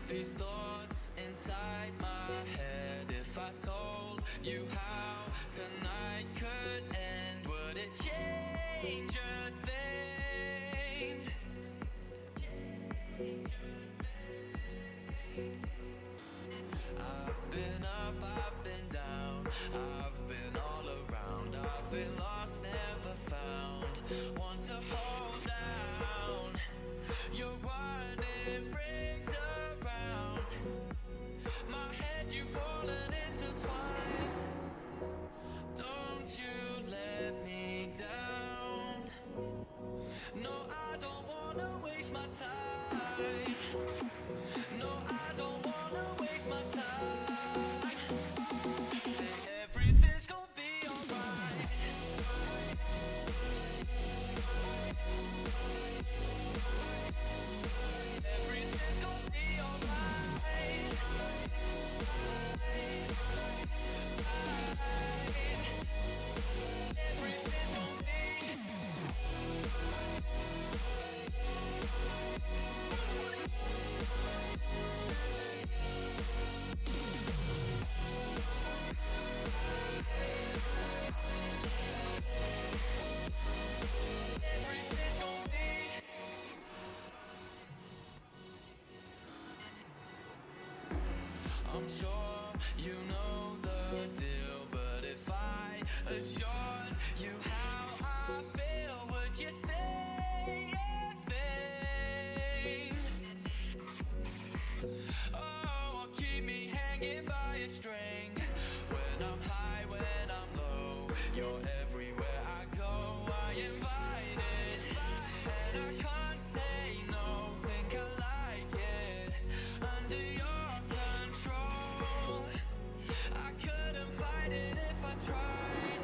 These thoughts inside my head. If I told you how tonight could end, would it change a thing? I've been up, I've been down, I've been all around, I've been lost, never found, want to hold down. You're running rings around my head, you've fallen intertwined. Don't you let me down. No, I don't wanna waste my time. No, I don't wanna waste my time. Say everything's gonna be alright. Everything's gonna be alright. Everything's gonna be. Everything's gonna be. I'm sure you know the deal, but if I assured you how I feel, would you say a thing? Oh, keep me hanging by a string. When I'm high, when I'm low, you're everywhere I go. I invite it, and I can't say no. Think I like it under your control. I couldn't fight it if I tried.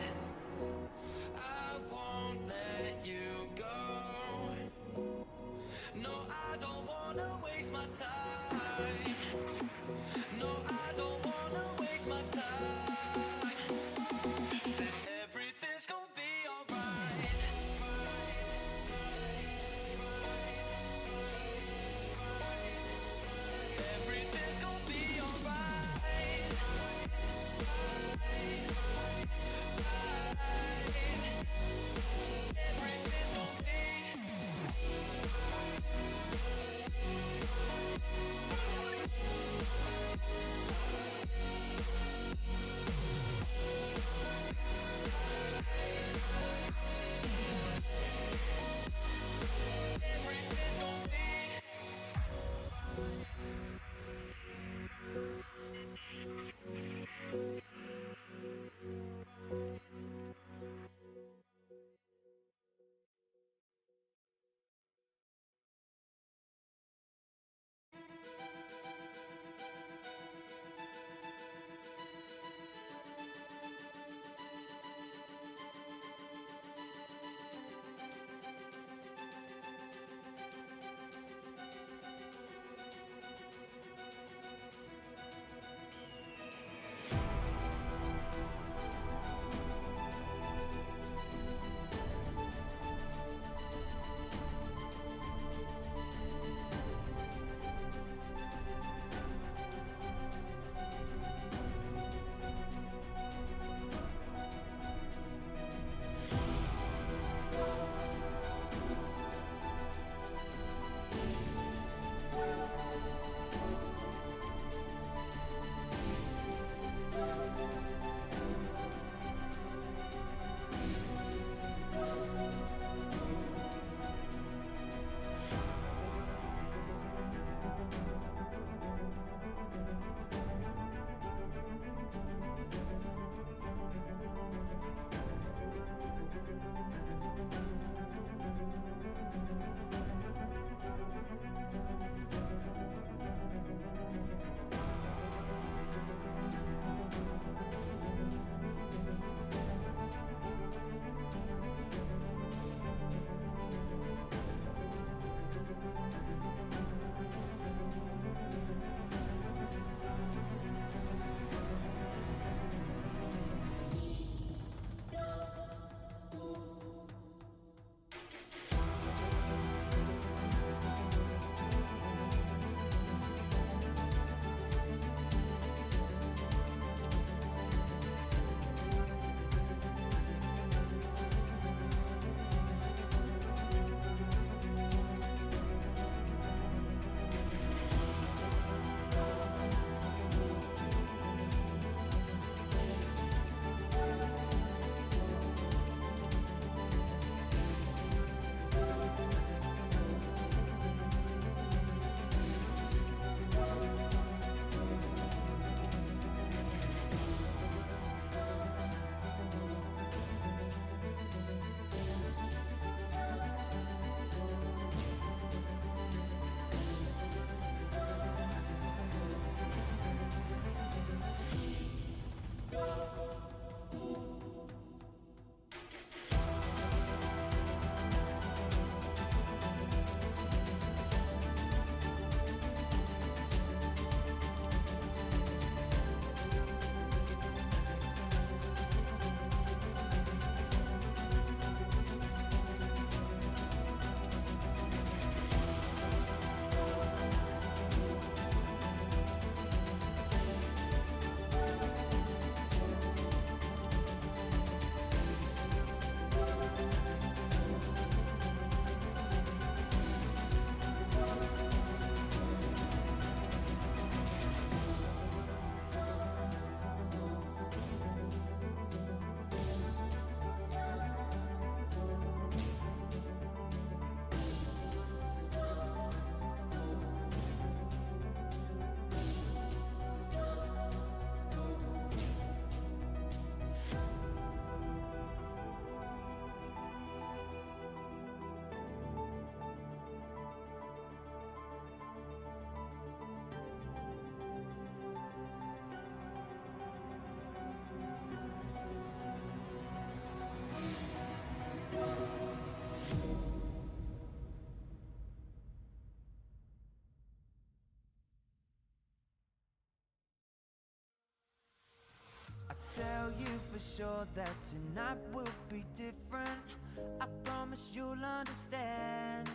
tell you for sure that tonight will be different. I promise you'll understand.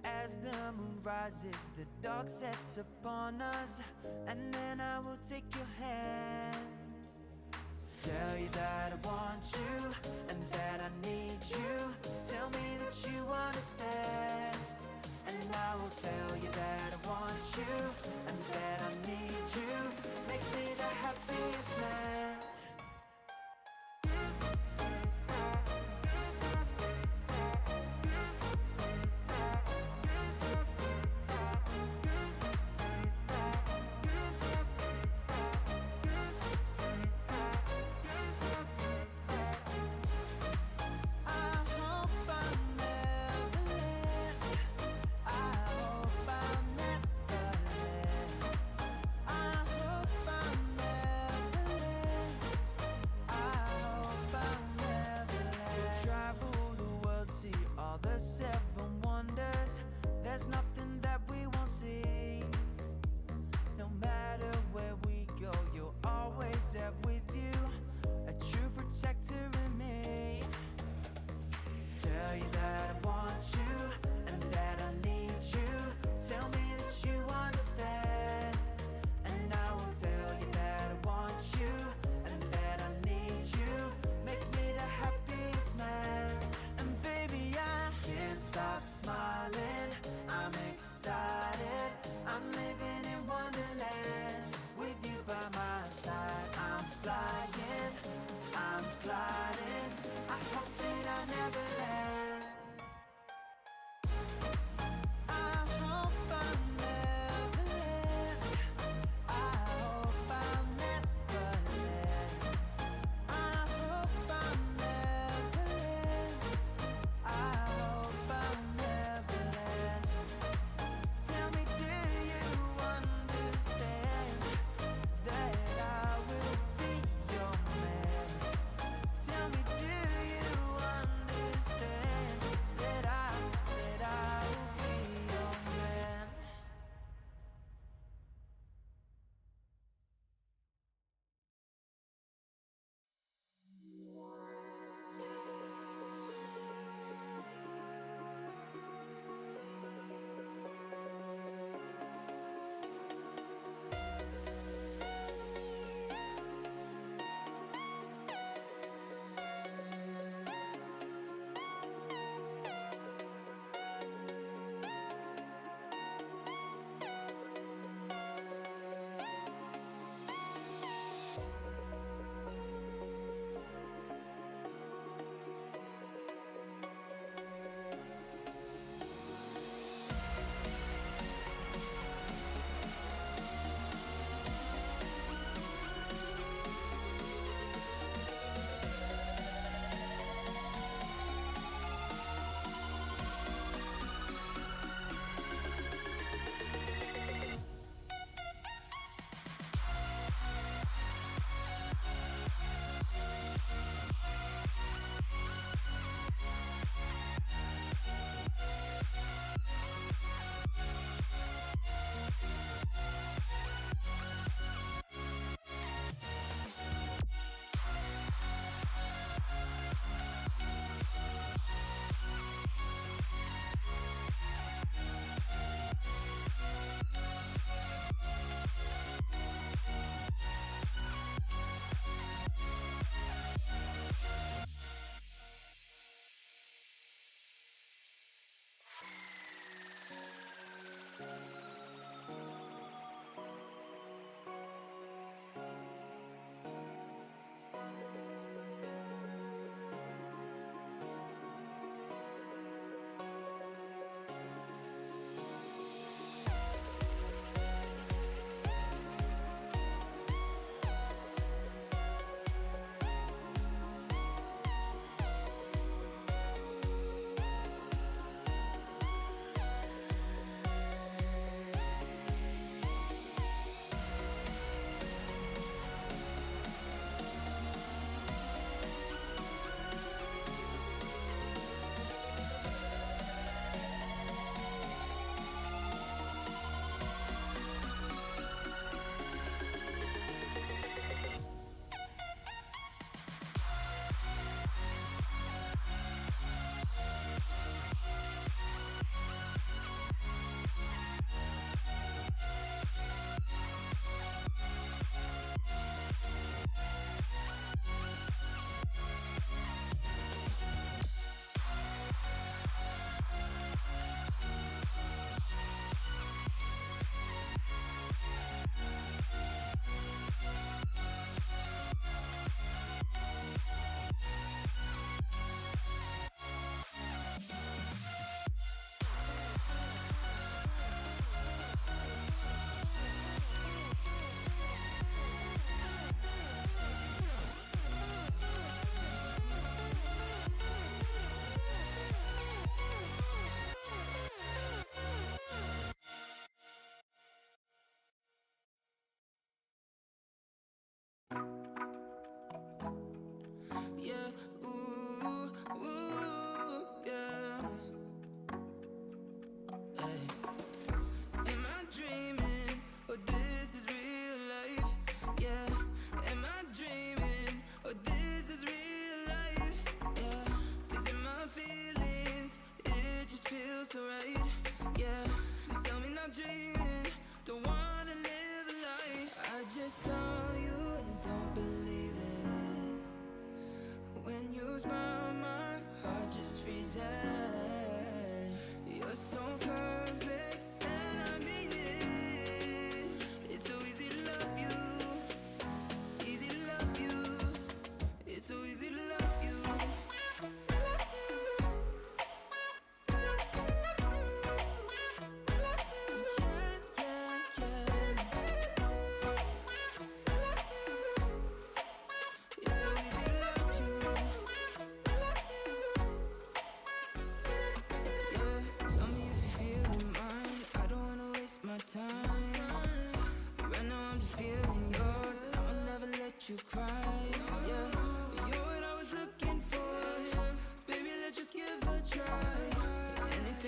As the moon rises, the dark sets upon us, and then I will take your hand. Tell you that I want you, and that I need you. Tell me that you understand. And I will tell you that I want you, and that I need you. Make me the happiest man. I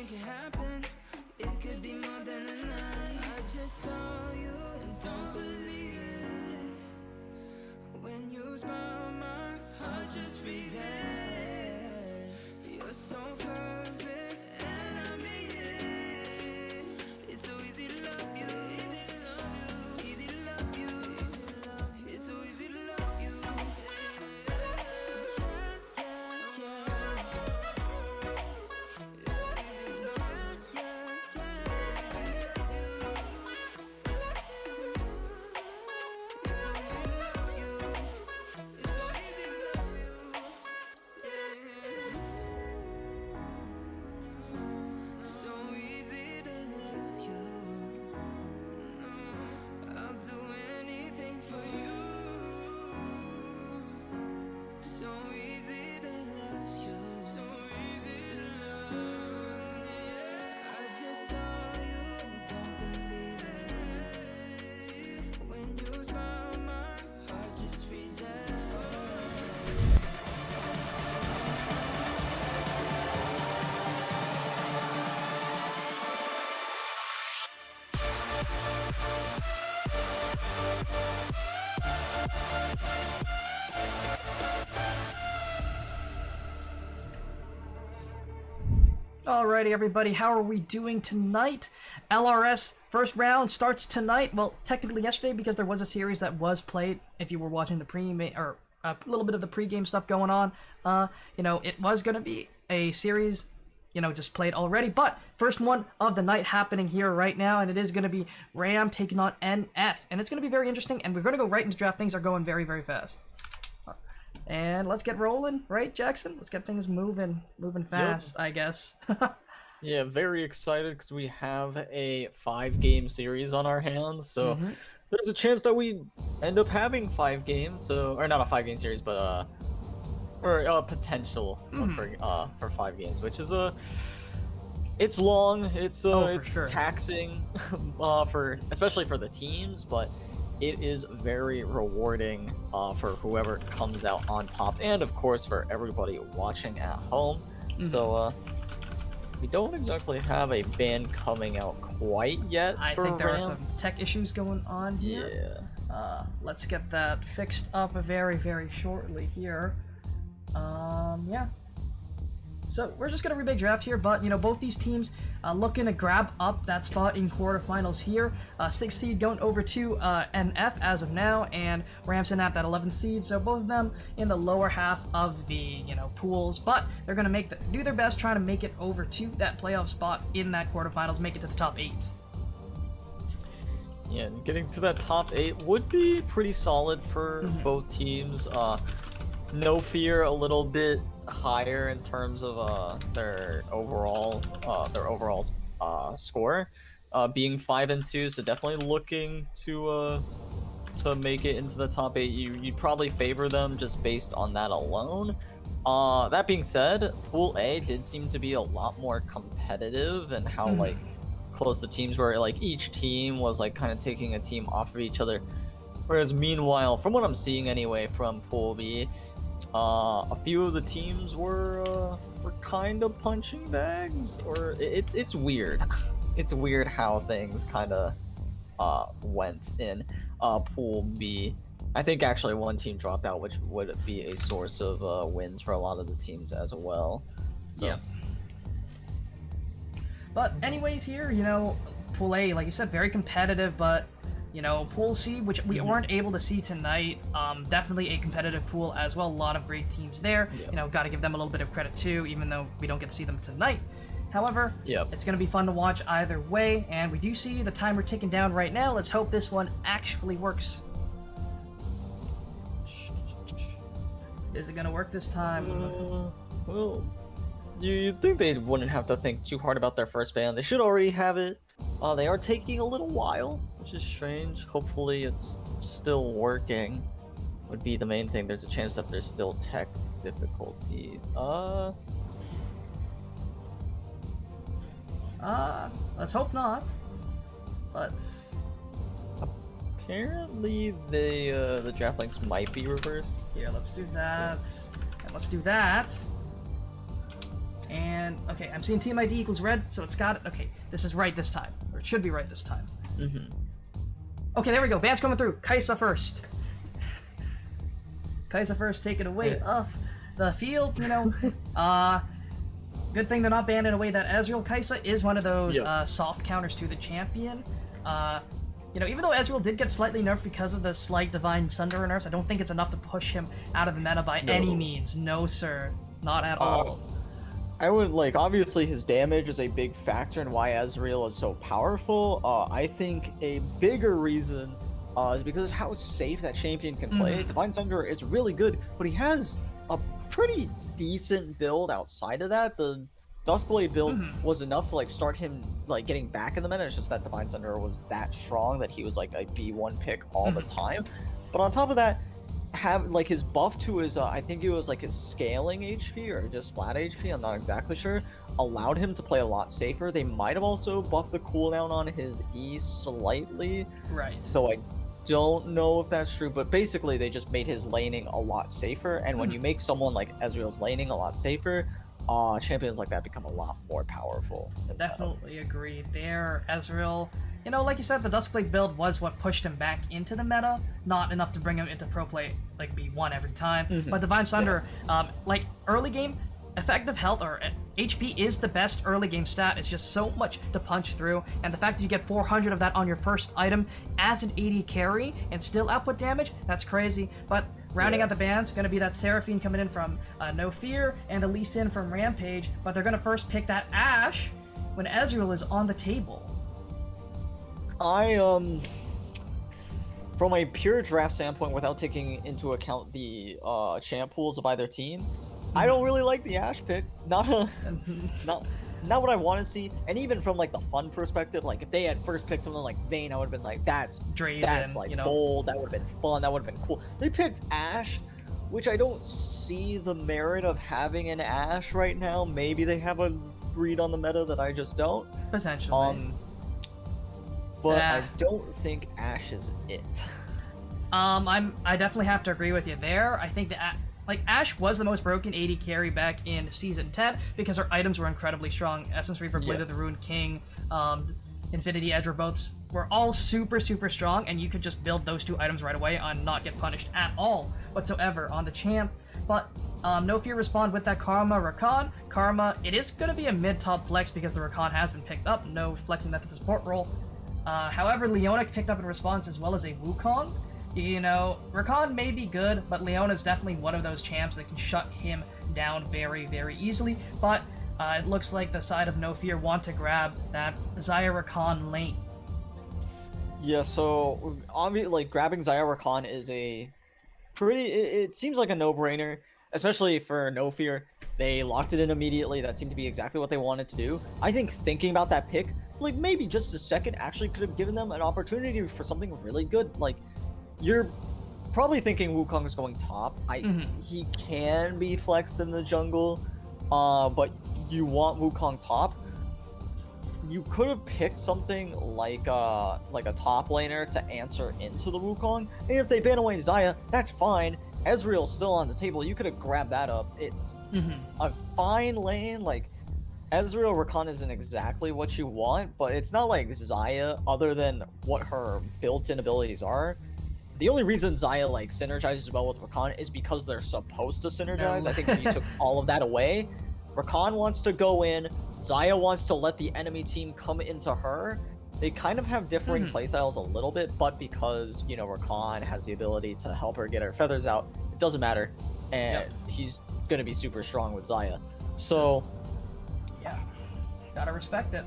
anything can happen. It could be more than a night. I just saw you and don't believe it. When you smile, my heart just freezes. You're so perfect, and I mean it. It's so easy to love you, easy to love you, it's so easy to love you. Alrighty, everybody, how are we doing tonight? LRS first round starts tonight. Well, technically yesterday, because there was a series that was played. If you were watching the or a little bit of the pre-game stuff going on, you know, it was gonna be a series, you know, just played already. But first one of the night happening here right now, and it is gonna be Ram taking on NF, and it's gonna be very interesting. And we're gonna go right into draft. Things are going very, very fast. And let's get rolling, right, Jackson? Let's get things moving fast, yep. I guess. Yeah, very excited because we have a 5-game series on our hands, so there's a chance that we end up having 5 games. So, or not a 5-game series, but or a potential for 5 games, which is it's long, it's sure. taxing, especially for the teams, but it is very rewarding for whoever comes out on top, and of course for everybody watching at home. So we don't exactly have a ban coming out quite yet. I think there are some tech issues going on here. Yeah. Let's get that fixed up very, very shortly here. Yeah. So we're just gonna rebig draft here, but you know, both these teams looking to grab up that spot in quarterfinals here. 6th seed going over to NF as of now, and Ramson at that 11th seed. So both of them in the lower half of the pools, but they're gonna do their best trying to make it over to that playoff spot in that quarterfinals, make it to the top 8. Yeah, and getting to that top 8 would be pretty solid for both teams. No Fear a little bit higher in terms of their overall score, being 5-2, so definitely looking to make it into the top 8. You'd probably favor them just based on that alone. That being said, Pool A did seem to be a lot more competitive, and how like close the teams were. Like each team was like kind of taking a team off of each other, whereas meanwhile, from what I'm seeing anyway from Pool B, a few of the teams were kind of punching bags, or it's weird. It's weird how things kind of went in Pool B. I think actually one team dropped out, which would be a source of wins for a lot of the teams as well. So. Yeah. But anyways, here, Pool A, like you said, very competitive, but Pool C, which we weren't able to see tonight, definitely a competitive pool as well. A lot of great teams there. Yep. Got to give them a little bit of credit too, even though we don't get to see them tonight. However, it's going to be fun to watch either way, and we do see the timer ticking down right now. Let's hope this one actually works. Is it going to work this time? Well, you'd think they wouldn't have to think too hard about their first ban. They should already have it. They are taking a little while, which is strange. Hopefully it's still working, would be the main thing. There's a chance that there's still tech difficulties. Let's hope not. But apparently the draft links might be reversed. Yeah, let's do that. And let's do that. And Okay, I'm seeing Team ID equals red, so it's got it. Okay, this is right this time. Or it should be right this time. Mm-hmm. Okay, there we go. Ban's coming through. Kaisa first. Kaisa first, take it away off the field, you know. Good thing they're not banned in a way that Ezreal. Kaisa is one of those soft counters to the champion. You know, even though Ezreal did get slightly nerfed because of the slight Divine Sunder nerfs, I don't think it's enough to push him out of the meta by any means. No, sir. Not at all. I would, like, obviously his damage is a big factor in why Ezreal is so powerful. I think a bigger reason is because of how safe that champion can play. Divine Sunder is really good, but he has a pretty decent build outside of that. The Duskblade build was enough to, like, start him, like, getting back in the meta. It's just that Divine Sunder was that strong that he was, like, a B1 pick all the time. But on top of that, have, like, his buff to his, I think it was, like, his scaling HP or just flat HP, I'm not exactly sure, allowed him to play a lot safer. They might have also buffed the cooldown on his E slightly. Right. So I don't know if that's true, but basically they just made his laning a lot safer. And when you make someone like Ezreal's laning a lot safer, champions like that become a lot more powerful. Definitely agree there. Ezreal, you know, like you said, the Duskblade build was what pushed him back into the meta, not enough to bring him into pro play, like B1 every time. But Divine Sunder, like early game, effective health or HP is the best early game stat. It's just so much to punch through, and the fact that you get 400 of that on your first item as an AD carry and still output damage, that's crazy. But rounding out the bans, going to be that Seraphine coming in from No Fear and a Lee Sin from Rampage, but they're going to first pick that Ashe when Ezreal is on the table. From a pure draft standpoint, without taking into account the champ pools of either team, I don't really like the Ashe pick. Not what I want to see. And even from, like, the fun perspective, like, if they had first picked something like Vayne, I would have been like, that's like, you know, bold. That would have been fun. That would have been cool. They picked Ashe, which I don't see the merit of having an Ashe right now. Maybe they have a read on the meta that I just don't. Potentially. But I don't think Ashe is it. I definitely have to agree with you there. I think that Ashe was the most broken AD carry back in Season 10 because her items were incredibly strong. Essence Reaper, Blade of the Rune King, Infinity Edge were all super, super strong, and you could just build those two items right away and not get punished at all whatsoever on the champ. But No Fear respawned with that Karma Rakan. Karma, it is going to be a mid-top flex because the Rakan has been picked up. No flexing that to the support role. However, Leona picked up in response as well as a Wukong. You know, Rakan may be good, but Leona's definitely one of those champs that can shut him down very, very easily. But it looks like the side of No Fear want to grab that Xayah Rakan lane. Yeah, so obviously, like, grabbing Xayah Rakan is a pretty. It seems like a no-brainer, especially for No Fear. They locked it in immediately. That seemed to be exactly what they wanted to do. I think thinking about that pick, like, maybe just a second, actually could have given them an opportunity for something really good. Like, you're probably thinking Wukong is going top. He can be flexed in the jungle, but you want Wukong top. You could have picked something like a top laner to answer into the Wukong. And if they ban away Xayah, that's fine. Ezreal's still on the table. You could have grabbed that up. It's a fine lane. Like, Ezreal Rakan isn't exactly what you want, but it's not like Xayah, other than what her built-in abilities are. The only reason Xayah, like, synergizes well with Rakan is because they're supposed to synergize. I think if you took all of that away, Rakan wants to go in, Xayah wants to let the enemy team come into her. They kind of have differing playstyles a little bit, but because, you know, Rakan has the ability to help her get her feathers out, it doesn't matter. And he's going to be super strong with Xayah. So, yeah, gotta respect it.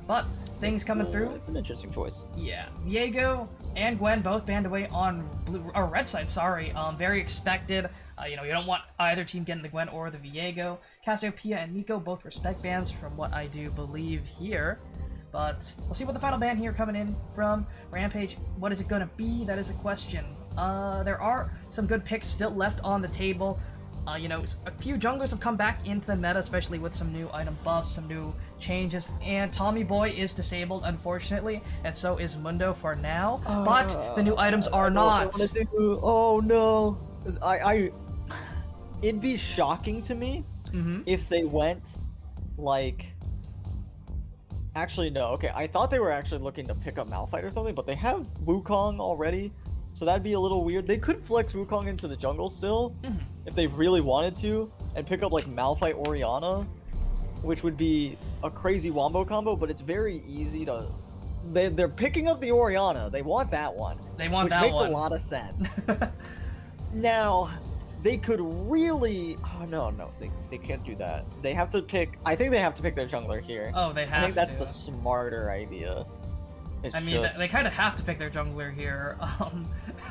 But things coming through. It's an interesting choice. Yeah, Viego and Gwen both banned away on red side. Sorry, very expected. You know, you don't want either team getting the Gwen or the Viego. Cassiopeia and Nico both respect bans from what I do believe here. But we'll see what the final ban here coming in from Rampage. What is it gonna be? That is a question. There are some good picks still left on the table. You know, a few junglers have come back into the meta, especially with some new item buffs, some new changes, and Tommy Boy is disabled, unfortunately, and so is Mundo for now, but the new items are not. Oh no. It'd be shocking to me if they went like... Actually, no. Okay, I thought they were actually looking to pick up Malphite or something, but they have Wukong already, so that'd be a little weird. They could flex Wukong into the jungle still, if they really wanted to, and pick up, like, Malphite Orianna, which would be a crazy wombo combo, but it's very easy to... They're picking up the Orianna. They want that one. They want which that makes one. a lot of sense. Now, they could really... Oh, no, they can't do that. They have to pick... I think they have to pick their jungler here. Oh, they have I think that's to. the smarter idea. It's I mean, just... they kind of have to pick their jungler here.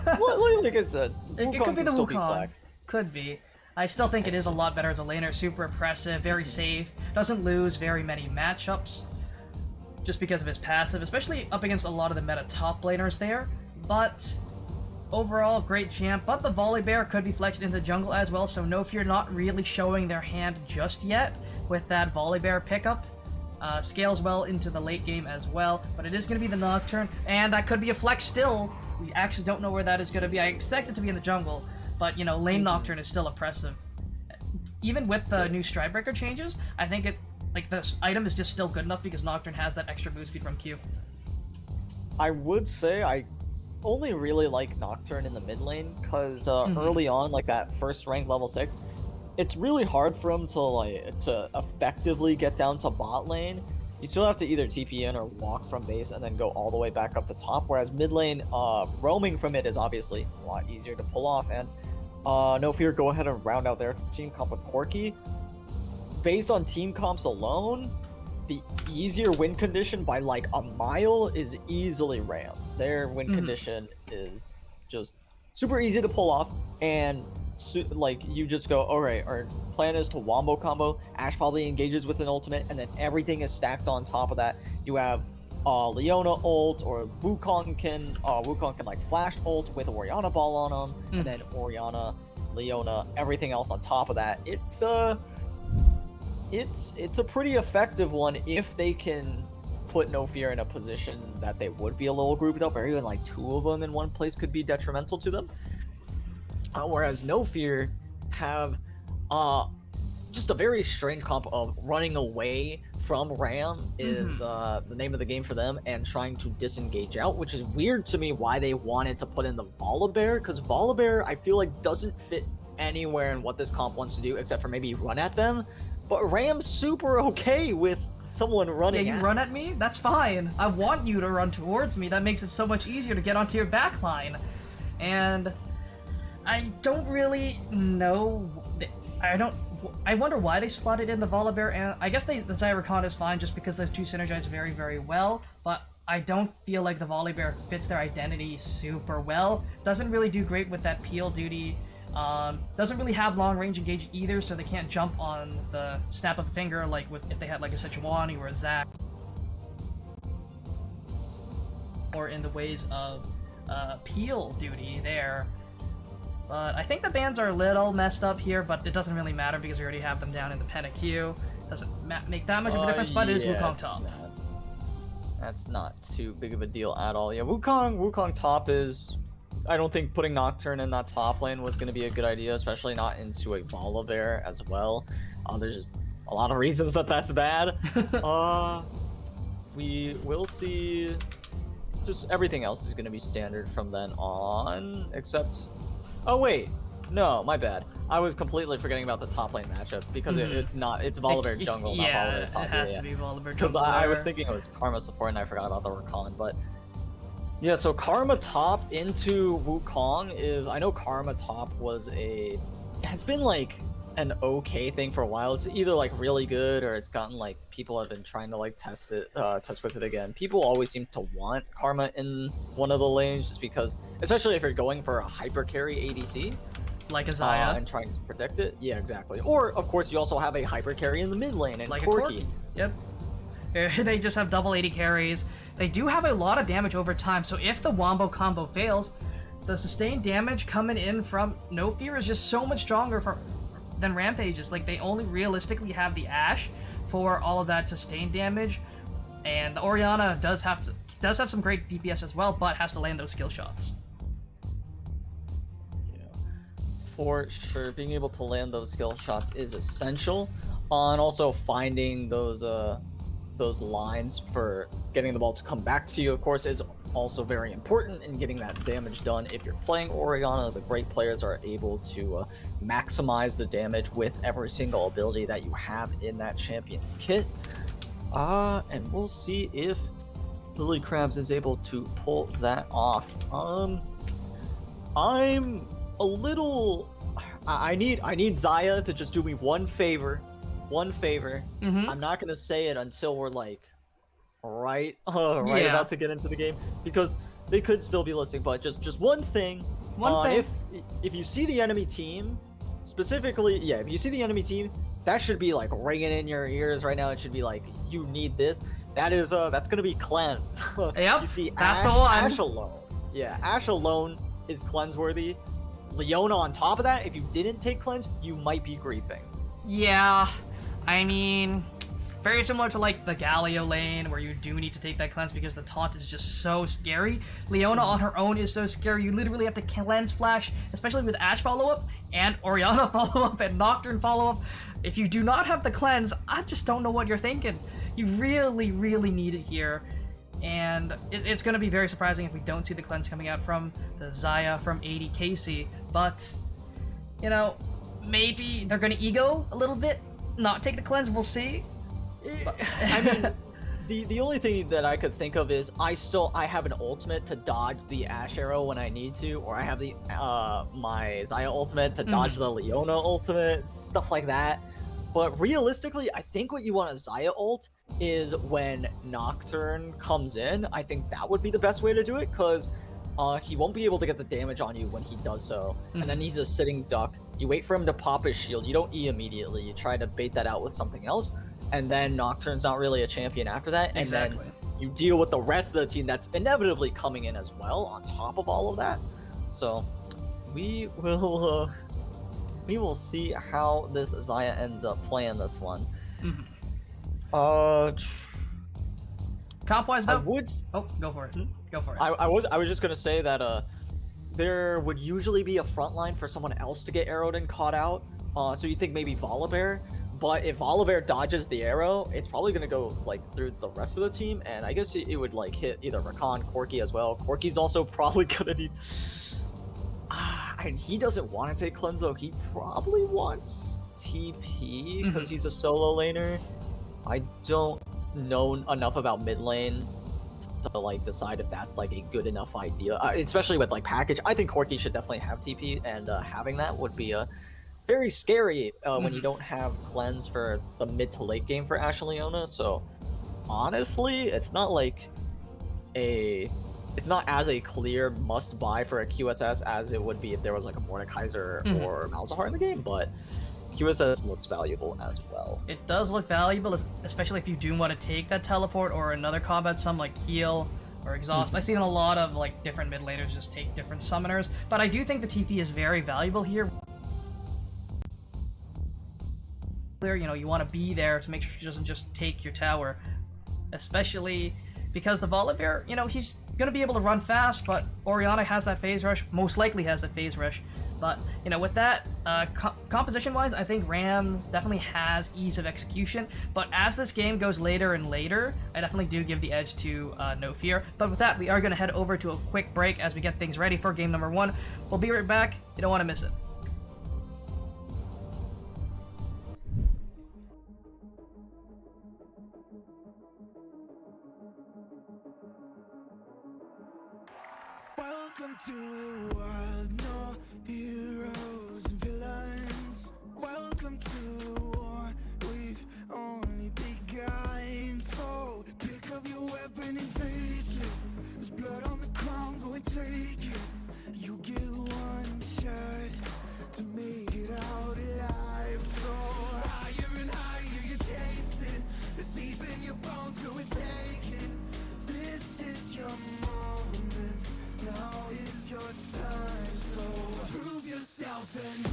Like I said, it could be the still be Wukong. flexed. Could be. I still think it is a lot better as a laner. Super oppressive, very safe, doesn't lose very many matchups just because of his passive, especially up against a lot of the meta top laners there. But overall, great champ. But the Volibear could be flexed into the jungle as well, so no fear not really showing their hand just yet with that Volibear pickup. Scales well into the late game as well, but it is going to be the Nocturne, and that could be a flex still. We actually don't know where that is going to be. I expect it to be in the jungle, but, you know, lane Nocturne is still oppressive. Even with the new Stridebreaker changes, I think this item is just still good enough because Nocturne has that extra boost speed from Q. I would say I only really like Nocturne in the mid lane, because early on, like that first rank level 6, it's really hard for him to effectively get down to bot lane. You still have to either TP in or walk from base and then go all the way back up to top, whereas mid lane, roaming from it is obviously a lot easier to pull off. And no fear, go ahead and round out their team comp with Corki. Based on team comps alone, the easier win condition by like a mile is easily Rams. Their win condition is just super easy to pull off, and like you just go, all right, our plan is to wombo combo. Ashe probably engages with an ultimate, and then everything is stacked on top of that. You have Leona ult, or Wukong can like flash ult with Orianna ball on him, and then Orianna, Leona, everything else on top of that. It's a pretty effective one if they can put No Fear in a position that they would be a little grouped up, or even like two of them in one place could be detrimental to them. Whereas No Fear have just a very strange comp of running away from Ram is the name of the game for them, and trying to disengage out, which is weird to me why they wanted to put in the Volibear, because Volibear I feel like doesn't fit anywhere in what this comp wants to do except for maybe run at them. But Ram's super okay with someone running. Yeah, you run at me? That's fine. I want you to run towards me. That makes it so much easier to get onto your backline. And I don't really know. I wonder why they slotted in the Volibear, and I guess the Zyricon is fine just because those two synergize very, very well, but I don't feel like the Volibear fits their identity super well. Doesn't really do great with that peel duty. Doesn't really have long range engage either, so they can't jump on the snap of a finger like if they had like a Sejuani or a Zac. Or in the ways of peel duty there. But I think the bans are a little messed up here, but it doesn't really matter because we already have them down in the Penta Q. Doesn't make that much of a difference, but it is Wukong top. That's not too big of a deal at all. Yeah, Wukong top is... I don't think putting Nocturne in that top lane was going to be a good idea, especially not into a Volibear as well. There's just a lot of reasons that that's bad. We will see... Just everything else is going to be standard from then on, except... Oh wait, no, my bad. I was completely forgetting about the top lane matchup because it's Volibear jungle, not Volibear top. It has to be Volibear jungle. Because I was thinking it was Karma support and I forgot about the Rakan, but yeah. So Karma top into Wukong is, I know Karma top has been like an okay thing for a while. It's either like really good or it's gotten like people have been trying to like test with it again. People always seem to want Karma in one of the lanes just because, especially if you're going for a hyper carry ADC like a Xayah and trying to predict it. Yeah, exactly. Or of course you also have a hyper carry in the mid lane and like Corki. Yep. They just have double 80 carries. They do have a lot of damage over time, so if the wombo combo fails, the sustained damage coming in from No Fear is just so much stronger than Rampage's. Like, they only realistically have the Ashe for all of that sustained damage, and the Orianna does have some great DPS as well, but has to land those skill shots. Yeah, for sure, being able to land those skill shots is essential. and also finding those lines for getting the ball to come back to you, of course, is also very important in getting that damage done. If you're playing Orianna, the great players are able to maximize the damage with every single ability that you have in that champion's kit. And we'll see if Lily Krabs is able to pull that off. I'm a little. I need Xayah to just do me one favor. I'm not gonna say it until we're like right about to get into the game, because they could still be listening. But just one thing. If you see the enemy team, specifically, if you see the enemy team, that should be like ringing in your ears right now. It should be like, you need this. That's gonna be cleanse. Yep, You see that's the one. Ashe alone. Yeah, Ashe alone is cleanse worthy. Leona on top of that, if you didn't take cleanse, you might be griefing. Yeah, I mean, very similar to like the Galio lane, where you do need to take that cleanse because the taunt is just so scary. Leona on her own is so scary. You literally have to cleanse flash, especially with Ashe follow-up and Orianna follow-up and Nocturne follow-up. If you do not have the cleanse, I just don't know what you're thinking. You really, really need it here. And it's going to be very surprising if we don't see the cleanse coming out from the Xayah from 80 Casey. But, you know, maybe they're going to ego a little bit, not take the cleanse, we'll see. But, I mean, the only thing that I could think of is I have an ultimate to dodge the Ashe arrow when I need to, or I have the my Xayah ultimate to dodge the Leona ultimate, stuff like that. But realistically, I think what you want a Xayah ult is when Nocturne comes in. I think that would be the best way to do it, because he won't be able to get the damage on you when he does so. And then he's a sitting duck. You wait for him to pop his shield. You don't E immediately. You try to bait that out with something else. And then Nocturne's not really a champion after that. And then you deal with the rest of the team that's inevitably coming in as well on top of all of that. So we will see how this Xayah ends up playing this one. Comp-wise, though? Go for it. Go for it. I was just gonna say that there would usually be a front line for someone else to get arrowed and caught out. So you think maybe Volibear, but if Volibear dodges the arrow, it's probably gonna go like through the rest of the team, and I guess it would like hit either Rakan, Corki as well. Corki's also probably gonna need. And he doesn't want to take cleanse though. He probably wants TP because he's a solo laner. I don't know enough about mid lane to like decide if that's like a good enough idea, especially with like package. I think Corki should definitely have TP, and having that would be very scary when you don't have cleanse for the mid to late game for Ashe and Leona. So honestly, it's not like it's not as a clear must buy for a QSS as it would be if there was like a Mordekaiser or Malzahar in the game, but QSS looks valuable as well. It does look valuable, especially if you do want to take that teleport or another combat sum like heal or exhaust. I've seen a lot of like different mid laners just take different summoners, but I do think the TP is very valuable here. You know, you want to be there to make sure she doesn't just take your tower, especially because the Volibear, you know, he's going to be able to run fast, but Orianna has that phase rush, most likely has that phase rush. But, you know, with that, composition-wise, I think Ram definitely has ease of execution, but as this game goes later and later, I definitely do give the edge to No Fear. But with that, we are going to head over to a quick break as we get things ready for game number 1. We'll be right back. You don't want to miss it. Welcome to a world, no heroes and villains. Welcome to a war we've only begun. So pick up your weapon and face it. There's blood on the ground, go and take it. You get one shot to make it out alive. So higher and higher you're chasing. It's deep in your bones, go and take it. This is your moment. Now is your time, so prove yourself and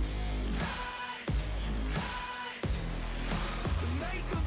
rise, rise, make a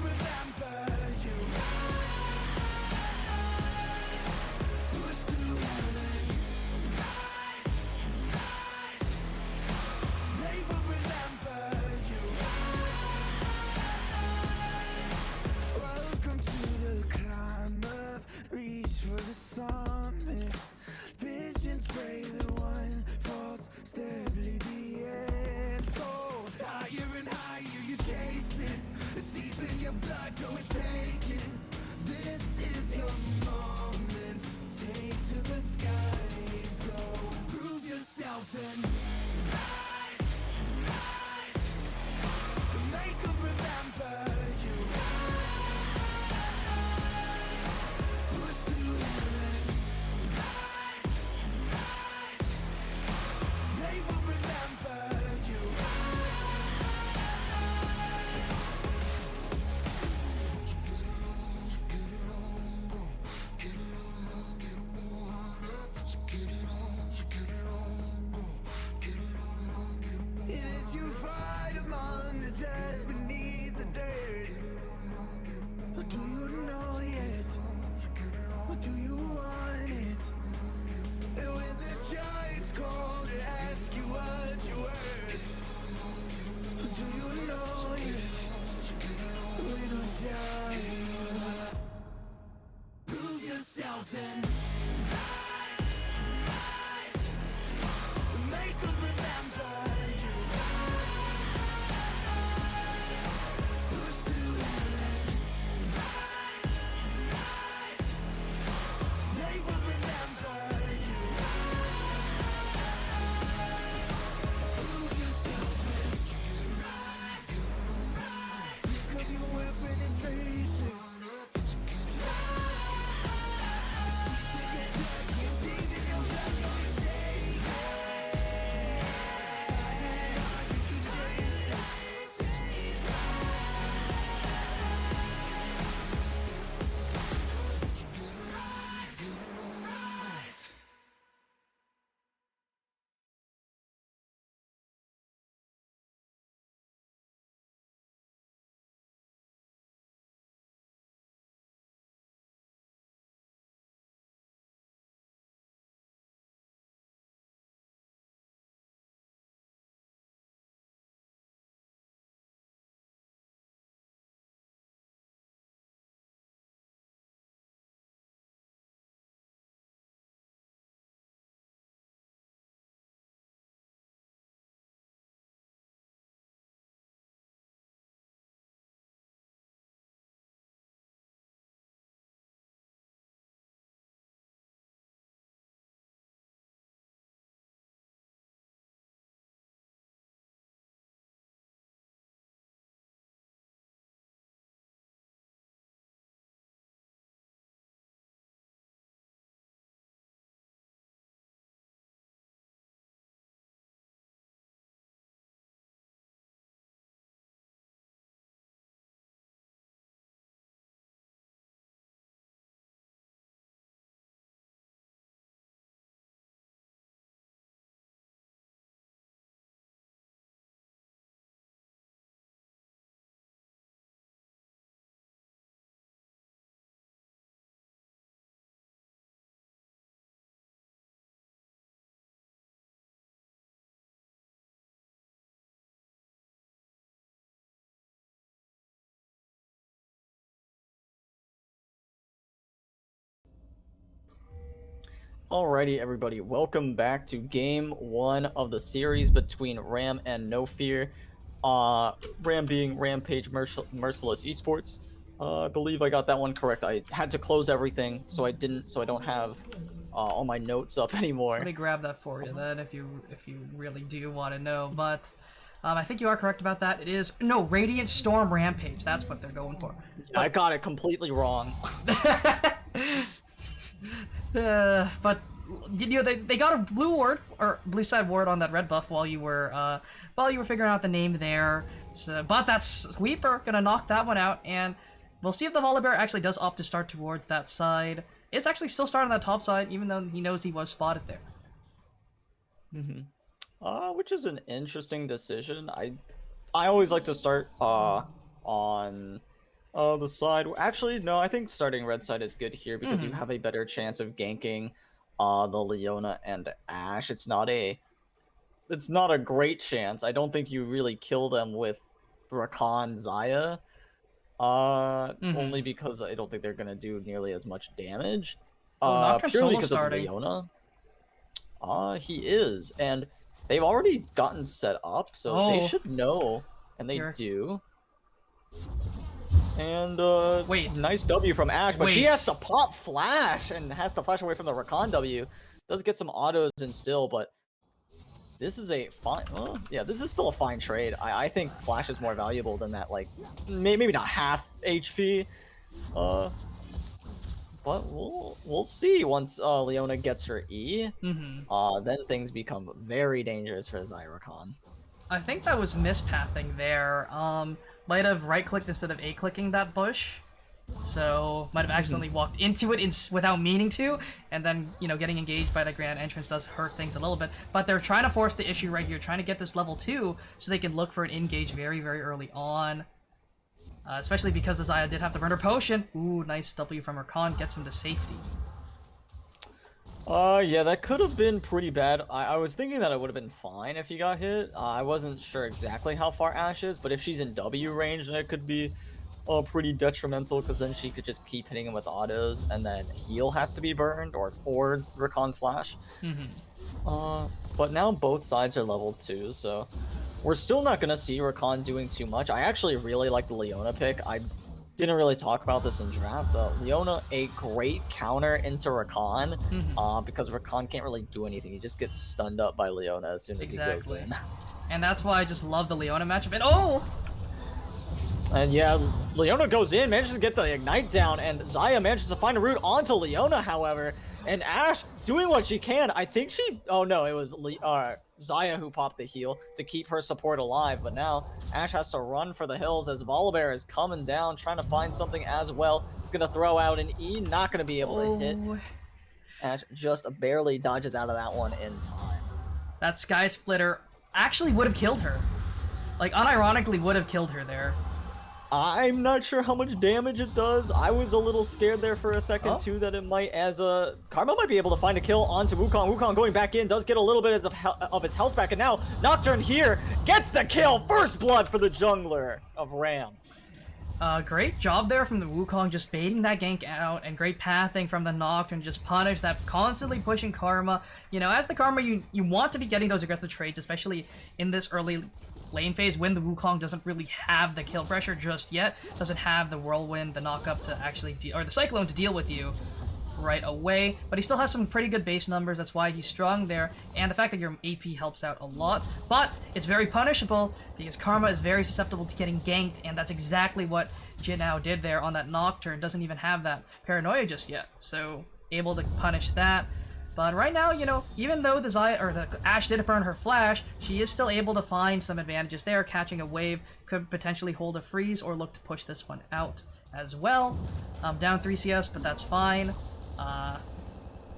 Alrighty, everybody, welcome back to game 1 of the series between Ram and No Fear. Ram being Rampage Merciless Esports. I believe I got that one correct. I had to close everything, so I don't have all my notes up anymore. Let me grab that for you then, if you really do want to know. But I think you are correct about that. It is Radiant Storm Rampage. That's what they're going for. Yeah, I got it completely wrong. But you know they got a blue ward or blue side ward on that red buff while you were figuring out the name there. So, but that sweeper gonna knock that one out, and we'll see if the Volibear actually does opt to start towards that side. It's actually still starting on that top side, even though he knows he was spotted there. Which is an interesting decision. I always like to start on the side. Actually, no, I think starting red side is good here because you have a better chance of ganking the Leona and Ashe. It's not a great chance. I don't think you really kill them with Rakan Xayah. Only because I don't think they're gonna do nearly as much damage. Nocturne's Purely solo because starting. of Leona. He is, and they've already gotten set up, so they should know, and they do. And wait, nice W from Ashe, but she has to pop flash and has to flash away from the Rakan W. Does get some autos in still, but this is a fine. Well, yeah, this is still a fine trade. I think flash is more valuable than that. Like maybe not half HP. But we'll see once Leona gets her E. Then things become very dangerous for Zyrakan. I think that was mispathing there. Might have right-clicked instead of A-clicking that bush. So, might have accidentally walked into it without meaning to, and then, you know, getting engaged by the Grand Entrance does hurt things a little bit. But they're trying to force the issue right here, trying to get this level 2 so they can look for an engage very, very early on. Especially because the Xayah did have to burn her potion. Ooh, nice W from Rakan, gets him to safety. Yeah, that could have been pretty bad. I was thinking that it would have been fine if he got hit. I wasn't sure exactly how far Ashe is, but if she's in W range, then it could be pretty detrimental, because then she could just keep hitting him with autos, and then heal has to be burned, or Rakan's flash. But now both sides are level 2, so we're still not going to see Rakan doing too much. I actually really like the Leona pick. I didn't really talk about this in draft. Leona, a great counter into Rakan, because Rakan can't really do anything. He just gets stunned up by Leona as soon as he goes in. And that's why I just love the Leona matchup. And And yeah, Leona goes in, manages to get the Ignite down, and Xayah manages to find a route onto Leona, however. And Ashe doing what she can. I think she... Oh no, it was Xayah who popped the heal to keep her support alive. But now Ashe has to run for the hills as Volibear is coming down, trying to find something as well. He's going to throw out an E, not going to be able to hit. Ashe just barely dodges out of that one in time. That Sky Splitter actually would have killed her. Like, unironically would have killed her there. I'm not sure how much damage it does. I was a little scared there for a second too that it might, as Karma might be able to find a kill onto Wukong. Wukong going back in, does get a little bit of his health back, and now Nocturne here gets the kill. First blood for the jungler of Ram. Great job there from the Wukong, just baiting that gank out, and great pathing from the Nocturne, just punish that constantly pushing Karma. You know, as the Karma, you want to be getting those aggressive trades, especially in this early lane phase when the Wukong doesn't really have the kill pressure just yet, doesn't have the Whirlwind, the knock-up to actually or the Cyclone to deal with you right away, but he still has some pretty good base numbers. That's why he's strong there, and the fact that your AP helps out a lot. But it's very punishable because Karma is very susceptible to getting ganked, and that's exactly what Jinao did there on that Nocturne. Doesn't even have that paranoia just yet, so able to punish that. But right now, you know, even though the Ashe did burn her flash, she is still able to find some advantages there. Catching a wave could potentially hold a freeze or look to push this one out as well. Down 3 CS, but that's fine.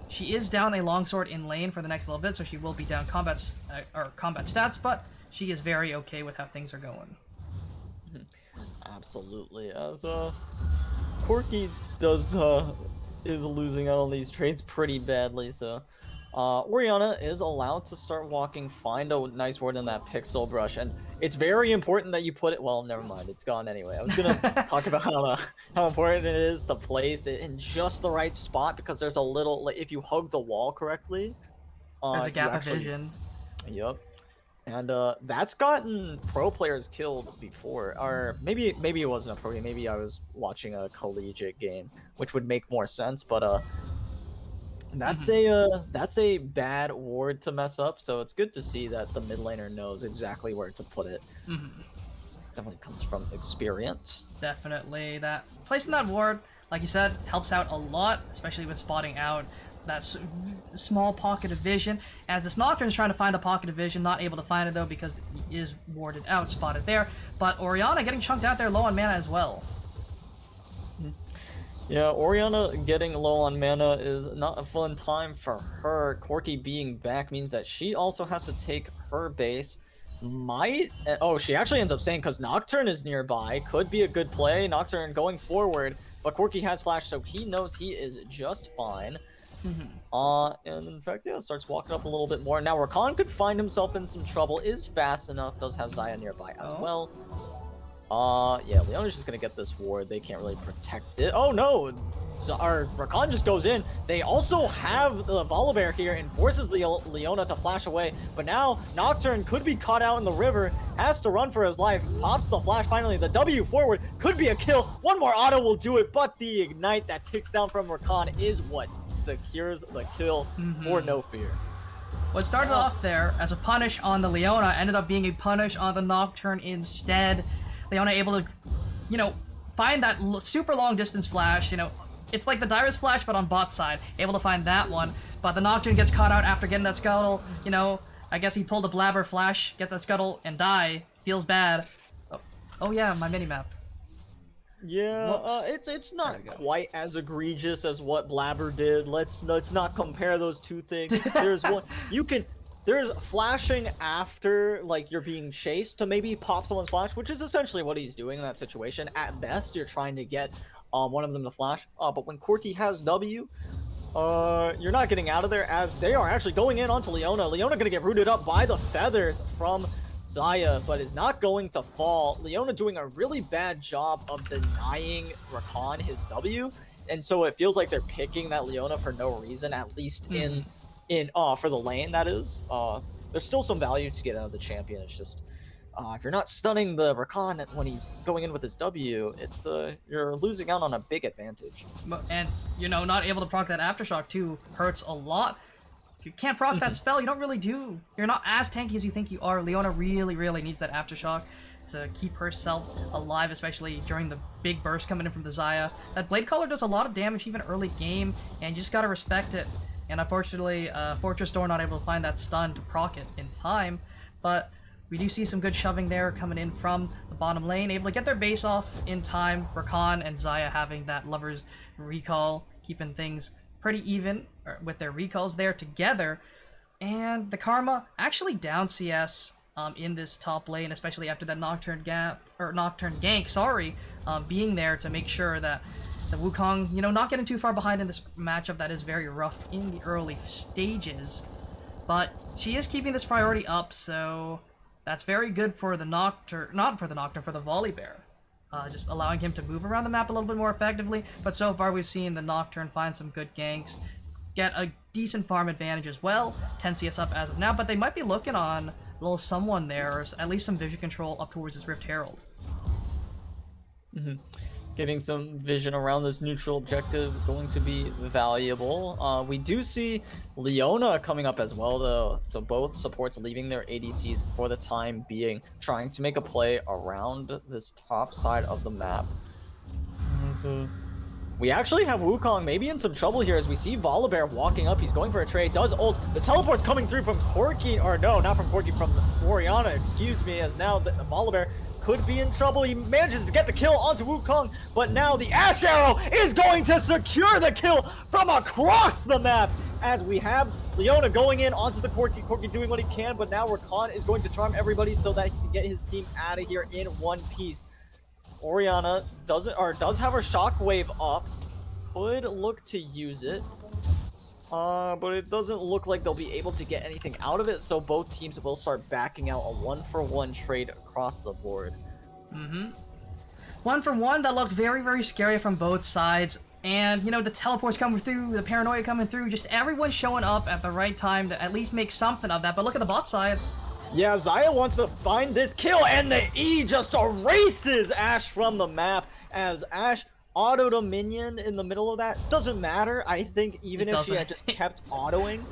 She is down a longsword in lane for the next little bit, so she will be down combat stats, but she is very okay with how things are going. Absolutely. As Corki is losing out on these trades pretty badly, so Oriana is allowed to start walking, find a nice ward in that pixel brush, and it's very important that you put it. Well, never mind, it's gone anyway. I was gonna talk about how important it is to place it in just the right spot because there's a little like if you hug the wall correctly, There's a you gap of actually, vision. yep. And that's gotten pro players killed before, or maybe it wasn't a pro game. Maybe I was watching a collegiate game, which would make more sense. But that's a bad ward to mess up. So it's good to see that the mid laner knows exactly where to put it. Definitely comes from experience. Definitely, that placing that ward, like you said, helps out a lot, especially with spotting out that small pocket of vision. As this Nocturne's trying to find a pocket of vision, not able to find it though because he is warded out, spotted there. But Oriana getting chunked out there low on mana as well. Yeah, Oriana getting low on mana is not a fun time for her. Corki being back means that she also has to take her base. Oh, she actually ends up saying because Nocturne is nearby. Could be a good play. Nocturne going forward, but Corki has flash, so he knows he is just fine. And in fact, yeah, starts walking up a little bit more. Now, Rakan could find himself in some trouble. Is fast enough. Does have Xayah nearby as well. Yeah, Leona's just gonna get this ward. They can't really protect it. Oh no! Rakan just goes in. They also have the Volibear here and forces Leona to flash away. But now, Nocturne could be caught out in the river. Has to run for his life. Pops the flash finally. The W forward could be a kill. One more auto will do it, but the ignite that ticks down from Rakan is what secures the kill for No Fear. What started off there as a punish on the Leona ended up being a punish on the Nocturne instead. Leona able to, find that super long distance flash. It's like the Dyrus flash, but on bot side. Able to find that one. But the Nocturne gets caught out after getting that scuttle. I guess he pulled a blabber flash, get that scuttle, and die. Feels bad. Oh yeah, my minimap. Yeah, it's not quite as egregious as what Blabber did. Let's not compare those two things. There's one there's flashing after like you're being chased to maybe pop someone's flash, which is essentially what he's doing in that situation. At best, you're trying to get one of them to flash. But when Corki has W, you're not getting out of there as they are actually going in onto Leona. Leona gonna get rooted up by the feathers from Xayah, but is not going to fall. Leona doing a really bad job of denying Rakan his W, and so it feels like they're picking that Leona for no reason, at least in for the lane, that is. There's still some value to get out of the champion. It's just if you're not stunning the Rakan when he's going in with his W, it's you're losing out on a big advantage. And not able to proc that aftershock too hurts a lot. If you can't proc that spell, you're not as tanky as you think you are. Leona really, really needs that aftershock to keep herself alive, especially during the big burst coming in from the Xayah. That Blade Caller does a lot of damage even early game, and you just gotta respect it. And unfortunately, Fortress Door not able to find that stun to proc it in time, but we do see some good shoving there coming in from the bottom lane, able to get their base off in time. Rakan and Xayah having that Lover's Recall, keeping things pretty even with their recalls there together. And the Karma actually down CS in this top lane, especially after that Nocturne gank, being there to make sure that the Wukong, not getting too far behind in this matchup that is very rough in the early stages. But she is keeping this priority up, so that's very good for the Nocturne, not for the Nocturne, for the Volibear. Just allowing him to move around the map a little bit more effectively, but so far we've seen the Nocturne find some good ganks, get a decent farm advantage as well, 10 CS up as of now, but they might be looking on a little someone there, or at least some vision control up towards this Rift Herald. Getting some vision around this neutral objective going to be valuable. We do see Leona coming up as well, though. So both supports leaving their ADCs for the time being, trying to make a play around this top side of the map. So we actually have Wukong maybe in some trouble here as we see Volibear walking up. He's going for a trade, does ult. The teleport's coming through from Corki, or no, not from Corki, from Oriana, excuse me, as now the Volibear could be in trouble. He manages to get the kill onto Wukong, but now the Ash Arrow is going to secure the kill from across the map as we have Leona going in onto the Corki. Corki doing what he can, but now Rakan is going to charm everybody so that he can get his team out of here in one piece. Oriana does have her shockwave up. Could look to use it. But it doesn't look like they'll be able to get anything out of it, so both teams will start backing out a 1-for-1 trade across the board. Mm-hmm. 1-for-1, that looked very, very scary from both sides. And, you know, the teleports coming through, the paranoia coming through, just everyone showing up at the right time to at least make something of that. But look at the bot side. Yeah, Xayah wants to find this kill, and the E just erases Ashe from the map as Ashe autoed a minion in the middle of that. Doesn't matter. I think even if she had just kept autoing,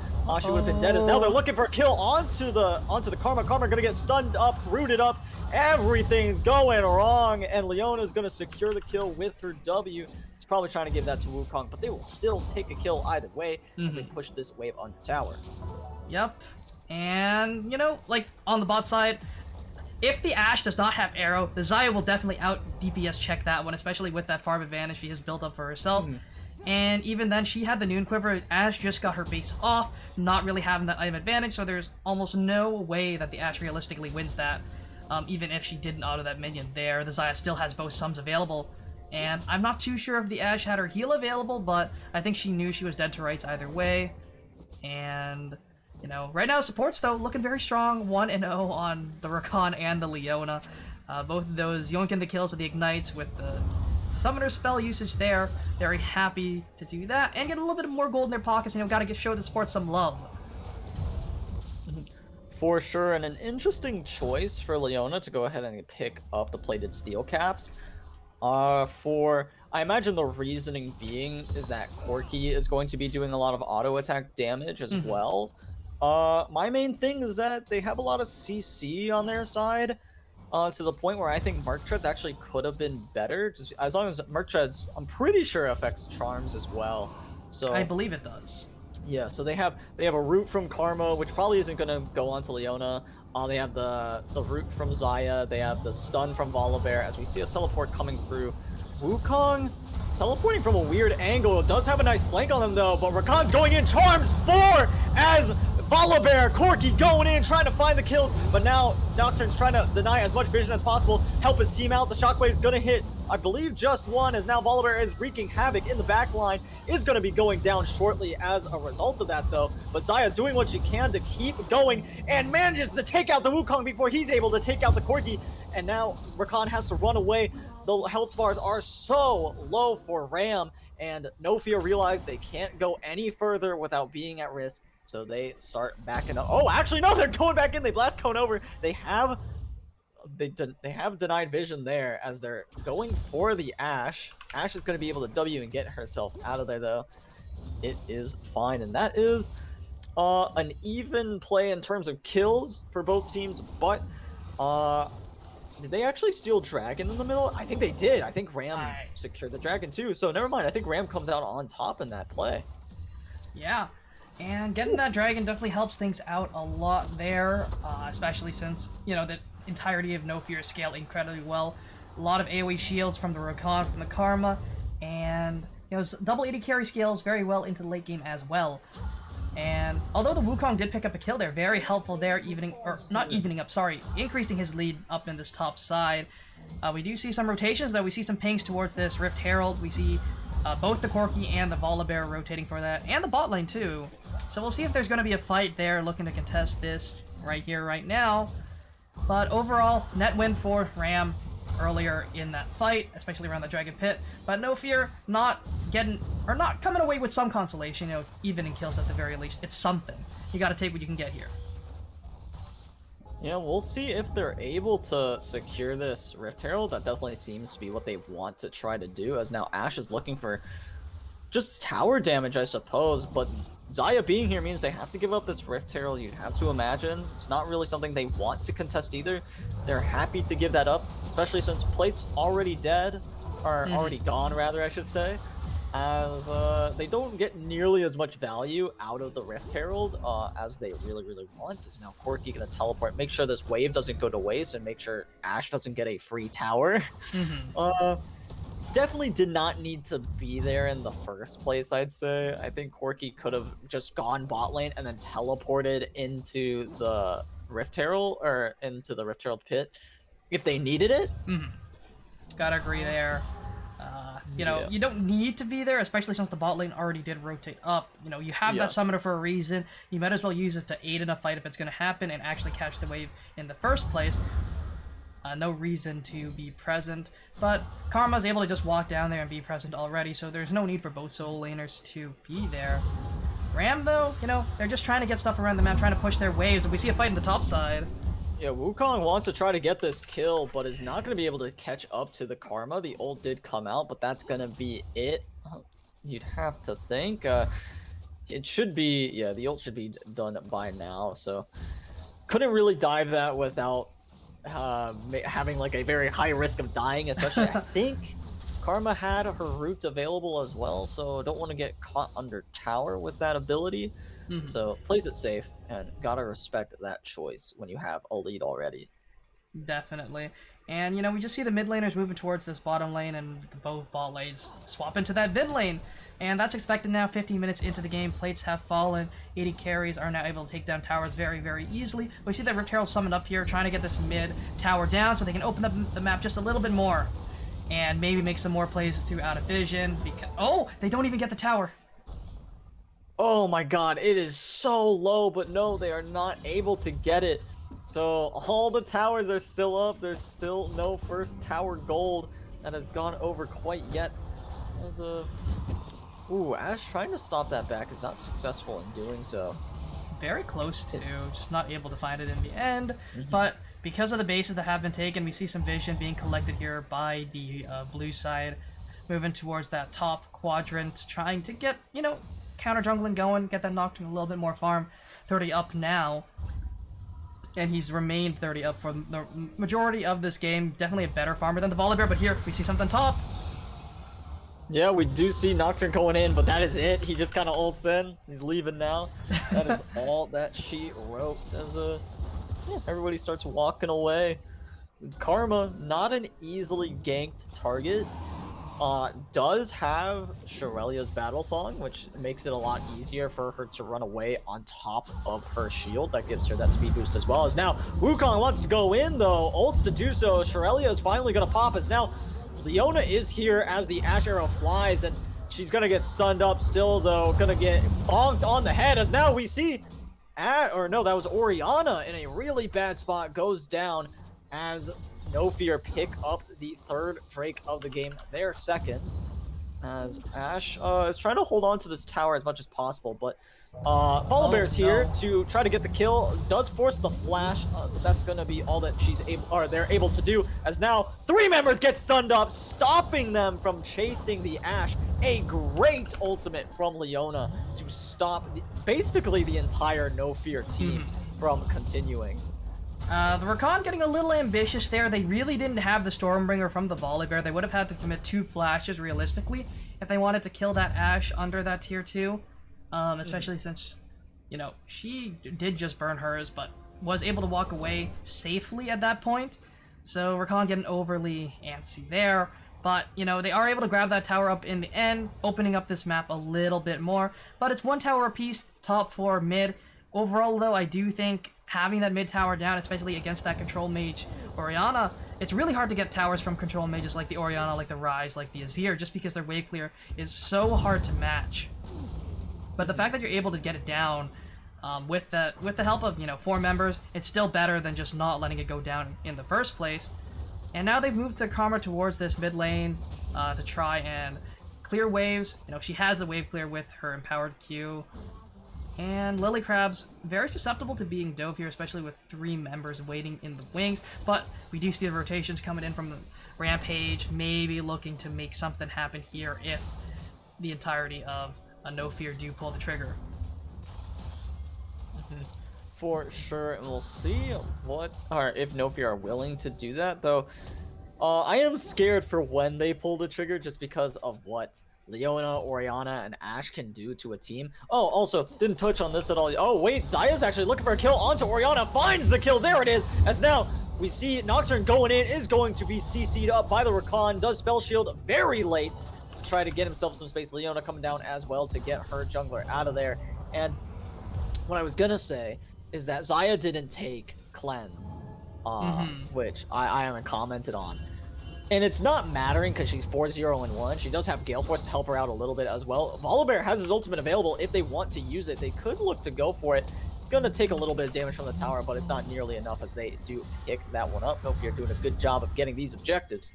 she would have been dead. As now they're looking for a kill onto the Karma. Karma gonna get stunned up, rooted up. Everything's going wrong, and Leona's gonna secure the kill with her W. It's probably trying to give that to Wukong, but they will still take a kill either way as they push this wave under tower. Yep. And, you know, like, on the bot side, if the Ashe does not have arrow, the Xayah will definitely out DPS check that one, especially with that farm advantage she has built up for herself. And even then, she had the Noon Quiver. Ashe just got her base off, not really having that item advantage, so there's almost no way that the Ashe realistically wins that. Even if she didn't auto that minion there, the Xayah still has both sums available. And I'm not too sure if the Ashe had her heal available, but I think she knew she was dead to rights either way. And... you know, right now supports though looking very strong, 1-0 on the Rakan and the Leona. Both of those yoinking the kills with the ignites with the summoner spell usage there. Very happy to do that and get a little bit more gold in their pockets. You know, gotta show the support some love. For sure, and an interesting choice for Leona to go ahead and pick up the plated steel caps. I imagine the reasoning being is that Corki is going to be doing a lot of auto attack damage as well. My main thing is that they have a lot of CC on their side, to the point where I think Mark Treads actually could have been better, just as long as Mark Treads, I'm pretty sure affects charms as well. So I believe it does. Yeah, so they have a root from Karma, which probably isn't gonna go on to Leona. They have the root from Xayah. They have the stun from Volibear. As we see a teleport coming through, Wukong teleporting from a weird angle. It does have a nice flank on them though, but Rakan's going in. Charms 4 as Volibear, Corki going in, trying to find the kills, but now Nocturne's trying to deny as much vision as possible, help his team out. The shockwave's gonna hit, I believe, just one, as now Volibear is wreaking havoc in the back line, is gonna be going down shortly as a result of that though. But Xayah doing what she can to keep going, and manages to take out the Wukong before he's able to take out the Corki, and now Rakan has to run away. The health bars are so low for Ram, and No Fear realize they can't go any further without being at risk. So they start backing up. Oh, actually, no, they're going back in. They blast cone over. They have denied vision there as they're going for the Ashe. Ashe is going to be able to W and get herself out of there, though. It is fine, and that is an even play in terms of kills for both teams. But did they actually steal Dragon in the middle? I think they did. I think Ram secured the Dragon too. So never mind. I think Ram comes out on top in that play. Yeah. And getting that Dragon definitely helps things out a lot there, especially since, you know, the entirety of No Fear scale incredibly well. A lot of AoE shields from the Rakan, from the Karma, and, you know, double 80 carry scales very well into the late game as well. And although the Wukong did pick up a kill there, very helpful there, increasing his lead up in this top side. We do see some rotations, though. We see some pings towards this Rift Herald. We see both the Corki and the Volibear rotating for that, and the bot lane too. So we'll see if there's going to be a fight there looking to contest this right here, right now. But overall, net win for Ram earlier in that fight, especially around the Dragon Pit. But No Fear not coming away with some consolation, you know, even in kills at the very least. It's something. You got to take what you can get here. Yeah, we'll see if they're able to secure this Rift Herald. That definitely seems to be what they want to try to do, as now Ashe is looking for just tower damage, I suppose, but Xayah being here means they have to give up this Rift Herald, you'd have to imagine. It's not really something they want to contest either. They're happy to give that up, especially since Plate's already dead, or already gone, rather, I should say. As they don't get nearly as much value out of the Rift Herald as they really want. Is now Corki gonna teleport, make sure this wave doesn't go to waste, and make sure Ashe doesn't get a free tower. Definitely did not need to be there in the first place, I'd say. I think Corki could have just gone bot lane and then teleported into the Rift Herald, or into the Rift Herald pit if they needed it. Gotta agree there. You know, Yeah. you don't need to be there, especially since the bot lane already did rotate up. You know, you have Yeah. that summoner for a reason. You might as well use it to aid in a fight if it's going to happen and actually catch the wave in the first place. No reason to be present, but Karma's able to just walk down there and be present already, so there's no need for both solo laners to be there. Ram, though, you know, they're just trying to get stuff around the map, trying to push their waves, and we see a fight in the top side. Yeah, Wukong wants to try to get this kill, but is not going to be able to catch up to the Karma. The ult did come out, but that's going to be it. You'd have to think. It should be, yeah, the ult should be done by now, so couldn't really dive that without having like a very high risk of dying, especially I think Karma had her roots available as well, so don't want to get caught under tower with that ability. So plays it safe, and gotta respect that choice when you have a lead already. Definitely. And, you know, we just see the mid laners moving towards this bottom lane, and both bot lanes swap into that mid lane. And that's expected now. 15 minutes into the game, plates have fallen. 80 carries are now able to take down towers very, very easily. We see that Rift Herald summoned up here, trying to get this mid tower down so they can open up the map just a little bit more. And maybe make some more plays through out of vision. Because oh, they don't even get the tower. Oh my god, it is so low, but no, they are not able to get it. So all the towers are still up. There's still no first tower gold that has gone over quite yet. There's a... Ooh, Ash trying to stop that back is not successful in doing so. Very close to, just not able to find it in the end. But because of the bases that have been taken, we see some vision being collected here by the blue side, moving towards that top quadrant, trying to get, you know, counter jungling going, get that Nocturne a little bit more farm. 30 up now, and he's remained 30 up for the majority of this game. Definitely a better farmer than the Volibear, but here we see something top. Yeah, we do see Nocturne going in, but that is it. He just kind of ults in. He's leaving now. That is all that she wrote. As everybody starts walking away. Karma, not an easily ganked target. Does have Shirelia's battle song, which makes it a lot easier for her to run away on top of her shield. That gives her that speed boost as well. As now Wukong wants to go in though, ults to do so. Shirelia is finally gonna pop. As now Leona is here as the Ash Arrow flies, and she's gonna get stunned up still though, gonna get bonked on the head. As now we see, or no, that was Orianna in a really bad spot, goes down as No Fear pick up the third Drake of the game, their second, as Ash is trying to hold on to this tower as much as possible, but Volibear's here to try to get the kill, does force the flash, but that's going to be all that they're able to do, as now 3 members get stunned up, stopping them from chasing the Ash. A great ultimate from Leona to stop basically the entire No Fear team from continuing. The Rakan getting a little ambitious there. They really didn't have the Stormbringer from the Volibear. They would have had to commit 2 flashes realistically if they wanted to kill that Ashe under that tier 2. Especially since, you know, she did just burn hers, but was able to walk away safely at that point. So Rakan getting overly antsy there. But, you know, they are able to grab that tower up in the end, opening up this map a little bit more. But it's 1 tower apiece, top 4 mid. Overall, though, I do think having that mid tower down, especially against that control mage Orianna, it's really hard to get towers from control mages like the Orianna, like the Ryze, like the Azir, just because their wave clear is so hard to match. But the fact that you're able to get it down with the help of, you know, 4 members, it's still better than just not letting it go down in the first place. And now they've moved their Karma towards this mid lane to try and clear waves. You know, she has the wave clear with her empowered Q. And Lilycrab's very susceptible to being dove here, especially with 3 members waiting in the wings. But we do see the rotations coming in from the Rampage, maybe looking to make something happen here if the entirety of a No Fear do pull the trigger. For sure, and we'll see what, or if No Fear are willing to do that, though. I am scared for when they pull the trigger just because of what Leona, Orianna, and Ashe can do to a team. Oh, also, didn't touch on this at all. Oh, wait, Xayah's actually looking for a kill onto Orianna, finds the kill, there it is, as now we see Nocturne going in, is going to be CC'd up by the Rakan, does spell shield very late to try to get himself some space. Leona coming down as well to get her jungler out of there. And what I was gonna say is that Xayah didn't take cleanse, which I haven't commented on. And it's not mattering because she's 4-0 and 1. She does have Gale Force to help her out a little bit as well. Volibear has his ultimate available. If they want to use it, they could look to go for it. It's going to take a little bit of damage from the tower, but it's not nearly enough as they do pick that one up. No Fear doing a good job of getting these objectives.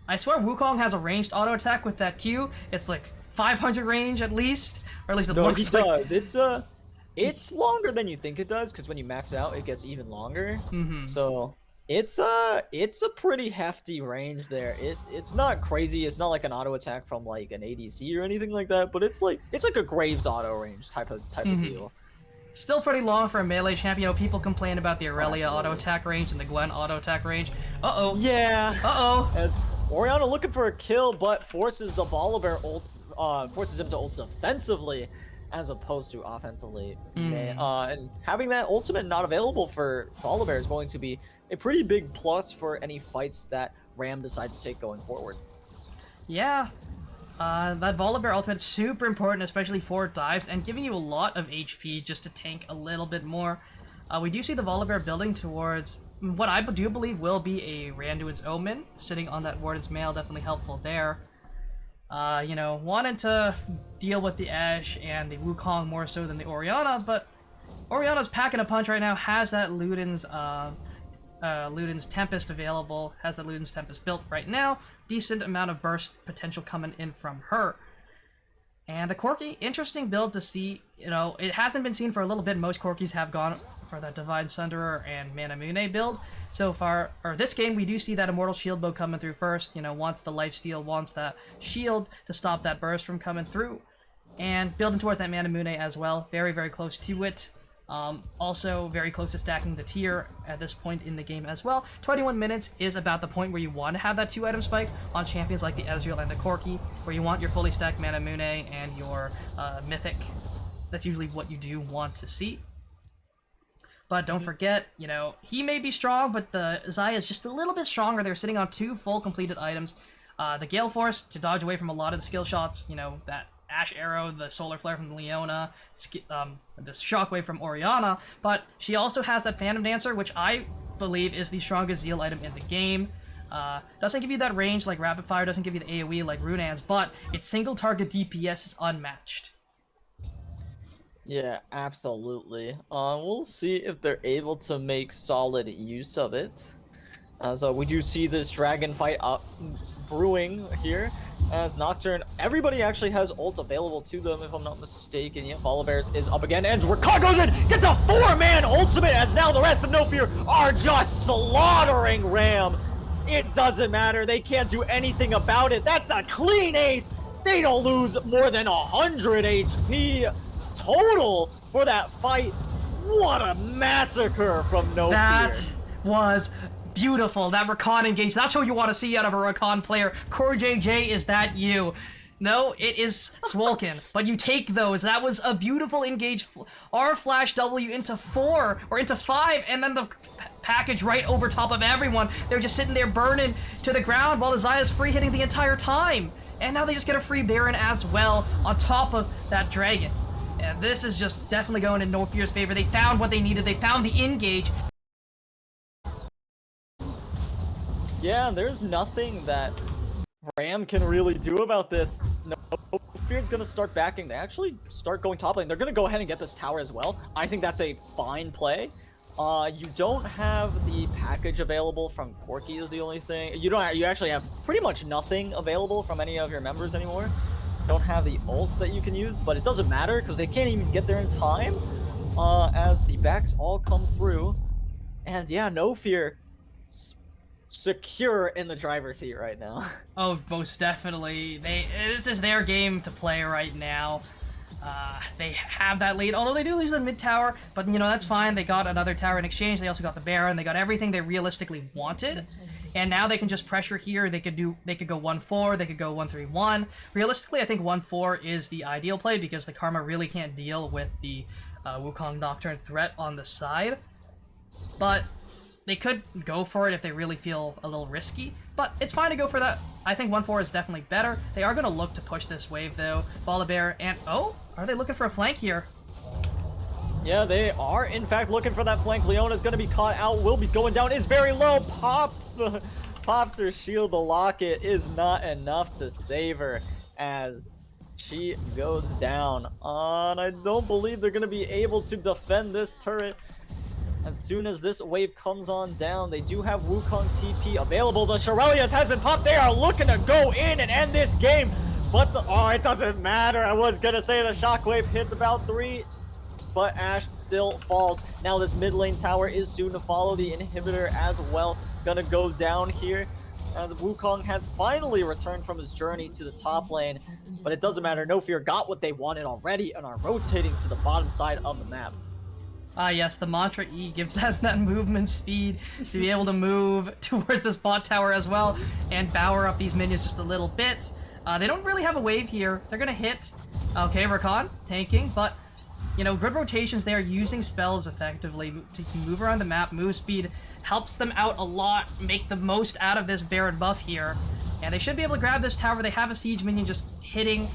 I swear Wukong has a ranged auto attack with that Q. It's like 500 range at least, or at least it looks like. No, he does. It's longer than you think it does because when you max it out, it gets even longer. So it's a pretty hefty range there. It's not crazy. It's not like an auto attack from like an ADC or anything like that, but it's like a Graves auto range type of deal. Still pretty long for a melee champion. You know, people complain about the Aurelia auto attack range and the Gwen auto attack range. Uh-oh. Yeah. Uh-oh. As Orianna looking for a kill, but forces the Volibear ult, forces him to ult defensively as opposed to offensively. And having that ultimate not available for Volibear is going to be a pretty big plus for any fights that Ram decides to take going forward. Yeah. That Volibear ultimate is super important, especially for dives, and giving you a lot of HP just to tank a little bit more. We do see the Volibear building towards what I do believe will be a Randuin's Omen, sitting on that Warden's Mail, definitely helpful there. You know, wanted to deal with the Ashe and the Wukong more so than the Orianna, but Orianna's packing a punch right now, has that Luden's Tempest available, has the Luden's Tempest built right now. Decent amount of burst potential coming in from her. And the Corki, interesting build to see. You know, it hasn't been seen for a little bit. Most Corkis have gone for that Divine Sunderer and Manamune build. So far, or this game, we do see that Immortal Shield bow coming through first. You know, wants the lifesteal, wants that shield to stop that burst from coming through. And building towards that Manamune as well. Very, very close to it. Also very close to stacking the tier at this point in the game as well. 21 minutes is about the point where you want to have that 2-item spike on champions like the Ezreal and the Corki, where you want your fully stacked Manamune and your Mythic. That's usually what you do want to see. But don't forget, you know, he may be strong, but the Xayah is just a little bit stronger. They're sitting on 2 full completed items. The Gale Force to dodge away from a lot of the skill shots, you know, that Ash Arrow, the Solar Flare from Leona, this Shockwave from Orianna, but she also has that Phantom Dancer, which I believe is the strongest Zeal item in the game. Doesn't give you that range like Rapid Fire, doesn't give you the AoE like Runaan's, but its single target DPS is unmatched. Yeah, absolutely. We'll see if they're able to make solid use of it. So we do see this dragon fight brewing here. As Nocturne, everybody actually has ult available to them, if I'm not mistaken. Yeah, Volibear is up again, and Rakan goes in, gets a 4-man ultimate, as now the rest of No Fear are just slaughtering Ram. It doesn't matter, they can't do anything about it. That's a clean ace. They don't lose more than 100 HP total for that fight. What a massacre from No Fear. That was beautiful. That Rakan engage. That's what you want to see out of a Rakan player. Core JJ, is that you? No, it is Swolkin. But you take those. That was a beautiful engage. R flash W into 4 or into 5, and then the package right over top of everyone. They're just sitting there burning to the ground while the Xayah's free hitting the entire time. And now they just get a free Baron as well on top of that dragon. And this is just definitely going in No Fear's favor. They found what they needed. They found the engage. Yeah, there's nothing that Ram can really do about this. No Fear's gonna start backing. They actually start going top lane. They're gonna go ahead and get this tower as well. I think that's a fine play. You don't have the package available from Corki is the only thing. You actually have pretty much nothing available from any of your members anymore. Don't have the ults that you can use, but it doesn't matter because they can't even get there in time as the backs all come through. And yeah, No Fear secure in the driver's seat right now. Oh, most definitely. This is their game to play right now. They have that lead, although they do lose the mid tower, but you know, that's fine. They got another tower in exchange. They also got the Baron. They got everything they realistically wanted. And now they can just pressure here. They could go 1-4, they could go 1-3-1. Realistically, I think 1-4 is the ideal play because the Karma really can't deal with the Wukong Nocturne threat on the side. But they could go for it if they really feel a little risky, but it's fine to go for that. I think 1-4 is definitely better. They are going to look to push this wave, though. Volibear and... oh, are they looking for a flank here? Yeah, they are, in fact, looking for that flank. Leona's going to be caught out, will be going down, is very low, pops the pops her shield. The locket is not enough to save her as she goes down. And I don't believe they're going to be able to defend this turret. As soon as this wave comes on down, they do have Wukong TP available. The Shirelias has been popped. They are looking to go in and end this game. But oh, it doesn't matter. I was going to say the shockwave hits about 3. But Ashe still falls. Now this mid lane tower is soon to follow. The inhibitor as well gonna go down here as Wukong has finally returned from his journey to the top lane. But it doesn't matter. No Fear got what they wanted already and are rotating to the bottom side of the map. Yes, the Mantra E gives that movement speed to be able to move towards this bot tower as well and power up these minions just a little bit. They don't really have a wave here. They're gonna hit. Okay, Rakan tanking, but you know, good rotations. They are using spells effectively to move around the map. Move speed helps them out a lot, make the most out of this Baron buff here. And they should be able to grab this tower. They have a siege minion just hitting,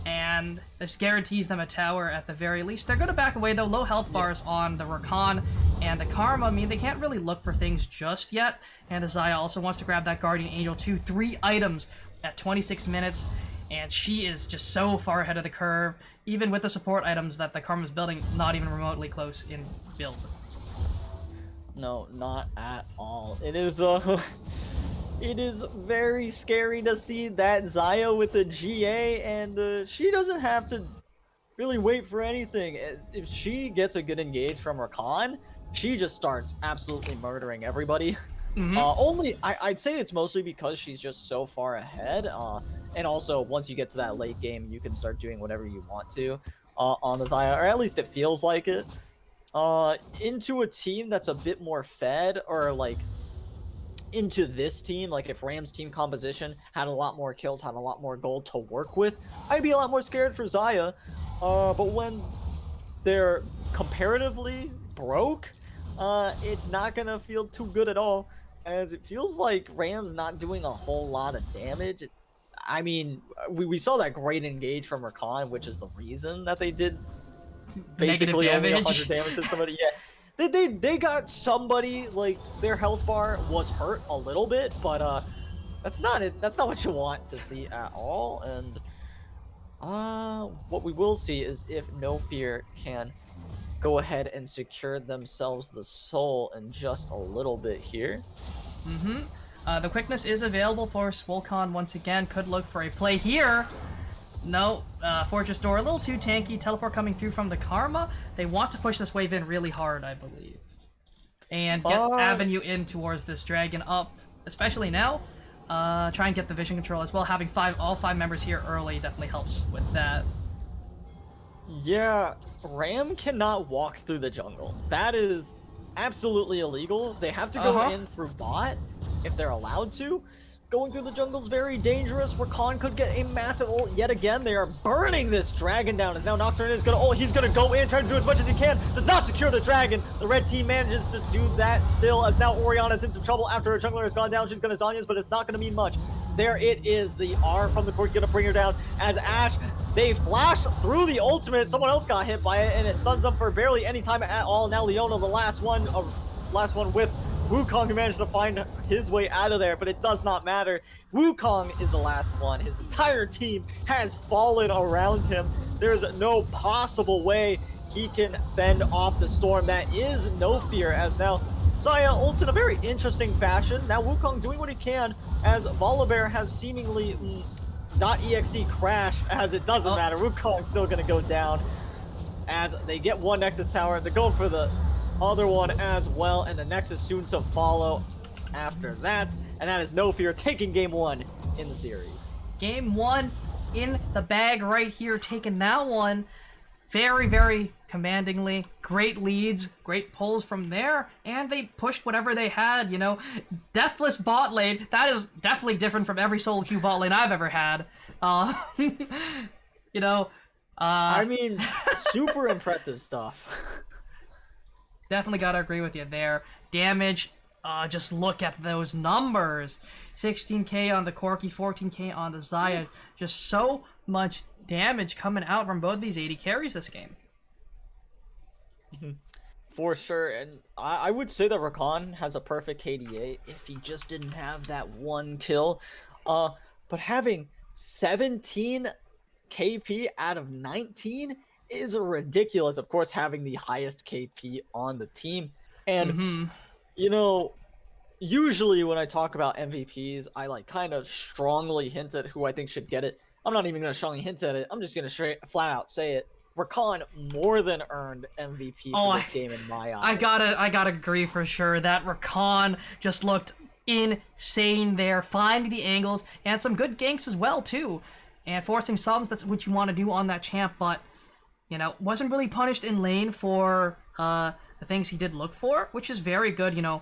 and this guarantees them a tower at the very least. They're going to back away, though. Low health bars on the Rakan and the Karma mean they can't really look for things just yet. And the Xayah also wants to grab that Guardian Angel too. 3 items at 26 minutes, and she is just so far ahead of the curve. Even with the support items that the Karma's building, not even remotely close in build. No, not at all. It is it is very scary to see that Xayah with a GA, and she doesn't have to really wait for anything. If she gets a good engage from Rakan, she just starts absolutely murdering everybody. I'd say it's mostly because she's just so far ahead. And also, once you get to that late game, you can start doing whatever you want to on the Xayah, or at least it feels like it. Into a team that's a bit more fed, or like into this team, like if Ram's team composition had a lot more kills, had a lot more gold to work with, I'd be a lot more scared for Xayah. But when they're comparatively broke, it's not gonna feel too good at all, as it feels like Ram's not doing a whole lot of damage. I mean, we saw that great engage from Rakan, which is the reason that they did basically only 100 damage to somebody. Yeah, they got somebody, like, their health bar was hurt a little bit, but that's not it. That's not what you want to see at all. And what we will see is if No Fear can go ahead and secure themselves the soul in just a little bit here. The quickness is available for Swolcon once again. Could look for a play here. No, Fortress Door a little too tanky. Teleport coming through from the Karma. They want to push this wave in really hard, I believe, and get Avenue in towards this dragon up, especially now. Try and get the vision control as well. Having all five members here early definitely helps with that. Yeah, Ram cannot walk through the jungle. That is absolutely illegal. They have to go in through bot if they're allowed to. Going through the jungle is very dangerous. Rakan could get a massive ult yet again. They are burning this dragon down. As now Nocturne is gonna ult. He's gonna go in, try to do as much as he can. Does not secure the dragon. The red team manages to do that still, as now Orianna's in some trouble after her jungler has gone down. She's gonna Zhonya's, but it's not gonna mean much. There it is. The R from the court gonna bring her down. As Ashe, they flash through the ultimate. Someone else got hit by it, and it stuns them for barely any time at all. Now Leona, the last one with Wukong, who managed to find his way out of there, but it does not matter. Wukong is the last one. His entire team has fallen around him. There's no possible way he can fend off the storm. That is No Fear, as now Xayah ults in a very interesting fashion. Now Wukong doing what he can, as Volibear has seemingly .exe crashed, as it doesn't matter. Wukong's still gonna go down, as they get one Nexus tower. They're going for the other one as well, and the Nexus soon to follow after that, and that is No Fear taking game 1 in the series. Game 1 in the bag right here, taking that one very, very commandingly. Great leads, great pulls from there, and they pushed whatever they had, you know. Deathless bot lane, that is definitely different from every solo queue bot lane I've ever had. You know, I mean, super impressive stuff. Definitely gotta agree with you there. Damage, just look at those numbers. 16k on the Corki, 14k on the Xayah. Just so much damage coming out from both these AD carries this game. For sure, and I would say that Rakan has a perfect KDA if he just didn't have that one kill. But having 17 KP out of 19 is ridiculous. Of course, having the highest KP on the team. And, Mm-hmm. you know, usually when I talk about MVPs, I like kind of strongly hint at who I think should get it. I'm not even going to strongly hint at it. I'm just going to flat out say it. Rakan more than earned MVP Oh, for this game in my I eyes. gotta agree for sure. That Rakan just looked insane there, finding the angles and some good ganks as well too, and forcing subs. That's what you want to do on that champ, but you know, wasn't really punished in lane for the things he did look for, which is very good. You know,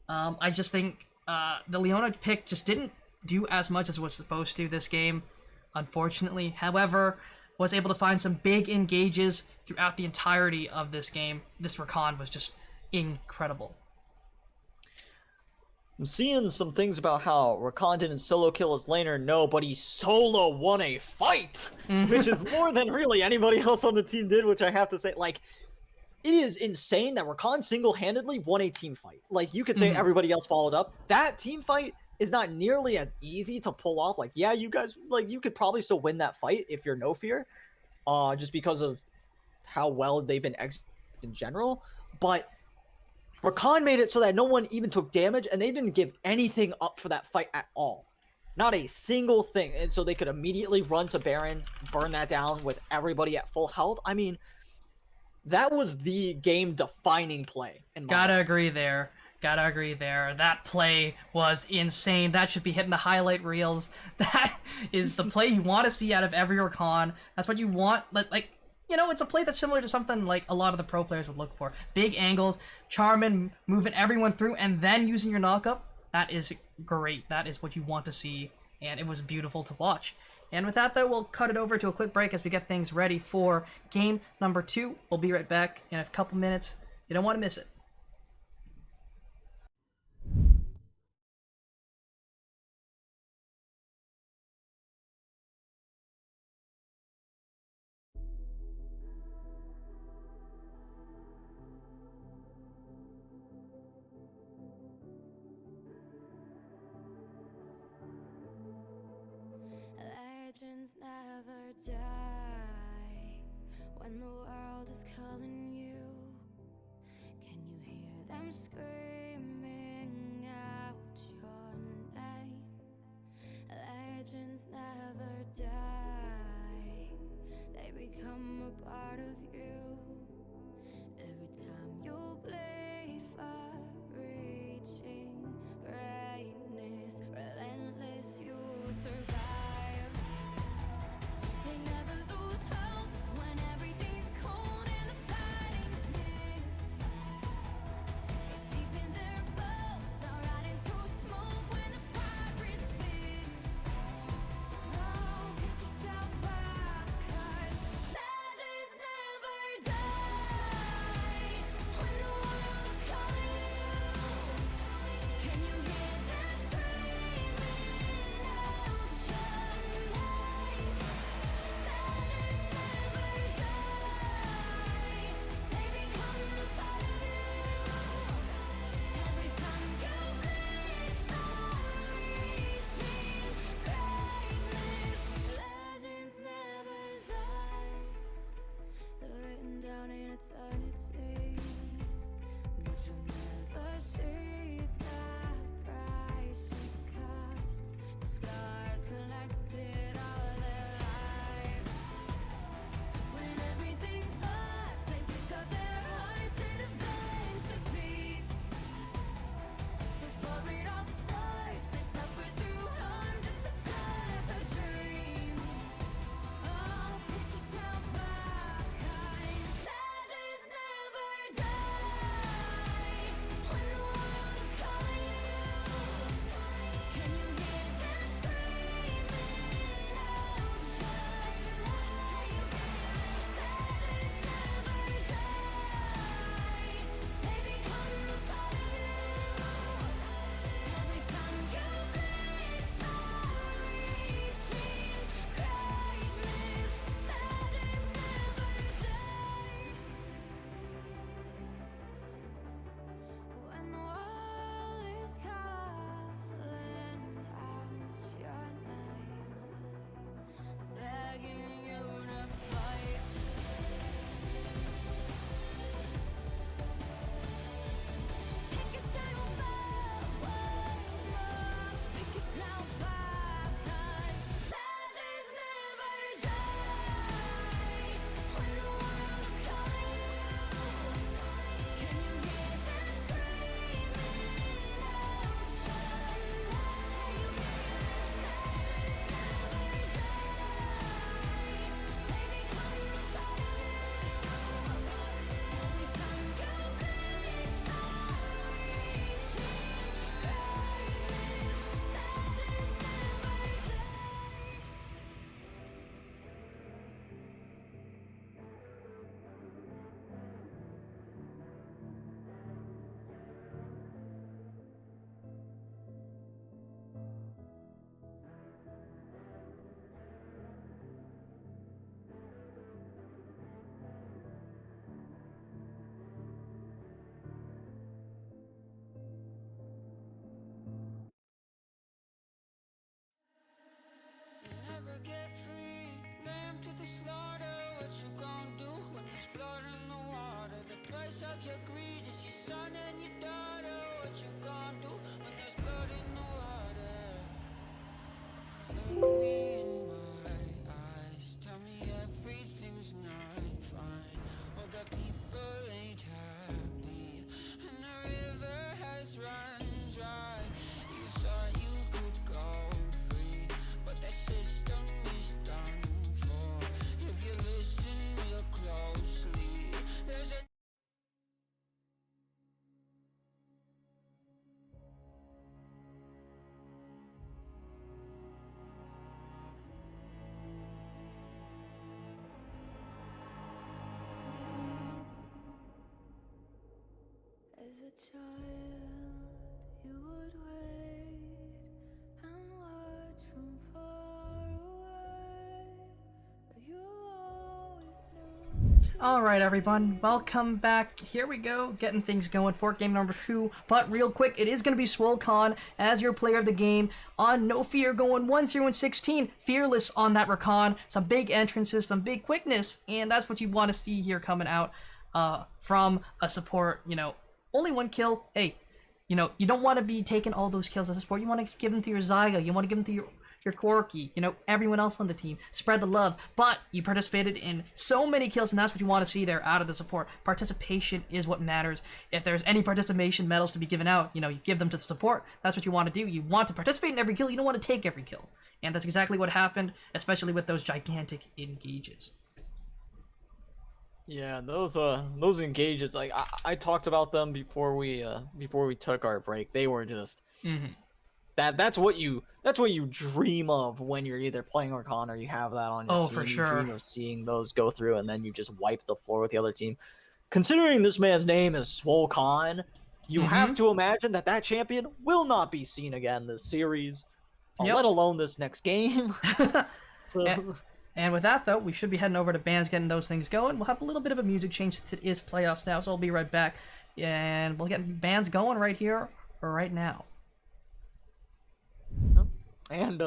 I just think the Leona pick just didn't do as much as was supposed to this game, unfortunately. However, was able to find some big engages throughout the entirety of this game. This Rakan was just incredible. I'm seeing some things about how Rakan didn't solo kill his laner, no, but he solo won a fight, which is more than really anybody else on the team did, which I have to say, like, it is insane that Rakan single-handedly won a team fight. Like, you could say everybody else followed up. That team fight is not nearly as easy to pull off. Like, yeah, you guys, like, you could probably still win that fight if you're No Fear, just because of how well they've been executed in general, but Rakan made it so that no one even took damage, and they didn't give anything up for that fight at all. Not a single thing. And so they could immediately run to Baron, burn that down with everybody at full health. I mean, that was the game-defining play. Gotta agree there. Gotta agree there. That play was insane. That should be hitting the highlight reels. That is the play you want to see out of every Rakan. That's what you want. Like, you know, it's a play that's similar to something like a lot of the pro players would look for. Big angles, Charmin moving everyone through, and then using your knockup. That is great. That is what you want to see, and it was beautiful to watch. And with that, though, we'll cut it over to a quick break as we get things ready for game number 2. We'll be right back in a couple minutes. You don't want to miss it. Legends never die when the world is calling you. Can you hear them screaming out your name? Legends never die, they become a part of you. Every time you bleed for reaching greatness, relentless, you survive. They never your greed is your son and your daughter. What you gonna do when there's blood in the water? Look me in my eyes, tell me everything's not fine. All the people ain't happy, and the river has run dry. You thought you could go free, but that system is done for. If you listen real closely, there's a As a child, you would wait and watch from far away, but you always knew. Alright everyone, welcome back. Here we go, getting things going for game number 2. But real quick, it is going to be SwoleCon as your player of the game on No Fear going 1-0-16. Fearless on that recon. Some big entrances, some big quickness, and that's what you want to see here coming out from a support. You know, only 1 kill. Hey, you know, you don't want to be taking all those kills as a support. You want to give them to your Zyga. You want to give them to your Corki, you know, everyone else on the team. Spread the love. But you participated in so many kills, and that's what you want to see there out of the support. Participation is what matters. If there's any participation medals to be given out, you know, you give them to the support. That's what you want to do. You want to participate in every kill. You don't want to take every kill. And that's exactly what happened, especially with those gigantic engages. Yeah, those engages, like I talked about them before we took our break. They were just that's what you dream of when you're either playing Recon or you have that on your Oh, team. for You sure. dream of seeing those go through, and then you just wipe the floor with the other team. Considering this man's name is SwoleCon, you have to imagine that that champion will not be seen again this series, Yep. let alone this next game. So, And with that, though, we should be heading over to bands, getting those things going. We'll have a little bit of a music change since it is playoffs now, so I'll be right back. And we'll get bands going right here or right now. and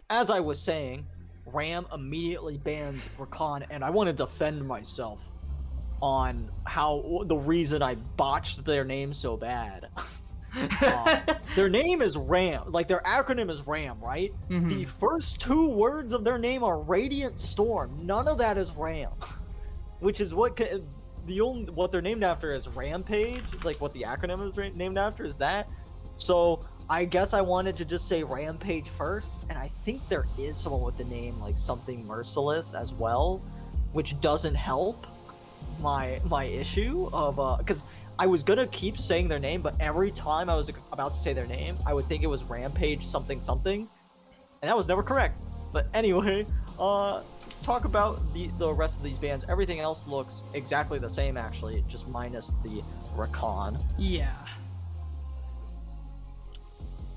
as I was saying, Ram immediately bans Rakan, and I want to defend myself on how the reason I botched their name so bad. Their name is Ram, like their acronym is Ram, right? The first 2 words of their name are Radiant Storm. None of that is Ram, which is what what they're named after is Rampage. Like what the acronym is named after is that. So I guess I wanted to just say Rampage first, and I think there is someone with the name like something Merciless as well, which doesn't help my issue of because I was gonna keep saying their name, but every time I was about to say their name, I would think it was Rampage something something, and that was never correct. But anyway, let's talk about the rest of these bands. Everything else looks exactly the same, actually, just minus the Rakan. Yeah.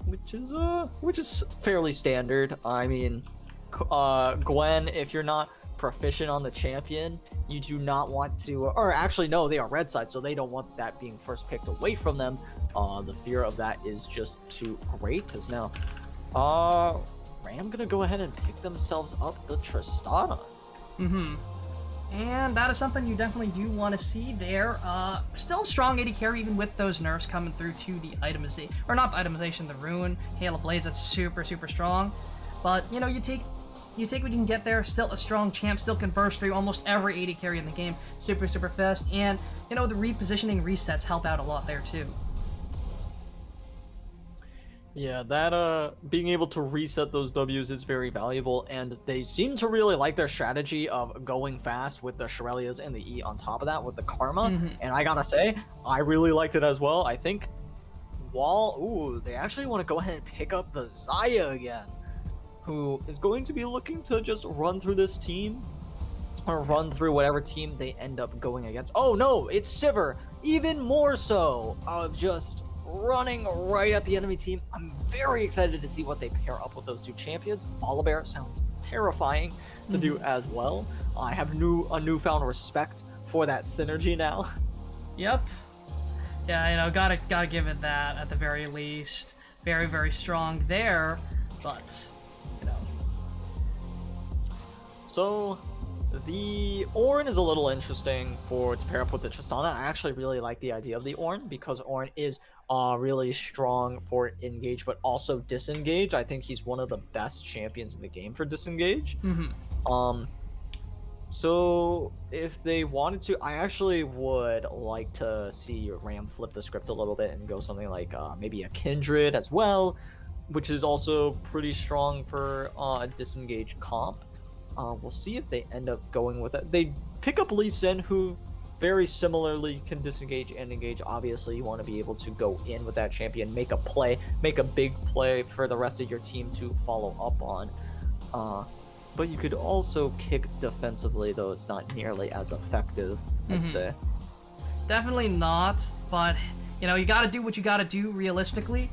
Which is fairly standard. I mean, Gwen, if you're not proficient on the champion, you do not want to, or actually no, they are red side, so they don't want that being first picked away from them. The fear of that is just too great. As now, Ram gonna go ahead and pick themselves up the Tristana. And that is something you definitely do want to see there. Still strong 80 carry even with those nerfs coming through to the itemization, or not the itemization, the Rune, Hail of Blades, that's super strong. But, you know, you take what you can get there. Still a strong champ, still can burst through almost every 80 carry in the game. Super fast. And, you know, the repositioning resets help out a lot there too. Yeah, that being able to reset those W's is very valuable, and they seem to really like their strategy of going fast with the Shurelya's and the E on top of that with the Karma. And I gotta say, I really liked it as well. I think they actually want to go ahead and pick up the Xayah again, who is going to be looking to just run through this team, or run through whatever team they end up going against. Oh no, it's Sivir, even more so, of just running right at the enemy team. I'm very excited to see what they pair up with those 2 champions. Volibear sounds terrifying to do as well. I have a newfound respect for that synergy now. Yep. Yeah, you know, gotta give it that at the very least. Very strong there, but you know. So The Ornn is a little interesting to pair up with the Tristana. I actually really like the idea of the Ornn because Ornn is really strong for engage, but also disengage. I think he's one of the best champions in the game for disengage. So if they wanted to, I actually would like to see Ram flip the script a little bit and go something like maybe a Kindred as well, which is also pretty strong for a disengage comp. We'll see if they end up going with it. They pick up Lee Sin, who very similarly can disengage and engage. Obviously, you want to be able to go in with that champion, make a play, make a big play for the rest of your team to follow up on. But you could also kick defensively, though it's not nearly as effective, I'd say. Definitely not, but, you know, you gotta do what you gotta do realistically.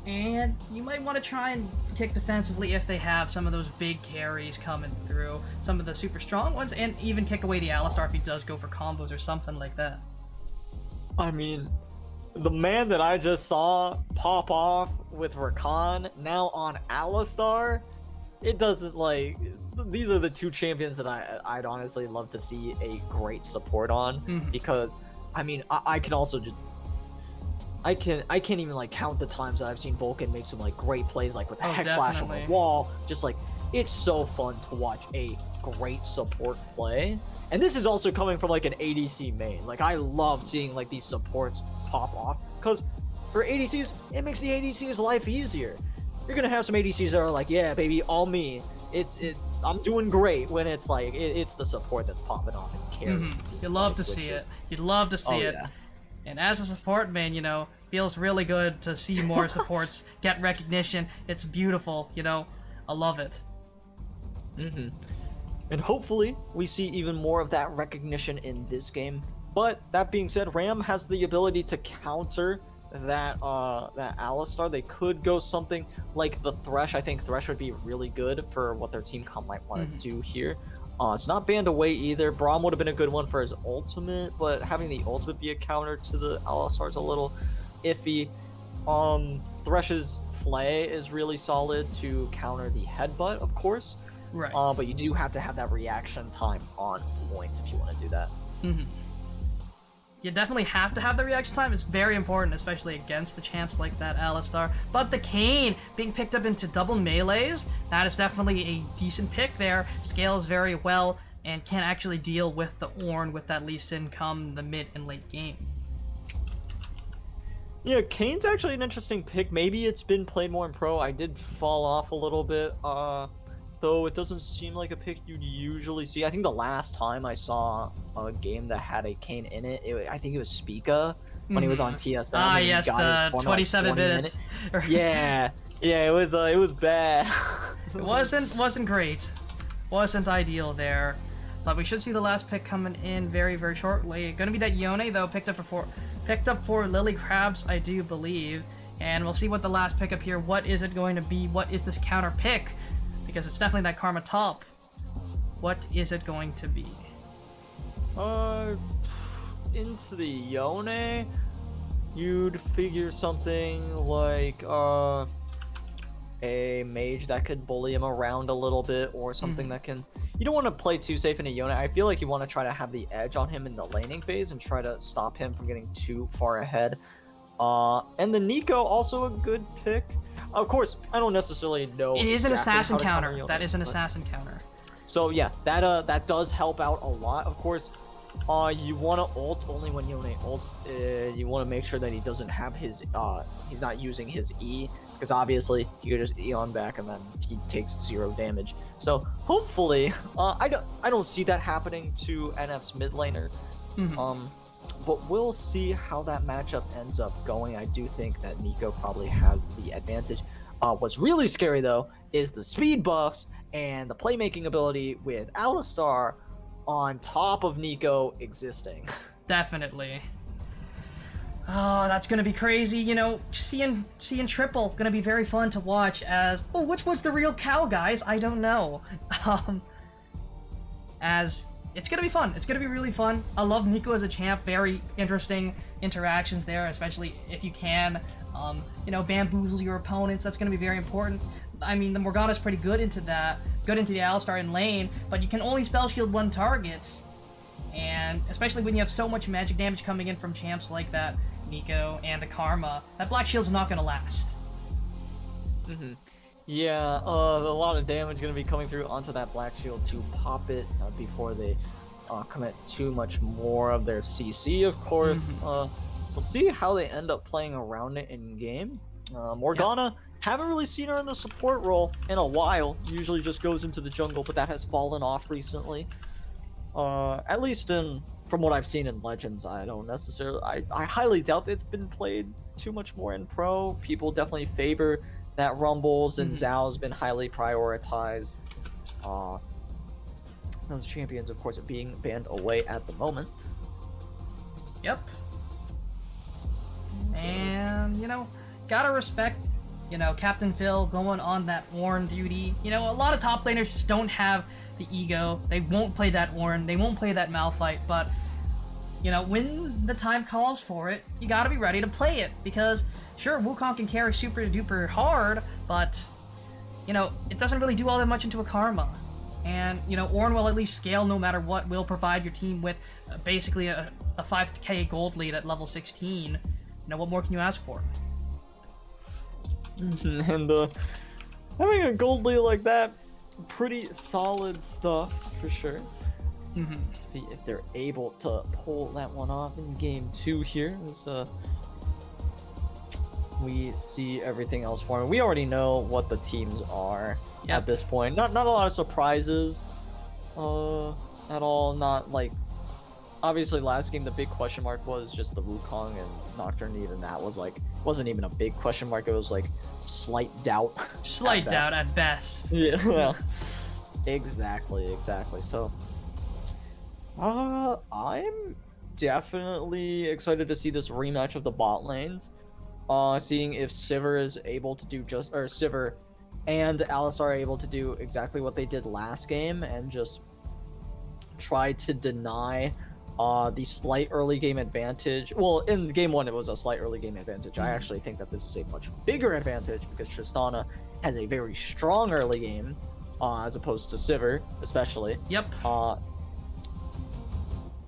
And you might want to try and kick defensively if they have some of those big carries coming through, some of the super strong ones, and even kick away the Alistar if he does go for combos or something like that. I mean, the man that I just saw pop off with Rakan now on Alistar, it doesn't like... These are the two champions that I'd honestly love to see a great support on, because, I mean, I can also just... I can't even like count the times that I've seen Vulcan make some like great plays, like with the Hex Slash on the wall. Just like, it's so fun to watch a great support play. And this is also coming from like an ADC main. Like, I love seeing like these supports pop off, because for ADCs, it makes the ADC's life easier. You're gonna have some ADCs that are like, yeah, baby, all me. I'm doing great, when it's like it's the support that's popping off and carrying. You'd love to see it. You'd love to see it. Yeah. And as a support main, you know, feels really good to see more supports get recognition. It's beautiful, you know. I love it. And hopefully we see even more of that recognition in this game. But that being said, Ram has the ability to counter that Alistar. They could go something like the Thresh. I think Thresh would be really good for what their team comp might want to do here. It's not banned away either. Braum would have been a good one for his ultimate, but having the ultimate be a counter to the Alistar is a little iffy. Thresh's Flay is really solid to counter the headbutt, of course. Right. But you do have to have that reaction time on point if you want to do that. You definitely have to have the reaction time. It's very important, especially against the champs like that Alistar. But the Kayn being picked up into double melees, that is definitely a decent pick there. Scales very well and can actually deal with the Ornn with that Lee Sin come the mid and late game. Yeah, Kayn's actually an interesting pick. Maybe it's been played more in pro. I did fall off a little bit, though it doesn't seem like a pick you'd usually see. I think the last time I saw a game that had a Kayn in it, I think it was Spica when he was on TSM. Ah, yes, the 27 minutes. Yeah, it was bad. It wasn't great. Wasn't ideal there. But we should see the last pick coming in very, very shortly. Gonna be that Yone, though, picked up for Lily Crabs, I do believe. And we'll see what the last pick up here, what is it going to be? What is this counter pick? Because it's definitely that Karma top. What is it going to be? Into the Yone, you'd figure something like a mage that could bully him around a little bit, or something that can... You don't want to play too safe in a Yone. I feel like you want to try to have the edge on him in the laning phase and try to stop him from getting too far ahead. And the Nico, also a good pick. Of course, I don't necessarily know. It is an assassin counter. That is an assassin counter. So yeah, that does help out a lot. Of course, you want to ult only when Yone ults. You want to make sure that he doesn't have his he's not using his E, because obviously he could just E on back and then he takes 0 damage. So hopefully, I don't see that happening to NF's mid laner. But we'll see how that matchup ends up going. I do think that Nico probably has the advantage. What's really scary, though, is the speed buffs and the playmaking ability with Alistar on top of Nico existing. Definitely. Oh, that's gonna be crazy. You know, seeing triple gonna be very fun to watch. As which was the real cow, guys? I don't know. As it's gonna be fun. It's gonna be really fun. I love Nico as a champ. Very interesting interactions there, especially if you can, you know, bamboozle your opponents. That's gonna be very important. I mean, the Morgana's pretty good into that, good into the Alistar in lane, but you can only spell shield one target. And especially when you have so much magic damage coming in from champs like that, Nico and the Karma, that Black Shield's not gonna last. Yeah, a lot of damage gonna be coming through onto that Black Shield to pop it before they commit too much more of their CC, of course. We'll see how they end up playing around it in game. Morgana, haven't really seen her in the support role in a while. Usually just goes into the jungle, but that has fallen off recently. At least from what I've seen in Legends, I don't necessarily. I highly doubt it's been played too much more in Pro. People definitely favor that Rumbles, and Zhao's been highly prioritized. Those champions, of course, are being banned away at the moment. Yep. And, gotta respect, Captain Phil going on that Ornn duty. A lot of top laners just don't have the ego. They won't play that Ornn. They won't play that Malphite. But, when the time calls for it, you gotta be ready to play it. Because, sure, Wukong can carry super duper hard, but, it doesn't really do all that much into a Karma. And, Ornn will at least scale no matter what, will provide your team with basically a 5k gold lead at level 16. What more can you ask for? And having a gold lead like that, pretty solid stuff for sure. See if they're able to pull that one off in game 2 here. As, we see everything else for them. We already know what the teams are at this point. Not a lot of surprises at all. Not like, obviously last game the big question mark was just the Wukong and Nocturne. Even that was like, wasn't even a big question mark. It was like slight doubt. Slight doubt at best. Yeah. Exactly. So I'm definitely excited to see this rematch of the bot lanes. Seeing if Sivir is able to do Sivir and Alistar are able to do exactly what they did last game and just try to deny the slight early game advantage. Well, in game 1 it was a slight early game advantage. I actually think that this is a much bigger advantage because Tristana has a very strong early game as opposed to Sivir, especially. Yep.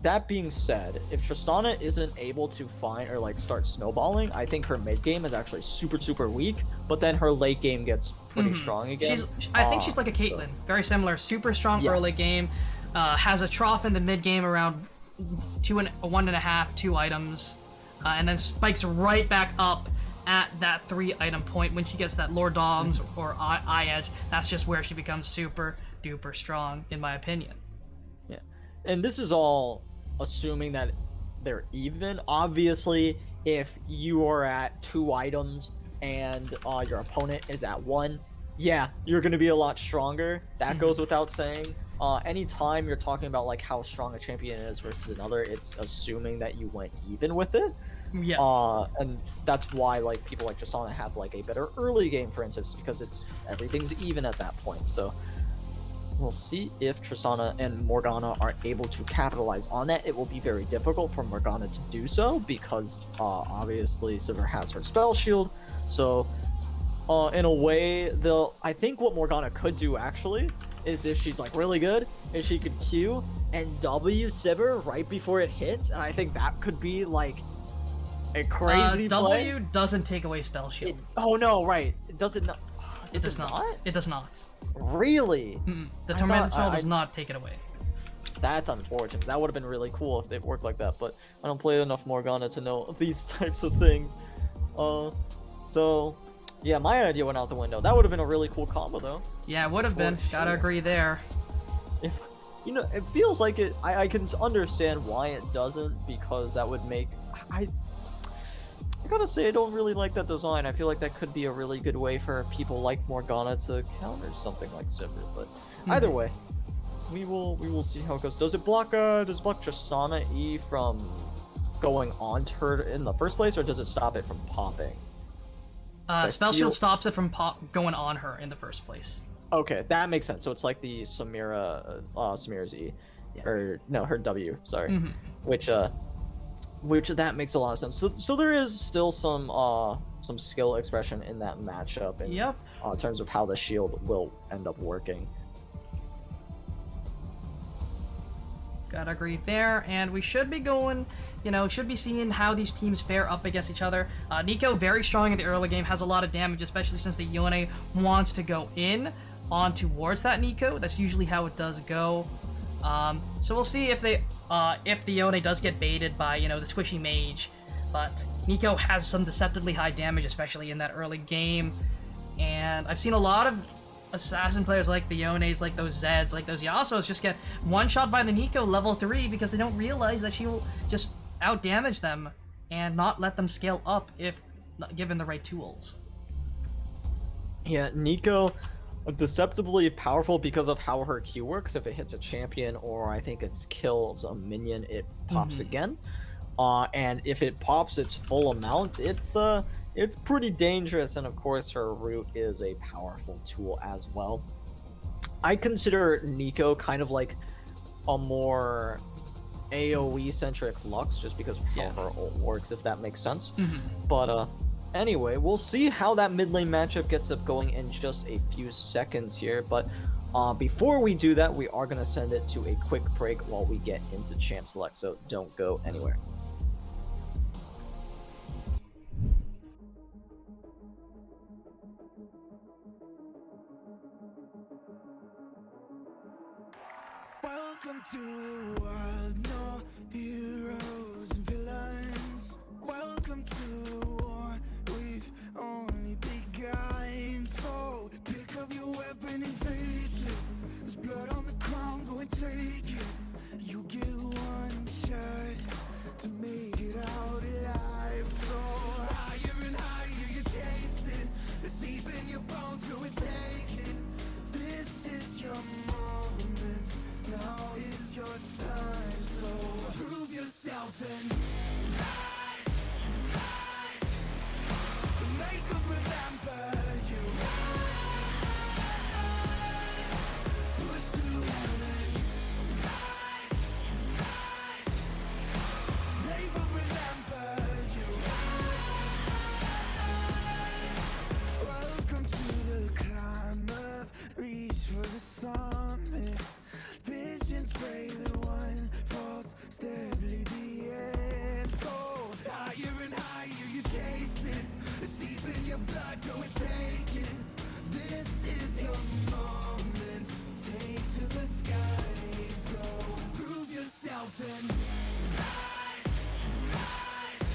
That being said, if Tristana isn't able to find or start snowballing, I think her mid game is actually super weak, but then her late game gets pretty strong again. I think she's like a Caitlyn, very similar, super strong early game, has a trough in the mid game around 1.5, 2 items, and then spikes right back up at that 3 item point when she gets that Lord Doms or Eye Edge. That's just where she becomes super duper strong, in my opinion. Yeah, and this is all assuming that they're even. Obviously, if you are at 2 items and your opponent is at 1, you're going to be a lot stronger. That goes without saying. Anytime you're talking about how strong a champion is versus another, it's assuming that you went even with it. Yeah. And that's why people like Tristana have a better early game, for instance, because everything's even at that point. So we'll see if Tristana and Morgana are able to capitalize on that. It will be very difficult for Morgana to do so because obviously Sivir has her spell shield. So in a way, I think what Morgana could do actually is if she's really good, is she could Q and W Sivir right before it hits, and I think that could be a crazy play. W doesn't take away spell shield. Oh no, right? It doesn't. It does not. It does not. Really? The Tormented Soul does not take it away. That's unfortunate. That would have been really cool if it worked like that, but I don't play enough Morgana to know these types of things. So yeah, my idea went out the window. That would have been a really cool combo though. Yeah, it would have been. Sure. Gotta agree there. If it feels like it. I can understand why it doesn't, because that would make I gotta say, I don't really like that design. I feel like that could be a really good way for people like Morgana to counter something like Sivir. But either way, we will see how it goes. Does it block Tristana E from going on to her in the first place, or does it stop it from popping? Spell shield stops it from going on her in the first place. Okay, that makes sense. So it's like the Samira's E, or no, her W. Sorry, which that makes a lot of sense. So there is still some skill expression in that matchup, in terms of how the shield will end up working. Gotta agree there, and we should be going, should be seeing how these teams fare up against each other. Nico, very strong in the early game, has a lot of damage, especially since the Yone wants to go in on towards that Nico. That's usually how it does go. So we'll see if the Yone does get baited by, the squishy mage. But Nico has some deceptively high damage, especially in that early game. And I've seen a lot of assassin players like the Yones, like those Zeds, like those Yasuos just get one-shot by the Nico level 3 because they don't realize that she will just out-damage them and not let them scale up if not given the right tools. Yeah, Nico, deceptively powerful because of how her Q works. If it hits a champion or I think it kills a minion, it pops again. And if it pops its full amount, it's pretty dangerous. And of course, her root is a powerful tool as well. I consider Nico kind of like a more AoE centric Lux, just because of how her ult works, if that makes sense. But anyway, we'll see how that mid lane matchup gets up going in just a few seconds here. But before we do that, we are going to send it to a quick break while we get into Champ Select, so don't go anywhere. Welcome to a world, no heroes and villains. Welcome to a war, we've only begun. So pick up your weapon and face it. There's blood on the ground, go and take it. You get one shot to make it out alive. So higher and higher you're chasing. It's deep in your bones, go and take it. This is your moment. Now is your time, so prove yourself and rise, rise. Make them remember you. Push through and rise, rise. They will remember you. Welcome to the climb up, reach for the summit. Visions brave and one false step lead the end. So higher and higher you chase it. It's deep in your blood, go and take it. This is your moment. Take to the skies, go. Prove yourself and rise, rise.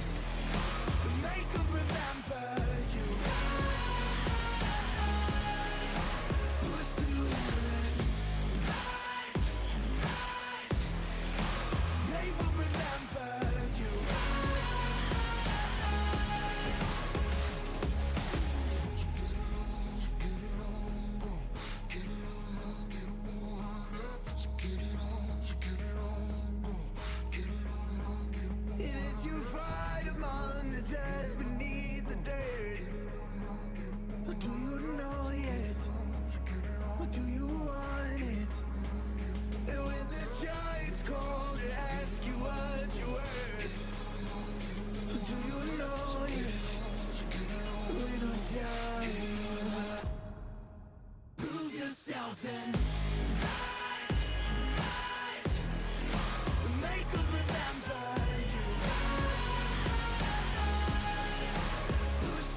Make them remember you. Push through and rise. They will remember you. It is you fight among the dead beneath the dirt. Or do you know yet? Or do you want it? And when the giants call to ask you what you're worth, do you know if we don't die? Prove yourself and rise, rise. Make them remember you. Push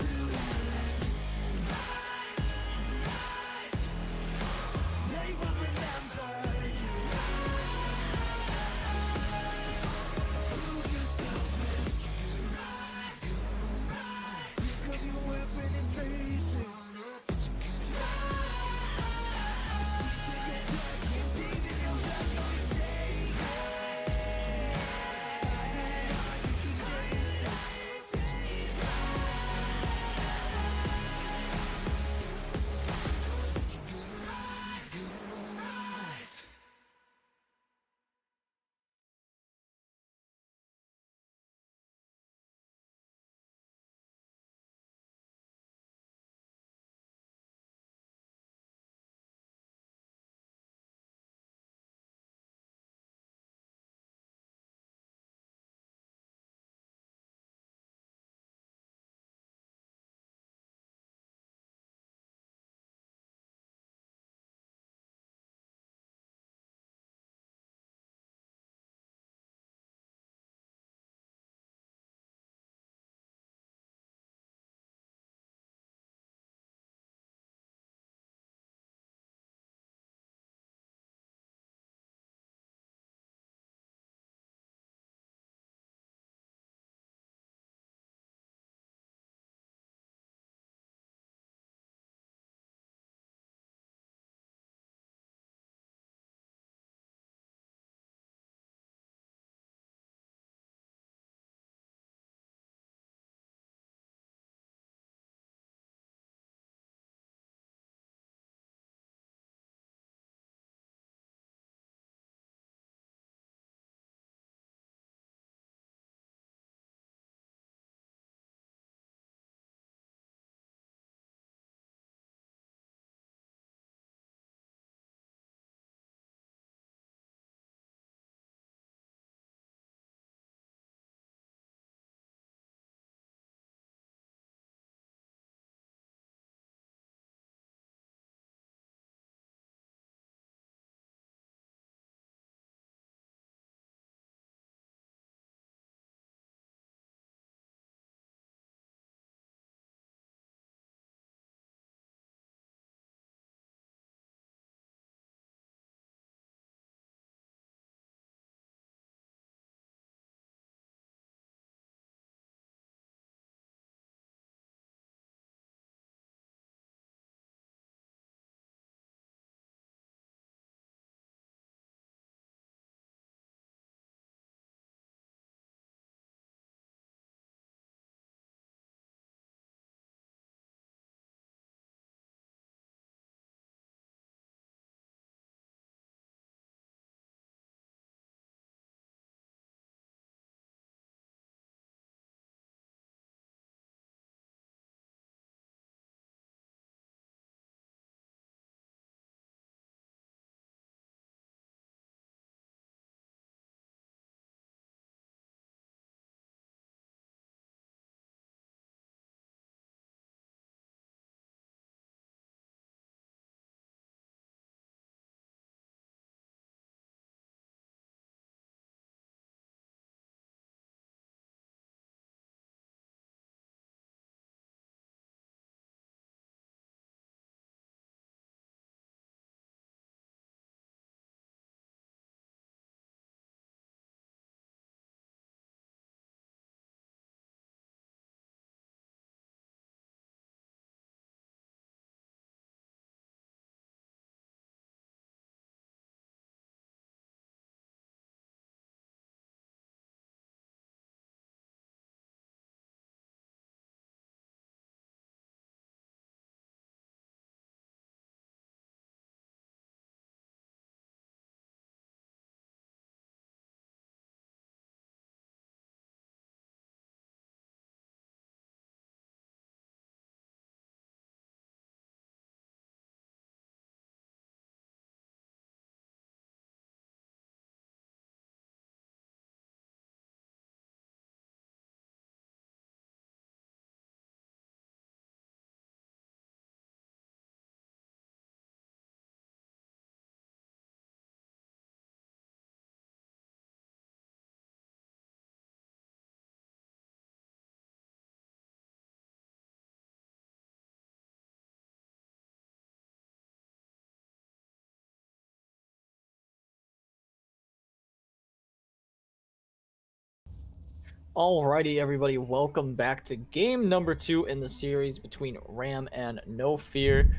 Alrighty, everybody, welcome back to game number 2 in the series between Ram and No Fear.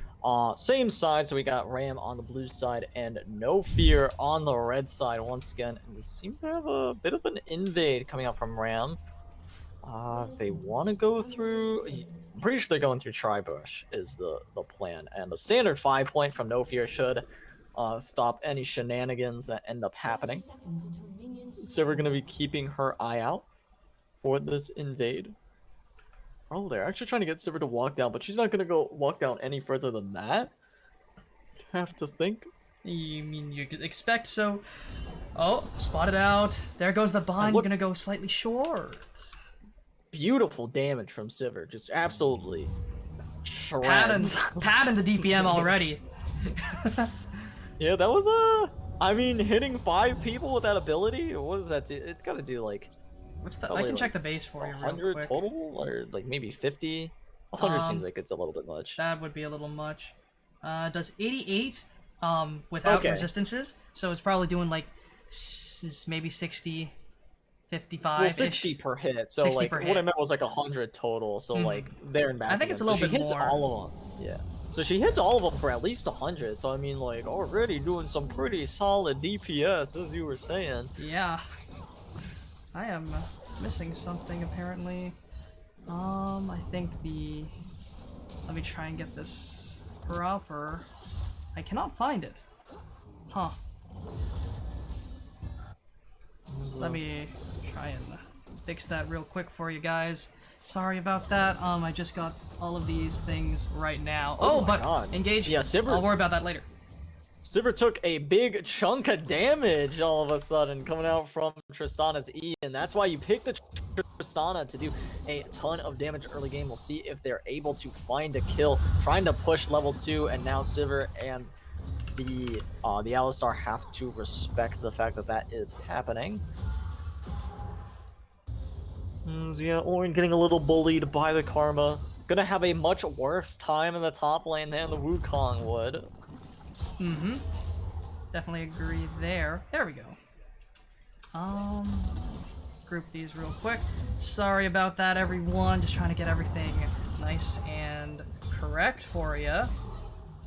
Same side, so we got Ram on the blue side and No Fear on the red side once again. And we seem to have a bit of an invade coming up from Ram. They want to go through... I'm pretty sure they're going through Tribush is the plan. And the standard 5-point from No Fear should stop any shenanigans that end up happening. So we're going to be keeping her eye out for this invade. Oh, they're actually trying to get Sivir to walk down, but she's not gonna go walk down any further than that. Have to think. You mean you expect so? Oh, spotted out. There goes the bind. You're gonna go slightly short. Beautiful damage from Sivir, just absolutely shreds. Patting the DPM already. Yeah, that was I mean, hitting 5 people with that ability. What does that do? It's gotta do like. What's the? Probably I can like check the base for you. 100 real quick. total, or like maybe 50. 100 seems like it's a little bit much. That would be a little much. Does 88 without resistances, so it's probably doing like maybe 60, 55. Well, 60 per hit. So like what I meant was like 100 total. So like there and back. I think it's a little bit more. She hits more. all of them. Yeah. So she hits all of them for at least 100. So I mean, like already doing some pretty solid DPS, as you were saying. Yeah. I am missing something apparently. I think the. Let me try and get this proper. I cannot find it. Huh. Let me try and fix that real quick for you guys. Sorry about that. I just got all of these things right now. Oh, but God. Engage. Yeah, Sivir. I'll worry about that later. Sivir took a big chunk of damage all of a sudden coming out from Tristana's E, and that's why you pick the Tristana to do a ton of damage early game. We'll see if they're able to find a kill, trying to push level 2, and now Sivir and the Alistar have to respect the fact that that is happening. Yeah, Orin getting a little bullied by the Karma. Gonna have a much worse time in the top lane than the Wukong would. Mm-hmm. Definitely agree there. There we go. Group these real quick. Sorry about that, everyone. Just trying to get everything nice and correct for you.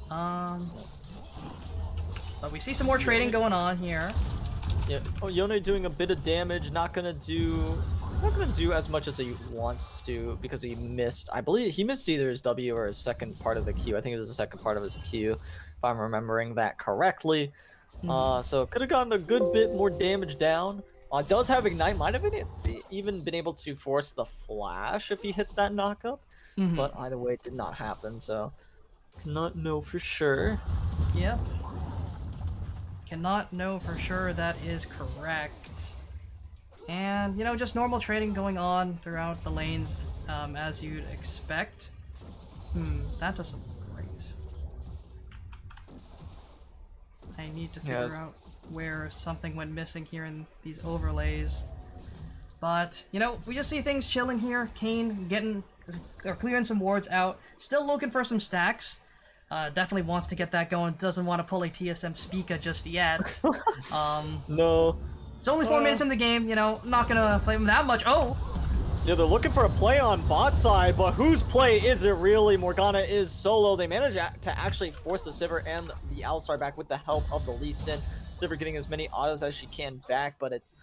But we see some more trading going on here. Yeah. Oh, Yone doing a bit of damage. Not gonna do as much as he wants to because he missed. I believe he missed either his W or his second part of the Q. I think it was the second part of his Q, if I'm remembering that correctly. So could have gotten a good bit more damage down. Does have Ignite. Might have even been able to force the flash if he hits that knockup. But either way, it did not happen. So cannot know for sure. Yep. Cannot know for sure that is correct. And, you know, just normal trading going on throughout the lanes, as you'd expect. That doesn't look great. I need to figure out where something went missing here in these overlays. But, you know, we just see things chilling here. Kane clearing some wards out. Still looking for some stacks. Definitely wants to get that going. Doesn't want to pull a TSM Spica just yet. No. It's only 4 minutes in the game, you know, not gonna flame him that much. Oh! Yeah, they're looking for a play on bot side, but whose play is it really? Morgana is solo. They manage to actually force the Sivir and the Alistar back with the help of the Lee Sin. Sivir getting as many autos as she can back, but it's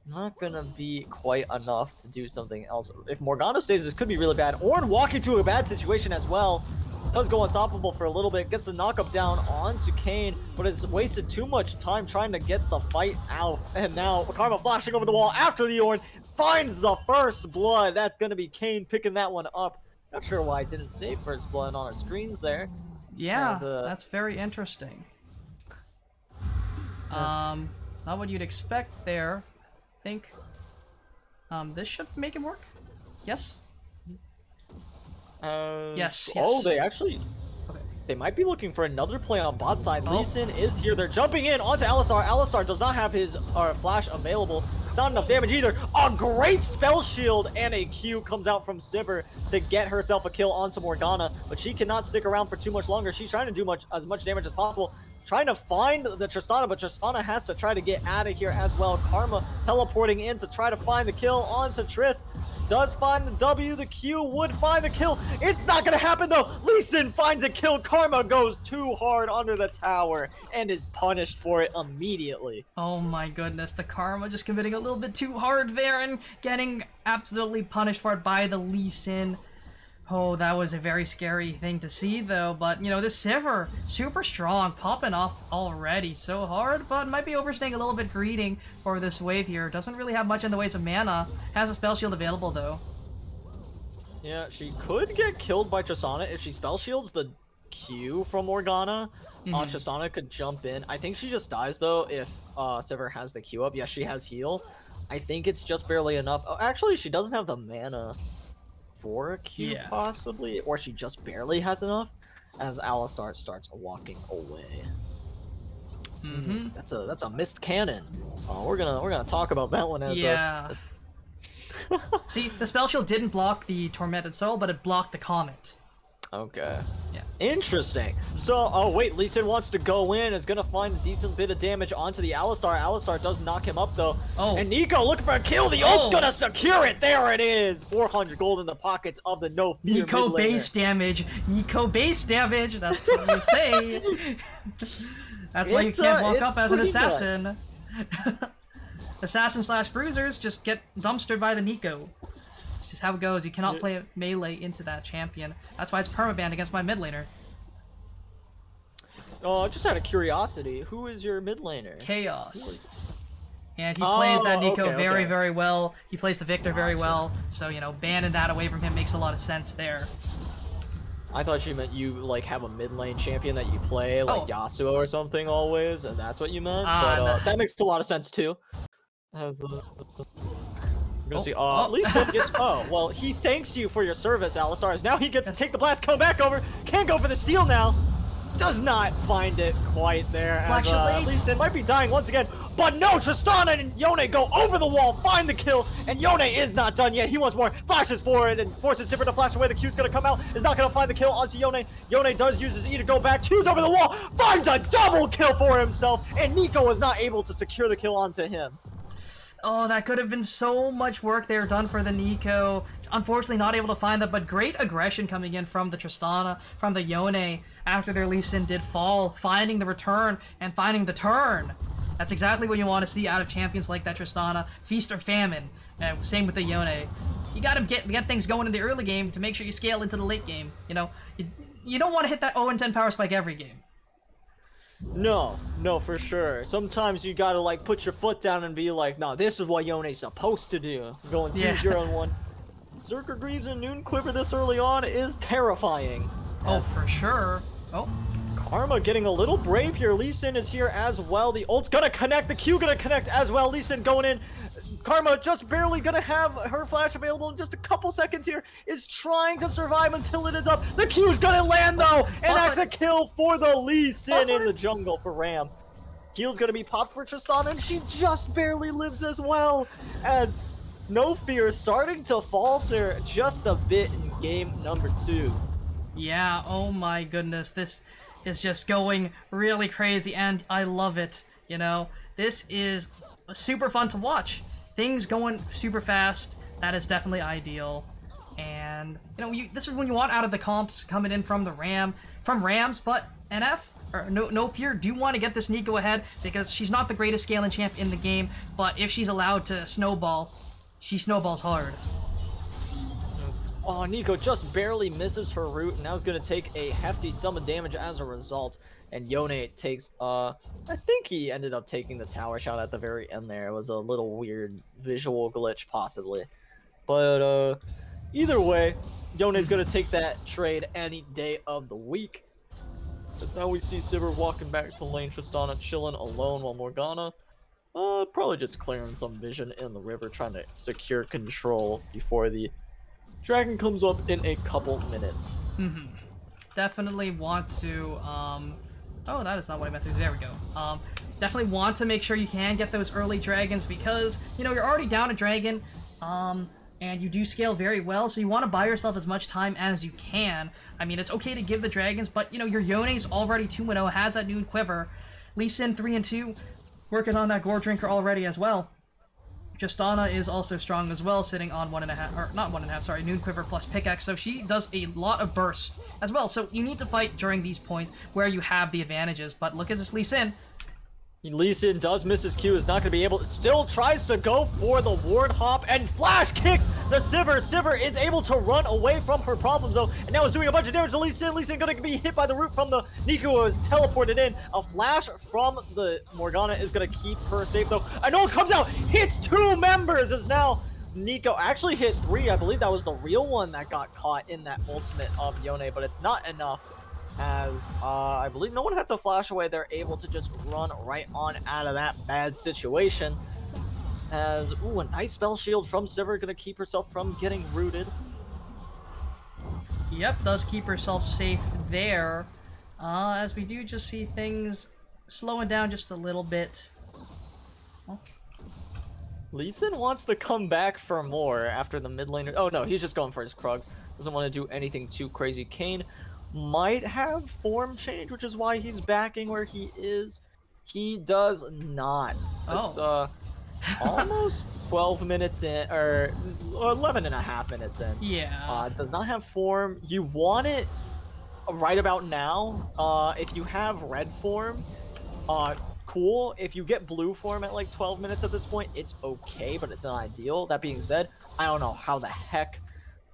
not gonna be quite enough to do something else. If Morgana stays, this could be really bad. Ornn walking to a bad situation as well. Does go unstoppable for a little bit, gets the knockup down onto Kane, but has wasted too much time trying to get the fight out. And now Karma flashing over the wall after the Ornn finds the first blood. That's going to be Kane picking that one up. Not sure why I didn't say first blood on our screens there. Yeah, that's very interesting. Not what you'd expect there. I think this should make it work. Yes? Yes. Oh, they actually... Okay. They might be looking for another play on bot side. Lee Sin is here. They're jumping in onto Alistar. Alistar does not have his flash available. It's not enough damage either. A great spell shield and a Q comes out from Sivir to get herself a kill onto Morgana, but she cannot stick around for too much longer. She's trying to do as much damage as possible. trying to find the Tristana, but Tristana has to try to get out of here as well. Karma teleporting in to try to find the kill onto Triss. Does find the W, the Q would find the kill. It's not gonna happen though. Lee Sin finds a kill. Karma goes too hard under the tower and is punished for it immediately. Oh my goodness, the Karma just committing a little bit too hard there and getting absolutely punished for it by the Lee Sin. Oh, that was a very scary thing to see though, but you know, this Sivir, super strong, popping off already so hard, but might be overstaying a little bit greeding for this wave here. Doesn't really have much in the ways of mana. Has a spell shield available though. Yeah, she could get killed by Tristana if she spell shields the Q from Morgana. Tristana could jump in. I think she just dies though if Sivir has the Q up. Yes, she has heal. I think it's just barely enough. Oh, actually, she doesn't have the mana for a Q possibly, or she just barely has enough as Alistar starts walking away. That's a missed cannon. We're gonna talk about that one as See, the spell shield didn't block the Tormented Soul, but it blocked the Comet. Okay. Yeah. Interesting. So, oh wait, Lee Sin wants to go in, is gonna find a decent bit of damage onto the Alistar. Alistar does knock him up though. Oh. And Nico looking for a kill. The ult's gonna secure it. There it is. 400 gold in the pockets of the no fear Nico mid laner. base damage. Nico base damage. That's what you say. That's why you can't walk up as an assassin. Assassin / bruisers just get dumpstered by the Nico. It's just how it goes. You cannot play melee into that champion. That's why it's permabanned against my mid laner. Just out of curiosity, who is your mid laner? Chaos. And he plays that Nico very well. He plays the Victor very well. So, you know, banning that away from him makes a lot of sense there. I thought you meant you like have a mid lane champion that you play, like Yasuo or something always, and that's what you meant. But that makes a lot of sense too. As Lisa gets. Oh, well, he thanks you for your service, Alistar. Now he gets to take the blast, come back over, can't go for the steal now. Does not find it quite there. As Lisa might be dying once again. But no, Tristana and Yone go over the wall, find the kill, and Yone is not done yet. He wants more, flashes forward and forces Sivir to flash away. The Q's gonna come out, is not gonna find the kill onto Yone. Yone does use his E to go back, Q's over the wall, finds a double kill for himself, and Nico was not able to secure the kill onto him. Oh, that could have been so much work there done for the Nico. Unfortunately, not able to find that, but great aggression coming in from the Tristana, from the Yone, after their Lee Sin did fall, finding the return and finding the turn. That's exactly what you want to see out of champions like that Tristana. Feast or famine. Same with the Yone. You gotta get things going in the early game to make sure you scale into the late game. You know, you don't want to hit that 0-10 power spike every game. No, for sure. Sometimes you gotta like put your foot down and be like, nah, this is what Yone's supposed to do. Going 2-0-1. Zerker Greaves and Noon Quiver this early on is terrifying. Oh, for sure. Oh. Karma getting a little brave here. Lee Sin is here as well. The ult's gonna connect. The Q gonna connect as well. Lee Sin going in. Karma just barely gonna have her flash available in just a couple seconds here. Is trying to survive until it is up. The Q's gonna land though, and that's a kill for the Lee Sin in the jungle for Ram. Heal's gonna be popped for Tristana, and she just barely lives as well. As No Fear starting to falter just a bit in game number 2. Yeah, oh my goodness, this is just going really crazy, and I love it, you know? This is super fun to watch. Things going super fast, that is definitely ideal. And, you know, this is when you want out of the comps coming in from Rams, but NF, or No Fear, do want to get this Nico ahead, because she's not the greatest scaling champ in the game, but if she's allowed to snowball, she snowballs hard. Oh, Nico just barely misses her root, and now is going to take a hefty sum of damage as a result. And Yone takes, I think he ended up taking the tower shot at the very end there. It was a little weird visual glitch, possibly. But, either way, Yone is going to take that trade any day of the week. As now we see Sivir walking back to lane, Tristana chilling alone while Morgana, probably just clearing some vision in the river, trying to secure control before the dragon comes up in a couple minutes. Definitely want to, oh, that is not what I meant to do. There we go. Definitely want to make sure you can get those early dragons because, you know, you're already down a dragon. and you do scale very well, so you want to buy yourself as much time as you can. I mean, it's okay to give the dragons, but you know, your Yone's already 2-0, has that Noon Quiver. Lee Sin 3-2, working on that Gore Drinker already as well. Justana is also strong as well, sitting on 1.5, or not 1.5, sorry, Noon Quiver plus Pickaxe, so she does a lot of burst as well. So you need to fight during these points where you have the advantages, but look at this Lee Sin. Lee Sin does miss his Q, is not going to be able, still tries to go for the ward hop, and flash kicks the Sivir. Sivir is able to run away from her problems though, and now is doing a bunch of damage to Lee Sin. Lee Sin going to be hit by the root from the Nico, who is teleported in. A flash from the Morgana is going to keep her safe though. An ult comes out, hits 2 members, as now Nico actually hit 3. I believe that was the real one that got caught in that ultimate of Yone, but it's not enough. As I believe no one had to flash away, they're able to just run right on out of that bad situation. As, ooh, a nice spell shield from Sivir, gonna keep herself from getting rooted. Yep, does keep herself safe there. As we do just see things slowing down just a little bit. Oh. Lee Sin wants to come back for more after the mid laner. Oh no, he's just going for his Krugs. Doesn't want to do anything too crazy. Kayn might have form change, which is why he's backing where he is. He does not. It's almost 12 minutes in, or 11.5 minutes in. Yeah. Does not have form. You want it right about now. If you have red form, cool. If you get blue form at like 12 minutes at this point, it's okay, but it's not ideal. That being said, I don't know how the heck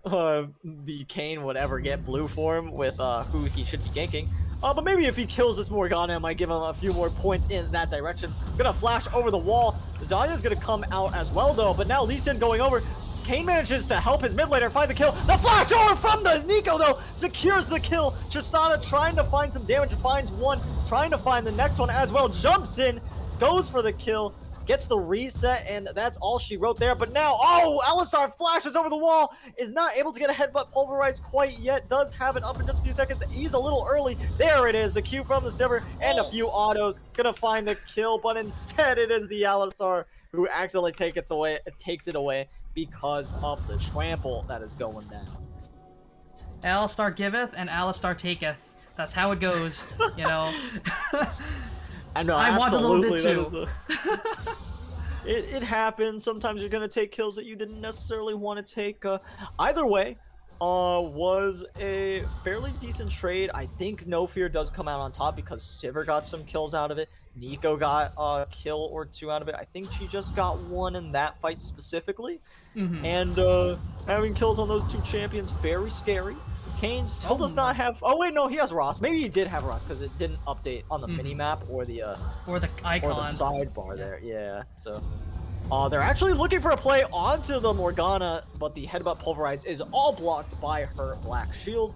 the Kayn would ever get blue form with who he should be ganking. But maybe if he kills this Morgana, it might give him a few more points in that direction. Gonna flash over the wall. Zarya's gonna come out as well though, but now Lee Sin going over. Kayn manages to help his mid laner find the kill. The flash over from the Nico though secures the kill. Tristana trying to find some damage, finds one, trying to find the next one as well. Jumps in, goes for the kill, gets the reset, and that's all she wrote there. But now, oh, Alistar flashes over the wall, is not able to get a headbutt pulverize quite yet, does have it up in just a few seconds. He's a little early. There it is, the Q from the Sivir, and a few autos. Gonna find the kill, but instead it is the Alistar who accidentally takes it away because of the trample that is going down. Alistar giveth and Alistar taketh. That's how it goes, you know. I know, I want a little bit too. It happens. Sometimes you're gonna take kills that you didn't necessarily want to take. Either way, was a fairly decent trade. I think No Fear does come out on top because Sivir got some kills out of it. Nico got a kill or 2 out of it. I think she just got 1 in that fight specifically. And having kills on those 2 champions, very scary. Kayn still does not have. Oh wait, no, he has Ross. Maybe he did have Ross because it didn't update on the mini map or the icon or the sidebar there. Yeah. So, they're actually looking for a play onto the Morgana, but the headbutt pulverize is all blocked by her black shield.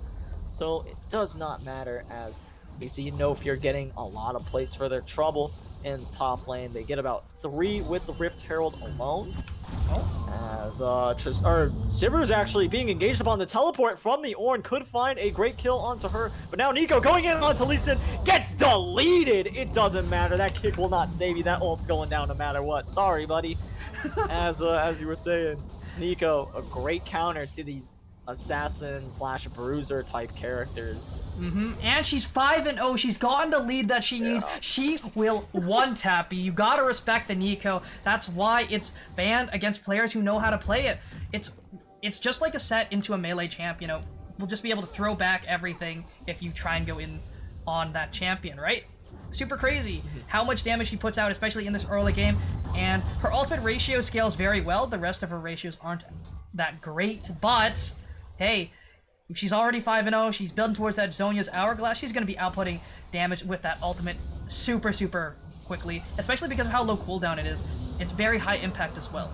So it does not matter, as we see No Fear getting a lot of plates for their trouble in top lane. They get about 3 with the Rift Herald alone. As Sivir is actually being engaged upon the teleport from the Ornn, could find a great kill onto her, but now Nico going in onto Lee Sin gets deleted. It doesn't matter, that kick will not save you. That ult's going down no matter what. Sorry, buddy. As you were saying, Nico, a great counter to these assassin / bruiser type characters. And she's 5-0. She's gotten the lead that she needs. She will one-tap you. You gotta respect the Nico. That's why it's banned against players who know how to play it. It's just like a set into a melee champ, you know. We'll just be able to throw back everything if you try and go in on that champion, right? Super crazy how much damage she puts out, especially in this early game. And her ultimate ratio scales very well. The rest of her ratios aren't that great, but hey, if she's already 5-0, she's building towards that Zhonya's hourglass, she's going to be outputting damage with that ultimate super, super quickly, especially because of how low cooldown it is. It's very high impact as well.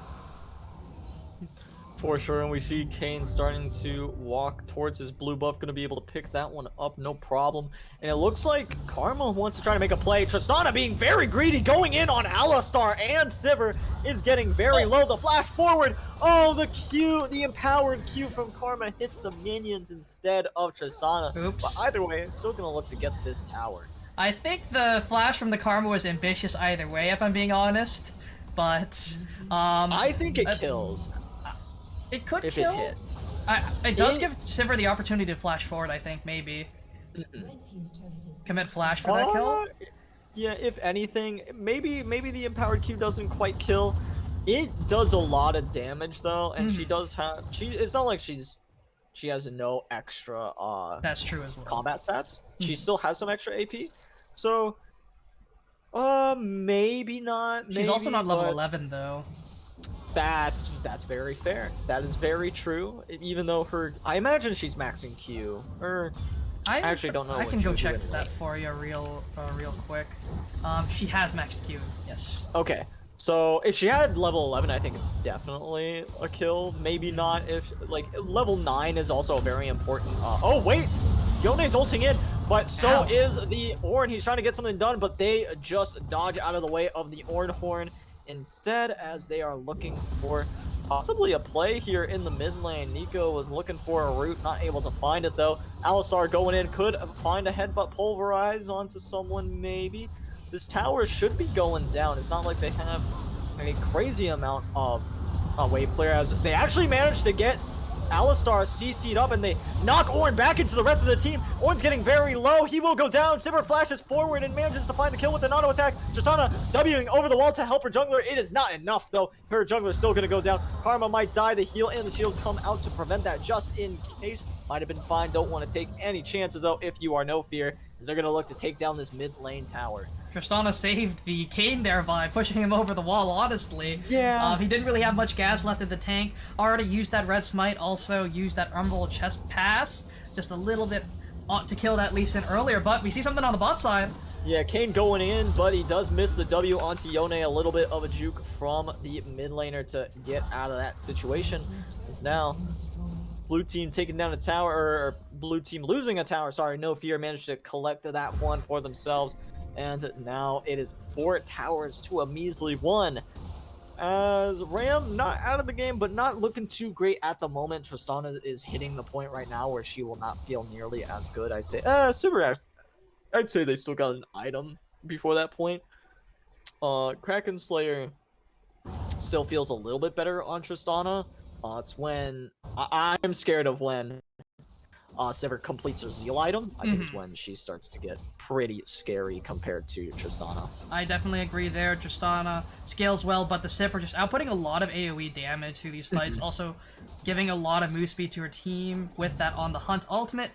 For sure, and we see Kayn starting to walk towards his blue buff, going to be able to pick that one up, no problem. And it looks like Karma wants to try to make a play. Tristana being very greedy, going in on Alistar, and Sivir is getting very low. The flash forward, oh, the Q, the empowered Q from Karma hits the minions instead of Tristana. Oops. But either way, still going to look to get this tower. I think the flash from the Karma was ambitious either way, if I'm being honest, but I think it kills. It could if kill. it hits. It does give Sivir the opportunity to flash forward, I think, maybe. Commit flash for that kill? Yeah, if anything, maybe the empowered Q doesn't quite kill. It does a lot of damage though, and she does have it's not like she has no extra That's true as well. combat stats. She still has some extra AP. So maybe not. She's also not level but 11 though. That's very fair. That is very true. Even though I imagine she's maxing Q. Or I actually don't know. I what can she go would do check in that lane. for you real quick. She has maxed Q. Yes. Okay. So if she had level 11, I think it's definitely a kill. Maybe not if like level 9 is also very important. Oh wait, Yone's ulting in, but so Ow. is the Ornn. He's trying to get something done, but they just dodge out of the way of the Ornn Horn instead, as they are looking for possibly a play here in the mid lane. Nico was looking for a route, not able to find it though. Alistar going in, could find a headbutt pulverize onto someone maybe. This tower should be going down. It's not like they have a crazy amount of wave clear, as they actually managed to get Alistar CC'd up, and they knock Ornn back into the rest of the team. Ornn's getting very low. He will go down. Sivir flashes forward and manages to find the kill with an auto attack. Tristana Wing over the wall to help her jungler. It is not enough, though. Her jungler is still going to go down. Karma might die. The heal and the shield come out to prevent that just in case. Might have been fine. Don't want to take any chances, though, if you are no fear, as they're going to look to take down this mid lane tower. Tristana saved the Kayn there by pushing him over the wall, honestly. Yeah. He didn't really have much gas left in the tank. Already used that red smite, also used that Umbral chest pass. Just a little bit to kill that Lee Sin earlier, but we see something on the bot side. Yeah, Kayn going in, but he does miss the W onto Yone. A little bit of a juke from the mid laner to get out of that situation. As now, blue team taking down a tower, or blue team losing a tower. Sorry, no fear managed to collect that one for themselves. And now it is 4 towers to a measly 1. As Ram, not out of the game, but not looking too great at the moment. Tristana is hitting the point right now where she will not feel nearly as good. I say, Sivir, I'd say they still got an item before that point. Kraken Slayer still feels a little bit better on Tristana. It's when I'm scared of when Sivir completes her Zeal item. I think it's when she starts to get pretty scary compared to Tristana. I definitely agree there. Tristana scales well, but the Sivir just outputting a lot of AoE damage through these fights. Also giving a lot of move speed to her team with that On the Hunt ultimate.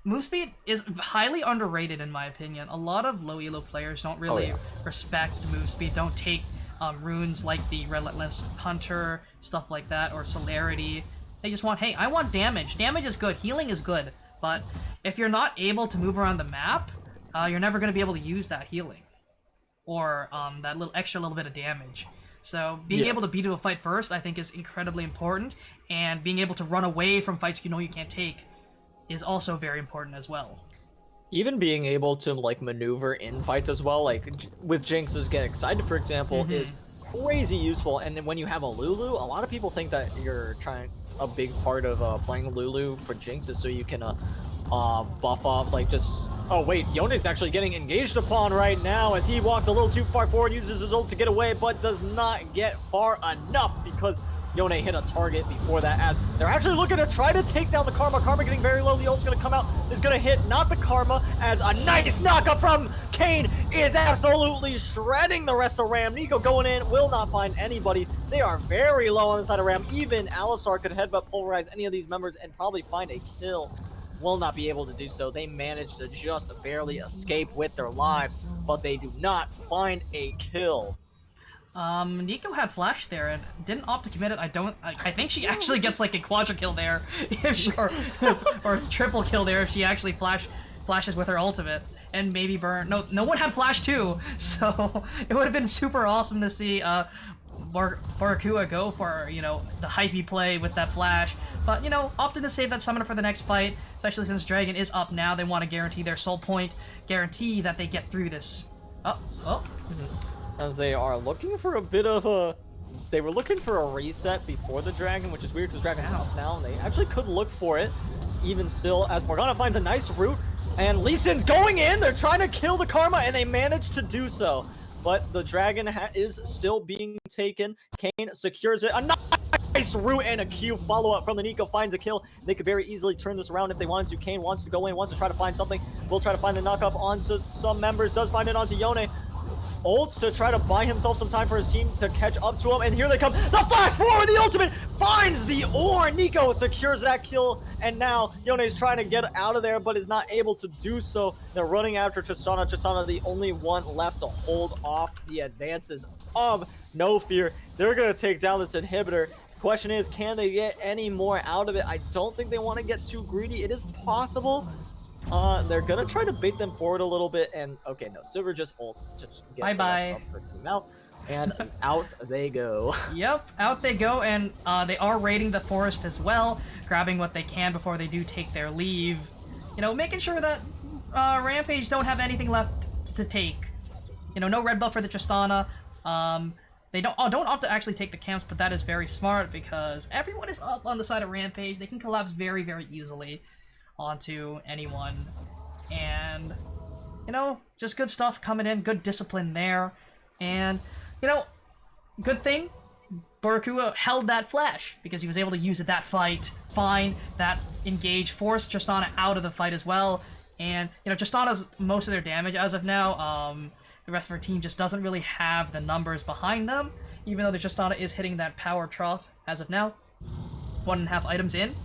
Move speed is highly underrated in my opinion. A lot of low elo players don't really respect move speed, don't take runes like the Relentless Hunter, stuff like that, or Celerity. They just want, hey, I want damage. Damage is good. Healing is good. But if you're not able to move around the map, you're never going to be able to use that healing. Or that extra little bit of damage. So being able to beat a fight first, I think, is incredibly important. And being able to run away from fights you know you can't take is also very important as well. Even being able to like maneuver in fights as well, like with Jinx's Get Excited, for example, is crazy useful. And when you have a Lulu, a lot of people think that you're trying... A big part of playing Lulu for Jinx is so you can buff up, like just... Oh wait, Yone's actually getting engaged upon right now as he walks a little too far forward, uses his ult to get away, but does not get far enough because Yone hit a target before that, as they're actually looking to try to take down the Karma. Karma getting very low, the ult's gonna come out, is gonna hit not the Karma, as a nice knockup from Kayn is absolutely shredding the rest of Ram. Nico going in, will not find anybody. They are very low on the side of Ram. Even Alistar could headbutt pulverize any of these members and probably find a kill. Will not be able to do so. They managed to just barely escape with their lives, but they do not find a kill. Nico had flash there and didn't opt to commit it. I think she actually gets like a quadra kill there, if she, or triple kill there if she actually flashes with her ultimate and maybe burn. No one had flash too, so it would have been super awesome to see Borakua go for, you know, the hypey play with that flash, but you know, opted to save that summoner for the next fight, especially since Dragon is up now. They want to guarantee their soul point, guarantee that they get through this. As they are looking for a bit of a... They were looking for a reset before the Dragon, which is weird because Dragon's up now, and they actually could look for it, even still, as Morgana finds a nice route, and Lee Sin's going in! They're trying to kill the Karma, and they managed to do so. But the Dragon is still being taken. Kayn secures it. A Nice root and a Q follow-up from the Nico finds a kill. They could very easily turn this around if they wanted to. Kane wants to go in, wants to try to find something. Will try to find the knock-up onto some members. Does find it onto Yone. Ults to try to buy himself some time for his team to catch up to him. And here they come. The flash forward, the ultimate finds the ore. Nico secures that kill. And now Yone is trying to get out of there, but is not able to do so. They're running after Tristana. Tristana, the only one left to hold off the advances of No Fear. They're going to take down this inhibitor. Question is, can they get any more out of it? I don't think they want to get too greedy. It is possible. They're gonna try to bait them forward a little bit, and okay, no, Silver just ults to get Bye-bye. the rest of her team out, and out they go. Yep, out they go, and they are raiding the forest as well, grabbing what they can before they do take their leave. You know, making sure that Rampage don't have anything left to take. You know, no red buff for the Tristana. They don't opt to actually take the camps, but that is very smart because everyone is up on the side of Rampage. They can collapse very, very easily onto anyone, and you know, just good stuff coming in, good discipline there, and you know, good thing Barakua held that flash because he was able to use it that fight, find that engage, force Tristana out of the fight as well, and you know, Tristana's most of their damage as of now. The rest of her team just doesn't really have the numbers behind them, even though the Tristana is hitting that power trough as of now. 1.5 items in.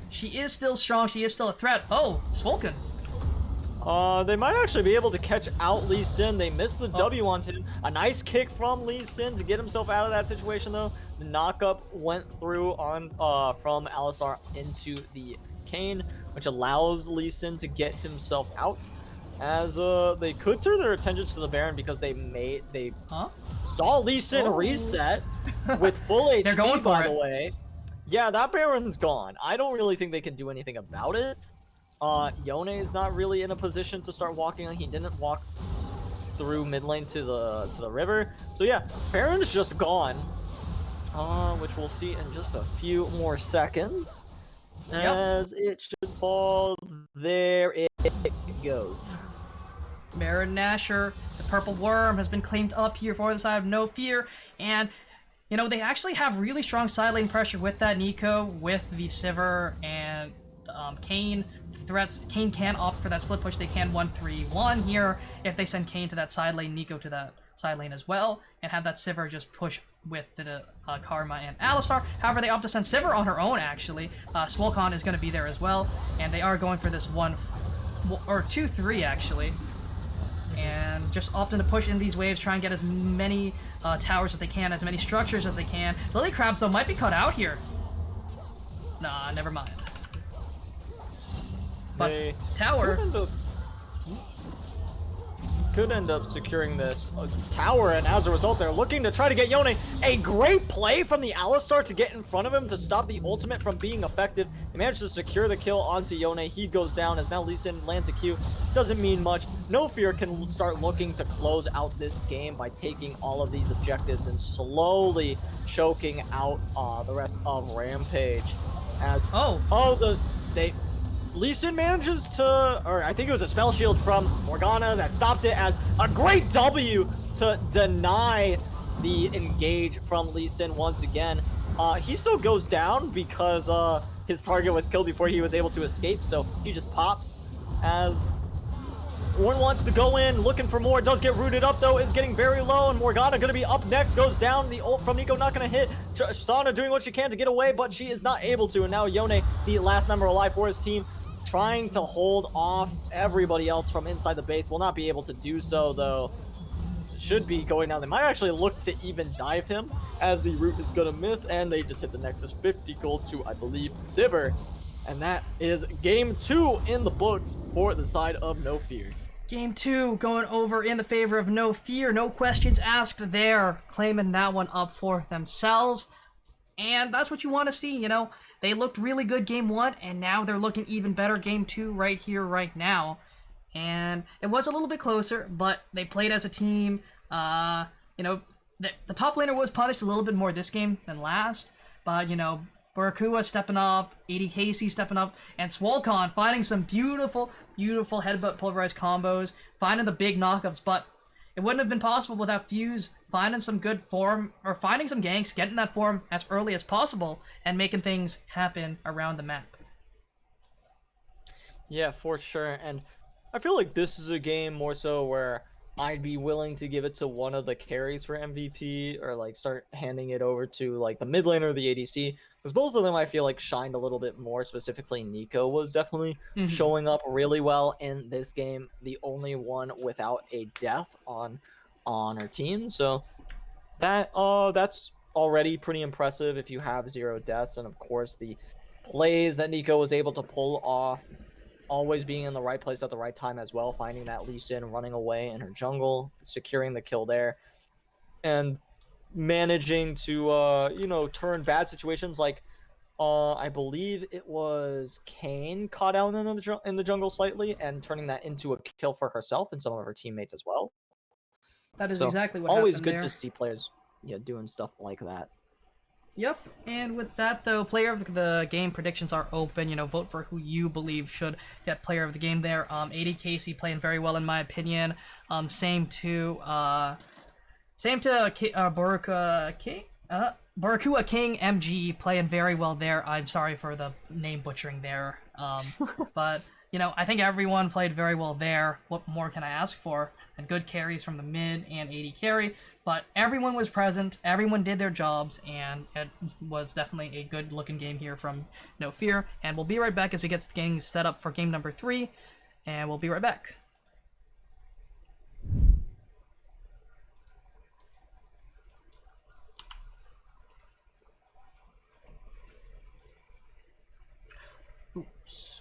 She is still strong, she is still a threat. Oh, Swolken. They might actually be able to catch out Lee Sin. They missed the W on him. A nice kick from Lee Sin to get himself out of that situation, though. The knockup went through on from Alistar into the Kane, which allows Lee Sin to get himself out. As they could turn their attentions to the Baron because they saw Lee Sin reset with full HP. They're going for by it. the way. Yeah, that Baron's gone. I don't really think they can do anything about it. Yone is not really in a position to start walking. He didn't walk through mid lane to the river. So yeah, Baron's just gone. Which we'll see in just a few more seconds. As it should fall. There it goes. Baron Nashor, the purple worm, has been claimed up here for the side of No Fear, and you know, they actually have really strong side lane pressure with that Nico, with the Sivir and Kane threats. Kane can opt for that split push. They can 1-3-1 here if they send Kane to that side lane, Nico to that side lane as well, and have that Sivir just push with the Karma and Alistar. However, they opt to send Sivir on her own, actually. Swolcon is going to be there as well, and they are going for this 2-3, actually. And just opting to push in these waves, try and get as many towers as they can, as many structures as they can. Lily Crabs, though, might be cut out here. Nah, never mind. But tower... Could end up securing this tower, and as a result, they're looking to try to get Yone. A great play from the Alistar to get in front of him to stop the ultimate from being effective. They managed to secure the kill onto Yone. He goes down as now Lee Sin lands a Q. Doesn't mean much. No Fear can start looking to close out this game by taking all of these objectives and slowly choking out the rest of Rampage. As Lee Sin manages to, or I think it was a spell shield from Morgana that stopped it, as a great W to deny the engage from Lee Sin once again. He still goes down because his target was killed before he was able to escape, so he just pops as Warren wants to go in, looking for more, does get rooted up though, is getting very low, and Morgana gonna be up next, goes down, the ult from Nico not gonna hit. Sana doing what she can to get away, but she is not able to, and now Yone, the last member alive for his team, trying to hold off everybody else from inside the base. Will not be able to do so, though. Should be going down. They might actually look to even dive him, as the root is going to miss, and they just hit the Nexus. 50 gold to, I believe, Sivir. And that is game 2 in the books for the side of No Fear. Game 2 going over in the favor of No Fear. No questions asked there. Claiming that one up for themselves. And that's what you want to see, you know. They looked really good game 1, and now they're looking even better game 2 right here, right now. And it was a little bit closer, but they played as a team. You know, the top laner was punished a little bit more this game than last. But, you know, Barakua stepping up, ADKC stepping up, and Swolcon finding some beautiful, beautiful headbutt pulverized combos, finding the big knockups. But, it wouldn't have been possible without Fuse finding some good form, or finding some ganks, getting that form as early as possible, and making things happen around the map. Yeah, for sure. And I feel like this is a game more so where I'd be willing to give it to one of the carries for MVP, or like start handing it over to like the mid laner or the ADC, because both of them I feel like shined a little bit more. Specifically, Nico was definitely showing up really well in this game, the only one without a death on her team. So that's already pretty impressive if you have 0 deaths. And of course, the plays that Nico was able to pull off, always being in the right place at the right time as well, finding that Lee Sin running away in her jungle, securing the kill there, and managing to turn bad situations like I believe it was Kane caught out in the jungle slightly, and turning that into a kill for herself and some of her teammates as well. That is So exactly what always happened good there. to see players doing stuff like that. Yep, and with that though, player of the game predictions are open. Vote for who you believe should get player of the game there. AD Casey playing very well in my opinion. Baruka King. Barakua King MG playing very well there. I'm sorry for the name butchering there. But I think everyone played very well there. What more can I ask for? And good carries from the mid and AD carry. But everyone was present, everyone did their jobs, and it was definitely a good looking game here from No Fear. And we'll be right back as we get things set up for game number 3, and we'll be right back. Oops.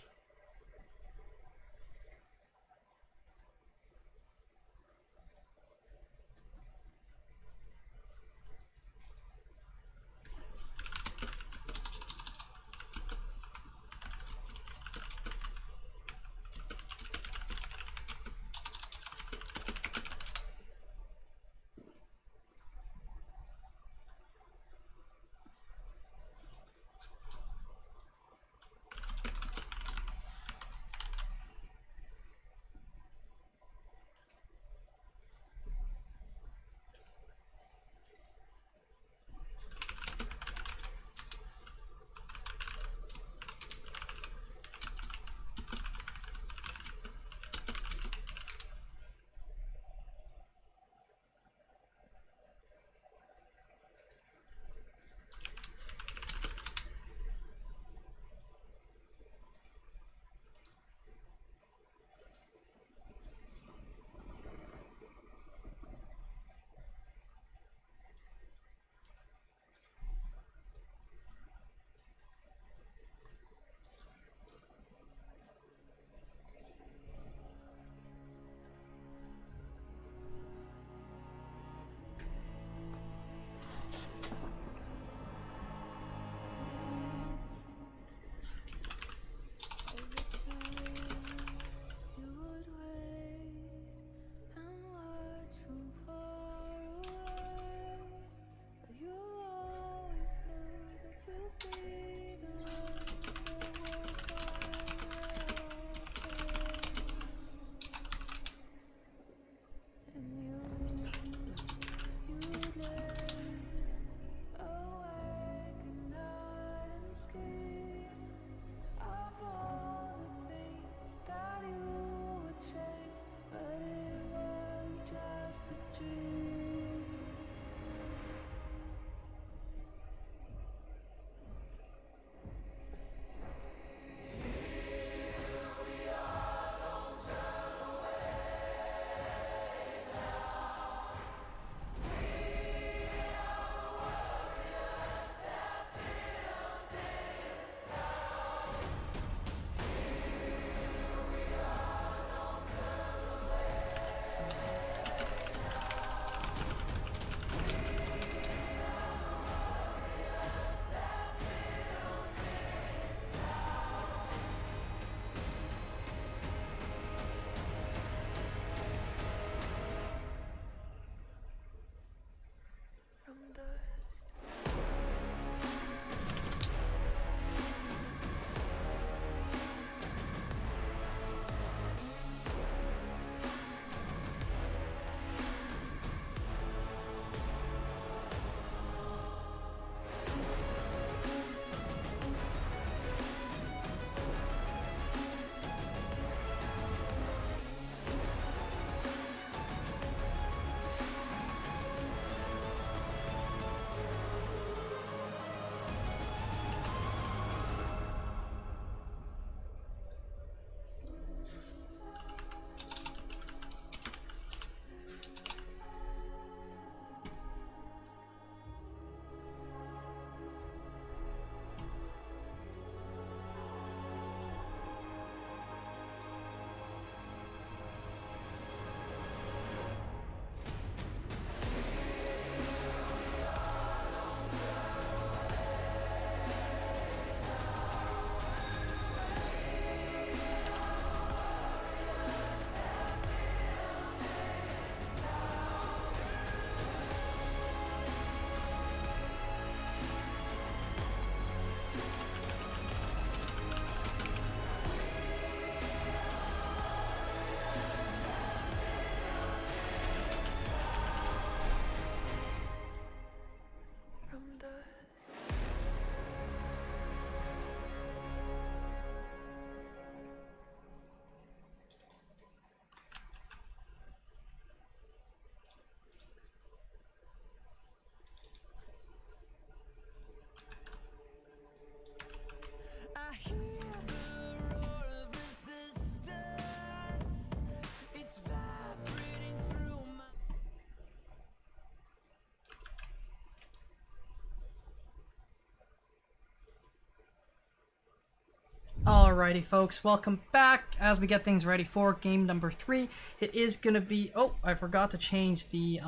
Alrighty, folks, welcome back as we get things ready for game number 3. It is gonna be. Oh, I forgot to change the.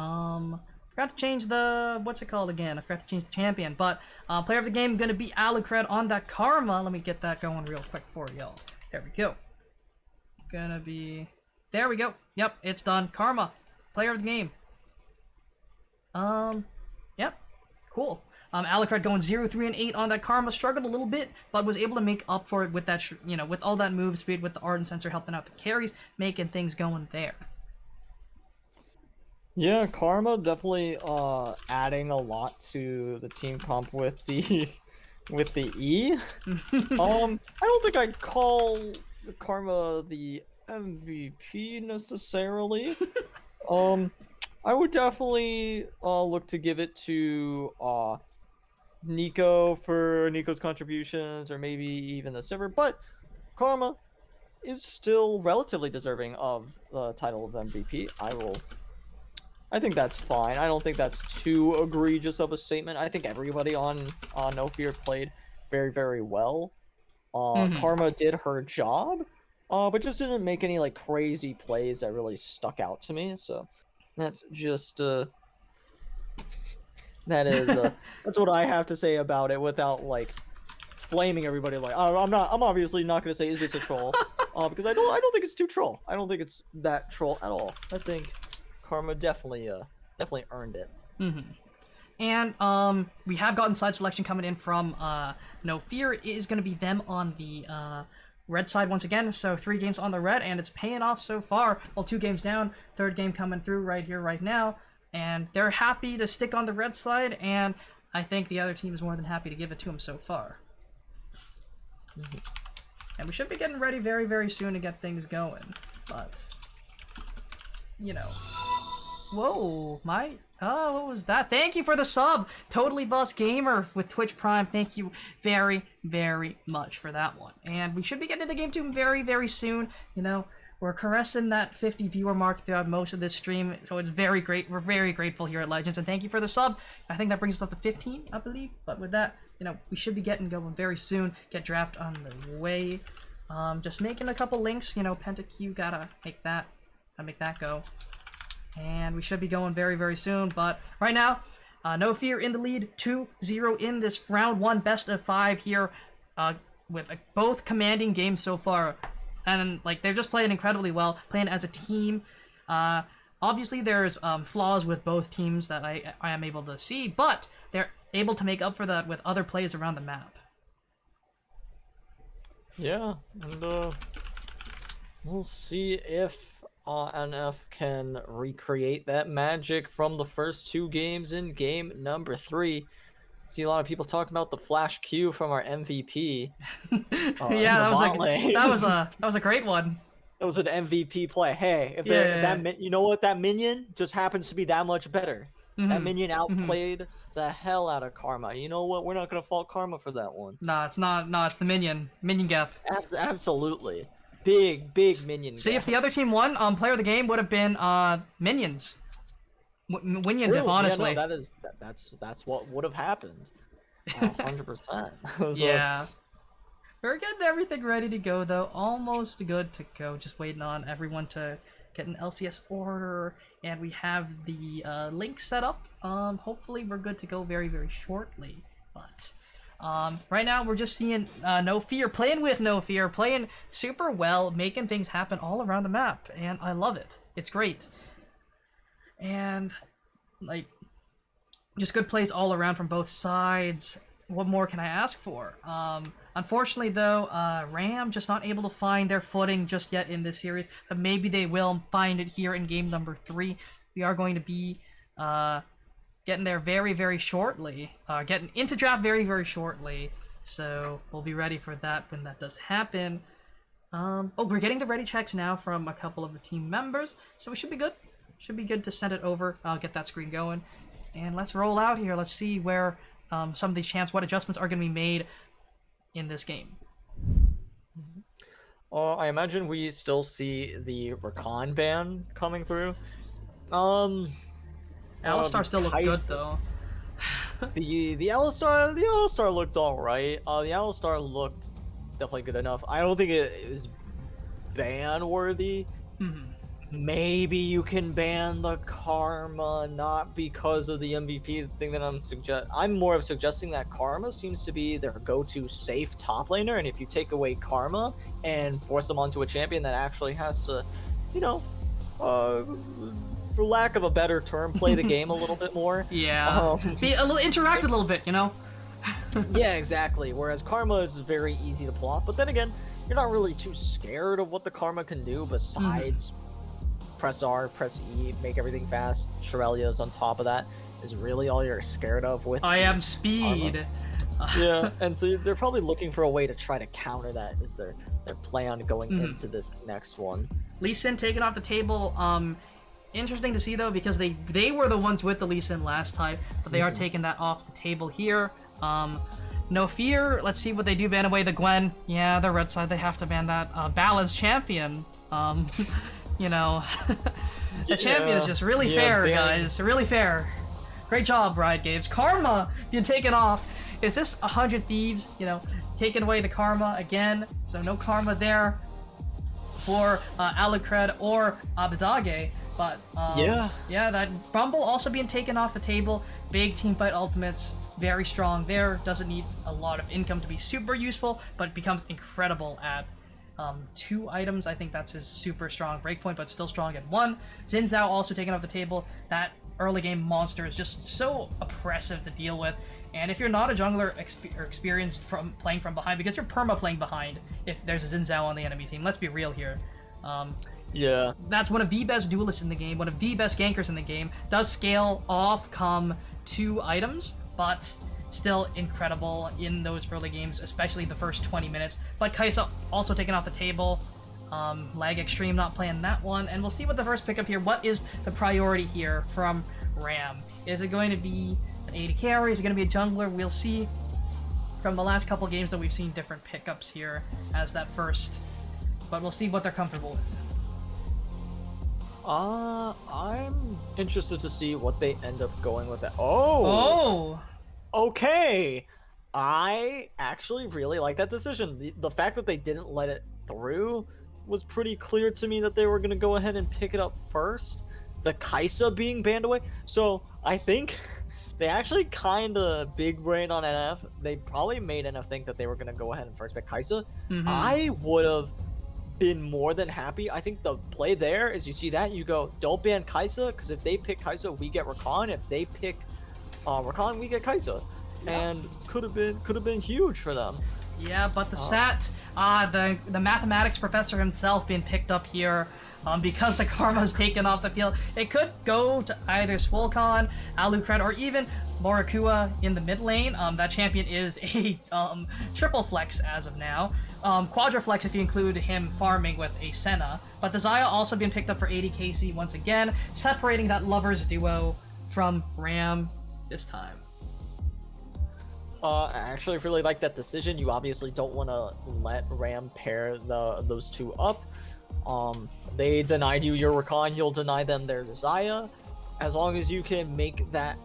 What's it called again? I forgot to change the champion. But player of the game gonna be Alucred on that Karma. Let me get that going real quick for y'all. There we go. Gonna be. There we go. Yep, it's done. Karma, player of the game. Yep, cool. Alucard going 0, 3, and 8 on that Karma. Struggled a little bit, but was able to make up for it with that, with all that move speed, with the Ardent Sensor helping out the carries, making things going there. Yeah, Karma definitely adding a lot to the team comp with the E. I don't think I'd call the Karma the MVP necessarily. I would definitely look to give it to Nico for Nico's contributions, or maybe even the Silver, but Karma is still relatively deserving of the title of MVP. I think that's fine. I don't think that's too egregious of a statement. I think everybody on No Fear played very, very well. Karma did her job, but just didn't make any like crazy plays that really stuck out to me. So that's just that's what I have to say about it without like flaming everybody. Like I'm obviously not gonna say is this a troll, because I don't think it's too troll. I don't think it's that troll at all. I think Karma definitely earned it. And we have gotten side selection coming in from No Fear. It is going to be them on the red side once again. So 3 games on the red, and it's paying off so far. Well, 2 games down, 3rd game coming through right here, right now. And they're happy to stick on the red side, and I think the other team is more than happy to give it to them so far. And we should be getting ready very, very soon to get things going. But, Whoa, what was that? Thank you for the sub! Totally Bus Gamer with Twitch Prime. Thank you very, very much for that one. And we should be getting into Game 2 very, very soon. We're caressing that 50 viewer mark throughout most of this stream, so it's very great. We're very grateful here at Legends, and thank you for the sub. I think that brings us up to 15, I believe. But with that, we should be getting going very soon. Get draft on the way. Just making a couple links. PentaQ gotta make that go. And we should be going very, very soon. But right now, No Fear in the lead, 2-0 in this round 1 best of 5 here, with both commanding games so far. And they're just playing incredibly well, playing as a team. Obviously, there's flaws with both teams that I am able to see, but they're able to make up for that with other plays around the map. Yeah, and we'll see if NF can recreate that magic from the first 2 games in game number 3. See a lot of people talking about the flash Q from our MVP. Yeah, that was a great one. That was an MVP play. Hey, if that you know what, that minion just happens to be that much better. That minion outplayed the hell out of Karma. You know what? We're not gonna fault Karma for that one. Nah, it's not. No, it's the minion gap. Absolutely, big minion. See, gap. if the other team won, player of the game would have been minions. Winion diff, honestly. Yeah, no, that's what would have happened. 100%. Yeah. We're getting everything ready to go, though. Almost good to go. Just waiting on everyone to get an LCS order, and we have the link set up. Hopefully we're good to go very, very shortly. But right now we're just seeing No Fear, playing with No Fear, playing super well, making things happen all around the map, and I love it. It's great. And, just good plays all around from both sides. What more can I ask for? Unfortunately, though, Ram just not able to find their footing just yet in this series, but maybe they will find it here in game number 3. We are going to be getting there very, very shortly. Getting into draft very, very shortly. So we'll be ready for that when that does happen. We're getting the ready checks now from a couple of the team members, so we should be good. Should be good to send it over. I'll get that screen going. And let's roll out here. Let's see where some of these champs, what adjustments are going to be made in this game. I imagine we still see the Rakan ban coming through. Alistar still look good, though. the Alistar looked alright. The Alistar looked definitely good enough. I don't think it is ban worthy. Maybe you can ban the Karma, not because of the MVP thing that I'm more of suggesting that Karma seems to be their go-to safe top laner, and if you take away Karma and force them onto a champion that actually has to, you know, for lack of a better term, play the game a little bit more. Yeah. Be a little interact a little bit, you know? Yeah, exactly. Whereas Karma is very easy to pull off, but then again, you're not really too scared of what the Karma can do besides press R, press E, make everything fast. Shirelia's on top of that is really all you're scared of with I am speed. Yeah, and so they're probably looking for a way to try to counter that is their plan going into this next one. Lee Sin taken off the table. Interesting to see though, because they were the ones with the Lee Sin last time, but they are taking that off the table here. No fear. Let's see what they do. Ban away the Gwen. Yeah, the red side, they have to ban that. Balance champion. You know, the champion is just really fair, guys. Really fair. Great job, Riot Games. Karma being taken off. Is this 100 Thieves? You know, taking away the Karma again. So no Karma there for Alucred or Abadage. But yeah, that Rumble also being taken off the table. Big teamfight ultimates. Very strong there. Doesn't need a lot of income to be super useful, but becomes incredible at 2 items. I think that's his super strong breakpoint, but still strong at 1. Xin Zhao also taken off the table. That early game monster is just so oppressive to deal with. And if you're not a jungler experienced from playing from behind, because you're perma playing behind if there's a Xin Zhao on the enemy team, let's be real here. Yeah. That's one of the best duelists in the game, one of the best gankers in the game. Does scale off come 2 items, but still incredible in those early games, especially the first 20 minutes. But Kai'Sa also taken off the table. Lag Extreme not playing that one. And we'll see what the first pickup here. What is the priority here from Ram? Is it going to be an AD carry? Is it going to be a jungler? We'll see. From the last couple games that we've seen different pickups here as that first. But we'll see what they're comfortable with. I'm interested to see what they end up going with that. Oh! Okay! I actually really like that decision. The fact that they didn't let it through was pretty clear to me that they were going to go ahead and pick it up first. The Kai'Sa being banned away. So, I think they actually kind of big brain on NF. They probably made NF think that they were going to go ahead and first pick Kai'Sa. I would have been more than happy. I think the play there is you see that, you go, don't ban Kai'Sa, because if they pick Kai'Sa, we get Rakan. If they pick Rakan, we get Kai'Sa. And could have been huge for them. Yeah, but the the mathematics professor himself being picked up here, because the Karma's taken off the field, it could go to either Swolcon, Alucred, or even Morakua in the mid lane. That champion is a triple flex as of now. Quadriflex if you include him farming with a Senna. But the Xayah also being picked up for 80 KC once again, separating that lovers duo from Ram this time. I actually really like that decision. You obviously don't want to let Ram pair those two up. They denied you your Rakan, you'll deny them their Xayah. As long as you can make that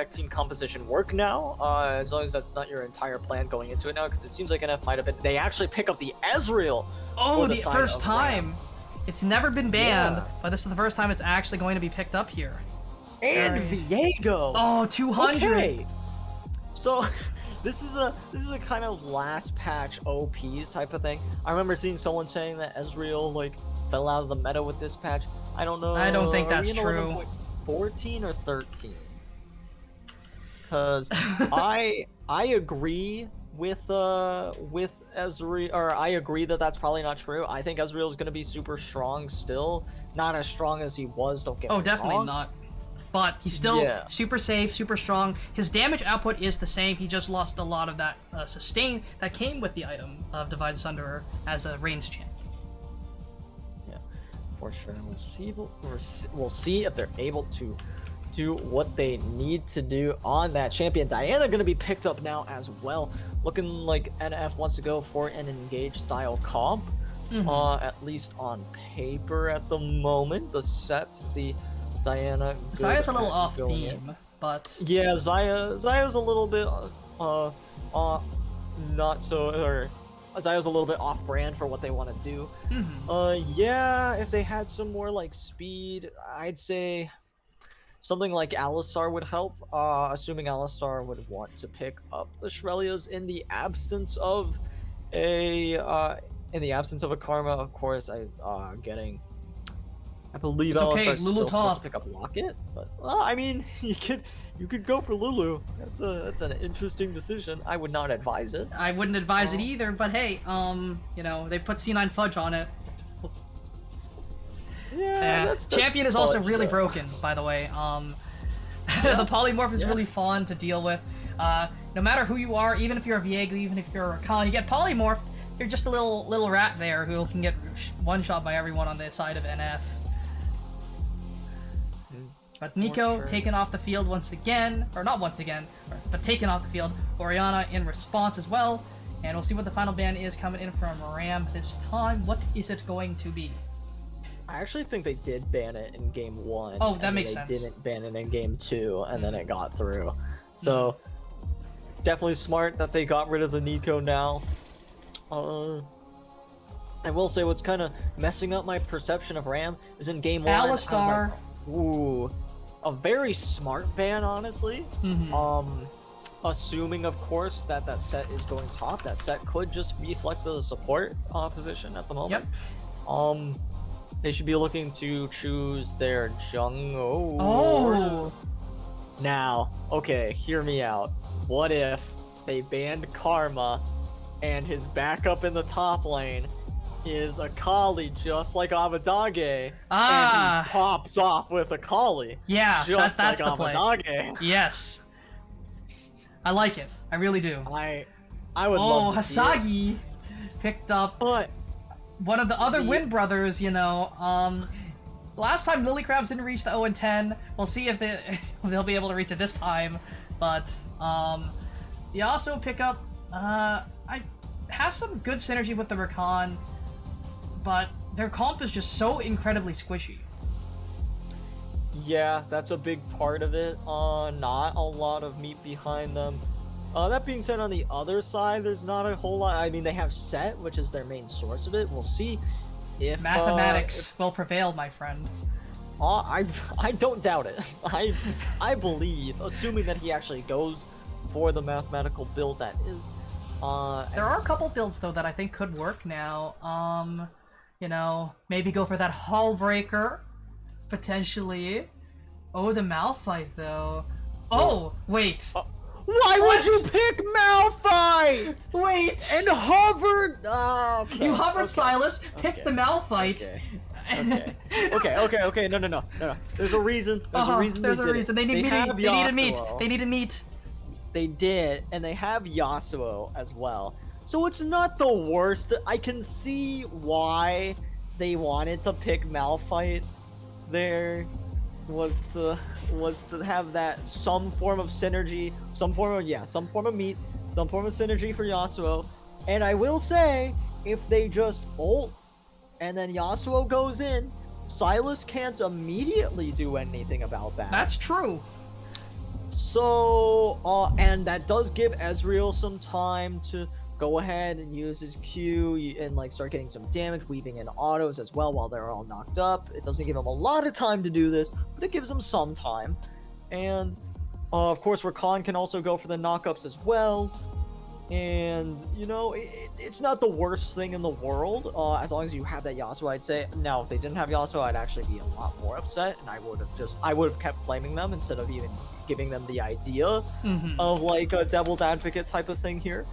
team composition work now, as long as that's not your entire plan going into it now, because it seems like NF might have been. They actually pick up the Ezreal. Oh, the first time. Ram. It's never been banned, but this is the first time it's actually going to be picked up here. And Viego. Oh, 200. Okay. So, this is a kind of last patch OPs type of thing. I remember seeing someone saying that Ezreal like fell out of the meta with this patch. I don't know. I don't think that's true. 14 or 13? Because I agree with Ezreal, or I agree that that's probably not true. I think Ezreal is going to be super strong still, not as strong as he was. Don't get me definitely wrong. Not. But he's still super safe, super strong. His damage output is the same. He just lost a lot of that sustain that came with the item of Divide Sunderer as a range champ. Yeah, for sure. We'll see if they're able to do what they need to do on that champion. Diana going to be picked up now as well. Looking like NF wants to go for an engage style comp, at least on paper at the moment. The set, the Diana. Xayah's a little off theme, but yeah, Xayah's a little bit not so, or Xayah's a little bit off-brand for what they want to do. Mm-hmm. Yeah, if they had some more like speed, I'd say something like Alistar would help. Assuming Alistar would want to pick up the Shrelias in the absence of a Karma, of course. I believe It's okay, Alistar's Lulu still supposed to top. pick up Locket, but I mean, you could go for Lulu. That's an interesting decision. I would not advise it. I wouldn't advise it either, but hey, you know, they put C9 Fudge on it. Yeah, that's Champion is also fudge, really though. broken, by the way. The polymorph is really fun to deal with. No matter who you are, even if you're a Viego, even if you're a Rakan, you get polymorphed, you're just a little rat there who can get one-shot by everyone on the side of NF. But Nico sure. taken off the field once again, or not once again, but taken off the field. Oriana in response as well. And we'll see what the final ban is coming in from Ram this time. What is it going to be? I actually think they did ban it in game 1. Oh, that and makes they sense. didn't ban it in game 2, and then it got through. So, definitely smart that they got rid of the Nico now. I will say what's kind of messing up my perception of Ram is in game 1. I was Alistar. like, ooh, a very smart ban, honestly. Assuming, of course, that set is going top. That set could just be flexed as a support position at the moment. They should be looking to choose their Jungho. Oh! Now, okay, hear me out. What if they banned Karma and his backup in the top lane is a Kali just like Amadage, and he pops off with a Kali? Yeah, just that's like the play. Amadage. Yes. I like it. I really do. I would love to see it. Hasagi picked up But one of the other Wind brothers, you know. Last time Lily Crabs didn't reach the 0-10. We'll see if they'll be able to reach it this time. But they also pick up has some good synergy with the Rakan, but their comp is just so incredibly squishy. yeah, that's a big part of it. Not a lot of meat behind them. That being said, on the other side, there's not a whole lot. I mean, they have Set, which is their main source of it. We'll see if Mathematics will prevail, my friend. I don't doubt it. I believe, assuming that he actually goes for the mathematical build that is. There are a couple builds though that I think could work now. You know, maybe go for that Hull Breaker, potentially. Oh, the Malphite though. Oh, wait. Why What? would you pick Malphite? Wait. And hovered. Oh, okay. You hovered okay. Silas, picked the Malphite. Okay. No. There's a reason. There's a reason. There's a reason. They need meat. They needed meat. Yasuo. They needed meat. They did, and they have Yasuo as well. So it's not the worst. I can see why they wanted to pick Malphite there. Was to have that some form of synergy, some form of meat, some form of synergy for Yasuo. And I will say, if they just ult and then Yasuo goes in, Silas can't immediately do anything about that. That's true. So, and that does give Ezreal some time to go ahead and use his Q and like start getting some damage, weaving in autos as well while they're all knocked up. It doesn't give him a lot of time to do this, but it gives him some time. And of course, Rakan can also go for the knockups as well. And you know, it's not the worst thing in the world as long as you have that Yasuo, I'd say. Now, if they didn't have Yasuo, I'd actually be a lot more upset, and I would have kept flaming them instead of even giving them the idea of like a devil's advocate type of thing here.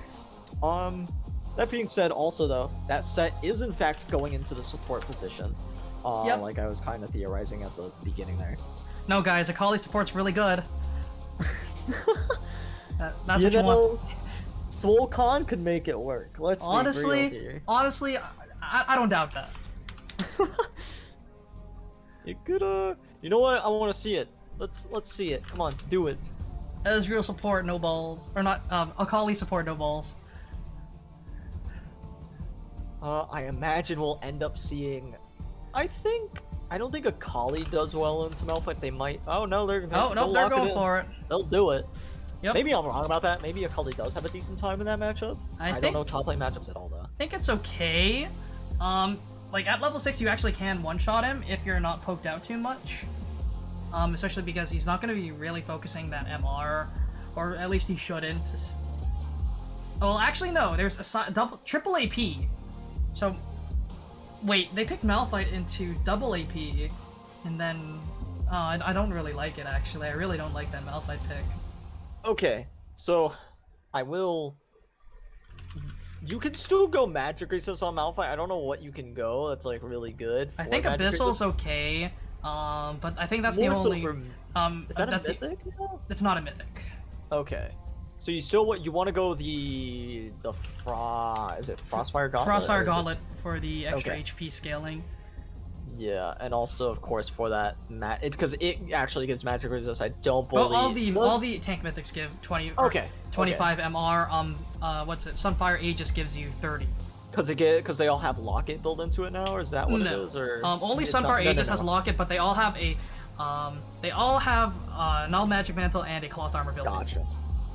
That being said, also though, that set is in fact going into the support position. Like I was kind of theorizing at the beginning there. No, guys, Akali support's really good. That's you what you want. Soul Khan could make it work. Let's be real here. Honestly, I don't doubt that. It could you know what? I want to see it. Let's see it. Come on, do it. Ezreal support, no balls. Or not, Akali support, no balls. I imagine we'll end up seeing. I don't think Akali does well into Malphite. They might. Oh no, they're They're lock it going in. for it. They'll do it. Yep. Maybe I'm wrong about that. Maybe Akali does have a decent time in that matchup. I don't know top lane matchups at all, though. I think it's okay. Like at level 6, you actually can one-shot him if you're not poked out too much. Especially because he's not going to be really focusing that MR, or at least he shouldn't. Well, actually, no. There's a triple AP. So, wait, they picked Malphite into double AP, and then I don't really like it. Actually, I really don't like that Malphite pick. Okay, so I will. You can still go Magic Resist on Malphite. I don't know what you can go that's like really good. I think Magic Abyssal's Resist. okay. But I think that's More the so only. for- Is that a mythic? It's not a mythic. Okay. So you still you want to go is it Frostfire Gauntlet? Crossfire or is it- Gauntlet for the extra Okay. HP scaling. Yeah, and also of course for that because it actually gives magic resist. I don't believe. Well, all the tank mythics give 20. Okay. 25 MR. What's it? Sunfire Aegis gives you 30. Because they all have Locket built into it now, or is that what it No. is? Or Only it's Sunfire not- Aegis no. has Locket, but they all have Null Magic Mantle and a Cloth Armor built in.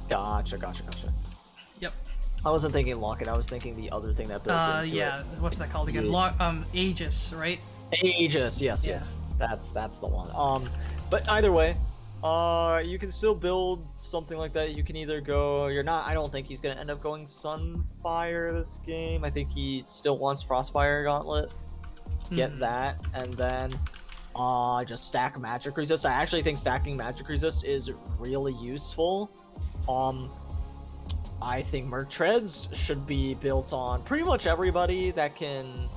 Gotcha. Yep. I wasn't thinking Locket. I was thinking the other thing that built into Yeah. it. What's that called again? Aegis, right? Aegis, yes. That's the one. But either way, you can still build something like that. You can either go. I don't think he's gonna end up going Sunfire this game. I think he still wants Frostfire Gauntlet. Get that, and then just stack Magic Resist. I actually think stacking Magic Resist is really useful. I think Merc Treads should be built on pretty much everybody that can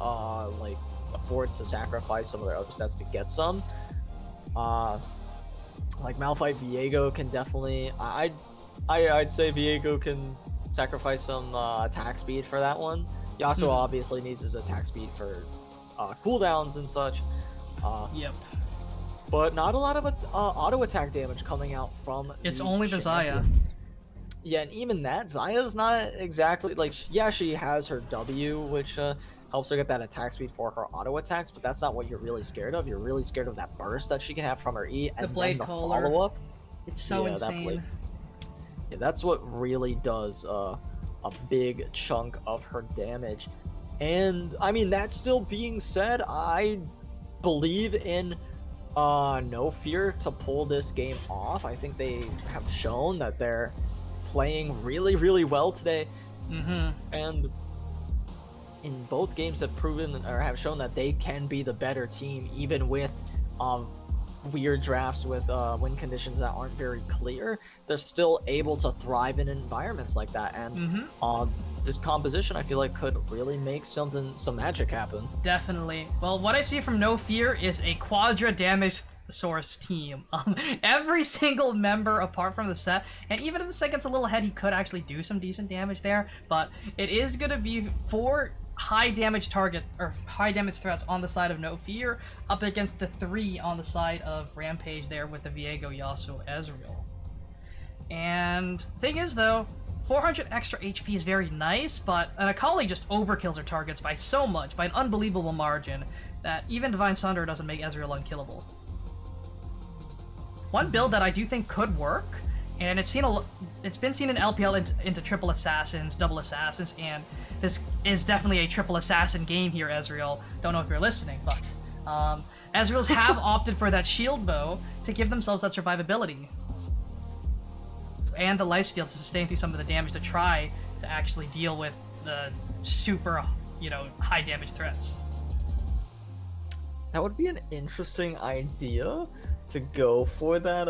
like afford to sacrifice some of their other sets to get some. Like Malphite Viego can definitely. I'd say Viego can sacrifice some attack speed for that one. Yasuo obviously needs his attack speed for cooldowns and such. Yep. But not a lot of auto attack damage coming out from. It's these only the Xayah. champions. Yeah, and even that, Zaya's not exactly like. Yeah, she has her W, which helps her get that attack speed for her auto attacks, but that's not what you're really scared of. You're really scared of that burst that she can have from her E and Blade then the Caller. follow up. It's so Yeah, that insane. blade. Yeah, that's what really does a big chunk of her damage. And I mean, that still being said, I believe in No Fear to pull this game off. I think they have shown that they're playing really, really well today. And in both games have proven or have shown that they can be the better team, even with weird drafts with win conditions that aren't very clear. They're still able to thrive in environments like that, and this composition I feel like could really make some magic happen. Definitely. Well, what I see from No Fear is a quadra damage source team. Every single member apart from the set, and even if the set gets a little ahead, he could actually do some decent damage there, but it is going to be 4 high damage targets or high damage threats on the side of No Fear up against the 3 on the side of Rampage there with the Viego, Yasuo, Ezreal. And thing is though, 400 extra HP is very nice, but an Akali just overkills her targets by so much, by an unbelievable margin, that even Divine Sunder doesn't make Ezreal unkillable. One build that I do think could work, and it's been seen in LPL into triple assassins, double assassins, and this is definitely a triple assassin game here, Ezreal. Don't know if you're listening, but Ezreals have opted for that shield bow to give themselves that survivability. And the lifesteal to sustain through some of the damage to try to actually deal with the super, high damage threats. That would be an interesting idea to go for that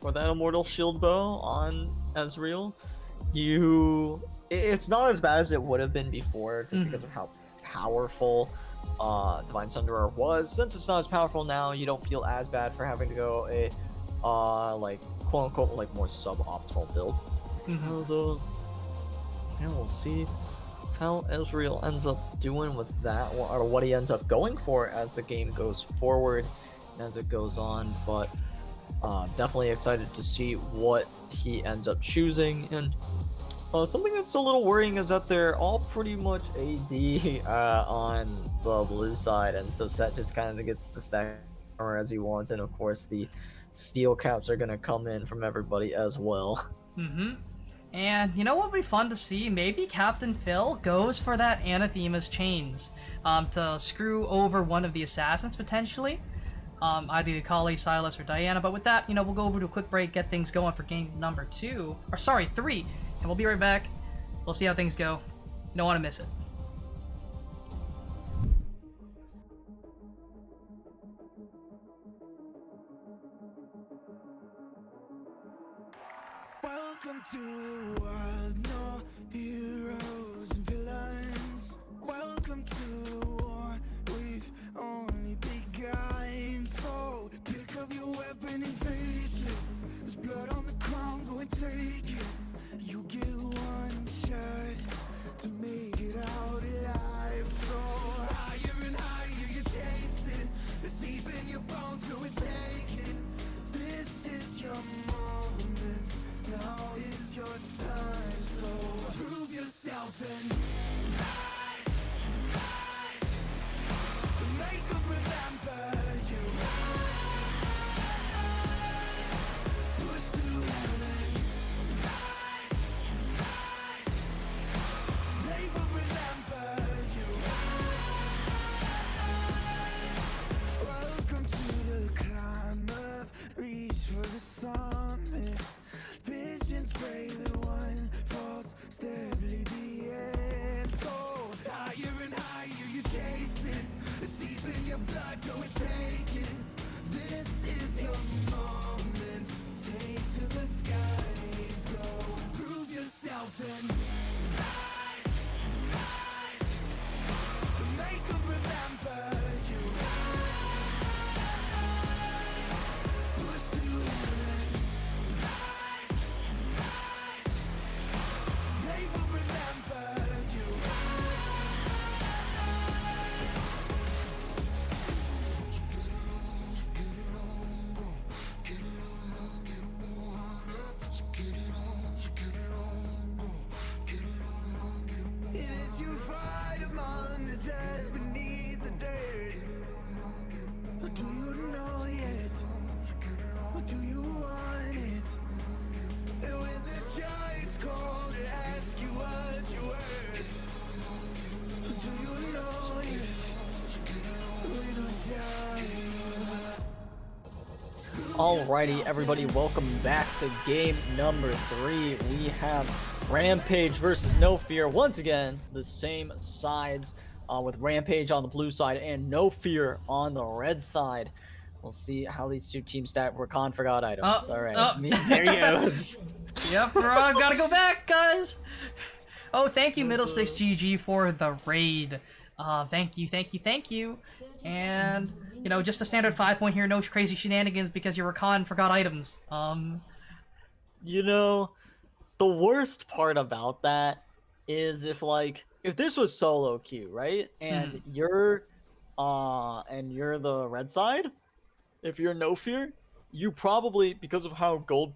immortal shield bow on Ezreal. It's not as bad as it would have been before, just because of how powerful Divine Sunderer was. Since it's not as powerful now, you don't feel as bad for having to go a like quote unquote like more suboptimal build. So yeah, we'll see how Ezreal ends up doing with that, or what he ends up going for as the game goes forward and as it goes on. But definitely excited to see what he ends up choosing. And something that's a little worrying is that they're all pretty much AD on the blue side, and so Set just kind of gets to stack armor as he wants, and of course the steel caps are going to come in from everybody as well. And you know what would be fun to see? Maybe Captain Phil goes for that Anathema's chains to screw over one of the assassins potentially. Either Kali, Silas, or Diana. But with that, we'll go over to a quick break, get things going for game number 2. Or sorry, 3. And we'll be right back. We'll see how things go. You don't want to miss it. Welcome to the world, no heroes and villains. Welcome to the war, we've only begun. So pick up your weapon and face it. There's blood on the ground, go and take it. You get one shot to make it out alive. So higher and higher you're chasing. It's deep in your bones, go and take it. This is your moment. Now is your time, so prove yourself and rise, rise. Make them remember you. Push through heaven. Rise, rise. They will remember you. Welcome to the climb up. Reach for the summit. Visions brave and one false step lead the end. So higher and higher you're chasing. It's deep in your blood, go and take it. This is your moment. Take to the skies, go. Prove yourself and rise, rise. Make them remember you. Push through heaven. They will remember you. It is you fight among the dead beneath the dirt. Or do you know yet? Or do you want it? And when the giants call to ask you what you're worth, do you know if we don't die? Alrighty, everybody, welcome back to game number 3. We have Rampage versus No Fear. Once again, the same sides, with Rampage on the blue side and No Fear on the red side. We'll see how these two teams stack. Rakan forgot items. Alright, there he goes. Yep, gotta go back, guys. Oh, thank you, Middlesticks GG, for the raid. Thank you. And, just a standard 5-point here, no crazy shenanigans because your Rakan forgot items. The worst part about that is if this was solo queue, right? And you're the red side, if you're No Fear, you probably, because of how gold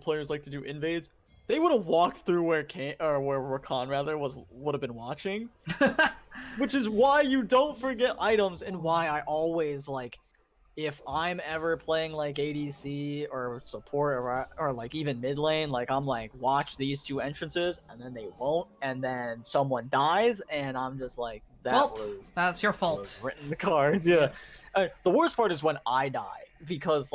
players like to do invades, they would have walked through where Rakan rather would have been watching. Which is why you don't forget items, and why I always if I'm ever playing ADC or support or even mid lane, I'm watch these two entrances, and then they won't, and then someone dies, and I'm just that's your fault. Written in the cards. Yeah. The worst part is when I die, because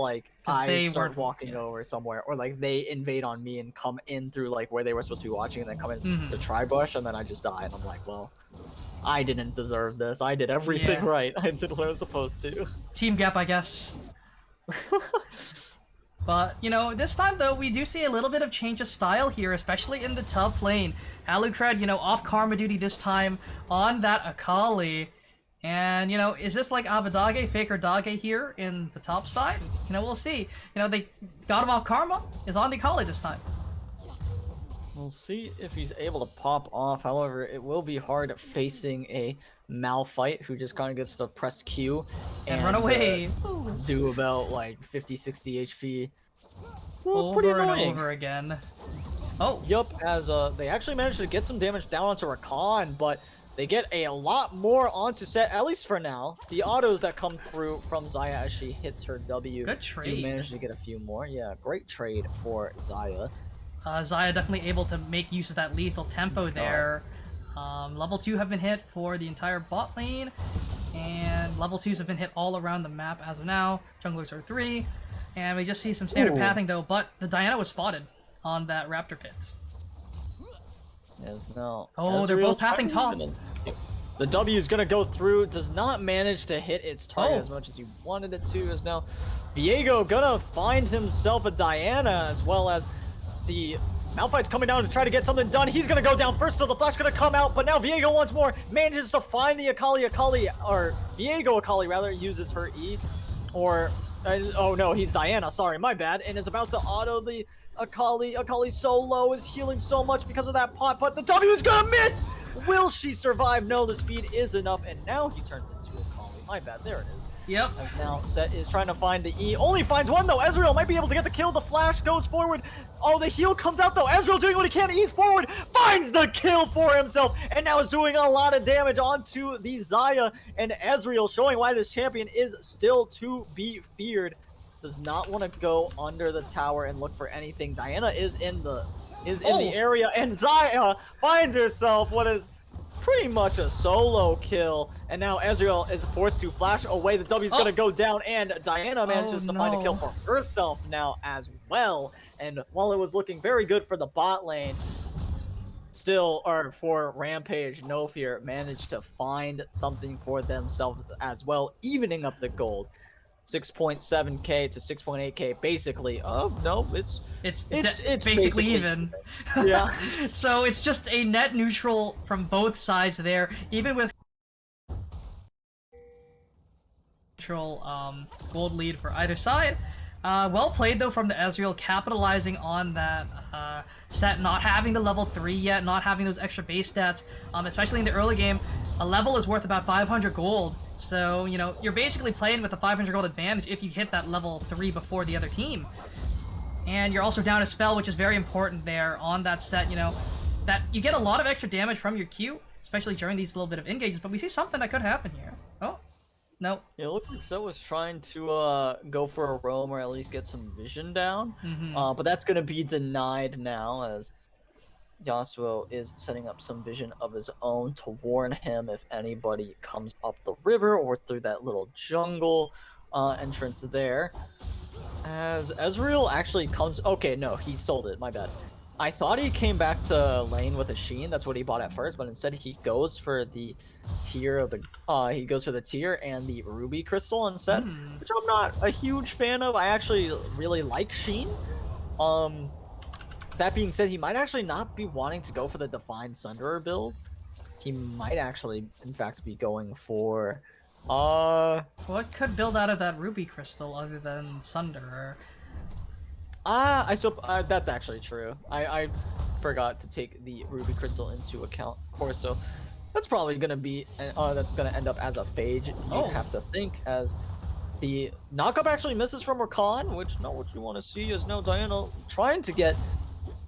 I start walking over somewhere, or they invade on me and come in through where they were supposed to be watching, and then come in to Tribush, and then I just die, and I'm well, I didn't deserve this. I did everything right. I did what I was supposed to. Team gap, I guess. But, this time, though, we do see a little bit of change of style here, especially in the top lane. Alucard, off Karma duty this time on that Akali. And, is this Abadage, Faker Dage here in the top side? We'll see. They got him off Karma, is on the Akali this time. We'll see if he's able to pop off. However, it will be hard facing a Malphite who just kind of gets to press Q and run away. Do about 50-60 HP. So over pretty annoying. And over again. Oh. Yup, as they actually managed to get some damage down onto Rakan, but they get a lot more onto Set, at least for now. The autos that come through from Xayah as she hits her W Good trade. do manage to get a few more. Yeah, great trade for Xayah. Xayah definitely able to make use of that lethal tempo there. Level 2 have been hit for the entire bot lane, and level 2s have been hit all around the map as of now. Junglers are 3, and we just see some standard Ooh. pathing though, but the Diana was spotted on that Raptor pit. Yes, no. Oh, they're both pathing top. The W is gonna go through, does not manage to hit its target Oh. as much as he wanted it to, as now Viego gonna find himself a Diana, as well as the Malphite's coming down to try to get something done. He's gonna go down first, so the flash gonna come out, but now Viego once more manages to find the Akali, or Viego Akali rather, uses her E, or, oh no, he's Diana, sorry, my bad, and is about to auto the Akali. Akali so low, is healing so much because of that pot, but the W is gonna miss! Will she survive? No, the speed is enough, and now he turns into Akali. My bad, there it is. Yep. As now Set is trying to find the E. Only finds one though. Ezreal might be able to get the kill. The flash goes forward. Oh, the heal comes out though. Ezreal doing what he can. He's forward. Finds the kill for himself. And now is doing a lot of damage onto the Xayah. And Ezreal showing why this champion is still to be feared. Does not want to go under the tower and look for anything. Diana is in the area. And Xayah finds herself what is pretty much a solo kill, and now Ezreal is forced to flash away. The W's gonna go down, and Diana manages to find a kill for herself now as well. And while it was looking very good for the bot lane, still, or for Rampage, No Fear managed to find something for themselves as well, evening up the gold. 6.7k to 6.8k, basically. Oh no, it's basically even. Yeah. So it's just a net neutral from both sides there, even with neutral gold lead for either side. Well played though from the Ezreal, capitalizing on that Set not having the level 3 yet, not having those extra base stats, especially in the early game. A level is worth about 500 gold, so, you know, you're basically playing with a 500 gold advantage if you hit that level 3 before the other team. And you're also down a spell, which is very important there on that Set, you know, that you get a lot of extra damage from your Q, especially during these little bit of engages, but we see something that could happen here. Oh, no. It looks like So was trying to go for a roam or at least get some vision down, but that's going to be denied now as Yasuo is setting up some vision of his own to warn him if anybody comes up the river or through that little jungle entrance there. As Ezreal actually comes... Okay, no, he sold it, my bad. I thought he came back to lane with a Sheen, that's what he bought at first, but instead he goes for the tier of the... he goes for the tier and the Ruby Crystal instead, which I'm not a huge fan of. I actually really like Sheen. That being said, he might actually not be wanting to go for the Divine Sunderer build. He might actually, in fact, be going for... What could build out of that Ruby Crystal other than Sunderer? That's actually true. I forgot to take the Ruby Crystal into account, of course, so that's probably gonna be, that's gonna end up as a Phage, you'd have to think, as the knockup actually misses from Rakan, which not what you want to see, is now Diana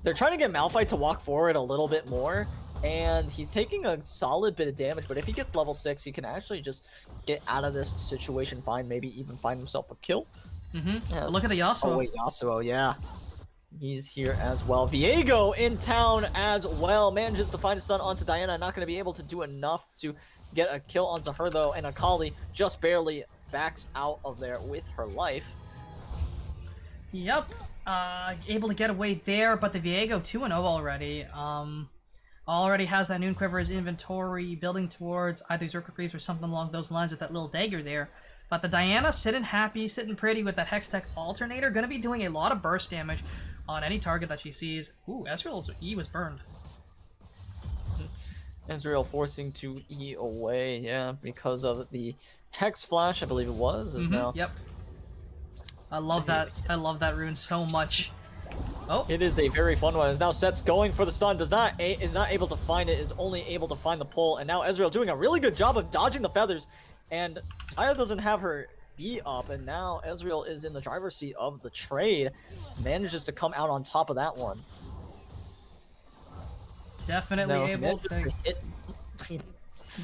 they're trying to get Malphite to walk forward a little bit more, and he's taking a solid bit of damage, but if he gets level 6, he can actually just get out of this situation fine, maybe even find himself a kill. Yeah, look at the Yasuo. Oh wait, Yasuo, yeah. He's here as well. Viego in town as well. Manages to find a stun onto Diana. Not going to be able to do enough to get a kill onto her though, and Akali just barely backs out of there with her life. Yep. Able to get away there, but the Viego 2-0 already. Already has that Noon Quiver as inventory, building towards either Zerker Greaves or something along those lines with that little dagger there. But the Diana sitting happy, sitting pretty with that Hextech Alternator, gonna be doing a lot of burst damage on any target that she sees. Ooh, Ezreal's E was burned. Ezreal forcing to E away, yeah, because of the Hex Flash, I believe it was, is now. Yep. I love that. I love that rune so much. Oh. It is a very fun one. As now Set's going for the stun, is not able to find it, is only able to find the pull, and now Ezreal doing a really good job of dodging the feathers, and Aya doesn't have her E up, and now Ezreal is in the driver's seat of the trade, manages to come out on top of that one. Definitely able to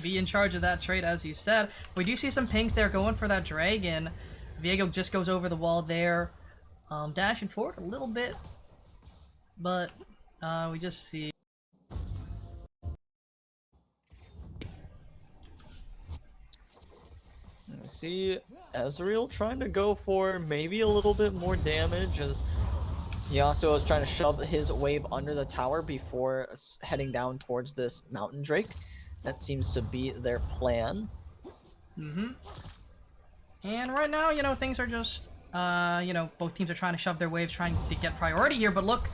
be in charge of that trade, as you said. We do see some pings there going for that dragon. Viego just goes over the wall there, dashing forward a little bit. but we just see. See Ezreal trying to go for maybe a little bit more damage as Yasuo is trying to shove his wave under the tower before heading down towards this Mountain Drake. That seems to be their plan. And right now, you know, things are just, you know, both teams are trying to shove their waves, trying to get priority here, but look.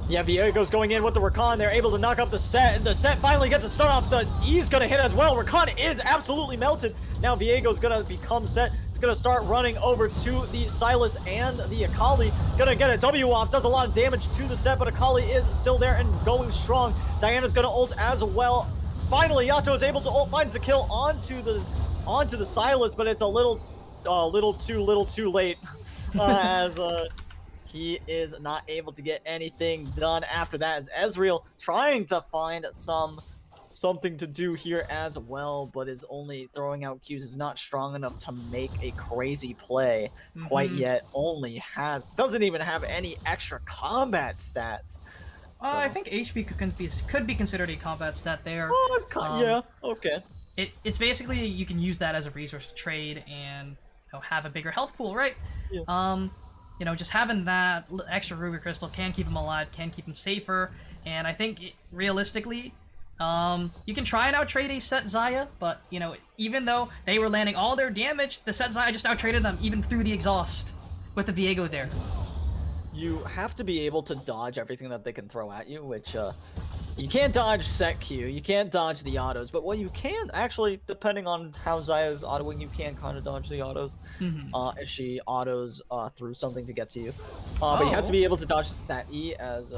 Yeah, Viego's going in with the Rakan. They're able to knock up the set, and the set finally gets a start off. The E's gonna hit as well. Rakan is absolutely melted. Now Viego's gonna become set. It's gonna start running over to the Sylas and the Akali. Gonna get a W off, does a lot of damage to the set, but Akali is still there and going strong. Diana's gonna ult as well. Finally, Yasuo is able to ult, finds the kill onto the Sylas, but it's a little too late. As he is not able to get anything done after that, as Ezreal trying to find something to do here as well, but is only throwing out Qs, is not strong enough to make a crazy play quite yet. Doesn't even have any extra combat stats. I think HP could be considered a combat stat there. Yeah, okay. It's basically you can use that as a resource to trade and, you know, have a bigger health pool, right? Yeah. You know, just having that extra Ruby Crystal can keep him alive, can keep him safer, and I think realistically, you can try and out-trade a Set Xayah, but, you know, even though they were landing all their damage, the Set Xayah just out-traded them, even through the exhaust, with the Viego there. You have to be able to dodge everything that they can throw at you, which, you can't dodge set Q, you can't dodge the autos, but what you can, actually, depending on how Xayah's autoing, you can kind of dodge the autos. If she autos through something to get to you. But you have to be able to dodge that E as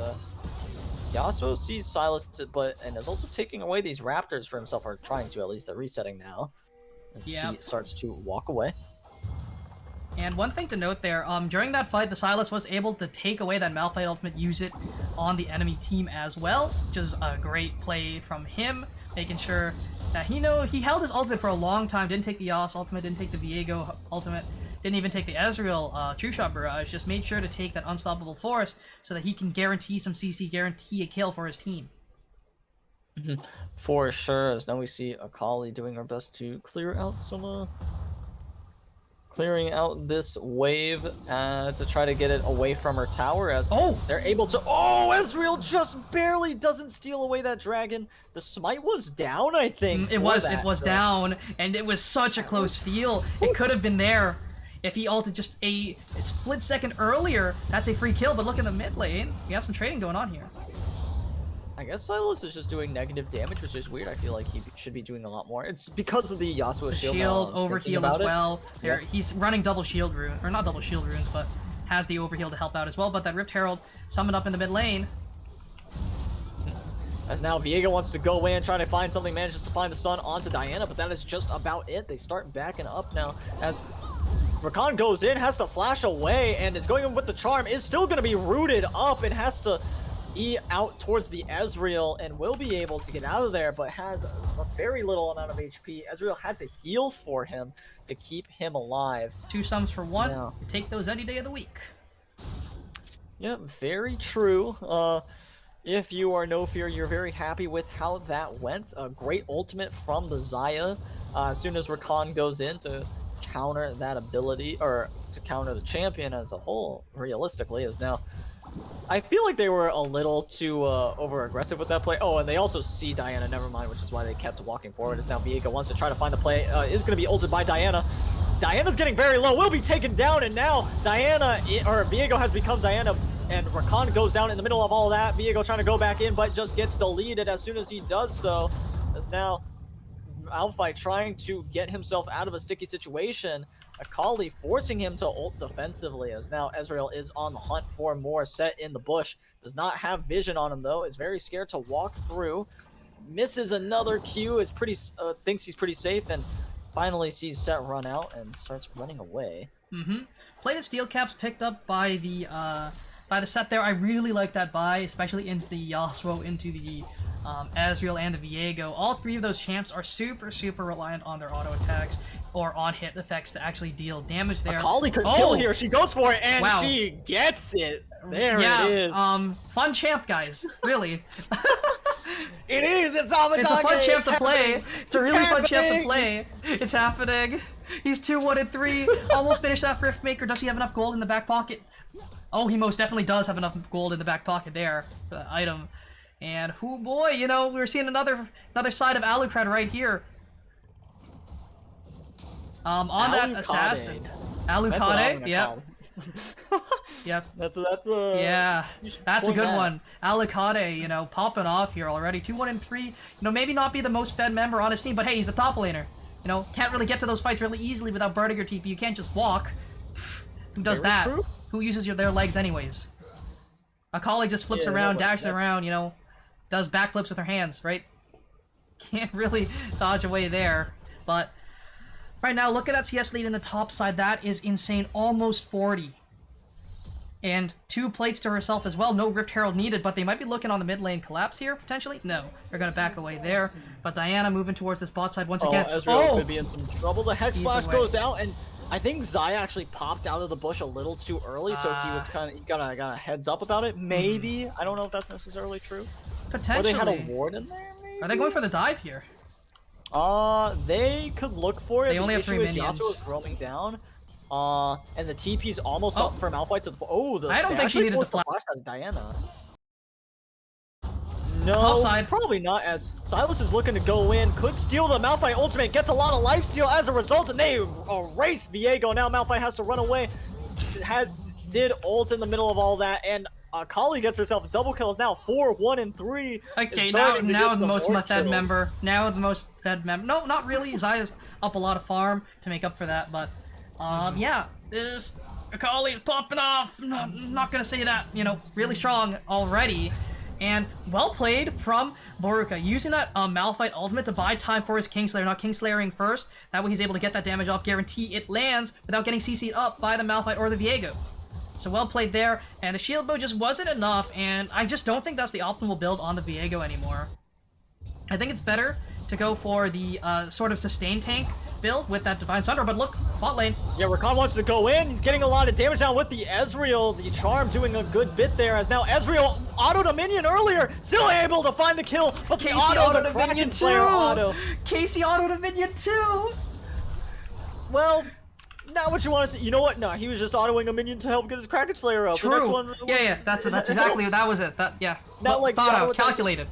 Yasuo sees Sylas, and is also taking away these Raptors for himself, or trying to at least. They're resetting now. As he starts to walk away. And one thing to note there, during that fight, the Sylas was able to take away that Malphite ultimate, use it on the enemy team as well, which is a great play from him, making sure that he held his ultimate for a long time, didn't take the Yas ultimate, didn't take the Viego ultimate, didn't even take the Ezreal True Shot Barrage, just made sure to take that Unstoppable Force so that he can guarantee some CC, guarantee a kill for his team. For sure, as now we see Akali doing her best to clear out some clearing out this wave to try to get it away from her tower, as they're able to. Ezreal just barely doesn't steal away that dragon. The smite was down, I think. It was down, and it was such a close steal. It could have been there if he ulted just a split second earlier. That's a free kill, but look in the mid lane. We have some trading going on here. I guess Sylas is just doing negative damage, which is weird. I feel like he should be doing a lot more. It's because of the Yasuo shield. Shield, overheal as well. He's running double shield rune, or not double shield runes, but has the overheal to help out as well. But that Rift Herald summoned up in the mid lane. As now Viego wants to go in, trying to find something, manages to find the stun onto Diana, but that is just about it. They start backing up now as Rakan goes in, has to flash away, and is going in with the charm, is still going to be rooted up, and has to E out towards the Ezreal, and will be able to get out of there, but has a very little amount of HP. Ezreal had to heal for him to keep him alive. 2 sums for 1. Now, take those any day of the week. Yep, very true. If you are No Fear, you're very happy with how that went. A great ultimate from the Xayah. As soon as Rakan goes in to counter that ability, or to counter the champion as a whole, realistically, is now. I feel like they were a little too over-aggressive with that play. Oh, and they also see Diana, never mind, which is why they kept walking forward. As now Viego wants to try to find the play, is going to be ulted by Diana. Diana's getting very low, will be taken down, and now Viego has become Diana, and Rakan goes down in the middle of all that. Viego trying to go back in, but just gets deleted as soon as he does so. As now Malphite trying to get himself out of a sticky situation. Akali forcing him to ult defensively, as now Ezreal is on the hunt for more. Set in the bush. Does not have vision on him though. Is very scared to walk through. Misses another Q. Is thinks he's pretty safe, and finally sees Set run out and starts running away. Plated steel caps picked up by the by the set there. I really like that buy, especially into the Yasuo, into the Ezreal, and the Viego. All three of those champs are super, super reliant on their auto attacks or on hit effects to actually deal damage there. Akali could kill here. She goes for it, and Wow. she gets it. There Yeah, it is. fun champ, guys. Really. It is. It's Amakage. It's a fun champ to play. happening. It's a really fun champ to happening. play. It's happening. He's 2-1-3. Almost finished that Rift Maker. Does he have enough gold in the back pocket? Oh, he most definitely does have enough gold in the back pocket there for that item. And oh boy, you know, we're seeing another side of Alucard right here. On that Alucard. assassin. That's what I'm Alucard, gonna yep. call him. Yep. That's a Yeah, you should that's a point good that. one. Alucard, you know, popping off here already. 2-1-3. You know, maybe not be the most fed member on his team, but hey, he's the top laner. You know, can't really get to those fights really easily without burning your TP. You can't just walk. Who does Very that? true. Who uses their legs anyways? Akali just flips Yeah, around, nobody- dashes around, you know, does backflips with her hands, right? Can't really dodge away there. But right now, look at that CS lead in the top side. That is insane. Almost 40. And 2 plates to herself as well. No Rift Herald needed, but they might be looking on the mid lane collapse here, potentially. No, they're going to back away there. But Diana moving towards this bot side once again. Ezreal could be in some trouble. The Hex He's Splash away. goes out, and I think Zaya actually popped out of the bush a little too early, so he was kind of got a heads up about it. Maybe. I don't know if that's necessarily true. Or Potentially. they had a ward in there, maybe? Are they going for the dive here? They could look for it. They only have 3 issue is minions. Yasuo is roaming down. And the TP's almost Oh. up for Malphite to the... Oh, I don't they think she actually needed to forced the flash. out of Diana. No, Top side. probably not, as Silas is looking to go in. Could steal the Malphite ultimate, gets a lot of lifesteal as a result, and they erase Viego. Now Malphite has to run away. Did ult in the middle of all that, and Akali gets herself a double kill. Is now 4-1-3. Okay, Is now starting to get the some most more fed kills. member. Now the most fed member. No, not really. Zaya's up a lot of farm to make up for that, but yeah, this Akali is popping off. Not gonna say that. You know, really strong already, and well played from Boruka, using that Malphite ultimate to buy time for his Kingslayer. Not Kingslayering first. That way he's able to get that damage off. Guarantee it lands without getting CC'd up by the Malphite or the Viego. So well played there, and the shield bow just wasn't enough, and I just don't think that's the optimal build on the Viego anymore. I think it's better to go for the sort of sustain tank build with that Divine Sunder, but look, bot lane. Yeah, Rakan wants to go in. He's getting a lot of damage now with the Ezreal. The Charm doing a good bit there, as now Ezreal autoed a minion earlier, still able to find the kill, but the Casey auto, autoed the a minion Kraken too! Slayer auto. Casey autoed a minion too! Well, not what you want to see. You know what? No, he was just autoing a minion to help get his Kraken Slayer up. The next True. one, Yeah, that's exactly, that was it. That, yeah. Not like the thought auto out, attack. calculated.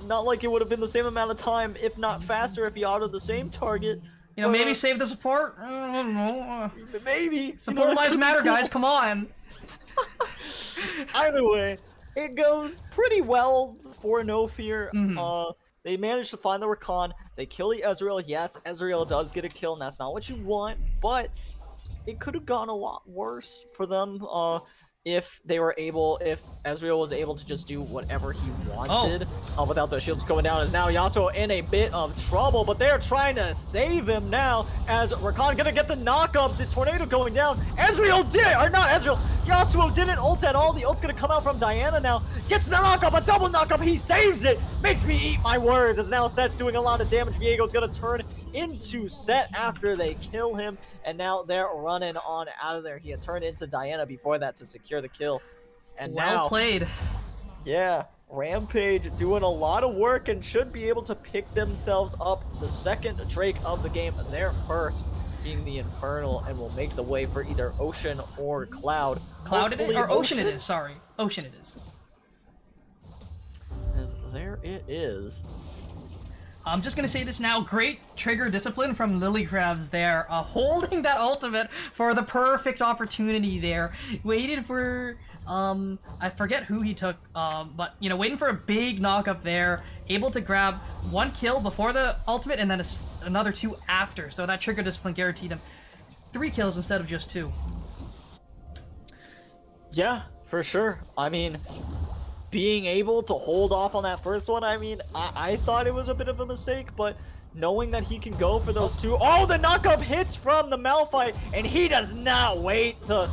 Not like it would have been the same amount of time, if not faster, if he autoed the same target. You know, maybe save the support? I don't know. Maybe. Support lives matter, guys, come on! Either way, it goes pretty well for No Fear. They managed to find the Rakan. They kill the Ezreal. Yes, Ezreal does get a kill, and that's not what you want, but it could have gone a lot worse for them if Ezreal was able to just do whatever he wanted without the shields going down. As now Yasuo in a bit of trouble, but they're trying to save him now, as Rakan gonna get the knock up, the tornado going down. Ezreal did, or not Ezreal, Yasuo didn't ult at all. The ult's gonna come out from Diana now. Gets the knock up, a double knock up, he saves it. Makes me eat my words, as now Set's doing a lot of damage. Viego's gonna turn into Set after they kill him, and now they're running on out of there. He had turned into Diana before that to secure the kill, and Well now played. yeah, Rampage doing a lot of work and should be able to pick themselves up the second Drake of the game. Their first being the Infernal, and will make the way for either Ocean or Cloud. Cloud it is? Hopefully Or Ocean it is, sorry. Ocean it is. As there it is. I'm just gonna say this now, great trigger discipline from Lilycrabs there, holding that ultimate for the perfect opportunity there. Waited for, I forget who he took, but, you know, waiting for a big knock up there, able to grab 1 kill before the ultimate and then another 2 after, so that trigger discipline guaranteed him 3 kills instead of just 2. Yeah, for sure. I mean, being able to hold off on that first one, I mean, I thought it was a bit of a mistake, but knowing that he can go for those 2... Oh, the knockup hits from the Malphite, and he does not wait to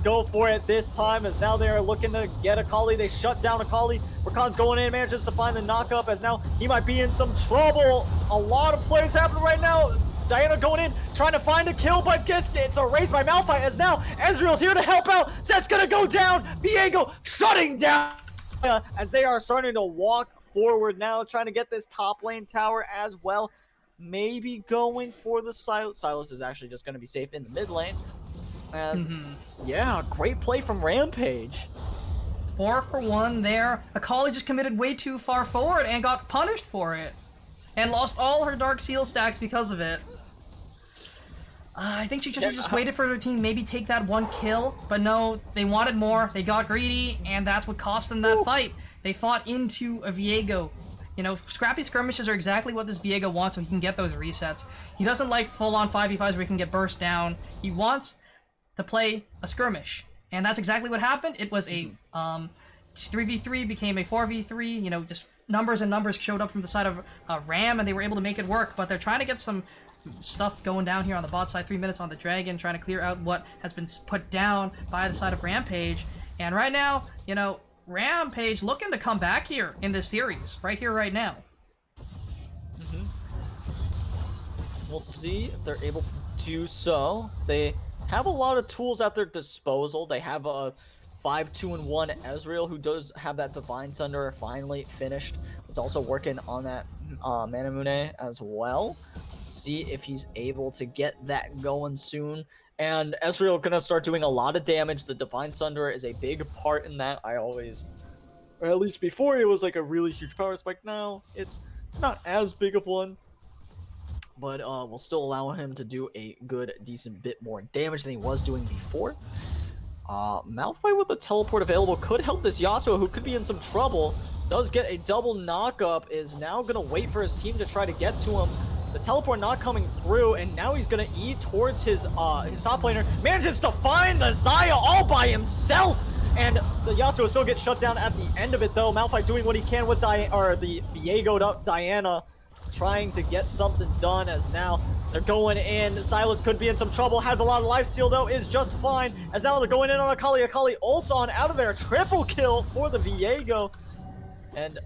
go for it this time, as now they're looking to get Akali. They shut down Akali. Rakan's going in, manages to find the knockup, as now he might be in some trouble. A lot of plays happening right now. Diana going in, trying to find a kill, but gets it's erased by Malphite, as now Ezreal's here to help out. Set's gonna go down. Viego shutting down as they are starting to walk forward now, trying to get this top lane tower as well. Maybe going for the Silas. Silas is actually just going to be safe in the mid lane. As, yeah, great play from Rampage. 4 for 1 there. Akali just committed way too far forward and got punished for it. And lost all her Dark Seal stacks because of it. I think she should have just waited for her team, maybe take that 1 kill. But no, they wanted more, they got greedy, and that's what cost them that fight. They fought into a Viego. You know, scrappy skirmishes are exactly what this Viego wants so he can get those resets. He doesn't like full-on 5v5s where he can get burst down. He wants to play a skirmish. And that's exactly what happened. It was a 3v3 became a 4v3. You know, just numbers and numbers showed up from the side of Ram, and they were able to make it work. But they're trying to get some stuff going down here on the bot side. 3 minutes on the Dragon, trying to clear out what has been put down by the side of Rampage. And right now, you know, Rampage looking to come back here in this series, right here, right now. We'll see if they're able to do so. They have a lot of tools at their disposal. They have a 5-2-1 Ezreal, who does have that Divine Thunder finally finished. Is also working on that Manamune as well. See if he's able to get that going soon. And Ezreal gonna start doing a lot of damage. The Divine Thunder is a big part in that. I always, or at least before, it was like a really huge power spike. Now it's not as big of one, but will still allow him to do a good, decent bit more damage than he was doing before. Malphite with the teleport available could help this Yasuo, who could be in some trouble. Does get a double knockup, is now gonna wait for his team to try to get to him. The teleport not coming through, and now he's gonna E towards his top laner. Manages to find the Xayah all by himself, and the Yasuo still gets shut down at the end of it though. Malphite doing what he can with the Viego'd up Diana, trying to get something done, as now they're going in. Silas could be in some trouble, has a lot of lifesteal though, is just fine, as now they're going in on Akali. Akali ults on out of there, triple kill for the Viego, and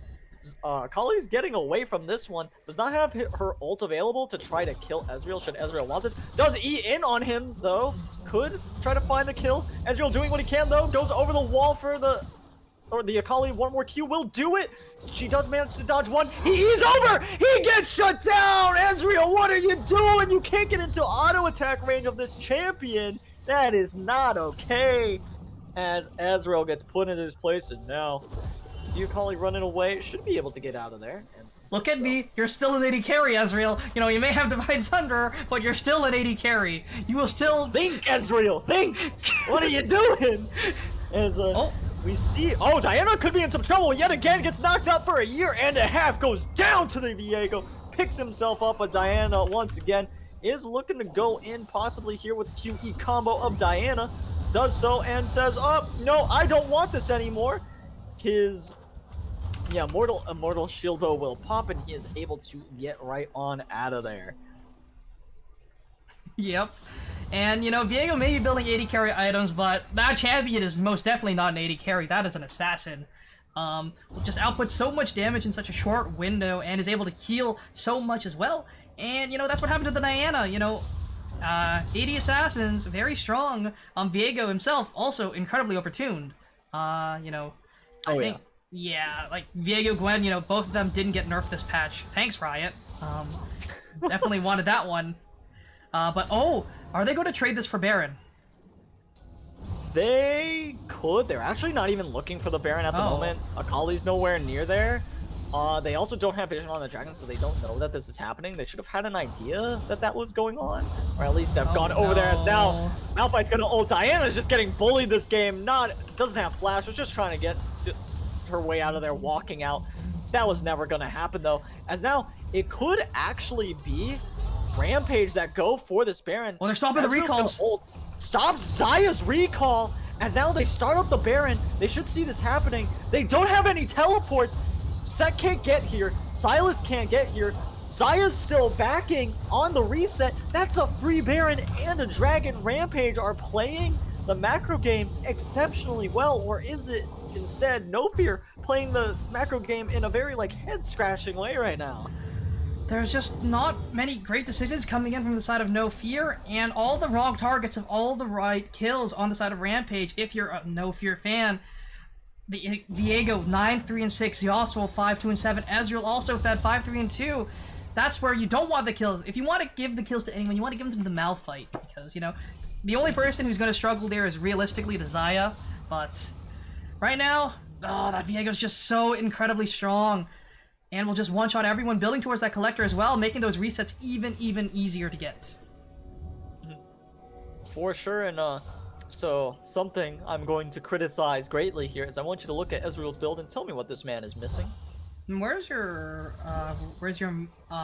Akali's getting away from this one. Does not have her ult available to try to kill Ezreal should Ezreal want this. Does E in on him though. Could try to find the kill. Ezreal doing what he can though. Goes over the wall for the Akali. One more Q will do it. She does manage to dodge one. He's over. He gets shut down. Ezreal, what are you doing? You can't get into auto attack range of this champion. That is not okay. As Ezreal gets put in his place, and now see Akali running away. Should be able to get out of there. And look at me, you're still an 80 carry, Ezreal. You know, you may have Divine Thunder, but you're still an 80 carry. You will still think, Ezreal, think! What are you doing? As we see, Diana could be in some trouble yet again, gets knocked out for a year and a half, goes down to the Viego, picks himself up, but Diana once again is looking to go in possibly here with the QE combo of Diana. Does so and says, oh, no, I don't want this anymore. His Immortal Shield though will pop, and he is able to get right on out of there. Yep. And, you know, Viego may be building 80 carry items, but that champion is most definitely not an 80 carry. That is an assassin. Just outputs so much damage in such a short window and is able to heal so much as well. And, you know, that's what happened to the Diana, you know. 80 assassins, very strong. Viego himself, also incredibly overtuned. You know, I think... Yeah, like, Viego, Gwen, you know, both of them didn't get nerfed this patch. Thanks, Riot. Definitely wanted that one. But, are they going to trade this for Baron? They could. They're actually not even looking for the Baron at the moment. Akali's nowhere near there. They also don't have vision on the dragon, so they don't know that this is happening. They should have had an idea that that was going on, or at least have gone over there. As now Malphite's gonna ult. Diana's just getting bullied this game. Doesn't have flash. Was just trying to get her way out of there, walking out. That was never gonna happen though. As now it could actually be Rampage that go for this Baron. Well, they're stopping the recalls. Stops Xayah's recall. As now they start up the Baron. They should see this happening. They don't have any teleports. Set can't get here. Silas can't get here. Xayah's still backing on the reset. That's a free Baron and a Dragon. Rampage are playing the macro game exceptionally well, or is it instead No Fear playing the macro game in a very like head-scratching way right now? There's just not many great decisions coming in from the side of No Fear, and all the wrong targets of all the right kills on the side of Rampage. If you're a No Fear fan, the Viego 9-3-6, Yasuo 5-2-7, Ezreal also fed 5-3-2. That's where you don't want the kills. If you want to give the kills to anyone, you want to give them to the Malphite, because you know the only person who's going to struggle there is realistically the Xayah. But right now, oh, that Viego's just so incredibly strong. And we'll just one-shot everyone, building towards that collector as well, making those resets even easier to get. For sure, and so something I'm going to criticize greatly here is I want you to look at Ezreal's build and tell me what this man is missing. And where's your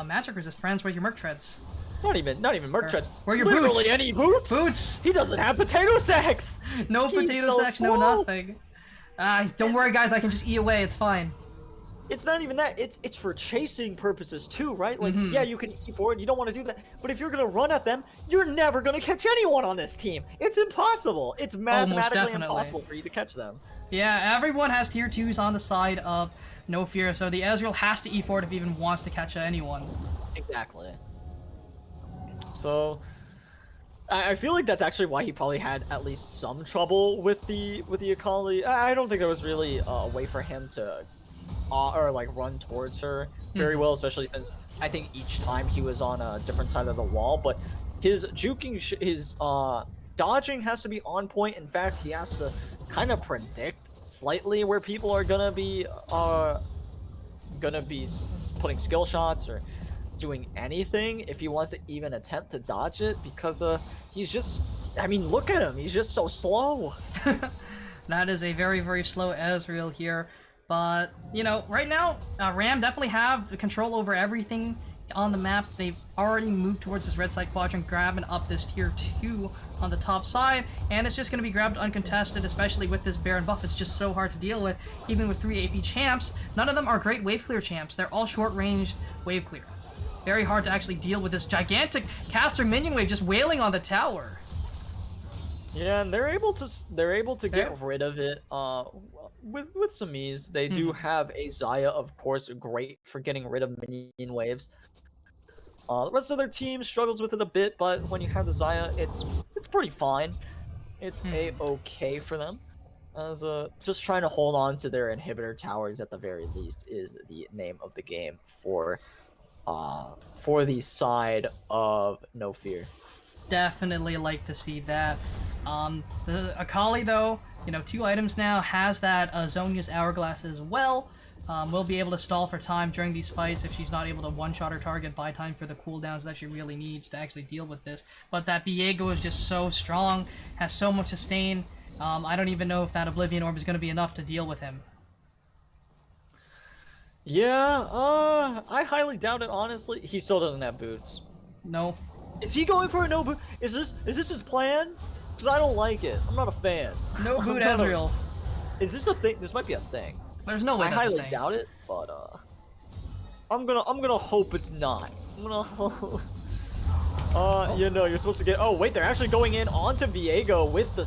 magic resist, friends? Where's your Merc Treads? Not even Merc Treads. Where are your Literally boots? any boots? Boots! He doesn't have potato sacks! No He's potato so sacks, no slow. nothing. Don't worry guys, I can just E away, it's fine. It's not even that. It's for chasing purposes too, right? Like, yeah, you can E forward. You don't want to do that. But if you're gonna run at them, you're never gonna catch anyone on this team. It's impossible. It's mathematically definitely. impossible for you to catch them. Yeah, everyone has tier 2s on the side of No Fear, so the Ezreal has to E forward if he even wants to catch anyone. Exactly. So, I feel like that's actually why he probably had at least some trouble with the Akali. I don't think there was really a way for him to or like run towards her very well, especially since I think each time he was on a different side of the wall. But his juking, his dodging has to be on point. In fact, he has to kind of predict slightly where people are gonna be putting skill shots or doing anything if he wants to even attempt to dodge it, because he's just, I mean, look at him, he's just so slow. That is a very slow Ezreal here. But, you know, right now, Ram definitely have control over everything on the map. They've already moved towards this red side quadrant, grabbing up this tier 2 on the top side, and it's just going to be grabbed uncontested, especially with this Baron buff. It's just so hard to deal with, even with 3 AP champs. None of them are great wave clear champs. They're all short-ranged wave clear. Very hard to actually deal with this gigantic caster minion wave just wailing on the tower. Yeah, and they're able to get rid of it with some ease. They do have a Xayah, of course, great for getting rid of minion waves. The rest of their team struggles with it a bit, but when you have the Xayah, it's pretty fine. It's a-okay for them. As just trying to hold on to their inhibitor towers at the very least is the name of the game for the side of No Fear. Definitely like to see that. The Akali, though, you know, 2 items now, has that Zhonya's Hourglass as well. Will be able to stall for time during these fights if she's not able to one-shot her target, buy time for the cooldowns that she really needs to actually deal with this. But that Viego is just so strong, has so much sustain. I don't even know if that Oblivion Orb is going to be enough to deal with him. Yeah, I highly doubt it, honestly. He still doesn't have boots. No. Is he going for a no boot? Is this his plan? Because I don't like it. I'm not a fan. No boot Ezreal. Is this a thing? This might be a thing. There's no way I that's a highly thing. doubt it, but I'm gonna hope it's not. I'm gonna hope. You know, you're supposed to get. Oh wait, they're actually going in onto Viego with the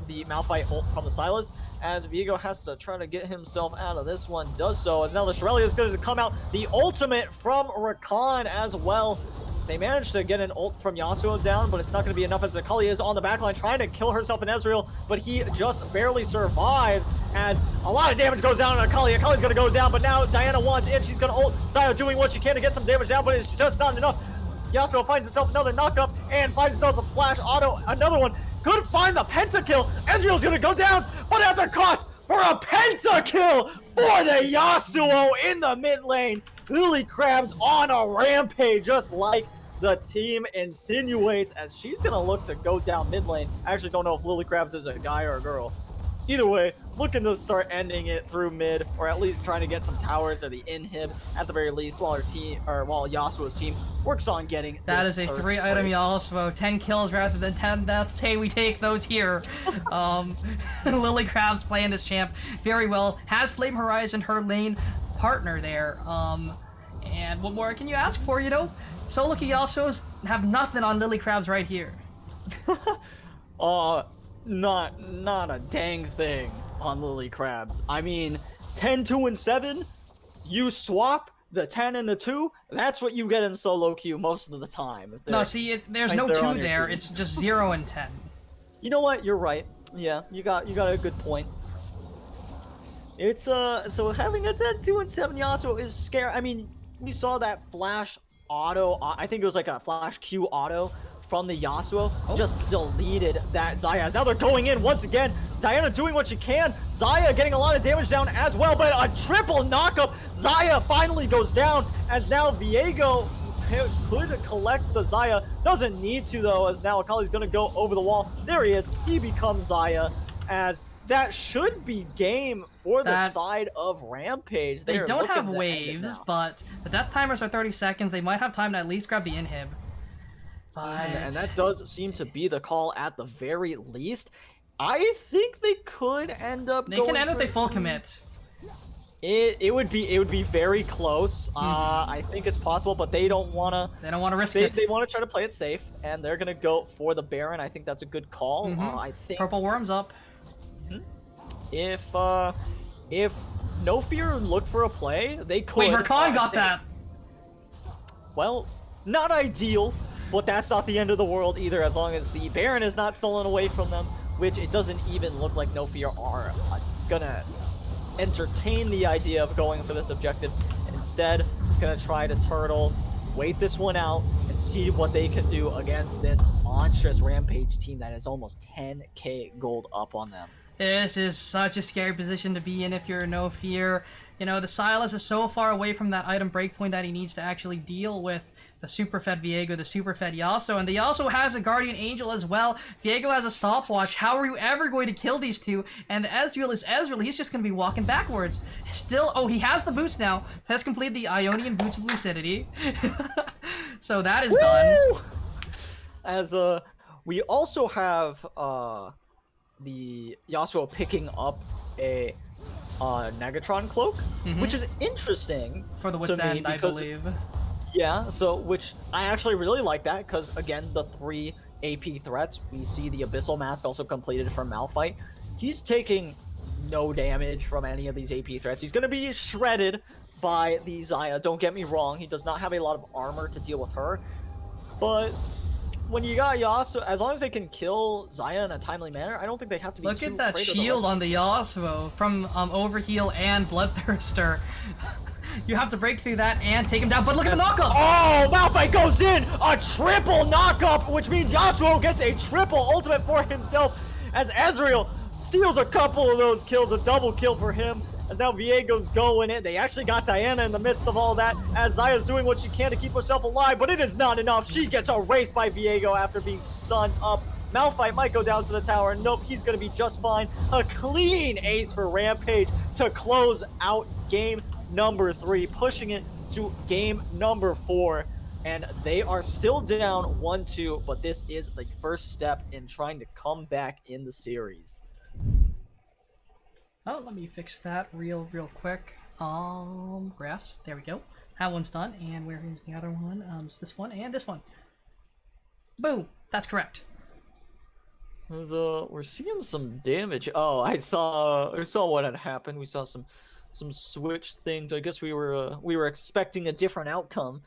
the Malphite ult from the Sylas, as Viego has to try to get himself out of this one. Does so, as now the Shrelia is going to come out. The ultimate from Rakan as well. They managed to get an ult from Yasuo down, but it's not going to be enough, as Akali is on the backline trying to kill herself in Ezreal, but he just barely survives as a lot of damage goes down on Akali. Akali's going to go down, but now Diana wants in. She's going to ult. Xayah doing what she can to get some damage down, but it's just not enough. Yasuo finds himself another knock-up and finds himself a flash auto, another one. Could find the pentakill. Ezreal's going to go down, but at the cost for a pentakill for the Yasuo in the mid lane. Lily Crabs on a rampage, just like the team insinuates, as she's going to look to go down mid lane. I actually don't know if Lily Crabs is a guy or a girl. Either way, looking to start ending it through mid, or at least trying to get some towers or the inhib at the very least, while while Yasuo's team works on getting. That is a 3-item Yasuo, 10 kills rather than 10 deaths. Hey, we take those here. Lily Crab's playing this champ very well. Has Flame Horizon, her lane partner there. And what more can you ask for? You know, solo queue Yasuos have nothing on Lily Crabs right here. not a dang thing on Lily Crabs. I mean, 10, 2, and 7, you swap the 10 and the 2, that's what you get in solo queue most of the time. No, see, there's no they're 2 on your there. team. It's just 0 and 10. You know what? You're right. Yeah, you got a good point. It's so having a 10, 2, and 7 Yasuo is scary. I mean, we saw that flash auto. I think it was like a flash Q auto from the Yasuo. Just deleted that Xayah. Now they're going in once again. Diana doing what she can. Xayah getting a lot of damage down as well, but a triple knockup. Xayah finally goes down as now Viego could collect the Xayah. Doesn't need to though, as now Akali's gonna go over the wall. There he is. He becomes Xayah, as that should be game for the side of Rampage. They They're don't have looking to end it waves, now. but the death timers are 30 seconds. They might have time to at least grab the inhib. But... And that does seem to be the call at the very least. I think they could end up They going can end for if they full commit. It would be very close. I think it's possible, but they don't wanna. They don't want to risk it. They want to try to play it safe, and they're gonna go for the Baron. I think that's a good call. I think Purple Worm's up. if No Fear looked for a play, they could. Wait, Rakan got that. Well, not ideal, but that's not the end of the world either, as long as the Baron is not stolen away from them, which it doesn't even look like No Fear are gonna entertain the idea of going for this objective. Instead, gonna try to turtle, wait this one out, and see what they can do against this monstrous Rampage team that is almost 10k gold up on them. This is such a scary position to be in if you're No Fear. You know, the Silas is so far away from that item breakpoint that he needs to actually deal with the super fed Viego, the super fed Yasuo, and the Yasuo has a Guardian Angel as well. Viego has a stopwatch. How are you ever going to kill these two? And the Ezreal is Ezreal. He's just going to be walking backwards. Still, oh, he has the boots now. Has completed the Ionian Boots of Lucidity. So that is done. As we also have the Yasuo picking up a Negatron cloak, which is interesting For the Wit's End, I believe. Yeah, so which I actually really like that, because again, the 3 AP threats, we see the Abyssal Mask also completed from Malphite. He's taking no damage from any of these AP threats. He's going to be shredded by the Xayah, don't get me wrong. He does not have a lot of armor to deal with her, but when you got Yasuo, as long as they can kill Xayah in a timely manner, I don't think they have to be Look too at that afraid shield of on the Yasuo from Overheal and Bloodthirster. You have to break through that and take him down, but look at the knockup! Oh, Malphite goes in! A triple knockup, which means Yasuo gets a triple ultimate for himself, as Ezreal steals a couple of those kills, a double kill for him, as now Viego's going in. They actually got Diana in the midst of all that, as Xayah's doing what she can to keep herself alive, but it is not enough. She gets erased by Viego after being stunned up. Malphite might go down to the tower. Nope, he's going to be just fine. A clean ace for Rampage to close out game number 3, pushing it to game number 4. And they are still down 1-2, but this is the first step in trying to come back in the series. Oh, let me fix that real quick. Graphs. There we go. That one's done. And where is the other one? It's this one and this one. Boom. That's correct. We're seeing some damage. Oh, I saw what had happened. We saw some switch things. I guess we were expecting a different outcome.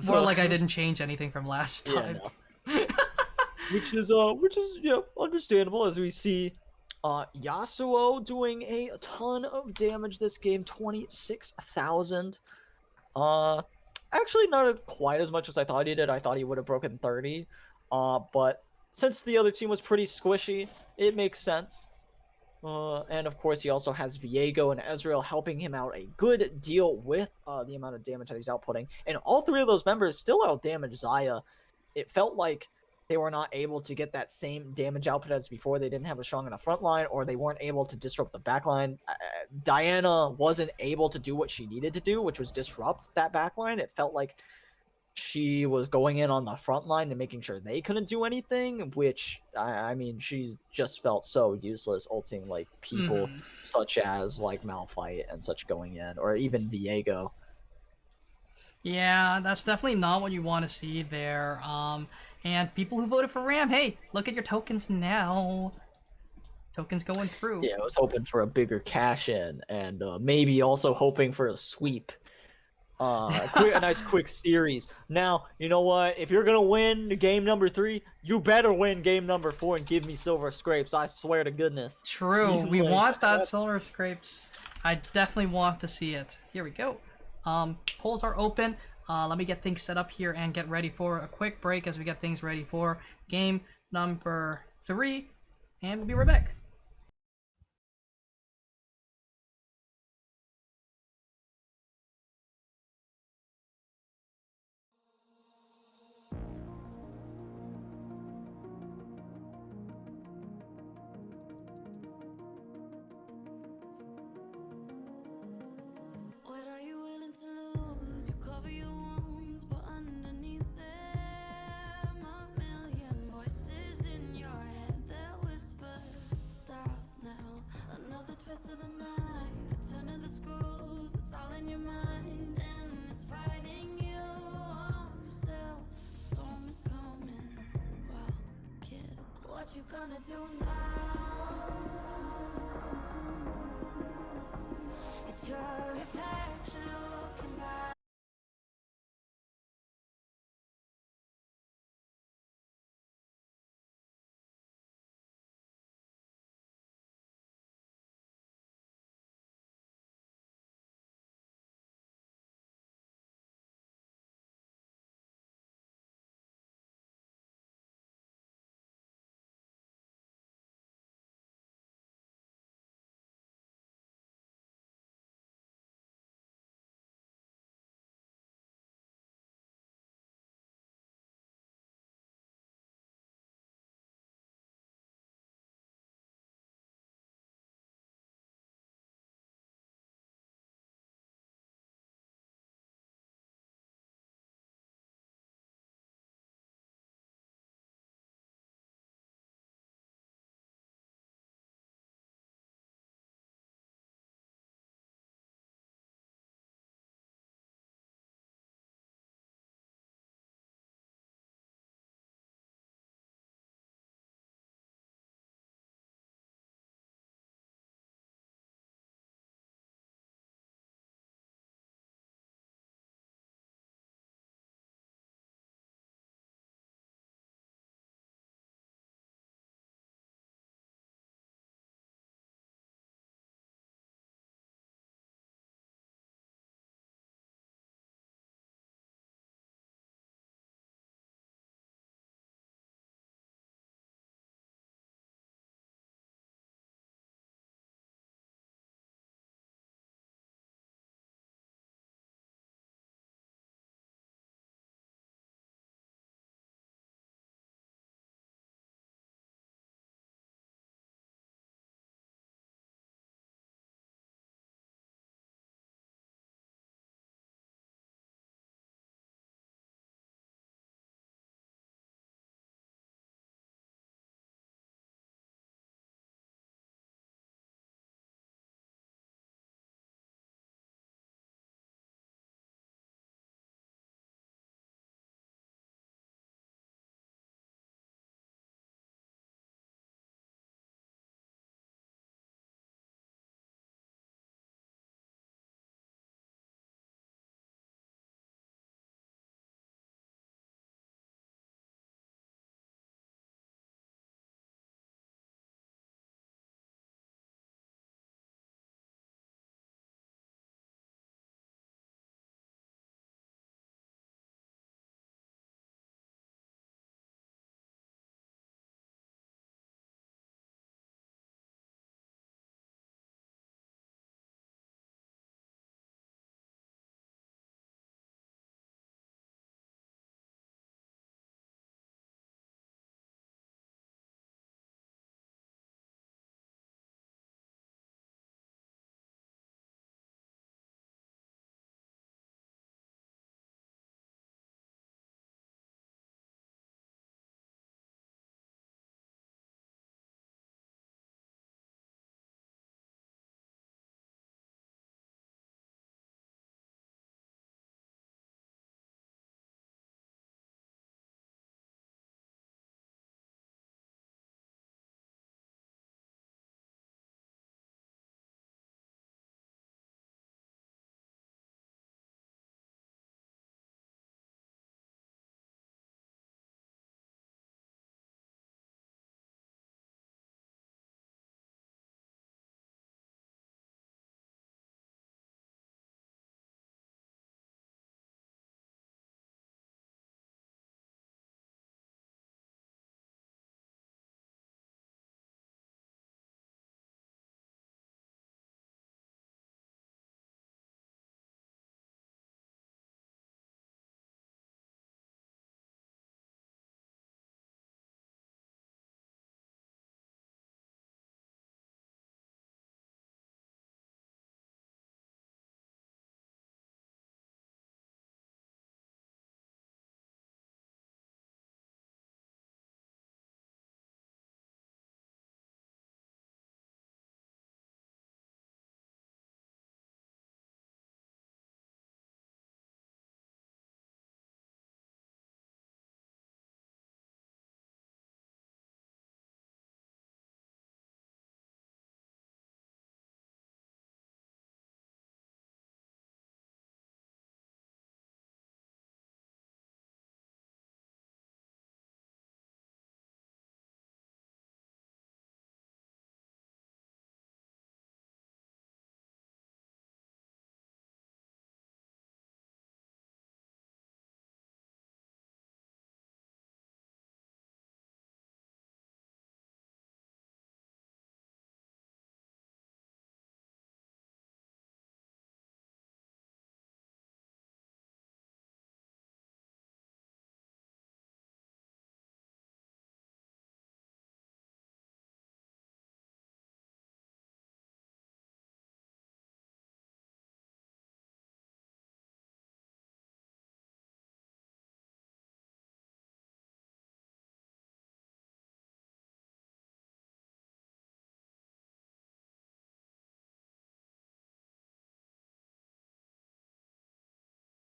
More like I didn't change anything from last time. Yeah, no. which is yeah, understandable, as we see Yasuo doing a ton of damage this game, 26,000. Actually not quite as much as I thought he did. I thought he would have broken 30. But since the other team was pretty squishy, it makes sense. And of course, he also has Viego and Ezreal helping him out a good deal with the amount of damage that he's outputting. And all 3 of those members still outdamage Xayah. It felt like they were not able to get that same damage output as before. They didn't have a strong enough front line, or they weren't able to disrupt the back line. Diana wasn't able to do what she needed to do, which was disrupt that back line. It felt like she was going in on the front line and making sure they couldn't do anything, which, I mean, she just felt so useless ulting like people such as like Malphite and such going in, or even Viego. Yeah, that's definitely not what you want to see there. And people who voted for Ram, hey, look at your tokens now. Tokens going through. Yeah, I was hoping for a bigger cash in, and maybe also hoping for a sweep. A nice quick series. Now, you know what? If you're gonna win game number 3, you better win game number 4 and give me silver scrapes. I swear to goodness. True. We Like, want that that's- silver scrapes. I definitely want to see it. Here we go. Polls are open. Let me get things set up here and get ready for a quick break as we get things ready for game number 3. And we'll be right back. What are you willing to lose? You cover your wounds, but underneath them, a million voices in your head that whisper, stop now. Another twist of the knife, a turn of the screws, it's all in your mind, and it's fighting you on yourself. The storm is coming. Wow, kid, what you gonna do now? It's your reflection looking back.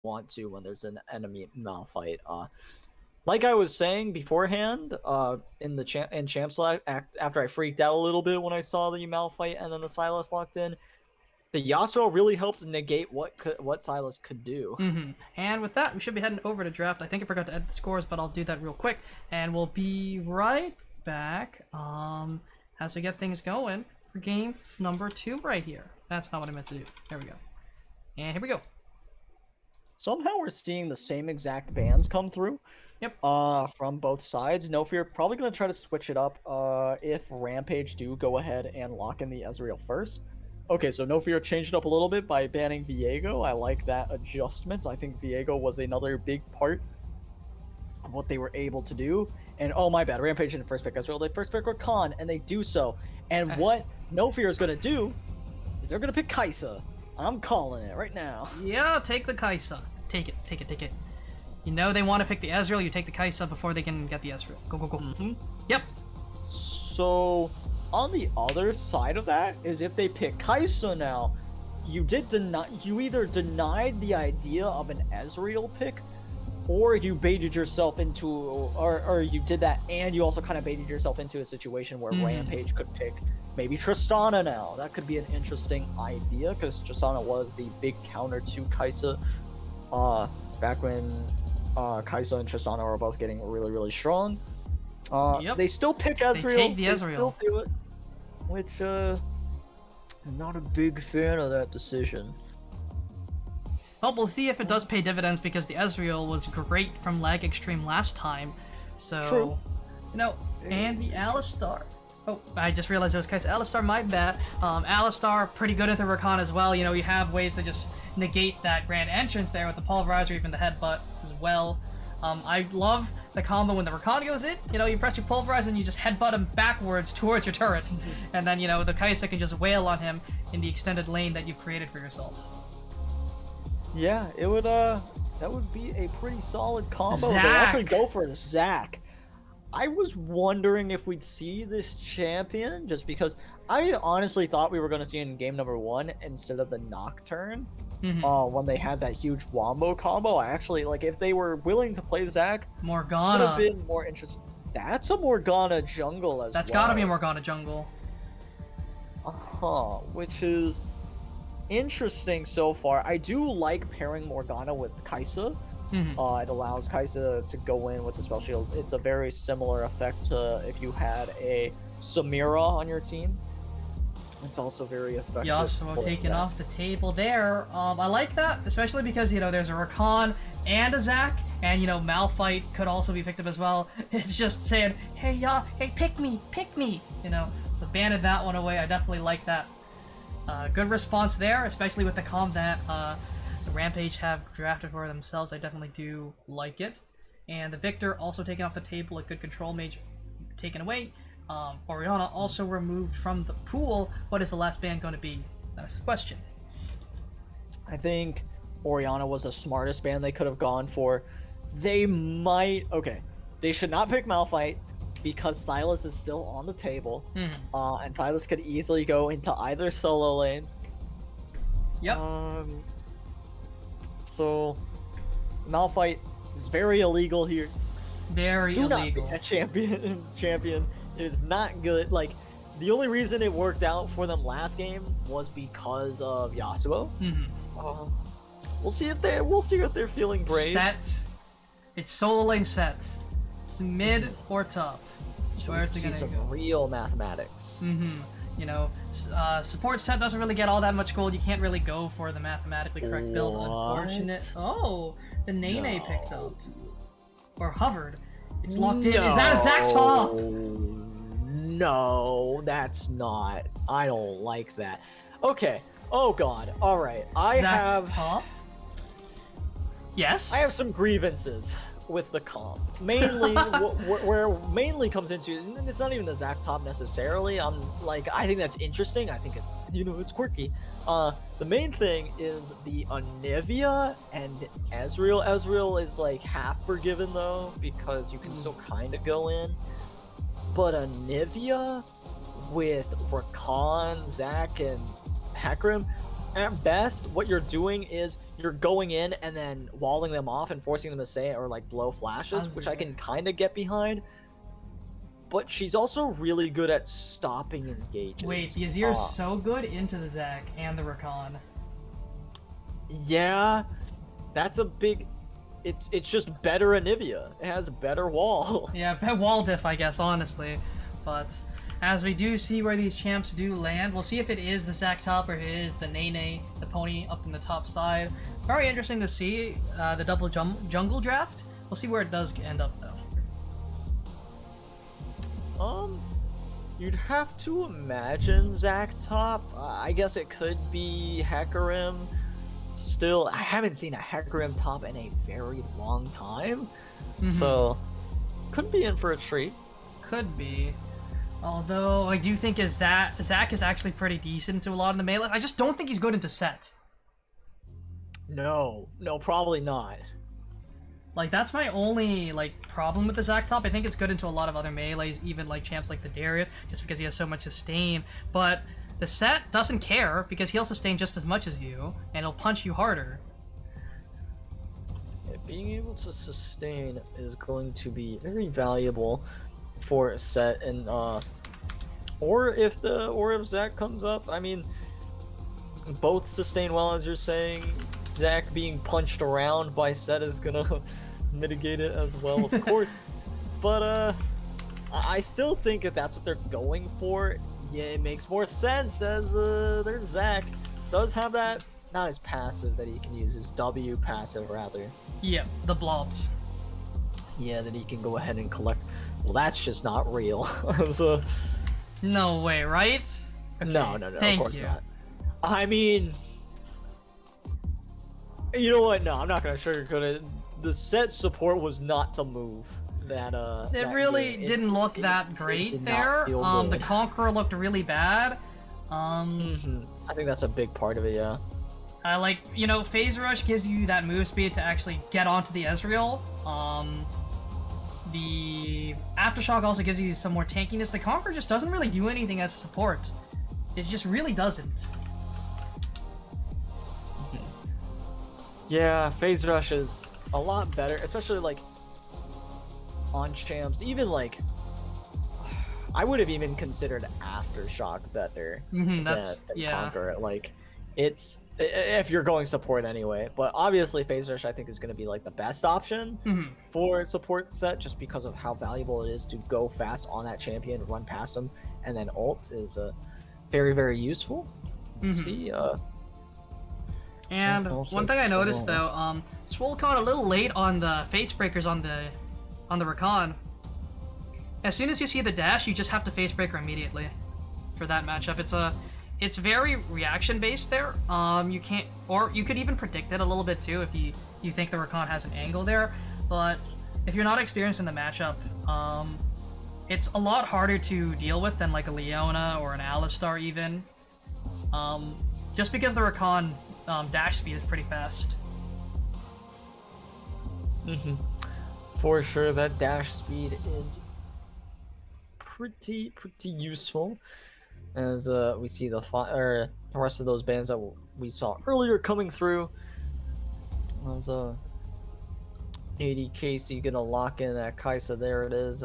want to when there's an enemy Malphite. Like I was saying beforehand, in the champ select, after I freaked out a little bit when I saw the Malphite and then the Sylas locked in, the Yasuo really helped negate what Sylas could do. And with that, we should be heading over to draft. I think I forgot to add the scores, but I'll do that real quick, and we'll be right back. As we get things going for game number 2 right here. That's not what I meant to do. There we go. And here we go. Somehow we're seeing the same exact bans come through. Yep. From both sides. No Fear probably gonna try to switch it up. If Rampage do go ahead and lock in the Ezreal first. Okay, so No Fear changed it up a little bit by banning Viego. I like that adjustment. I think Viego was another big part of what they were able to do. And oh my bad, Rampage didn't first pick Ezreal. They first pick Rakan, and they do so. And what No Fear is gonna do is they're gonna pick Kai'Sa. I'm calling it right now. Yeah, take the Kai'Sa. Take it, take it, take it. You know they want to pick the Ezreal, you take the Kai'Sa before they can get the Ezreal. Go, go, go. Yep. So, on the other side of that is if they pick Kai'Sa now, you either denied the idea of an Ezreal pick, or you baited yourself into, or you did that and you also kind of baited yourself into a situation where Rampage could pick maybe Tristana now. That could be an interesting idea, because Tristana was the big counter to Kai'Sa back when Kai'Sa and Tristana were both getting really, really strong. They still pick Ezreal. They take the They Ezreal. still do it, which I'm not a big fan of that decision. Well, we'll see if it does pay dividends, because the Ezreal was great from Lag Extreme last time. So, True. You know, and the Alistar. Oh, I just realized it was Kai'Sa. Alistar, my bad. Alistar, pretty good at the Rakan as well. You know, you have ways to just negate that grand entrance there with the Pulverizer, even the Headbutt as well. I love the combo when the Rakan goes in. You know, you press your Pulverize and you just headbutt him backwards towards your turret. And then, you know, the Kai'Sa can just wail on him in the extended lane that you've created for yourself. Yeah, it would that would be a pretty solid combo. They Zac. actually go for Zac. I was wondering if we'd see this champion, just because I honestly thought we were going to see it in game number 1 instead of the Nocturne. When they had that huge Wombo combo. I actually, like, if they were willing to play Zac, Morgana. would have been more interesting. That's a Morgana jungle as That's well. gotta be a Morgana jungle. Which is interesting so far. I do like pairing Morgana with Kai'Sa. It allows Kai'Sa to go in with the spell shield. It's a very similar effect to if you had a Samira on your team. It's also very effective. Yasuo taken off the table there. I like that, especially because, you know, there's a Rakan and a Zac, and, you know, Malphite could also be picked up as well. It's just saying, hey, hey, pick me, you know. So banded that one away. I definitely like that. Good response there, especially with the comp that the Rampage have drafted for themselves. I definitely do like it. And the Victor also taken off the table, a good control mage taken away. Orianna also removed from the pool. What is the last ban going to be? That's the question. I think Orianna was the smartest ban they could have gone for. They might... Okay, they should not pick Malphite, because Sylas is still on the table. And Sylas could easily go into either solo lane. Yep. So, Malphite is very illegal here. Very Do illegal. not pick a champion. It is not good. Like, the only reason it worked out for them last game was because of Yasuo. We'll see if they're feeling brave. Set. It's solo lane set. It's mid or top. Where's it gonna some go? real mathematics. You know, support set doesn't really get all that much gold. You can't really go for the mathematically correct build. Unfortunate. Oh, the Nene picked up. Or hovered. It's locked in. Is that a Zac top? No, that's not. I don't like that. Okay. Oh god. Alright. I Zac have top? Yes. I have some grievances with the comp. Mainly, where mainly comes into, and it's not even the Zac top necessarily. I think that's interesting. I think it's, you know, it's quirky. The main thing is the Anivia and Ezreal. Ezreal is like half forgiven though, because you can still kind of go in. But Anivia with Rakan, Zac, and Hecarim, At best, what you're doing is you're going in and then walling them off and forcing them to stay or like blow flashes, which I can kind of get behind. But she's also really good at stopping engages. Wait, Yazir's so good into the Zac and the Rakan. Yeah, that's a big... It's just better Anivia. It has a better wall. Yeah, wall diff, I guess, honestly. But as we do see where these champs do land, we'll see if it is the Zac top or if it is the Nene, the pony up in the top side. Very interesting to see the double jungle draft. We'll see where it does end up, though. You'd have to imagine Zac top. I guess it could be Hecarim. Still, I haven't seen a Hecarim top in a very long time. So, could be in for a treat. Could be. Although, I do think Zac is actually pretty decent to a lot of the melee. I just don't think he's good into set. No, probably not. Like, that's my only, like, problem with the Zac top. I think it's good into a lot of other melees, even, like, champs like the Darius, just because he has so much sustain. But the set doesn't care, because he'll sustain just as much as you, and he'll punch you harder. Yeah, being able to sustain is going to be very valuable for a set, and, or if Zac comes up, I mean, both sustain well, as you're saying. Zac being punched around by Set is gonna mitigate it as well, of course. But I still think if that's what they're going for, yeah, it makes more sense as their Zac does have that, not his passive that he can use, his W passive rather. Yeah, the blobs. Yeah, that he can go ahead and collect. Well, that's just not real. So, no way, right? Okay, no, thank of course you. not. I mean, you know what? No, I'm not gonna sugarcoat it. The set support was not the move that It that really game. didn't look It that great did not there. feel The good. Conqueror looked really bad. I think that's a big part of it. Yeah. Like, you know, Phase Rush gives you that move speed to actually get onto the Ezreal. The Aftershock also gives you some more tankiness. The Conqueror just doesn't really do anything as a support. It just really doesn't. Yeah, Phase Rush is a lot better, especially like on champs. Even like, I would have even considered Aftershock better That's than yeah. Conqueror. Like, it's if you're going support anyway. But obviously, Phase Rush I think is going to be like the best option for support set, just because of how valuable it is to go fast on that champion, run past them, and then ult is very, very useful. Let's see. And also one thing I noticed Swole. though, Swole caught a little late on the face breakers on the Rakan. As soon as you see the dash, you just have to face breaker immediately for that matchup. It's very reaction based there. You can't, or you could even predict it a little bit too if you think the Rakan has an angle there. But if you're not experienced in the matchup, it's a lot harder to deal with than like a Leona or an Alistar even. Just because the Rakan dash speed is pretty fast. For sure, that dash speed is pretty useful. As we see the rest of those bands that we saw earlier coming through. As AD Casey gonna lock in that Kai'Sa. There it is.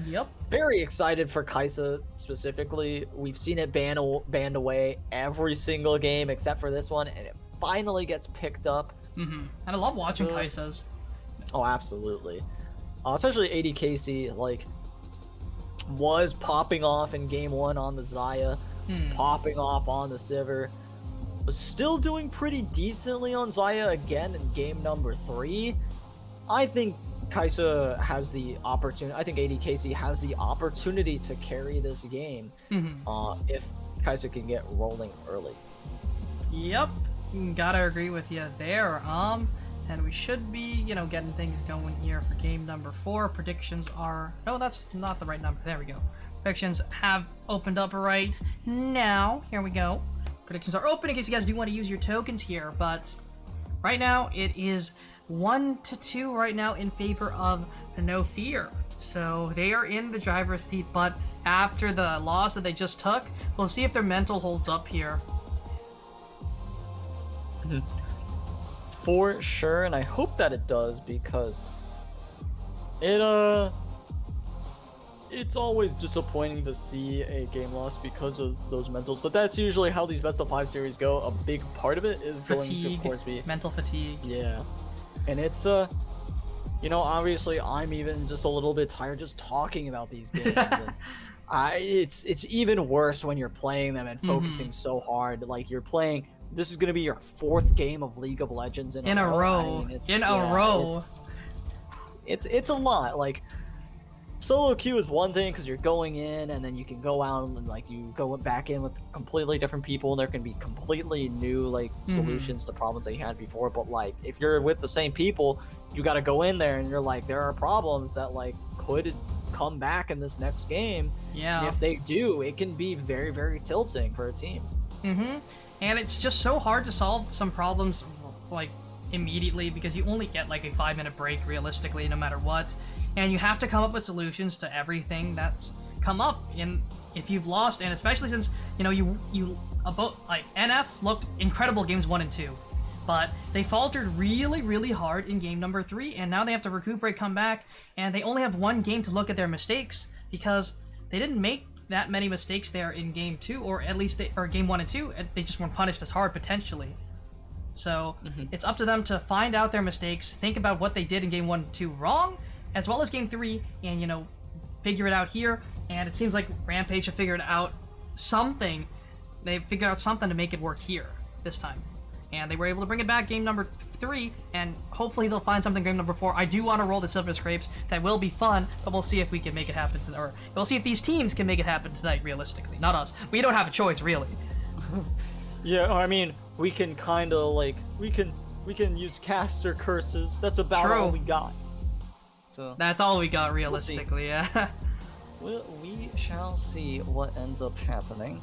Yep. Very excited for Kai'Sa specifically. We've seen it banned away every single game except for this one, and it finally gets picked up. And I love watching Kai'Sas. Oh, absolutely. Especially AD Casey, like, was popping off in game 1 on the Xayah, was popping off on the Sivir, was still doing pretty decently on Xayah again in game number 3. I think Kai'Sa has the opportunity. I think AD Casey has the opportunity to carry this game if Kai'Sa can get rolling early. Yep, gotta agree with you there. And we should be, you know, getting things going here for game number 4. Predictions are... Oh, that's not the right number. There we go. Predictions have opened up right now. Here we go. Predictions are open in case you guys do want to use your tokens here, but right now it is 1-2 right now in favor of No Fear. So they are in the driver's seat, but after the loss that they just took, we'll see if their mental holds up here. For sure, and I hope that it does, because it it's always disappointing to see a game lost because of those mentals, but that's usually how these best of 5 series go. A big part of it is going to, of course, be mental fatigue. yeah, and it's you know, obviously I'm even just a little bit tired just talking about these games. And it's even worse when you're playing them and focusing so hard. Like, you're playing, this is gonna be your 4th game of League of Legends in a row. I mean, in a row. It's a lot. Like, solo queue is one thing because you're going in and then you can go out and like you go back in with completely different people, and there can be completely new like solutions to problems that you had before. But like, if you're with the same people, you got to go in there and you're like, there are problems that like could come back in this next game. Yeah. And if they do, it can be very, very tilting for a team. And it's just so hard to solve some problems like immediately, because you only get like a 5-minute break realistically, no matter what. And you have to come up with solutions to everything that's come up in if you've lost, and especially since, you know, you about like NF looked incredible games 1 and 2, but they faltered really, really hard in game number 3, and now they have to recuperate, come back, and they only have 1 game to look at their mistakes, because they didn't make that many mistakes there in game 2, or at least or game 1 and 2, and they just weren't punished as hard potentially. So it's up to them to find out their mistakes, think about what they did in game 1 and 2 wrong, as well as game 3, and, you know, figure it out here. And it seems like Rampage have figured out something. They figured out something to make it work here this time, and they were able to bring it back game number 3, and hopefully they'll find something game number 4. I do want to roll the Silver Scrapes. That will be fun, but we'll see if we can make it happen or we'll see if these teams can make it happen tonight realistically, not us. We don't have a choice, really. Yeah, I mean, we can kind of like we can use caster curses. That's about all we got. So that's all we got realistically. Yeah. Well, we shall see what ends up happening.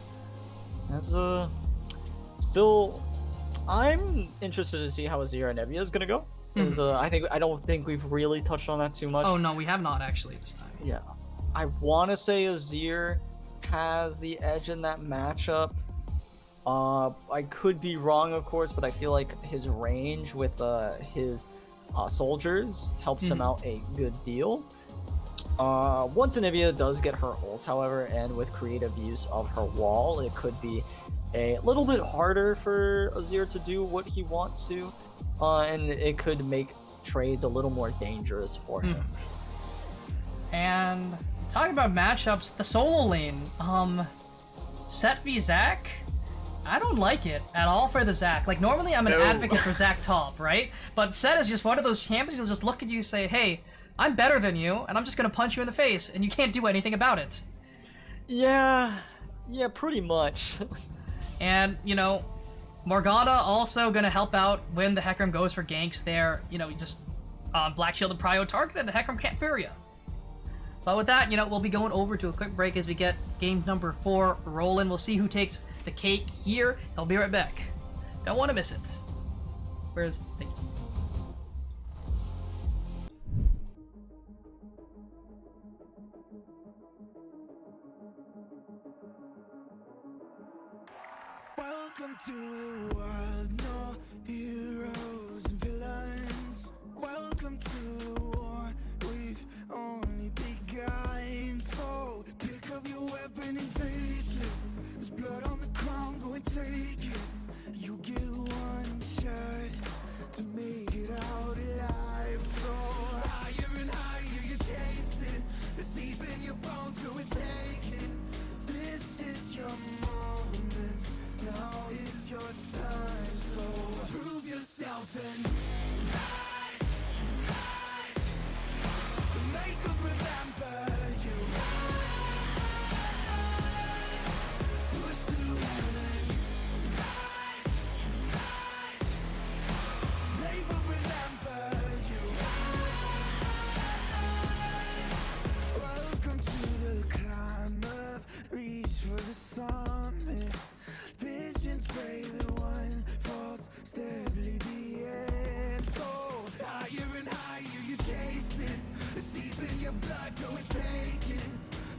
As still, I'm interested to see how Azir and Evia is gonna go. Because I don't think we've really touched on that too much. Oh no, we have not actually this time. Yeah, I want to say Azir has the edge in that matchup. I could be wrong, of course, but I feel like his range with his soldiers helps him out a good deal. Once Anivia does get her ult, however, and with creative use of her wall, it could be a little bit harder for Azir to do what he wants to, and it could make trades a little more dangerous for him. And talking about matchups, the solo lane, Set v Zac, I don't like it at all for the Zac. Like, normally I'm an advocate for Zac top, right? But Set is just one of those champions who'll just look at you and say, hey, I'm better than you, and I'm just gonna punch you in the face, and you can't do anything about it. Yeah, pretty much. And, you know, Morgana also gonna help out when the Hecarim goes for ganks there. You know, just Black Shielded Prio targeted, the Hecarim can't Furia. But with that, you know, we'll be going over to a quick break as we get game number 4 rolling. We'll see who takes the cake here. I'll be right back. Don't want to miss it. Where's... Thank you. Welcome to the world, no heroes and villains. Welcome to the war, we've only begun. So pick up your weapon and face it. There's blood on the ground, go and take it. You get one shot to make it out alive. So higher and higher you chase it. It's deep in your bones, go and take it. This is your moment. Now is your time, so prove yourself and rise, rise. Make them remember you. Push through heaven. Rise, rise. They will remember you. Welcome to the climb up. Reach for the summit. Visions pray that one false step lead the end. So higher and higher you chase it. It's deep in your blood, go and take it.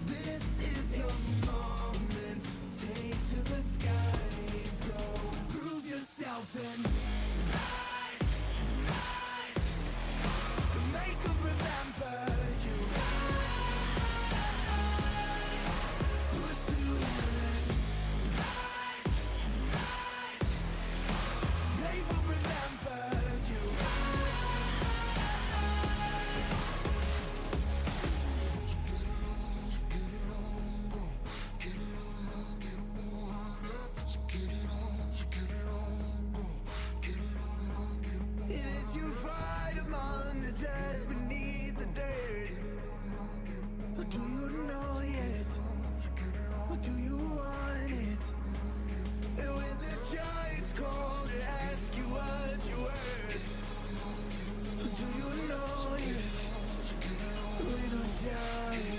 This is your moment. Take to the skies, go. Prove yourself and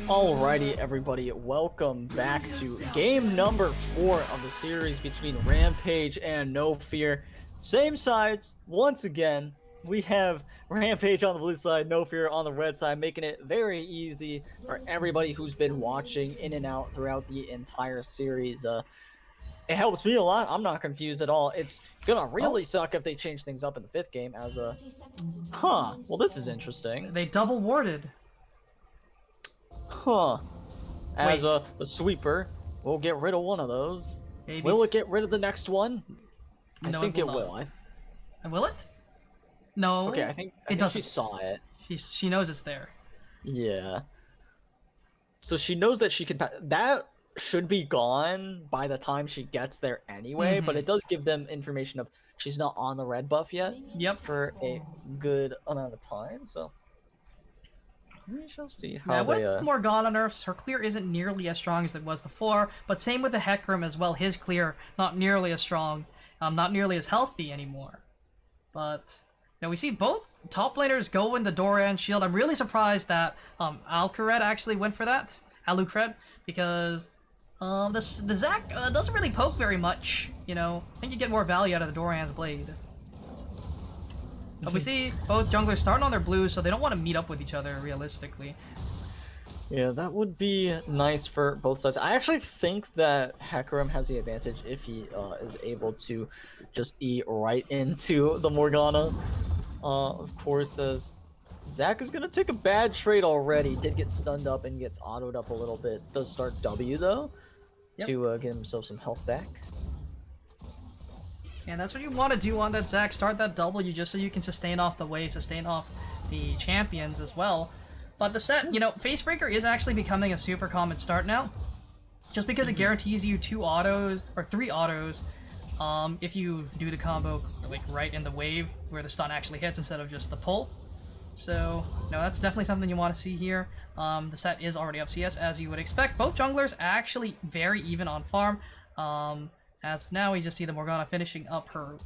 Alrighty, everybody, welcome back to game number 4 of the series between Rampage and No Fear. Same sides, once again. We have Rampage on the blue side, No Fear on the red side, making it very easy for everybody who's been watching in and out throughout the entire series. It helps me a lot. I'm not confused at all. It's gonna really suck if they change things up in the 5th game as a... well, this is interesting. They double warded. As Wait. the sweeper, we'll get rid of one of those. Maybe Will it's- it get rid of the next one? I No, think it not. will. Will it? No. Okay, I think she doesn't. saw it. She knows it's there. Yeah. So she knows that she can. That should be gone by the time she gets there anyway. But it does give them information of she's not on the red buff yet Yep. for a good amount of time. So we shall see how Now, they. with Morgana nerfs, her clear isn't nearly as strong as it was before, but same with the Hecarim as well. His clear, not nearly as strong, not nearly as healthy anymore. But, we see both top laners go in the Doran shield. I'm really surprised that Alcared actually went for that, Alucred, because the Zac doesn't really poke very much, I think you get more value out of the Doran's blade. But we see both junglers starting on their blues, so they don't want to meet up with each other realistically. Yeah, that would be nice for both sides. I actually think that Hecarim has the advantage if he is able to just eat right into the Morgana. Of course, as Zac is going to take a bad trade already. Did get stunned up and gets autoed up a little bit. Does start W, though, to get himself some health back. And that's what you want to do on that Zac. Start that W just so you can sustain off the wave, sustain off the champions as well. But the set, Facebreaker is actually becoming a super common start now. Just because it guarantees you 2 autos, or 3 autos, if you do the combo like right in the wave where the stun actually hits instead of just the pull. So, no, that's definitely something you want to see here. The set is already up CS as you would expect. Both junglers actually very even on farm. As of now, we just see the Morgana finishing up her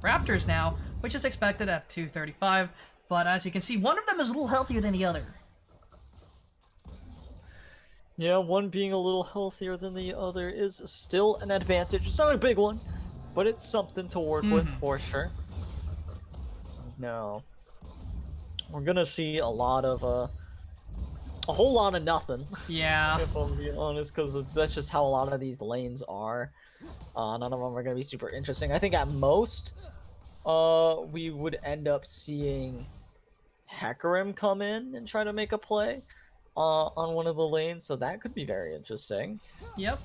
Raptors now, which is expected at 235. But as you can see, one of them is a little healthier than the other. Yeah, one being a little healthier than the other is still an advantage. It's not a big one, but it's something to work with for sure. Now, we're gonna see a lot of a whole lot of nothing. Yeah. If I'm being honest, because that's just how a lot of these lanes are. None of them are gonna be super interesting. I think at most, we would end up seeing Hecarim come in and try to make a play on one of the lanes, so that could be very interesting. Yep.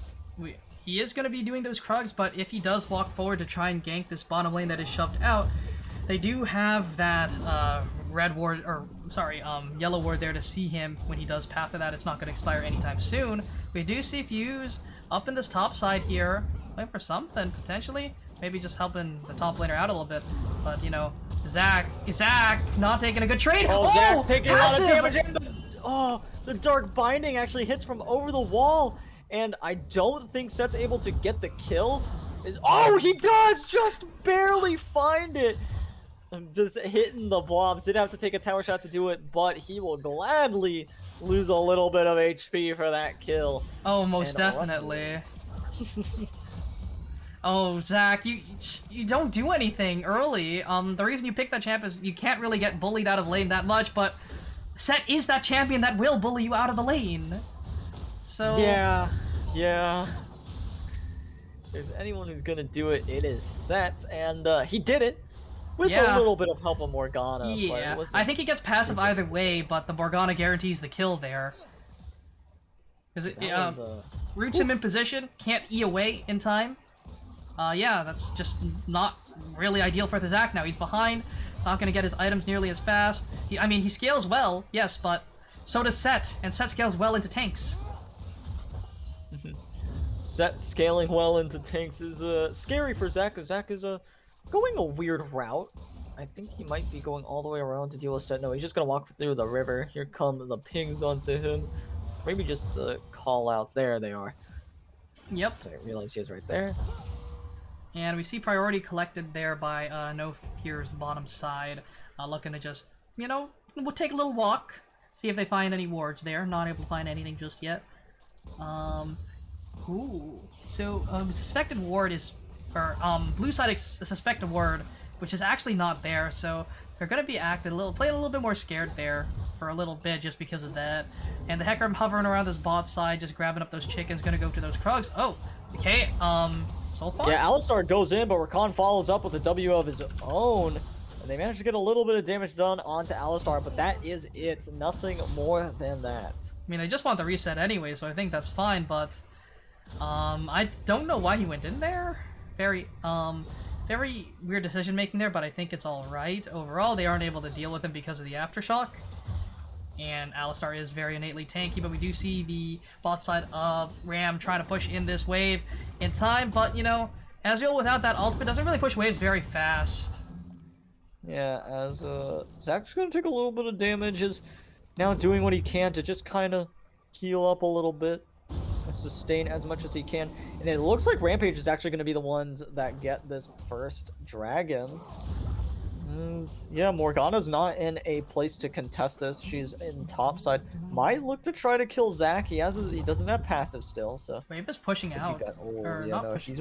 He is going to be doing those Krugs, but if he does walk forward to try and gank this bottom lane that is shoved out, they do have that yellow ward there to see him when he does path to that. It's not going to expire anytime soon. We do see Fuse up in this top side here, playing for something, potentially. Maybe just helping the top laner out a little bit. But, Zac not taking a good trade. Oh, Zac taking passive! a lot of damage, and the Dark Binding actually hits from over the wall, and I don't think Set's able to get the kill. He does just barely find it. Just hitting the blobs. Did have to take a tower shot to do it, but he will gladly lose a little bit of HP for that kill. Oh, most definitely. Oh, Zac, you don't do anything early. The reason you pick that champ is you can't really get bullied out of lane that much, but Set is that champion that will bully you out of the lane. So yeah. If there's anyone who's gonna do it, it is Set, and he did it with a little bit of help of Morgana. Yeah, I think he gets passive either way, but the Morgana guarantees the kill there. Because it roots him in position, can't E away in time. Yeah, that's just not really ideal for the Zac now. He's behind, not going to get his items nearly as fast. He scales well, yes, but so does Set, and Set scales well into tanks. Set scaling well into tanks is scary for Zac, because Zac is going a weird route. I think he might be going all the way around to deal with Set. No, he's just going to walk through the river. Here come the pings onto him. Maybe just the call-outs. There they are. Yep. I didn't realize he was right there. And we see priority collected there by No Fear's bottom side, looking to just, we'll take a little walk, See if they find any wards there. Not able to find anything just yet. Ooh. So, suspected ward is, or, blue side suspected ward, which is actually not there, so they're gonna be playing a little bit more scared there for a little bit just because of that. And the Hecarim hovering around this bot side, just grabbing up those chickens, gonna go to those Krugs. Oh, okay, Soul Pod? Yeah, Alistar goes in, but Rakan follows up with a W of his own. And they managed to get a little bit of damage done onto Alistar, but that is it. Nothing more than that. I mean, they just want the reset anyway, so I think that's fine, but I don't know why he went in there. Very weird decision making there, but I think it's all right. Overall, they aren't able to deal with him because of the aftershock. And Alistar is very innately tanky, but we do see the bot side of Ram trying to push in this wave in time, but, you know, Azrael without that ultimate doesn't really push waves very fast. Yeah, as Zach's gonna take a little bit of damage, is now doing what he can to just kind of heal up a little bit and sustain as much as he can. And it looks like Rampage is actually gonna be the ones that get this first dragon. Yeah, Morgana's not in a place to contest this. She's in top side. Might look to try to kill Zach. He doesn't have passive still, so. Wave is pushing out. Or yeah, not no, pushing.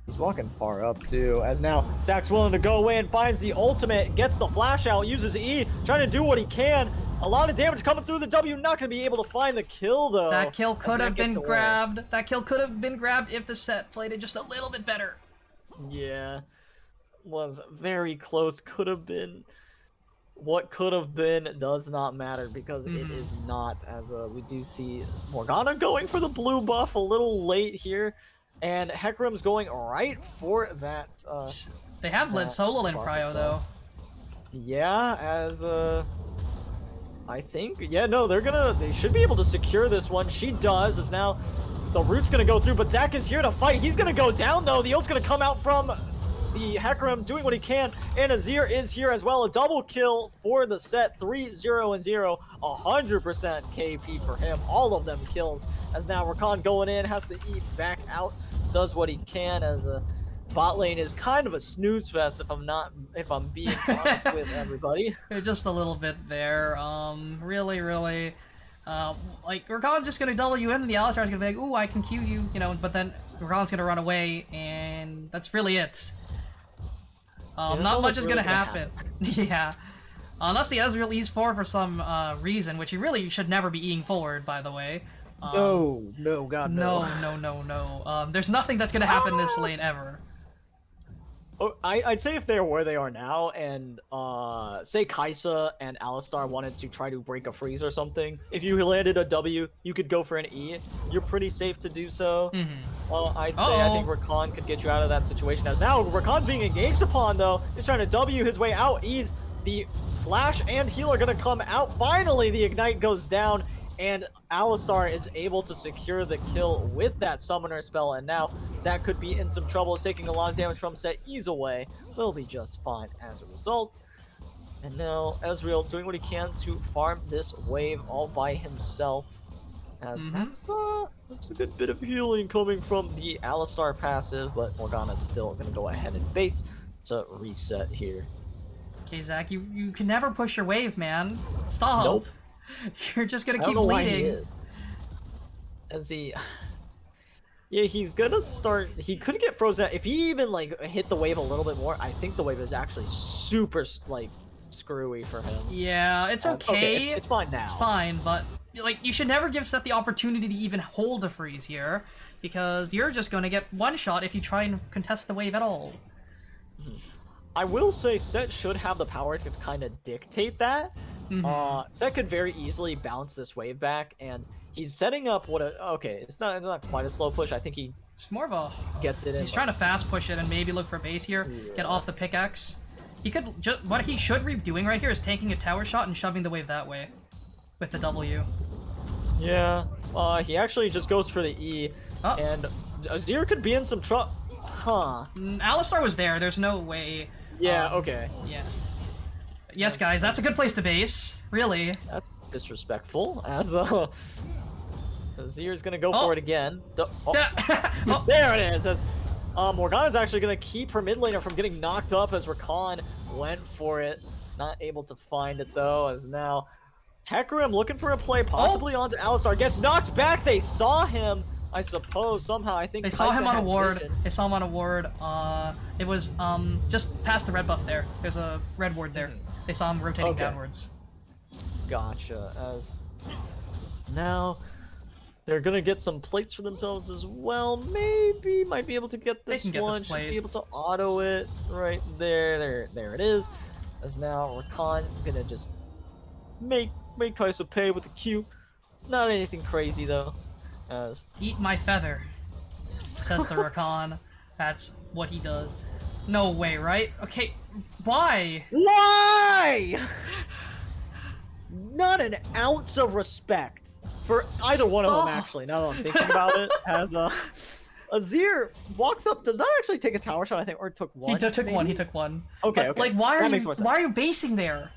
He's walking far up too, as now Zach's willing to go in, finds the ultimate, gets the flash out, uses E, trying to do what he can. A lot of damage coming through the W, not going to be able to find the kill though. That kill could have been grabbed. That kill could have been grabbed if the set played it just a little bit better. Yeah, was very close, could have been. What could have been does not matter because it is not, as we do see Morgana going for the blue buff a little late here. And Hecarim's going right for that. They have led solo in Cryo though. Yeah, as I think. Yeah, no, they should be able to secure this one. She does, as now the root's gonna go through, but Zach is here to fight. He's gonna go down though. The ult's gonna come out from the Hecarim doing what he can, and Azir is here as well. A double kill for the set, 3-0 and 0, 100% KP for him. All of them kills, as now Rakan going in, has to eat back out, does what he can, as a bot lane is kind of a snooze fest if I'm being honest with everybody. Just a little bit there. Really, like, Rakan's just gonna double you in, and the Alistar's gonna be like, ooh, I can Q you, you know, but then Rakan's gonna run away, and that's really it. Not much is gonna happen. Yeah. Unless the Ezreal E's forward for some reason, which he really should never be eating forward, by the way. No, God, no. No. There's nothing that's gonna happen this lane ever. Oh, I'd say if they're where they are now, and say Kaisa and Alistar wanted to try to break a freeze or something, if you landed a W, you could go for an E. You're pretty safe to do so. I'd say I think Rakan could get you out of that situation. As now Rakan's being engaged upon though, is trying to W his way out. E's the flash and heal are gonna come out. Finally, the ignite goes down, and Alistar is able to secure the kill with that summoner spell, and now Zach could be in some trouble. Is taking a lot of damage from set. Ease away. Will be just fine as a result. And now Ezreal doing what he can to farm this wave all by himself. As that's a good bit of healing coming from the Alistar passive, but Morgana's still going to go ahead and base to reset here. Okay, Zach, you can never push your wave, man. Stop. Nope. You're just gonna I keep don't know why bleeding. he is. As he... Yeah, he's gonna start... He could get frozen. If he even, like, hit the wave a little bit more, I think the wave is actually super, like, screwy for him. Yeah, it's okay. It's fine now. It's fine, but, like, you should never give Seth the opportunity to even hold a freeze here, because you're just gonna get one shot if you try and contest the wave at all. I will say Set should have the power to kind of dictate that. Set could very easily bounce this wave back, and he's setting up what a... Okay, it's not quite a slow push. I think he It's more of a... gets it in. He's trying to fast push it and maybe look for base here, get off the pickaxe. He could just... What he should be doing right here is taking a tower shot and shoving the wave that way with the W. Yeah, he actually just goes for the E, and Azir could be in some trouble. Huh. Alistar was there, there's no way... Yeah, okay. Yeah. Yes, guys, that's a good place to base. Really. That's disrespectful. As Azir's gonna go for it again. There it is. As Morgana's actually gonna keep her mid laner from getting knocked up as Rakan went for it. Not able to find it though. As now Hecarim looking for a play, possibly onto Alistar. Gets knocked back. They saw him, I suppose, somehow. I think They saw him Kaisa on a had ward. vision. They saw him on a ward. It was just past the red buff there. There's a red ward there. They saw him rotating Okay. downwards. Gotcha. As now they're gonna get some plates for themselves as well. Maybe might be able to get this can get this one. Should plate. be able to auto it right there. There it is. As now Rakan gonna just make Kaisa pay with the Q. Not anything crazy though. As Eat my feather, says the Rakan. That's what he does. No way, right? Okay, why? why? Not an ounce of respect for either one of them, Stop. actually. Now that I'm thinking about it, as Azir walks up, does not actually take a tower shot, I think, or took one. He took one. He maybe? took one. Okay, But, okay. like, why That are makes you? more sense. Why are you basing there?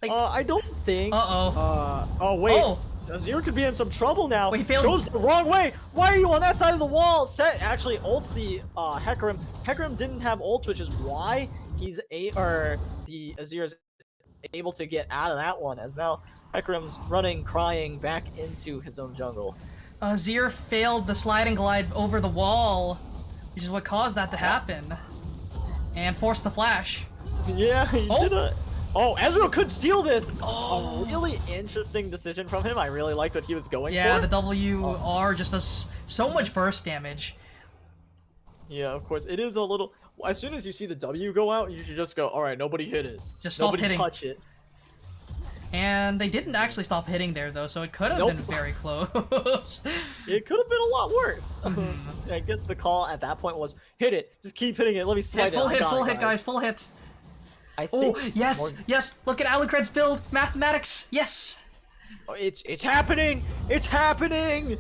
Like, I don't think. Oh wait. Oh. Azir could be in some trouble now. Wait, he failed. Goes the wrong way. Why are you on that side of the wall? Set actually ults the Hecarim. Hecarim didn't have ult, which is why the Azir is able to get out of that one. As now Hecarim's running, crying back into his own jungle. Azir failed the sliding glide over the wall, which is what caused that to happen, and forced the flash. Yeah, he Oh. did it. Oh, Ezreal could steal this. Oh. A really interesting decision from him. I really liked what he was going Yeah, for. the WR just does so much burst damage. Yeah, of course. It is a little... As soon as you see the W go out, you should just go, alright, nobody hit it. Just stop nobody hitting. touch it. And they didn't actually stop hitting there, though, so it could have Nope. been very close. It could have been a lot worse. Mm-hmm. I guess the call at that point was, hit it. Just keep hitting it. Let me smite Full it. I hit, got full it, hit, guys, full hit. I Oh, think yes, more- yes, look at Alucard's build. Mathematics, yes. It's happening! It's happening!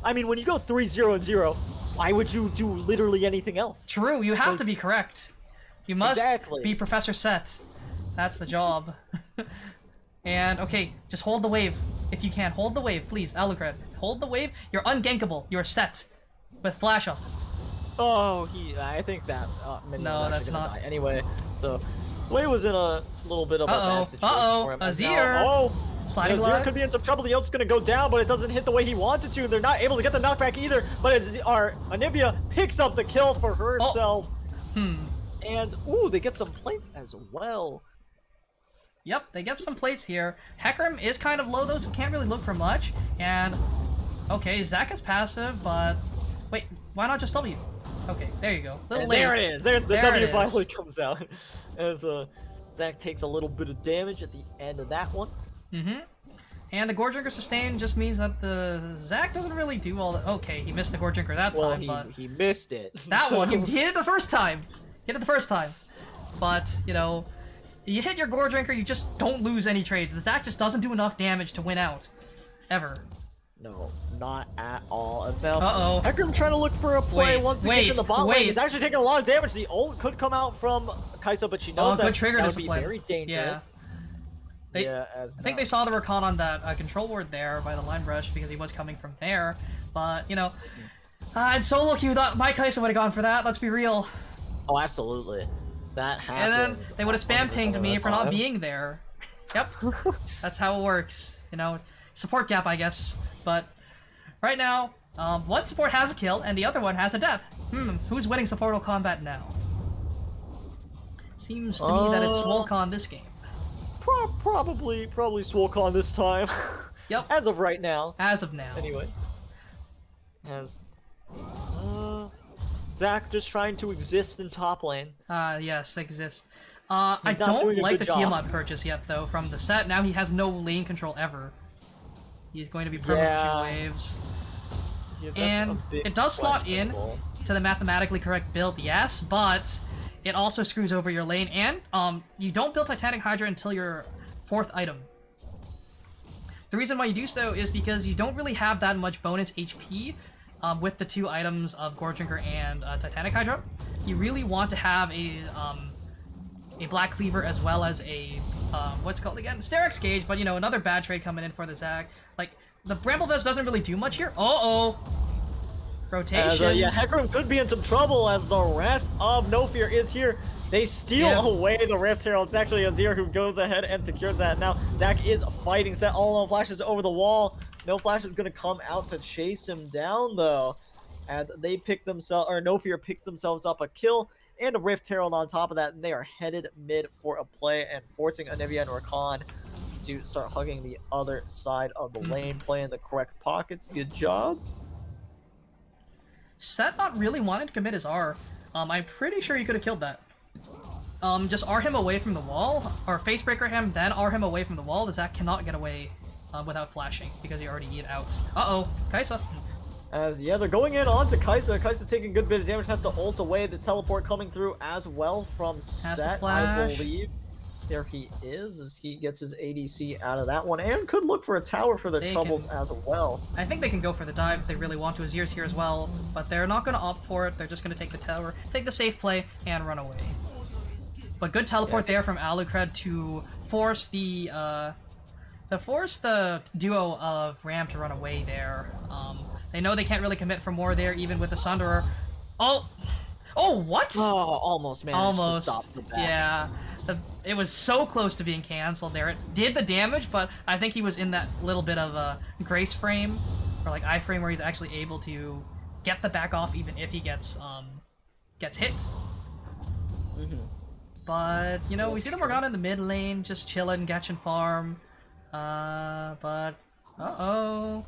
I mean, when you go 3-0-0, why would you do literally anything else? True, you have to be correct. You must Exactly. be Professor Set. That's the job. And, okay, just hold the wave. If you can, hold the wave, please, Alucard. Hold the wave. You're ungankable. You're set. With flash up. Oh, I think that minion No, was actually that's gonna not- die. Anyway, so Wei was in a little bit of a Uh-oh, bad situation uh-oh, for him. as Azir. now- Oh, Sliding Azir glide. could be in some trouble. The ult's gonna go down, but it doesn't hit the way he wanted to. They're not able to get the knockback either. But Anivia picks up the kill for herself. And ooh, they get some plates as well. Yep, they get some plates here. Hecarim is kind of low though, so can't really look for much. And, okay, Zac is passive, but... Wait, why not just W? Okay, there you go. Little And late. there it is. There's the There W it finally is. comes out. As Zac takes a little bit of damage at the end of that one. Mm-hmm. And the Gore Drinker sustain just means that the Zac doesn't really do all the... Okay, he missed the Gore Drinker that Well, time, but... he missed it. That So- one, he hit it the first time! Hit it the first time. But, you know, you hit your Gore Drinker, you just don't lose any trades. The Zac just doesn't do enough damage to win out. Ever. No, not at all. As now, Uh-oh. Hecarim trying to look for a play Wait, once again in the bot lane. wait. He's actually taking a lot of damage. The ult could come out from Kaisa, but she knows good that trigger that would be discipline. very dangerous. They- Yeah, as I think they saw the Rakan on that control ward there by the line brush because he was coming from there. But, you know, I'd so lucky you thought my Kaisa would have gone for that, let's be real. Oh, absolutely. That And happens. then they would have spam 100% pinged of me the for not time. being there. Yep. That's how it works. You know, support gap, I guess. But right now, one support has a kill and the other one has a death. Who's winning supportal combat now? Seems to me that it's Swolcon this game. Probably Swolcon this time. Yep. As of right now. As of now. Anyway. Zac just trying to exist in top lane. Yes, exist. I He's not don't doing a like the good job. Tiamat purchase yet, though, from the set. Now he has no lane control ever. He's going to be permanent Yeah. waves. Yeah, that's And a bit it does slot in questionable. to the mathematically correct build, yes, but it also screws over your lane, and you don't build Titanic Hydra until your 4th item. The reason why you do so is because you don't really have that much bonus HP with the 2 items of Gore Drinker and Titanic Hydra. You really want to have a Black Cleaver as well as a, what's it called again? Sterex Gauge, but you know, another bad trade coming in for the Zac. Like, the Bramble Vest doesn't really do much here. Uh-oh! Rotations. Yeah, Hecarim could be in some trouble as the rest of No Fear is here. They steal away the Rift Herald. It's actually Azir who goes ahead and secures that. Now, Zac is fighting. Set all alone flashes over the wall. No Flash is going to come out to chase him down, though, as they pick themselves, or No Fear picks themselves up a kill and a Rift Herald on top of that. And they are headed mid for a play and forcing Anivia and Rakan to start hugging the other side of the lane, playing the correct pockets. Good job. Set not really wanting to commit his R. I'm pretty sure he could have killed that. Just R him away from the wall, or Facebreaker him, then R him away from the wall. The Zac cannot get away without flashing, because he already eat out. Uh-oh, Kaisa. As, yeah, they're going in onto Kaisa. Kaisa taking a good bit of damage, has to ult away. The teleport coming through as well from Set, I believe. There he is, as he gets his ADC out of that one, and could look for a tower for the troubles as well. I think they can go for the dive if they really want to. Azir's here as well, but they're not going to opt for it. They're just going to take the tower, take the safe play, and run away. But good teleport there from Alucard to force the duo of Ram to run away there. They know they can't really commit for more there, even with the Sunderer. Oh, what? Oh, almost managed to stop the back. Yeah. It was so close to being cancelled there. It did the damage, but I think he was in that little bit of a grace frame, or like iframe, where he's actually able to get the back off even if he gets hit. But, you know, we see the Morgana in the mid lane, just chilling, catching farm. But, uh-oh.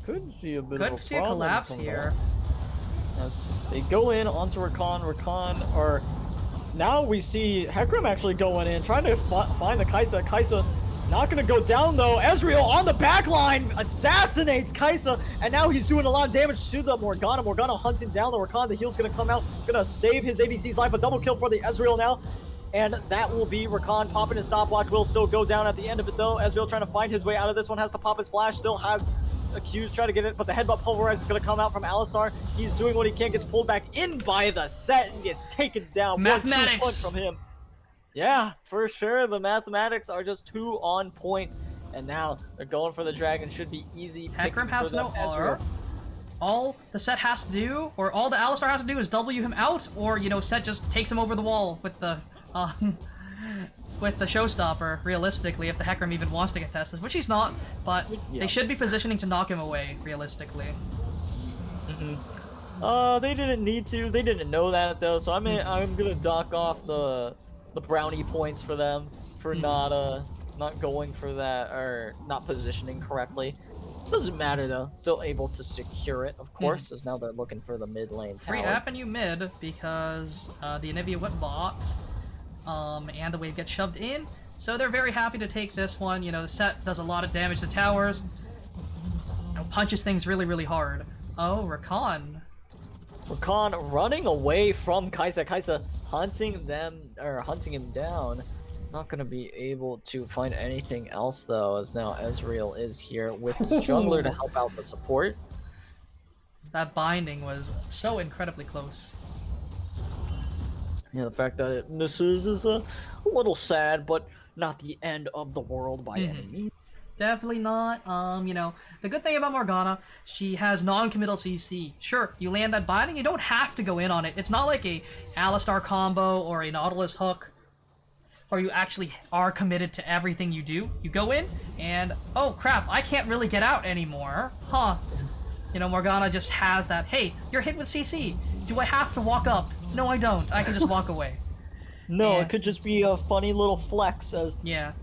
Could see a bit Could of a see a collapse here. As they go in onto Rakan, or now we see Hecarim actually going in, trying to find the Kaisa. Kaisa not going to go down, though. Ezreal on the back line assassinates Kaisa, and now he's doing a lot of damage to the Morgana. Morgana hunting down the Rakan. The heal's going to come out, going to save his ADC's life. A double kill for the Ezreal now, and that will be Rakan popping his stopwatch. Will still go down at the end of it, though. Ezreal trying to find his way out of this one, has to pop his flash, still has Accused, try to get it, but the headbutt pulverize is going to come out from Alistar. He's doing what he can, gets pulled back in by the Set and gets taken down. Mathematics! 1-2 punch from him. Yeah, for sure. The mathematics are just 2 on point. And now they're going for the dragon. Should be easy. Hecarim has no R. All the Set has to do, or all the Alistar has to do, is W him out, or, you know, Set just takes him over the wall with the showstopper, realistically, if the Hecarim even wants to contest this, which he's not, but they should be positioning to knock him away, realistically. They didn't need to. They didn't know that, though, so I'm gonna dock off the brownie points for them for not going for that, or not positioning correctly. Doesn't matter, though. Still able to secure it, of course, as now they're looking for the mid lane tower. Free Avenue mid, because the Anivia went bot. And the wave gets shoved in, so they're very happy to take this one. You know, the Set does a lot of damage to towers, you know, punches things really, really hard. Oh, Rakan. Rakan running away from Kaisa. Kaisa hunting him down. Not going to be able to find anything else, though, as now Ezreal is here with his jungler to help out the support. That binding was so incredibly close. Yeah, the fact that it misses is a little sad, but not the end of the world by any means. Definitely not. You know, the good thing about Morgana, she has non-committal CC. Sure, you land that binding, you don't have to go in on it. It's not like a Alistar combo or a Nautilus hook, where you actually are committed to everything you do. You go in, and, oh crap, I can't really get out anymore. Huh. You know, Morgana just has that, hey, you're hit with CC. Do I have to walk up? No, I don't. I can just walk away. No, it could just be a funny little flex as... Yeah,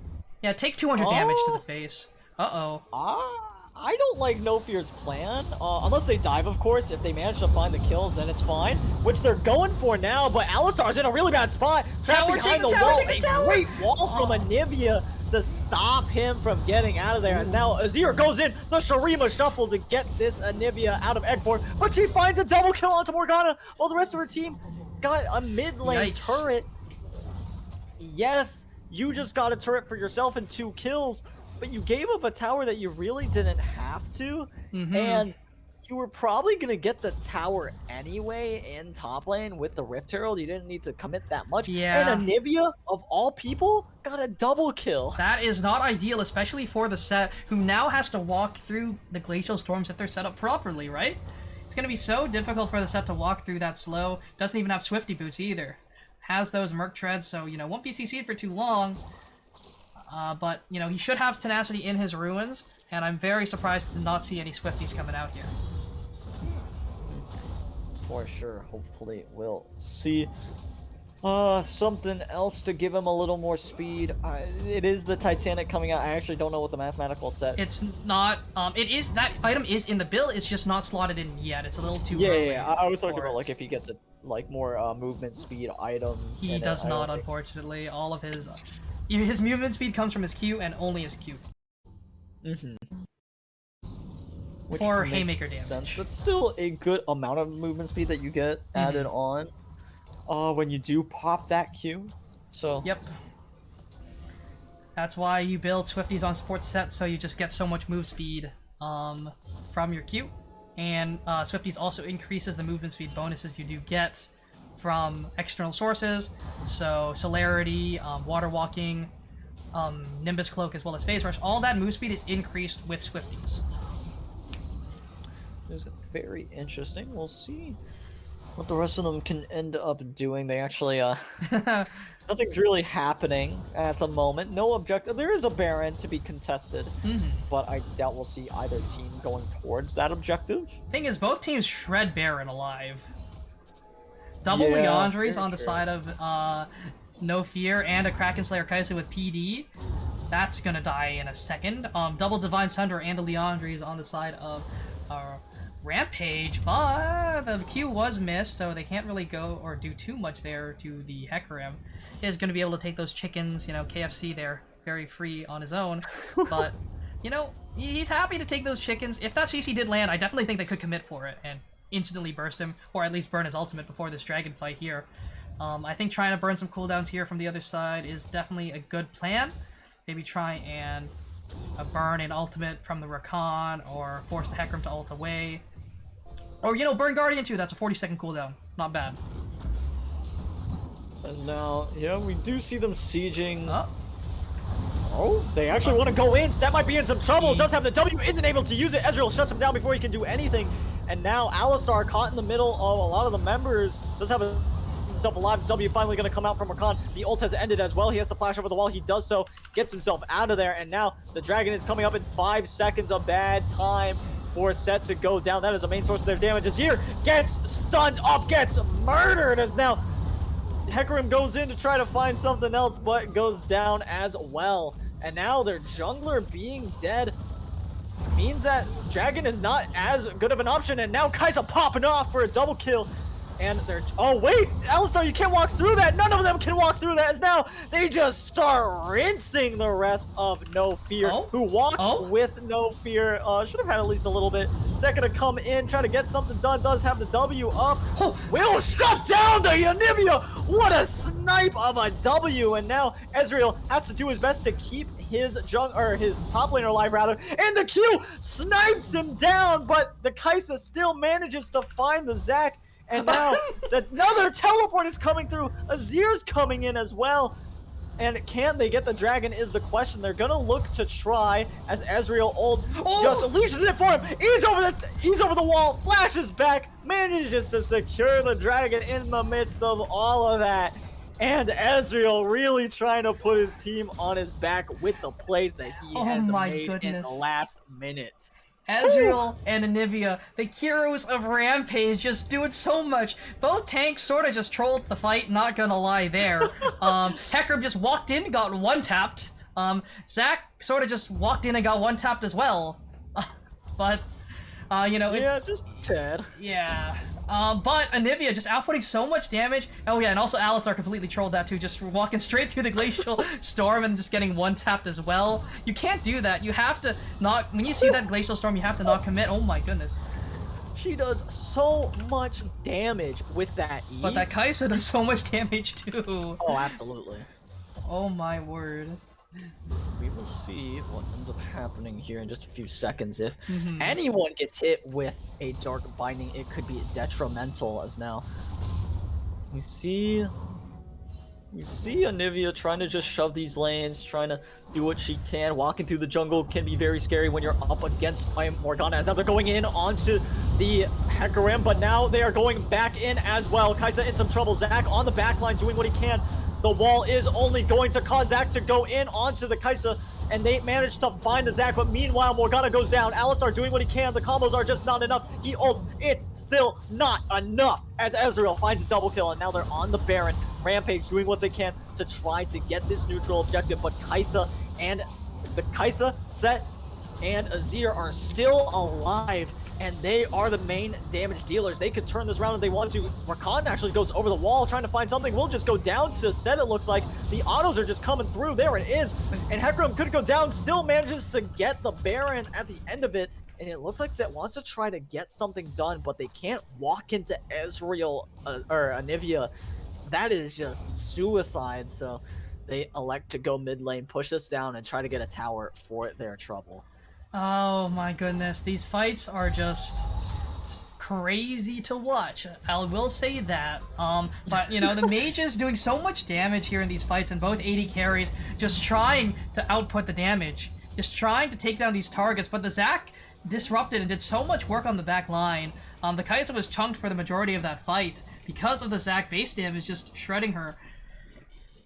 take 200 damage to the face. Uh-oh. I don't like No Fear's plan. Unless they dive, of course. If they manage to find the kills, then it's fine. Which they're going for now, but Alistar's in a really bad spot. Trapped behind the wall. A great wall from Anivia to stop him from getting out of there. As now Azir goes in, the Shurima shuffle to get this Anivia out of Eggport, but she finds a double kill onto Morgana while the rest of her team got a mid lane turret. Yes, you just got a turret for yourself and 2 kills, but you gave up a tower that you really didn't have to, and you were probably going to get the tower anyway in top lane with the Rift Herald. You didn't need to commit that much. Yeah. And Anivia, of all people, got a double kill. That is not ideal, especially for the Set, who now has to walk through the glacial storms if they're set up properly, right? It's going to be so difficult for the set to walk through that slow. Doesn't even have Swifty boots either. Has those Merc treads, so, you know, won't be CC'd for too long. But, you know, he should have tenacity in his ruins, and I'm very surprised to not see any Swifties coming out here. For sure, hopefully we'll see something else to give him a little more speed. It is the Titanic coming out. I actually don't know what the mathematical set. It's not, it is, that item is in the build, it's just not slotted in yet. It's a little too Yeah, early. yeah, I was talking for about it. like if he gets like more movement speed items. He in does it. I don't not, think- unfortunately. All of his movement speed comes from his Q and only his Q. Mhm. Which For makes haymaker sense. damage. That's still a good amount of movement speed that you get added on when you do pop that Q. So Yep. That's why you build Swifties on support sets, so you just get so much move speed from your Q. And Swifties also increases the movement speed bonuses you do get from external sources. So Celerity, Water Walking, Nimbus Cloak, as well as Phase Rush. All that move speed is increased with Swifties. it's very interesting. We'll see what the rest of them can end up doing. They actually nothing's really happening at the moment. No objective. There is a Baron to be contested, but I doubt we'll see either team going towards that objective. Thing is, both teams shred Baron alive. Double Yeah, Leandries very on the true. side of No Fear and a Kraken Slayer Kai'Sa with PD. That's gonna die in a second. Double Divine Sunder and a Leandries on the side of Rampage, but the Q was missed, so they can't really go or do too much there to the Hecarim. Is going to be able to take those chickens, you know, KFC there, very free on his own. But, you know, he's happy to take those chickens. If that CC did land, I definitely think they could commit for it and instantly burst him, or at least burn his ultimate before this dragon fight here. I think trying to burn some cooldowns here from the other side is definitely a good plan. Maybe try and burn an ultimate from the Rakan, or force the Hecarim to ult away. Or, you know, burn Guardian too, that's a 40-second cooldown. Not bad. As now, yeah, we do see them sieging. Oh, Oh, they actually want to go in. Stat might be in some trouble. Does have the W, isn't able to use it. Ezreal shuts him down before he can do anything. And now Alistar caught in the middle of a lot of the members. Does have himself alive. W finally going to come out from Rakan. The ult has ended as well. He has to flash over the wall. He does so. Gets himself out of there. And now the dragon is coming up in 5 seconds. A bad time for Set to go down. That is the main source of their damage. It's here. Gets stunned up. Gets murdered as now Hecarim goes in to try to find something else, but goes down as well. And now their jungler being dead means that Dragon is not as good of an option. And now Kai'Sa popping off for a double kill. And they're... Oh, wait! Alistar, you can't walk through that! None of them can walk through that! As now they just start rinsing the rest of No Fear, who walked with No Fear. Should have had at least a little bit. Second to come in, try to get something done. Does have the W up. Will shut down the Yanivia! What a snipe of a W! And now Ezreal has to do his best to keep his his top laner alive, rather. And the Q snipes him down, but the Kai'Sa still manages to find the Zac. And now another teleport is coming through. Azir's coming in as well. And can they get the dragon is the question. They're gonna look to try as Ezreal ults. Just leashes it for him. He's over the wall, flashes back, manages to secure the dragon in the midst of all of that. And Ezreal really trying to put his team on his back with the plays that he has made in the last minute. Ezreal and Anivia, the heroes of Rampage, just doing so much. Both tanks sort of just trolled the fight, not gonna lie there. Hecarim just walked in, got one-tapped. Zac sort of just walked in and got one-tapped as well. But, you know, yeah, just tad. Yeah. But Anivia just outputting so much damage. Oh yeah, and also Alistar completely trolled that too, just walking straight through the Glacial Storm and just getting one-tapped as well. You can't do that. You have to not... When you see that Glacial Storm, you have to not commit. Oh my goodness. She does so much damage with that E. But that Kai'Sa does so much damage too. Oh, absolutely. Oh my word. We will see what ends up happening here in just a few seconds. If anyone gets hit with a Dark Binding, it could be detrimental, as now we see You see Anivia trying to just shove these lanes, trying to do what she can. Walking through the jungle can be very scary when you're up against Morgana, as now they're going in onto the Hecarim, but now they are going back in as well. Kai'Sa in some trouble. Zac on the backline doing what he can. The wall is only going to cause Zac to go in onto the Kai'Sa, and they manage to find the Zac, but meanwhile Morgana goes down. Alistar doing what he can. The combos are just not enough. He ults. It's still not enough as Ezreal finds a double kill, and now they're on the Baron. Rampage doing what they can to try to get this neutral objective, but Kai'Sa and the Kai'Sa, Set, and Azir are still alive, and they are the main damage dealers. They could turn this around if they want to. Rakan actually goes over the wall trying to find something. We'll just go down to Set, it looks like. The autos are just coming through. There it is. And Hecarim could go down, still manages to get the Baron at the end of it. And it looks like Set wants to try to get something done, but they can't walk into Ezreal or Anivia. That is just suicide. So they elect to go mid lane, push this down, and try to get a tower for their trouble. Oh my goodness, these fights are just crazy to watch. I will say that. But you know, the mage is doing so much damage here in these fights, and both AD carries just trying to output the damage, just trying to take down these targets. But the Zac disrupted and did so much work on the back line. The Kai'Sa was chunked for the majority of that fight because of the Zac base damage just shredding her.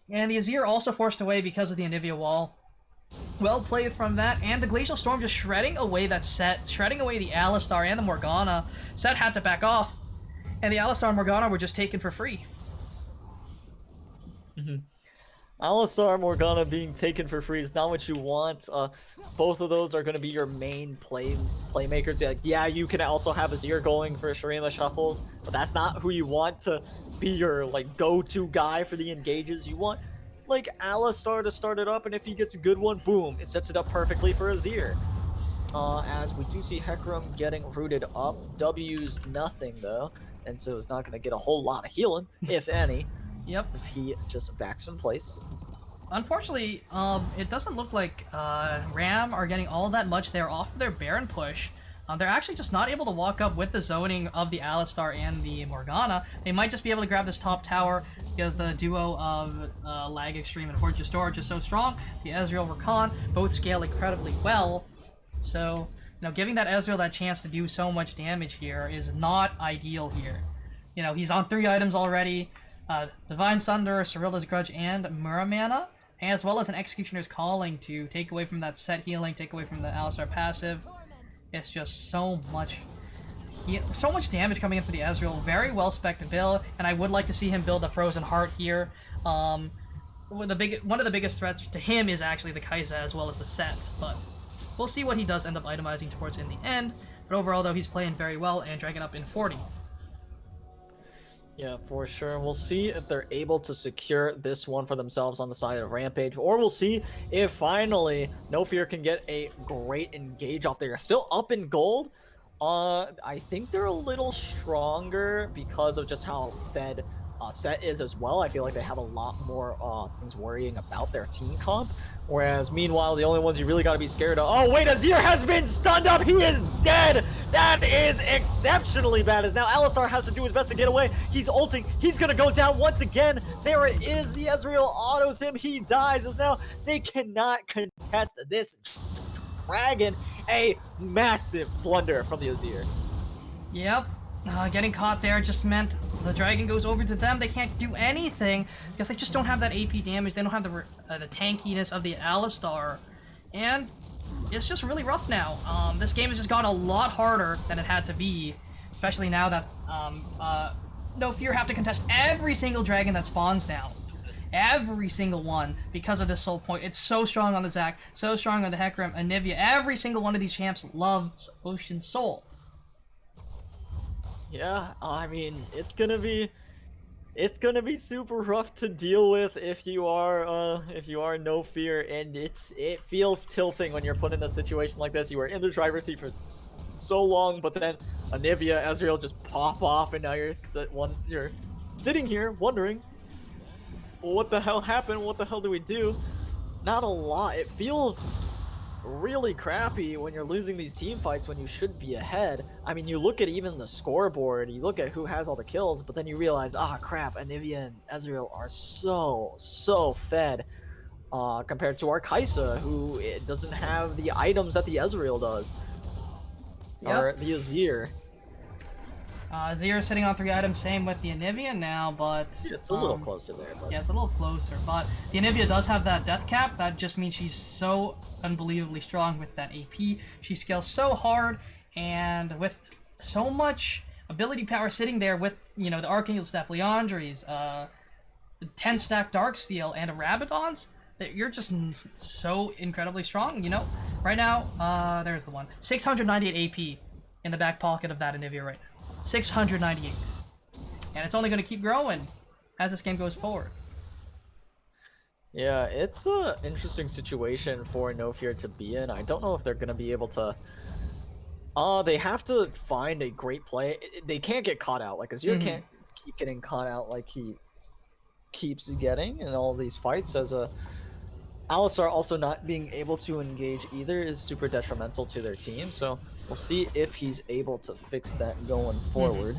And the Azir also forced away because of the Anivia wall. Well played from that, and the Glacial Storm just shredding away that Set, shredding away the Alistar and the Morgana. Set had to back off, and the Alistar and Morgana were just taken for free. Alistar, Morgana being taken for free is not what you want. Both of those are going to be your main playmakers. Yeah, you can also have Azir going for Shurima shuffles, but that's not who you want to be your like go-to guy for the engages. You want like Alistar to start it up, and if he gets a good one, boom, it sets it up perfectly for Azir. As we do see Hecarim getting rooted up. W's nothing though, and so it's not going to get a whole lot of healing, if any. Yep. He just backs in place. Unfortunately, it doesn't look like Ram are getting all that much there off of their Baron push. They're actually just not able to walk up with the zoning of the Alistar and the Morgana. They might just be able to grab this top tower because the duo of Lag Extreme and Horde Storage is so strong. The Ezreal Rakan both scale incredibly well. So, you know, giving that Ezreal that chance to do so much damage here is not ideal here. You know, he's on 3 items already. Divine Sunder, Cirilla's Grudge, and Muramana, as well as an Executioner's Calling to take away from that Set healing, take away from the Alistar passive. It's just so much damage coming in for the Ezreal. Very well spec'd build, and I would like to see him build a Frozen Heart here. One of the biggest threats to him is actually the Kai'Sa as well as the Set, but we'll see what he does end up itemizing towards in the end. But overall, though, he's playing very well and dragging up in 40. Yeah, for sure. We'll see if they're able to secure this one for themselves on the side of Rampage, or we'll see if finally No Fear can get a great engage off there. Still up in gold. I think they're a little stronger because of just how fed Set is as well. I feel like they have a lot more things worrying about their team comp. Whereas, meanwhile, the only ones you really got to be scared of... Oh, wait, Azir has been stunned up! He is dead! That is exceptionally bad, as now Alistar has to do his best to get away. He's ulting. He's going to go down once again. There it is. The Ezreal autos him. He dies, as now they cannot contest this dragon. A massive blunder from the Azir. Yep. Getting caught there just meant the dragon goes over to them. They can't do anything because they just don't have that AP damage. They don't have the tankiness of the Alistar, and it's just really rough now. This game has just gotten a lot harder than it had to be, especially now that No Fear have to contest every single dragon that spawns now. Every single one, because of this soul point. It's so strong on the Zac, so strong on the Hecarim, Anivia. Every single one of these champs loves Ocean Soul. Yeah, I mean, it's gonna be super rough to deal with if you are No Fear, and it feels tilting when you're put in a situation like this. You were in the driver's seat for so long, but then Anivia, Ezreal just pop off, and now you're sitting here wondering, well, what the hell happened? What the hell do we do? Not a lot. It feels really crappy when you're losing these team fights when you should be ahead. I mean, you look at even the scoreboard, you look at who has all the kills, but then you realize, ah, crap, Anivia and Ezreal are so fed compared to our Kaisa, who doesn't have the items that the Ezreal does. Yep. Or the Azir. Azir is sitting on 3 items, same with the Anivia now, but... It's a little closer there, but... Yeah, it's a little closer, but the Anivia does have that death cap. That just means she's so unbelievably strong with that AP. She scales so hard, and with so much ability power sitting there with, you know, the Archangel Staff, Leandri's, 10-stack Darksteel, and a Rabadon's, that you're just so incredibly strong, you know? Right now, there's the one. 698 AP in the back pocket of that Anivia right now. 698. And it's only going to keep growing as this game goes forward. Yeah, it's a interesting situation for No Fear to be in. I don't know if they're going to be able to... they have to find a great play. They can't get caught out. Like, Azir can't keep getting caught out like he keeps getting in all these fights. As a Alistar also not being able to engage either is super detrimental to their team. So we'll see if he's able to fix that going forward.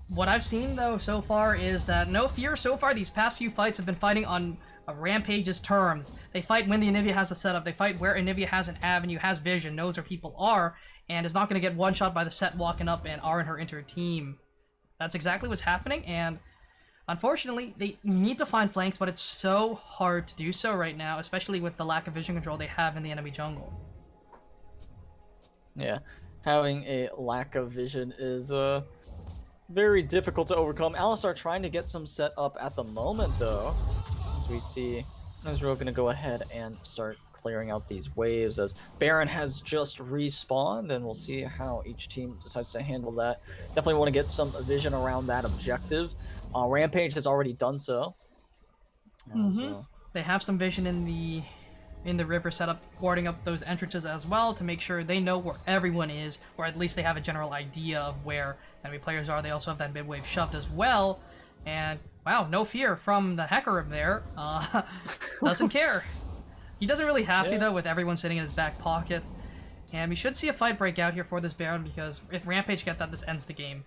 What I've seen, though, so far is that No Fear, so far, these past few fights have been fighting on Rampage's terms. They fight when the Anivia has the setup. They fight where Anivia has an avenue, has vision, knows where people are, and is not going to get one-shot by the set walking up and R and her into her team. That's exactly what's happening, and unfortunately, they need to find flanks, but it's so hard to do so right now, especially with the lack of vision control they have in the enemy jungle. Yeah, having a lack of vision is very difficult to overcome. Alistar trying to get some set up at the moment, though, as we see Ezreal going to go ahead and start clearing out these waves as Baron has just respawned, and we'll see how each team decides to handle that. Definitely want to get some vision around that objective. Rampage has already done so. They have some vision in the river setup, warding up those entrances as well to make sure they know where everyone is, or at least they have a general idea of where enemy players are. They also have that mid-wave shoved as well, and wow, No Fear from the Hecarim there. Doesn't care. He doesn't really have to, though, with everyone sitting in his back pocket. And we should see a fight break out here for this Baron, because if Rampage get that, this ends the game.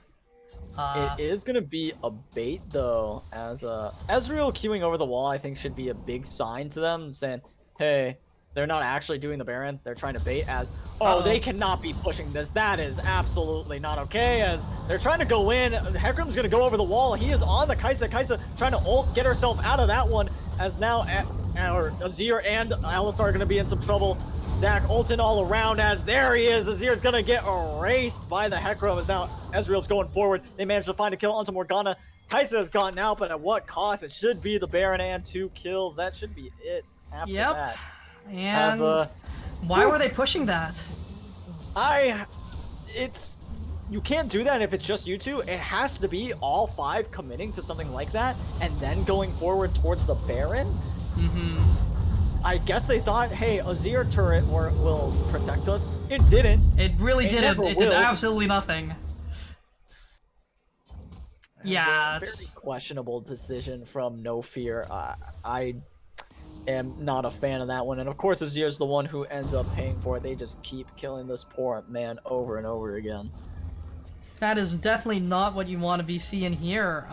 It is going to be a bait, though, as Ezreal queuing over the wall, I think, should be a big sign to them, saying, hey, they're not actually doing the Baron. They're trying to bait as, they cannot be pushing this. That is absolutely not okay, as they're trying to go in. Hecarim's going to go over the wall. He is on the Kaisa. Kaisa trying to ult, get herself out of that one, as now Azir and Alistar are going to be in some trouble. Zach ulting all around, as there he is. Azir's going to get erased by the Hecarim, as now Ezreal's going forward. They managed to find a kill onto Morgana. Kaisa has gotten out, but at what cost? It should be the Baron and 2 kills. That should be it after that. And why were they pushing that? You can't do that if it's just you two. It has to be all 5 committing to something like that and then going forward towards the Baron. I guess they thought, hey, Azir turret will protect us. It didn't. It really didn't. It did absolutely nothing. Yeah, Very questionable decision from No Fear. I am not a fan of that one. And of course, Azir's the one who ends up paying for it. They just keep killing this poor man over and over again. That is definitely not what you want to be seeing here.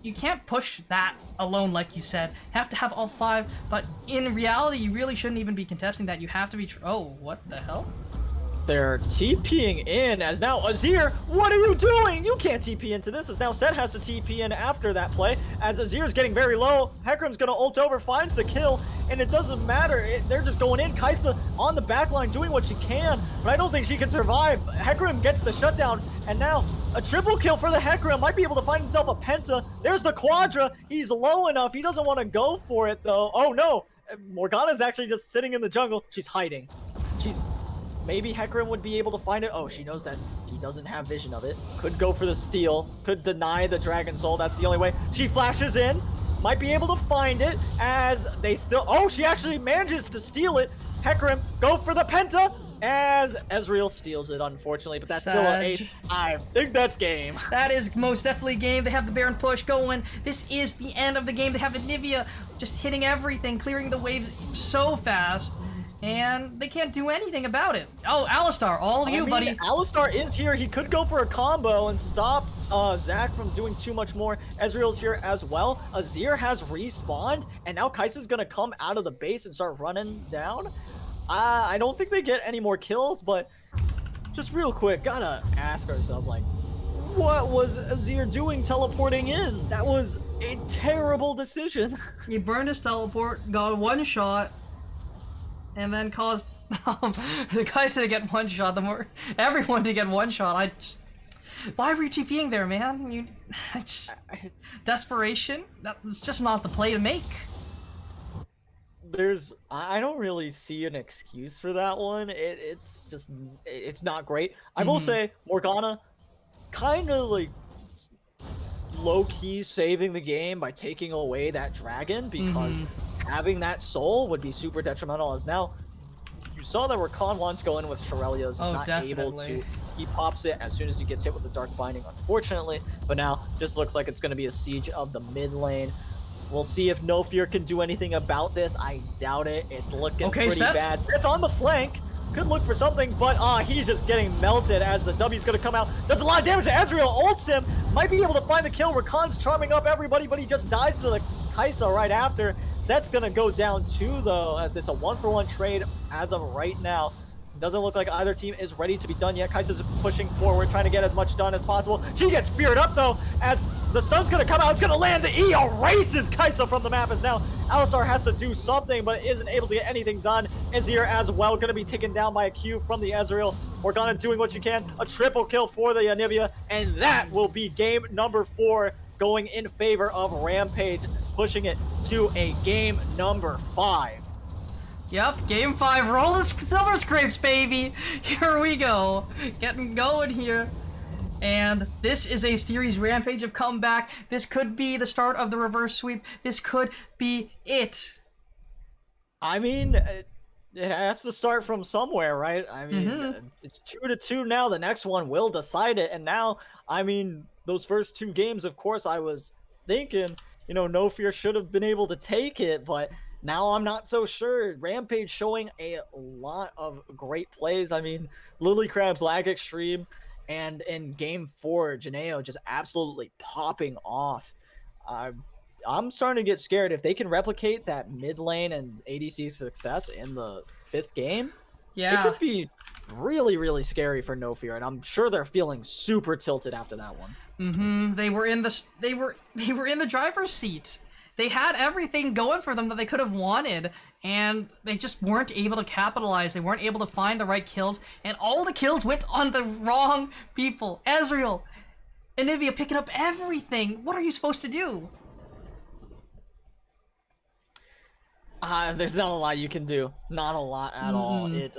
You can't push that alone, like you said. Have to have all 5, but in reality, you really shouldn't even be contesting that. You have to be. Oh, what the hell? They're TPing in, as now Azir, what are you doing? You can't TP into this, as now Set has to TP in after that play, as Azir's getting very low. Hecarim's gonna ult over, finds the kill, and it doesn't matter. They're just going in. Kaisa on the back line doing what she can, but I don't think she can survive. Hecarim gets the shutdown, and now a triple kill for the Hecarim. Might be able to find himself a penta. There's the Quadra. He's low enough. He doesn't want to go for it, though. Oh, no. Morgana's actually just sitting in the jungle. She's hiding. Maybe Hecarim would be able to find it. Oh, she knows that he doesn't have vision of it. Could go for the steal. Could deny the Dragon Soul. That's the only way. She flashes in. Might be able to find it, as they still... Oh, she actually manages to steal it. Hecarim, go for the penta. As Ezreal steals it, unfortunately, but that's still an ace. Sag. I think that's game. That is most definitely game. They have the Baron push going. This is the end of the game. They have Anivia just hitting everything, clearing the waves so fast, and they can't do anything about it. Oh, Alistar, all of you, buddy. Alistar is here. He could go for a combo and stop Zach from doing too much more. Ezreal's here as well. Azir has respawned, and now Kai'Sa's gonna come out of the base and start running down. I don't think they get any more kills, but just real quick, gotta ask ourselves, like, what was Azir doing teleporting in? That was a terrible decision. He burned his teleport, got a one shot, and then caused the guys to get one shot. Everyone to get one shot. Why were you TPing there, man? Desperation. That's just not the play to make. I don't really see an excuse for that one. It's not great. I will say Morgana kind of like low-key saving the game by taking away that dragon, because having that soul would be super detrimental, as now you saw that Rakan wants to go in with Shurelya's. He's not able to. He pops it as soon as he gets hit with the Dark Binding, unfortunately, but now just looks like it's going to be a siege of the mid lane. We'll see if No Fear can do anything about this. I doubt it. It's looking pretty bad. It's on the flank. Could look for something, but he's just getting melted as the W's going to come out. Does a lot of damage to Ezreal. Ults him. Might be able to find the kill. Rakan's charming up everybody, but he just dies to the Kai'Sa right after. Set's going to go down too, though, as it's a 1-for-1 trade as of right now. Doesn't look like either team is ready to be done yet. Kai'Sa's pushing forward, trying to get as much done as possible. She gets feared up, though, as the stun's going to come out. It's going to land. The E erases Kai'Sa from the map, as now Alistar has to do something, but isn't able to get anything done. Azir as well, going to be taken down by a Q from the Ezreal. Morgana doing what she can. A triple kill for the Anivia, and that will be game number 4, going in favor of Rampage, pushing it to a game number 5. Yep, game 5. Roll the Silver Scrapes, baby. Here we go. Getting going here. And this is a series Rampage of comeback. This could be the start of the reverse sweep. This could be it. I mean, it has to start from somewhere, right? I mean, it's 2-2 now. The next one will decide it. And now, I mean, those first 2 games, of course, I was thinking, you know, No Fear should have been able to take it, but now I'm not so sure. Rampage showing a lot of great plays. I mean, Lilycrab's lag extreme, and in game 4, Janaeo just absolutely popping off. I'm starting to get scared. If they can replicate that mid lane and ADC success in the 5th game, it could be really, really scary for No Fear, and I'm sure they're feeling super tilted after that one. They were in the driver's seat. They had everything going for them that they could have wanted, and they just weren't able to capitalize. They weren't able to find the right kills, and all the kills went on the wrong people. Ezreal, Anivia picking up everything. What are you supposed to do? There's not a lot you can do. Not a lot at all. It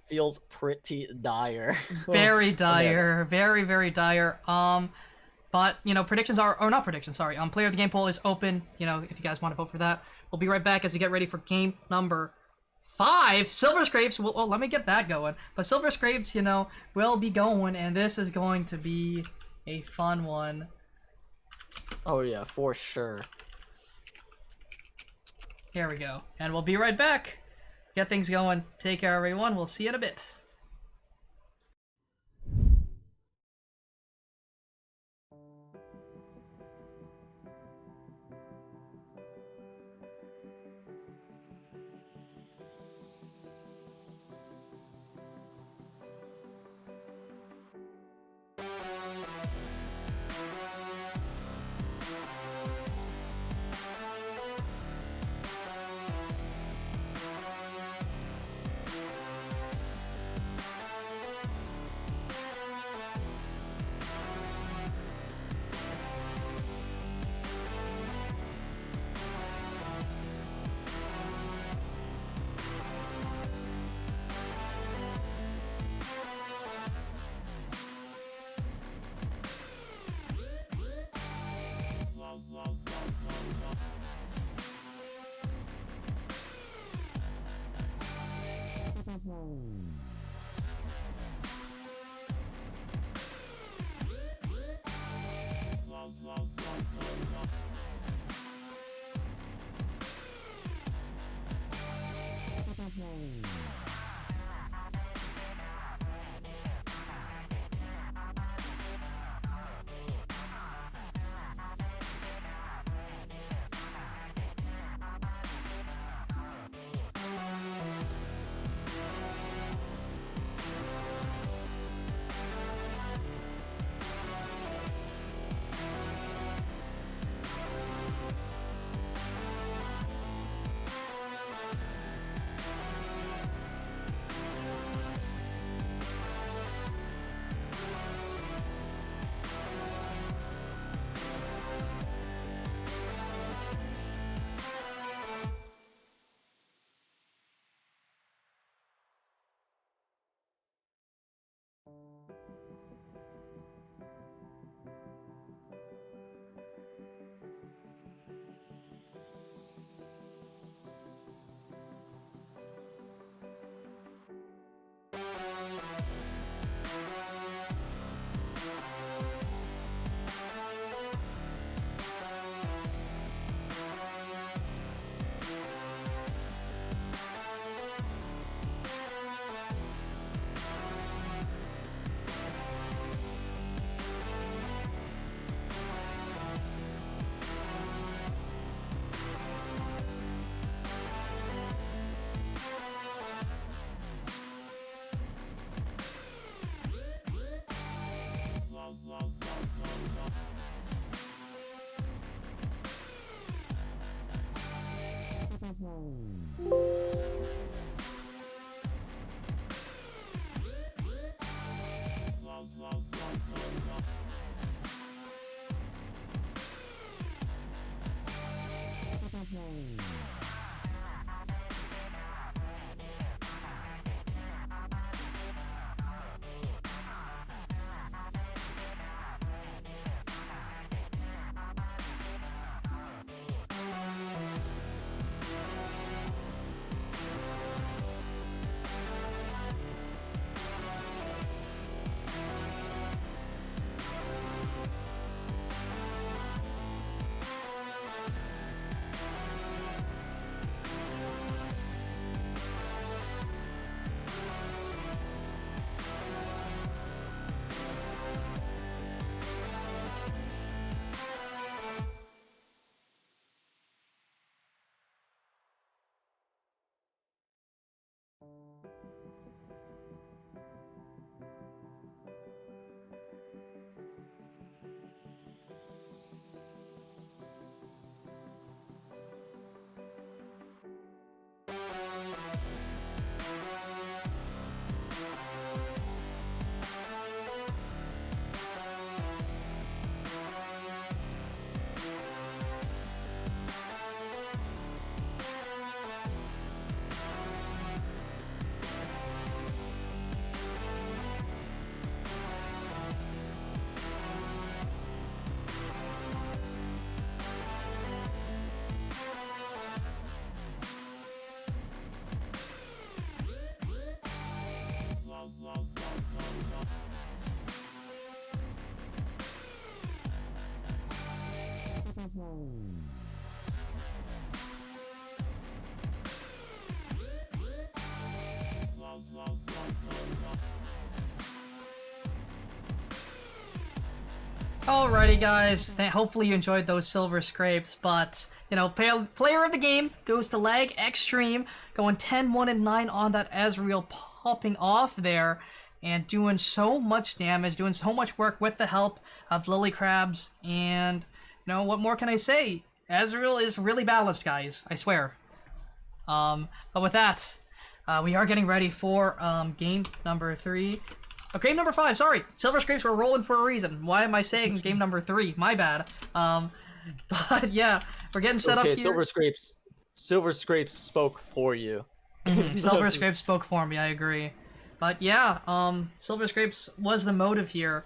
feels pretty dire. Very dire. Very, very dire. But, you know, predictions are, or not predictions, sorry. Player of the game poll is open, you know, if you guys want to vote for that. We'll be right back as we get ready for game number 5. Silver Scrapes, well, let me get that going. But Silver Scrapes, you know, will be going, and this is going to be a fun one. Oh yeah, for sure. Here we go. And we'll be right back. Get things going. Take care, everyone. We'll see you in a bit. Alrighty, guys. Hopefully you enjoyed those silver scrapes, but, you know, player of the game goes to Lag Extreme, going 10-1-9 on that Ezreal, popping off there, and doing so much damage, doing so much work with the help of Lily Crabs, and, you know, what more can I say? Ezreal is really balanced, guys. I swear. But with that, we are getting ready for game number 3. Oh, game number 5, sorry. Silver Scrapes were rolling for a reason. Why am I saying game number 3? My bad. But yeah, we're getting set up here. Silver Scrapes spoke for you. Silver Scrapes spoke for me, I agree. But yeah, Silver Scrapes was the motive here.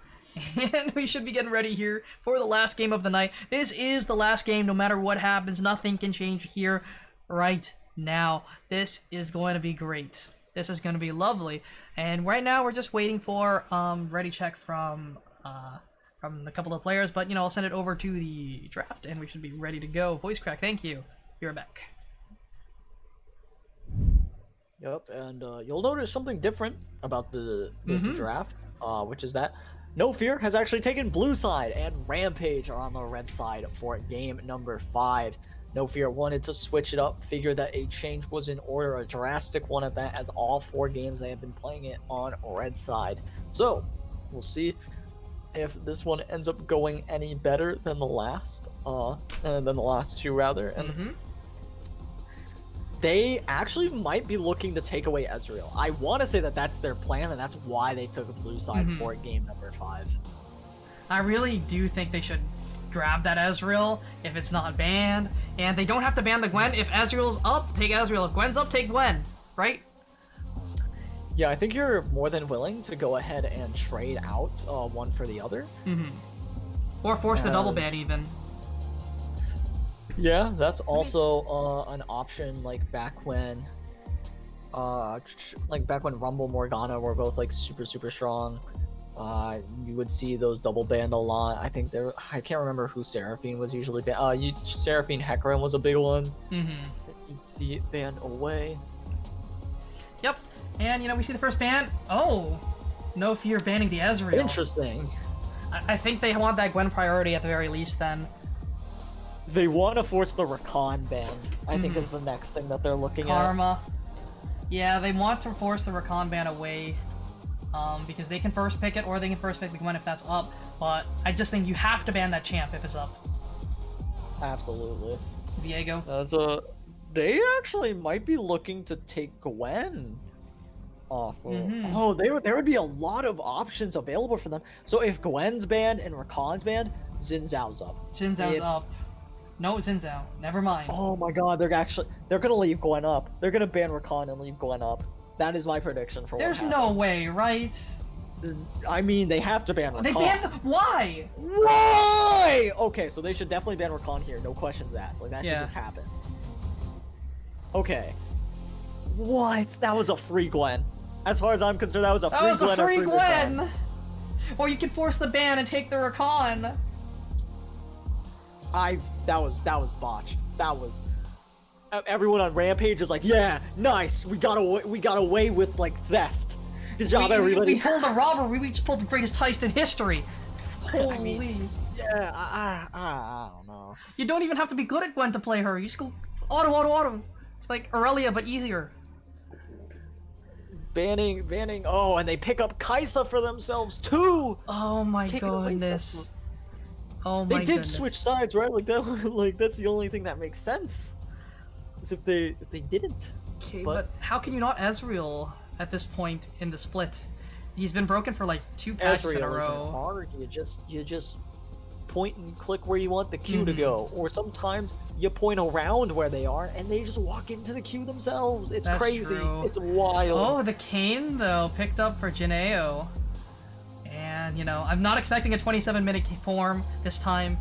And we should be getting ready here for the last game of the night. This is the last game, no matter what happens. Nothing can change here right now. This is going to be great. This is going to be lovely. And right now we're just waiting for ready check from a couple of players. But, you know, I'll send it over to the draft and we should be ready to go. Voice crack, thank you. You're back. Yep, and you'll notice something different about this draft, which is that No Fear has actually taken blue side, and Rampage are on the red side for game number 5. No Fear wanted to switch it up, figured that a change was in order, a drastic one at that, as all 4 games they have been playing it on red side. So, we'll see if this one ends up going any better than the last, two rather, and they actually might be looking to take away Ezreal. I want to say that that's their plan, and that's why they took a blue side for game number 5. I really do think they should grab that Ezreal if it's not banned, and they don't have to ban the Gwen. If Ezreal's up, take Ezreal. If Gwen's up, take Gwen, right? Yeah, I think you're more than willing to go ahead and trade out one for the other. Or force the double ban even. Yeah, that's also an option. Like back when Rumble Morgana were both like super strong. You would see those double banned a lot. I think I can't remember who Seraphine was usually banned. Seraphine Hecarim was a big one. You'd see it banned away. Yep, and you know, we see the first ban. Oh, No Fear banning the Ezreal. Interesting. I think they want that Gwen priority at the very least then. They want to force the Rakan ban, I think is the next thing that they're looking Karma. Yeah, they want to force the Rakan ban away. Because they can first pick it, or they can first pick the Gwen if that's up. But I just think you have to ban that champ if it's up. Absolutely. Viego. they actually might be looking to take Gwen off. Mhm. Oh, there would be a lot of options available for them. So if Gwen's banned and Rakan's banned, Xin Zhao's up. Xin Zhao's If- up. No, Xin Zhao. Never mind. Oh my god, they're gonna leave Gwen up. They're gonna ban Rakan and leave Gwen up. That is my prediction for There's what no happens. way, right? I mean, they have to ban Rakan. They banned. Why? Why? Okay, so they should definitely ban Rakan here. No questions asked. Like that should Yeah. just happen. Okay. What? That was a free Gwen. As far as I'm concerned, that was a free That was Gwen. a free Rakan. Gwen. Or you can force the ban and take the Rakan. That was botched. That was. Everyone on Rampage is like, yeah, nice. We got away with like theft. Good job, everybody. We pulled a robbery. We just pulled the greatest heist in history. Holy. I mean, yeah, I don't know. You don't even have to be good at Gwen to play her. You just go auto. It's like Aurelia, but easier. Banning. Oh, and they pick up Kaisa for themselves too. Oh my Taking away goodness. stuff. Oh They my did goodness. switch sides, right? Like that. Like that's the only thing that makes sense. Is if they didn't. Okay, but- but how can you not Ezreal at this point in the split? He's been broken for like 2 patches in a Ezreal isn't row. hard. You just point and click where you want the queue to Mhm. go, or sometimes you point around where they are and they just walk into the queue themselves. It's That's crazy. true. It's wild. Oh, the Kane though picked up for Janaeo. And you know, I'm not expecting a 27-minute form this time.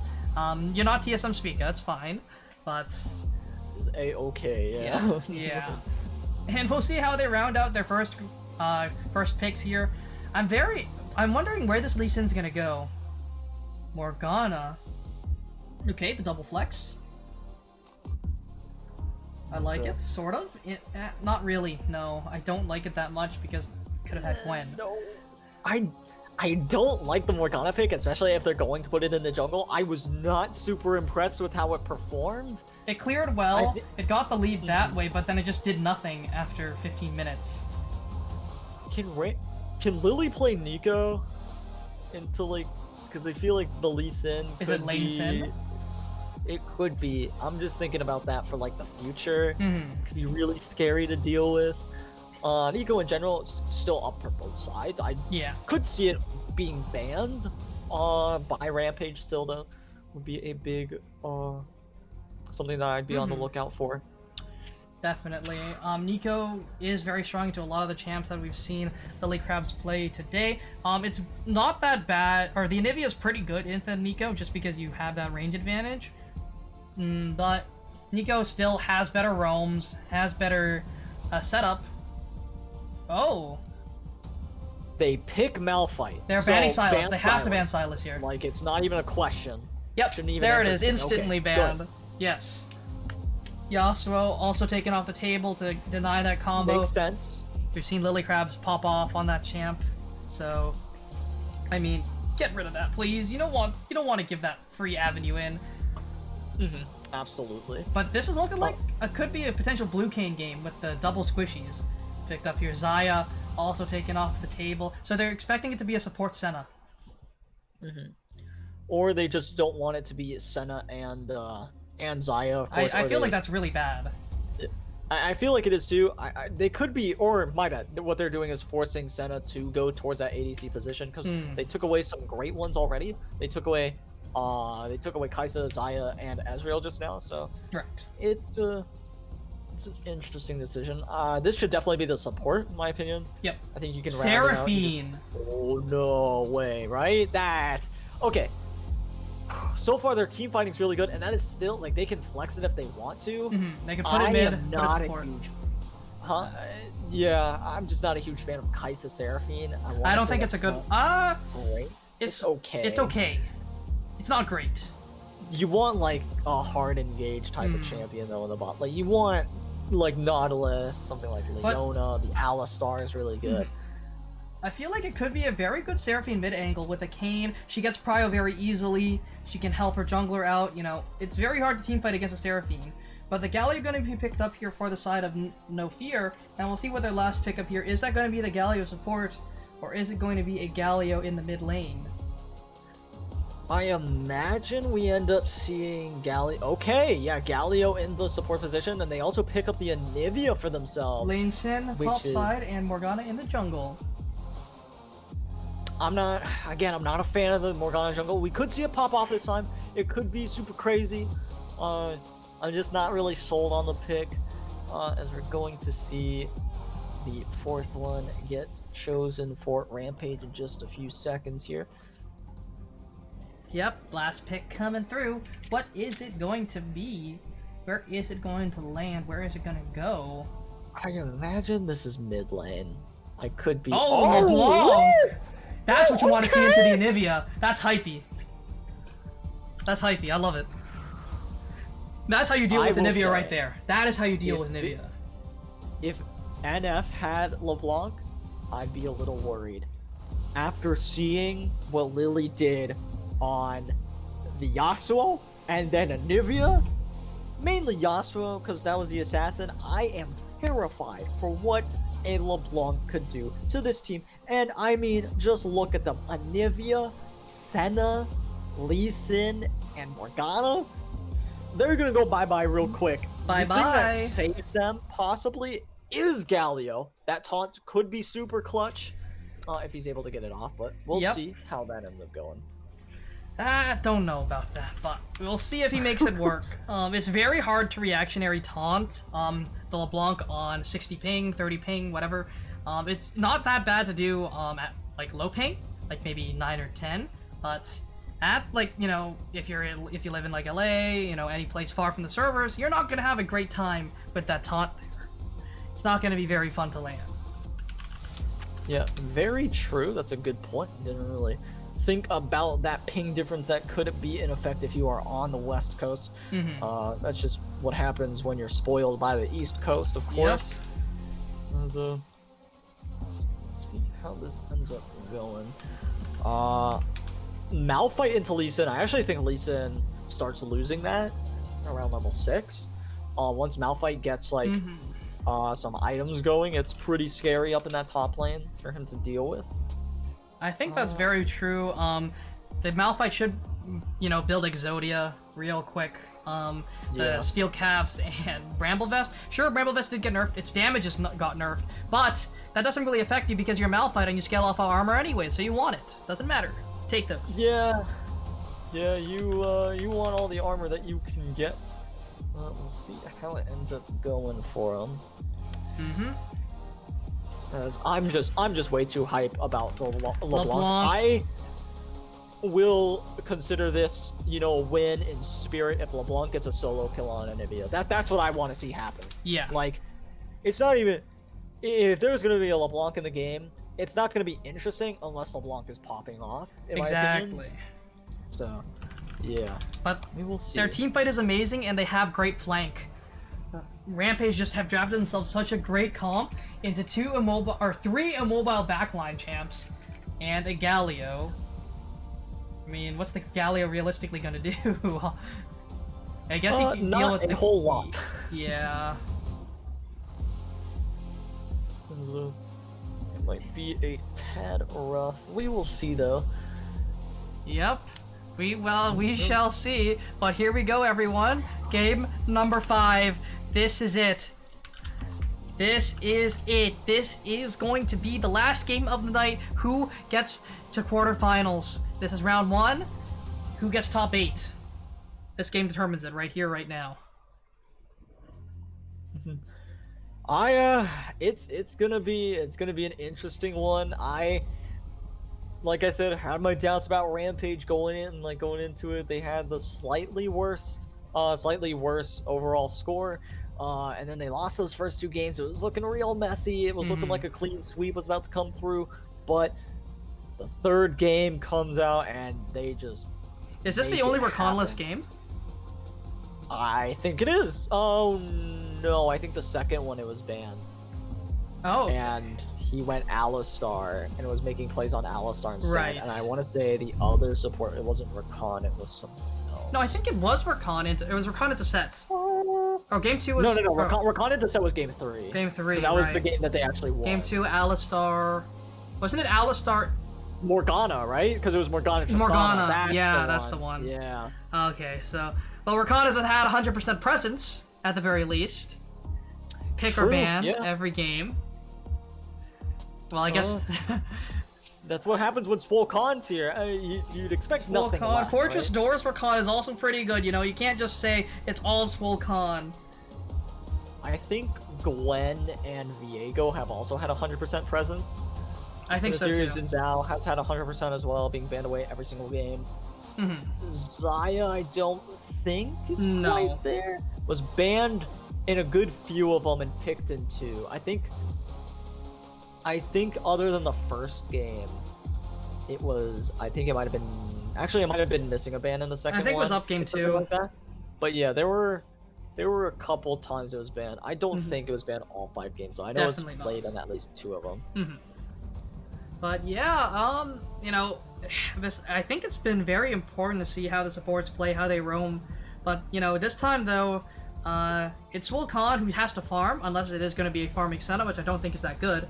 You're not TSM Speaker, that's fine. But It's A-okay, yeah. yeah. And we'll see how they round out their first picks here. I'm wondering where this Lee Sin's gonna go. Morgana. Okay, the double flex. I like it, sort of. Not really. No, I don't like it that much because could have had Gwen. No. I don't like the Morgana pick, especially if they're going to put it in the jungle. I was not super impressed with how it performed. It cleared well. I thi- It got the lead that way, but then it just did nothing after 15 minutes. Can Lily play Nico into like? Because I feel like the Lee Sin Is could it Lane be. Sin? It could be. I'm just thinking about that for like the future. Mhm. Could be really scary to deal with. Nico in general is still up for both sides. I Yeah. could see it being banned by Rampage still though. Would be a big something that I'd be on the Mhm. lookout for. Definitely. Nico is very strong to a lot of the champs that we've seen Lily Crabs play today. It's not that bad, or the Anivia is pretty good into Nico just because you have that range advantage. But Nico still has better roams, has better setup. Oh, They pick Malphite. they're So, banning Silas. ban They have to ban Silas. Silas here. Like it's not even a question. Yep, Shouldn't even there it enter is, it. instantly Okay, banned. good. Yes. Yasuo also taken off the table to deny that combo. Makes sense. We've seen Lily Crabs pop off on that champ, so I mean, get rid of that, please. You don't want to give that free avenue in. Absolutely. But this is looking like it could be a potential Blue Cane game with the double squishies picked up here. Zaya also taken off the table, so they're expecting it to be a support Senna. Or they just don't want it to be Senna and Zaya. Of course, I or feel they- like that's really bad. I feel like it is too. They could be, or my bad. What they're doing is forcing Senna to go towards that ADC position because they took away some great ones already. They took away Kaisa, Zaya, and Ezreal just now. So Correct. it's an interesting decision. This should definitely be the support, in my opinion. Yep. I think you can round it out and just- Seraphine. Oh no way! Right? That's okay. So far, their team fighting's really good, and that is still like they can flex it if they want to. They can put it I mid, am put it not a support. huge. Yeah, I'm just not a huge fan of Kaisa Seraphine. I don't think it's a good. Great. It's okay. It's okay. It's not great. You want like a hard engaged type of champion though in the bot. Like you want like Nautilus, something like But- Leona. The Alistar is really good. I feel like it could be a very good Seraphine mid angle with a Kayn. She gets prio very easily. She can help her jungler out. You know, it's very hard to teamfight against a Seraphine. But the Galio going to be picked up here for the side of No Fear, and we'll see what their last pickup here is. That going to be the Galio support, or is it going to be a Galio in the mid lane? I imagine we end up seeing Galio. Okay, yeah, Galio in the support position, and they also pick up the Anivia for themselves. Lane Sin Which top is- side and Morgana in the jungle. I'm not a fan of the Morgana jungle. We could see it pop off this time. It could be super crazy. I'm just not really sold on the pick, as we're going to see the fourth one get chosen for Rampage in just a few seconds here. Yep, last pick coming through. What is it going to be? Where is it going to land? Where is it going to go? I imagine this is mid lane. I could be. Oh, LeBlanc! That's what you want to see into the Anivia. That's hypey. That's hypey. I love it. That's how you deal with will Anivia say, right there. That is how you deal if with Anivia. If NF had LeBlanc, I'd be a little worried. After seeing what Lily did on the Yasuo and then Anivia, mainly Yasuo because that was the assassin, I am terrified for what a LeBlanc could do to this team. And I mean, just look at them. Anivia, Senna, Lee Sin, and Morgana. They're gonna go bye-bye real quick. Bye-bye. The thing that saves them, possibly, is Galio. That taunt could be super clutch if he's able to get it off, but we'll see how that ends up going. I don't know about that, but we'll see if he makes it work. It's very hard to reactionary taunt the LeBlanc on 60 ping, 30 ping, whatever. It's not that bad to do at like low ping, like maybe 9 or 10, but at like, you know, if you live in like LA, you know, any place far from the servers, you're not gonna have a great time with that taunt there. It's not gonna be very fun to land. Yeah, very true. That's a good point. Didn't really think about that ping difference that could be in effect if you are on the West Coast. That's just what happens when you're spoiled by the East Coast, of course. Let's see how this ends up going. Malphite into Lee Sin. I actually think Lee Sin starts losing that around level 6. Once Malphite gets like some items going, it's pretty scary up in that top lane for him to deal with. I think that's very true. The Malphite should, you know, build Exodia real quick. The Steel Caps and Bramble Vest. Sure, Bramble Vest did get nerfed. Its damage just got nerfed, but that doesn't really affect you because you're Malphite and you scale off our armor anyway, so you want it. Doesn't matter. Take those. Yeah, you want all the armor that you can get. We'll see how it ends up going for him. As I'm just way too hype about the LeBlanc. I will consider this, you know, a win in spirit if LeBlanc gets a solo kill on Anivia. That's what I want to see happen. Yeah. Like, it's not even if there's gonna be a LeBlanc in the game, it's not gonna be interesting unless LeBlanc is popping off. In my opinion. So, yeah. But we will see. their team fight is amazing and they have great flank. Rampage just have drafted themselves such a great comp into 3 immobile backline champs and a Galio. I mean, what's the Galio realistically gonna do? I guess he can deal with a whole lot. Yeah. It might be a tad rough. We will see though. Yep. We shall see. But here we go, everyone. Game number 5. This is it. This is it. This is going to be the last game of the night. Who gets to quarterfinals? This is round 1. Who gets top 8? This game determines it right here, right now. It's gonna be an interesting one. Like I said, had my doubts about Rampage going into it. They had the slightly worse overall score. And then they lost those first 2 games. It was looking real messy. It was looking like a clean sweep was about to come through. But the 3rd game comes out and they just... Is this the only Rakanless games? I think it is. Oh, no. I think the second one it was banned. Oh. And he went Alistar and was making plays on Alistar instead. Right. And I want to say the other support, it wasn't Rakan, it was something else. No, I think it was Rakan. It was Rakan into sets. Oh, game 2 was... No. Rakan into set was game 3. Game 3, that was the game that they actually won. Game 2, Alistar... Wasn't it Alistar... Morgana, right? Because it was Morgana Tristana. Morgana, That's yeah, the that's one. the one. Yeah. Okay, so well, Rakan hasn't had 100% presence at the very least. Pick or True, ban yeah. every game. Well, I guess That's what happens when Swole Khan's here. You'd expect nothing Swole less, Fortress right? Doors for Khan is also pretty good. You know, you can't just say it's all Swole Khan. I think Gwen and Viego have also had 100% presence. I think the so series too. in Zhao has had 100% as well, being banned away every single game. Xayah, I don't think is No. quite there. Was banned in a good few of them and picked in 2. I think other than the first game, it was. I think it might have been. Actually, it might have been missing a ban in the second one. I think it was up game or something 2. like that. But yeah, there were a couple times it was banned. I don't think it was banned all 5 games, so I know Definitely it's played not. in at least 2 of them. But yeah, you know, I think it's been very important to see how the supports play, how they roam. But you know, this time though, it's Swole Khan who has to farm, unless it is going to be a farming Senna, which I don't think is that good.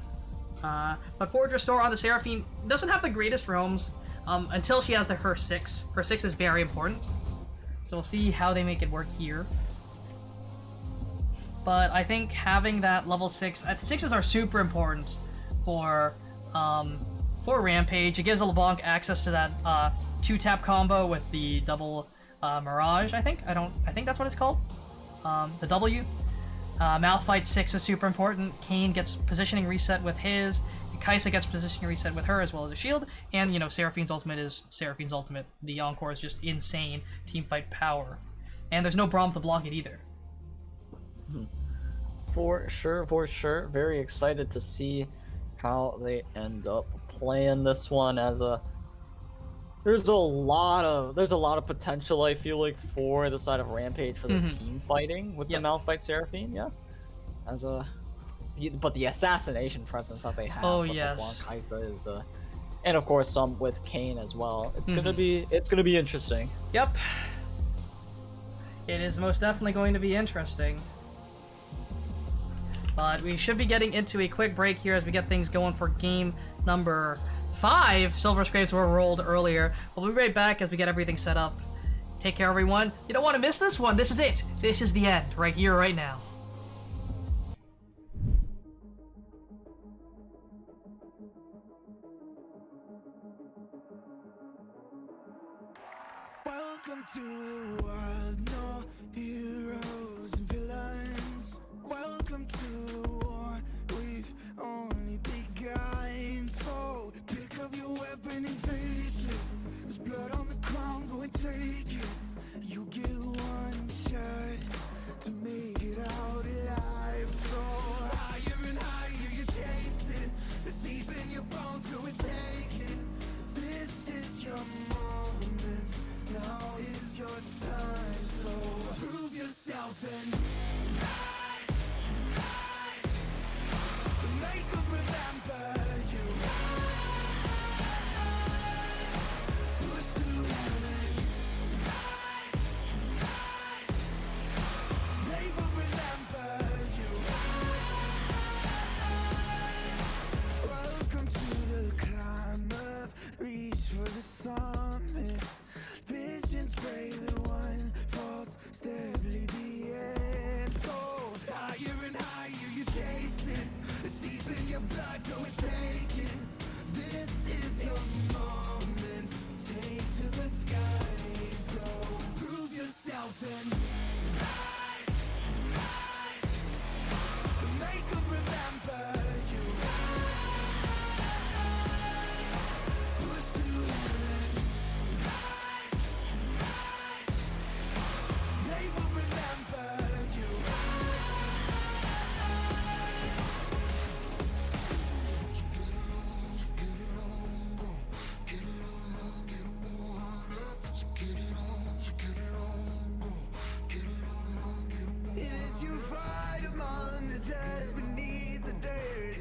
But Fortress Door on the Seraphine doesn't have the greatest roams until she has her 6. Her 6 is very important. So we'll see how they make it work here. But I think having that level 6, 6s are super important for Rampage. It gives a LeBlanc access to that 2-tap combo with the double Mirage, I think. I think that's what it's called. The W. Malphite 6 is super important. Kayn gets positioning reset with his. Kaisa gets positioning reset with her as well as a shield. And, you know, Seraphine's ultimate is Seraphine's ultimate. The Encore is just insane teamfight power. And there's no Braum to block it either. For sure. Very excited to see how they end up playing this one. There's a lot of potential, I feel like, for the side of Rampage for the team fighting with the Malphite Seraphine, yeah. But the assassination presence that they have with yes. LeBlanc Kaisa is and of course some with Kayn as well. It's gonna be interesting. Yep. It is most definitely going to be interesting. But we should be getting into a quick break here as we get things going for game number 5. Silver Scrapes were rolled earlier. We'll be right back as we get everything set up. Take care, everyone. You don't want to miss this one. This is it. This is the end. Right here, right now. Welcome to the world, no heroes and villains. Welcome to the war, we've only begun. So pick up your weapon and face it. There's blood on the ground, go and take it. You get one shot to make it out alive. So higher and higher you chase it. It's deep in your bones, go and take it. This is your moment. Now is your time, so prove yourself and rise, rise. Make them remember you. Push through heaven. Rise, rise. They will remember you. Welcome to the climb up. Reach for the summit. Visions brave and one false step lead the end. So higher and higher you chase it. It's deep in your blood, go and take it. This is your moment. Take to the skies, go. Prove yourself and rise, rise. Make them remember you. Push through heaven. They will remember you. It is you fight among the dead beneath the dirt.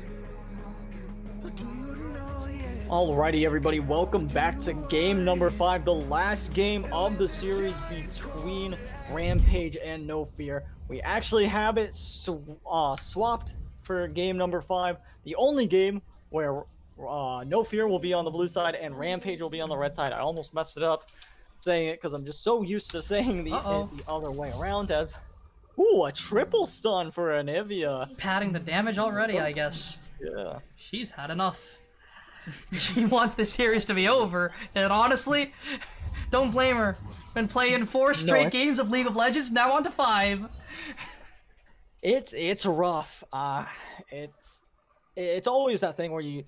Do you know yet? Alrighty, everybody, welcome back to game number 5, the last game of the series between Rampage and No Fear. We actually have it swapped for game number 5, the only game where No Fear will be on the blue side, and Rampage will be on the red side. I almost messed it up saying it because I'm just so used to saying the other way around as... Ooh, a triple stun for Anivia. Padding the damage already, I guess. Yeah. She's had enough. She wants this series to be over, and honestly, don't blame her. Been playing 4 straight games of League of Legends, now on to 5. It's rough. It's always that thing where you...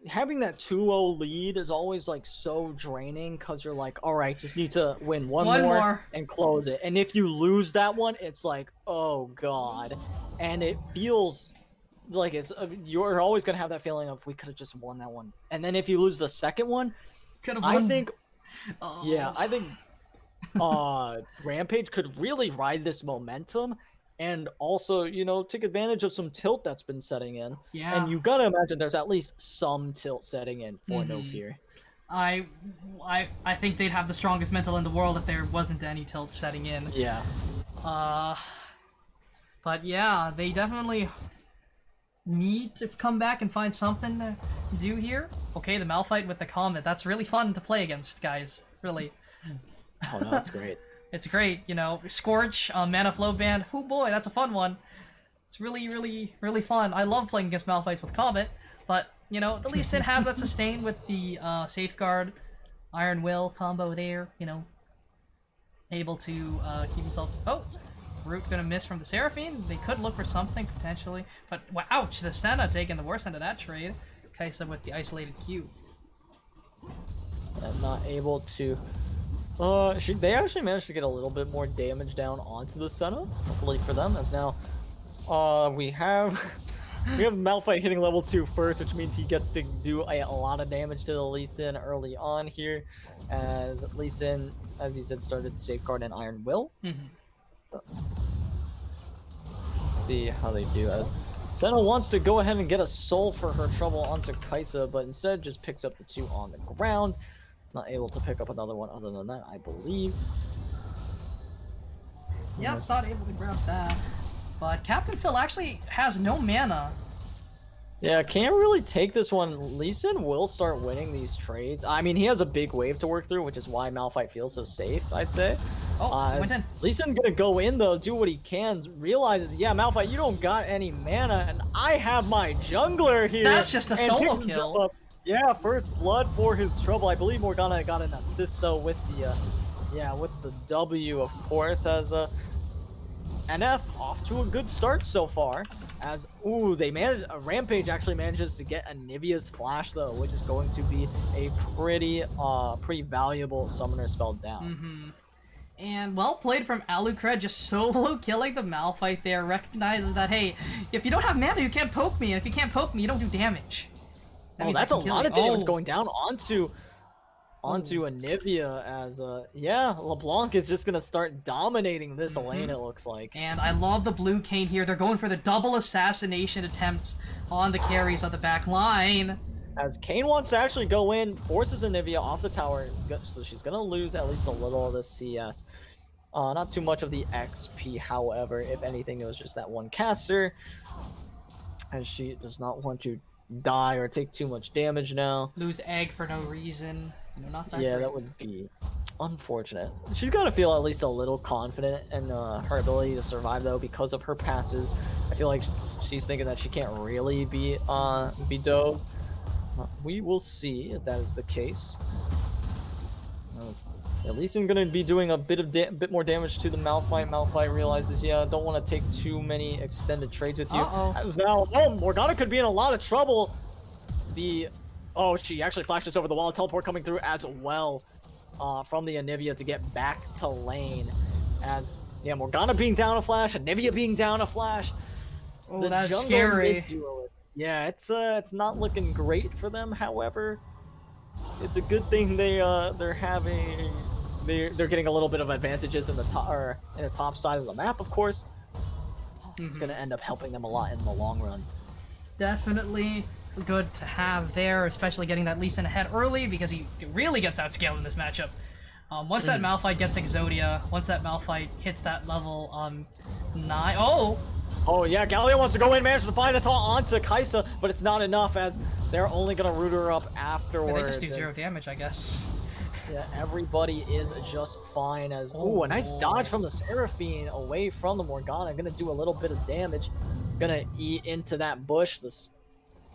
Having that 2-0 lead is always like so draining because you're like, all right, just need to win one more and close it. And if you lose that one, it's like, oh god. And it feels like you're always gonna have that feeling of we could have just won that one. And then if you lose the second one, I think Rampage could really ride this momentum. And also, you know, take advantage of some tilt that's been setting in. Yeah. And you gotta imagine there's at least some tilt setting in for No Fear. I think they'd have the strongest mental in the world if there wasn't any tilt setting in. Yeah. But yeah, they definitely need to come back and find something to do here. Okay, the Malphite with the Comet. That's really fun to play against, guys. Really. Oh no, that's great. It's great, you know. Scorch, Mana Flow Band. Oh boy, that's a fun one. It's really, really, really fun. I love playing against Malphites with Comet, but, you know, the Lee Sin has that sustain with the Safeguard, Iron Will combo there, you know. Able to keep themselves... Oh! Root gonna miss from the Seraphine. They could look for something, potentially. But, ouch! The Senna taking the worst end of that trade. Kaisa with the isolated Q. And not able to... they actually managed to get a little bit more damage down onto the Senna, luckily for them, as now we have Malphite hitting level 2 first, which means he gets to do a lot of damage to the Lee Sin early on here, as Lee Sin, as you said, started Safeguard and Iron Will. So, let's see how they do, as Senna wants to go ahead and get a soul for her trouble onto Kaisa, but instead just picks up the 2 on the ground. Not able to pick up another one other than that, I believe. Yep, not able to grab that. But Captain Phil actually has no mana. Yeah, can't really take this one. Lee Sin will start winning these trades. I mean, he has a big wave to work through, which is why Malphite feels so safe, I'd say. Oh, went in. Lee Sin gonna go in, though, do what he can, realizes, yeah, Malphite, you don't got any mana, and I have my jungler here. That's just a solo kill. Yeah, first blood for his trouble. I believe Morgana got an assist though with the with the W, of course, as NF off to a good start so far. As they managed, Rampage actually manages to get Anivia's flash though, which is going to be a pretty valuable summoner spell down. And well played from Alucred, just solo killing the Malphite there. Recognizes that, hey, if you don't have mana, you can't poke me, and if you can't poke me, you don't do damage. That's a lot of damage going down onto Anivia, as LeBlanc is just gonna start dominating this lane, it looks like. And I love the blue Kayn here. They're going for the double assassination attempts on the carries of the back line. As Kayn wants to actually go in, forces Anivia off the tower, so she's gonna lose at least a little of the CS. Not too much of the XP, however. If anything, it was just that one caster, as she does not want to die or take too much damage now. Lose egg for no reason. You know, not that yeah, great. That would be unfortunate. She's got to feel at least a little confident in her ability to survive, though, because of her passive. I feel like she's thinking that she can't really be dove. We will see if that is the case. At least I'm gonna be doing a bit more damage to the Malphite. Malphite realizes, don't want to take too many extended trades with you. As now, Morgana could be in a lot of trouble. She actually flashes over the wall. Teleport coming through as well from the Anivia to get back to lane. As Morgana being down a flash, Anivia being down a flash. Oh, that's scary. Yeah, it's not looking great for them. However, it's a good thing they're getting a little bit of advantages in the top side of the map, of course. It's going to end up helping them a lot in the long run. Definitely good to have there, especially getting that Lee Sin ahead early, because he really gets outscaled in this matchup. Once that Malphite gets Exodia, once that Malphite hits that level 9... Oh yeah, Galio wants to go in, manages to find the taunt onto Kaisa, but it's not enough as they're only gonna root her up afterwards. They just do 0 damage, I guess. Yeah, everybody is just fine as... Ooh, a nice dodge from the Seraphine away from the Morgana. Gonna do a little bit of damage. Gonna eat into that bush. This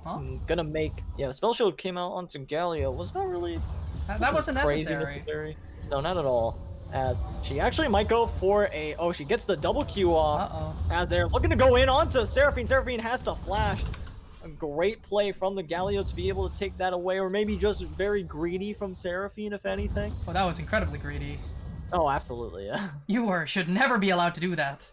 gonna make... Yeah, the spell shield came out onto Galio. Was not really... That wasn't crazy necessary. No, not at all. As she actually might go for a... Oh, she gets the double Q off. As they're looking to go in onto Seraphine. Seraphine has to flash. A great play from the Galio to be able to take that away, or maybe just very greedy from Seraphine, if anything. Oh, that was incredibly greedy. Oh, absolutely, yeah. Should never be allowed to do that.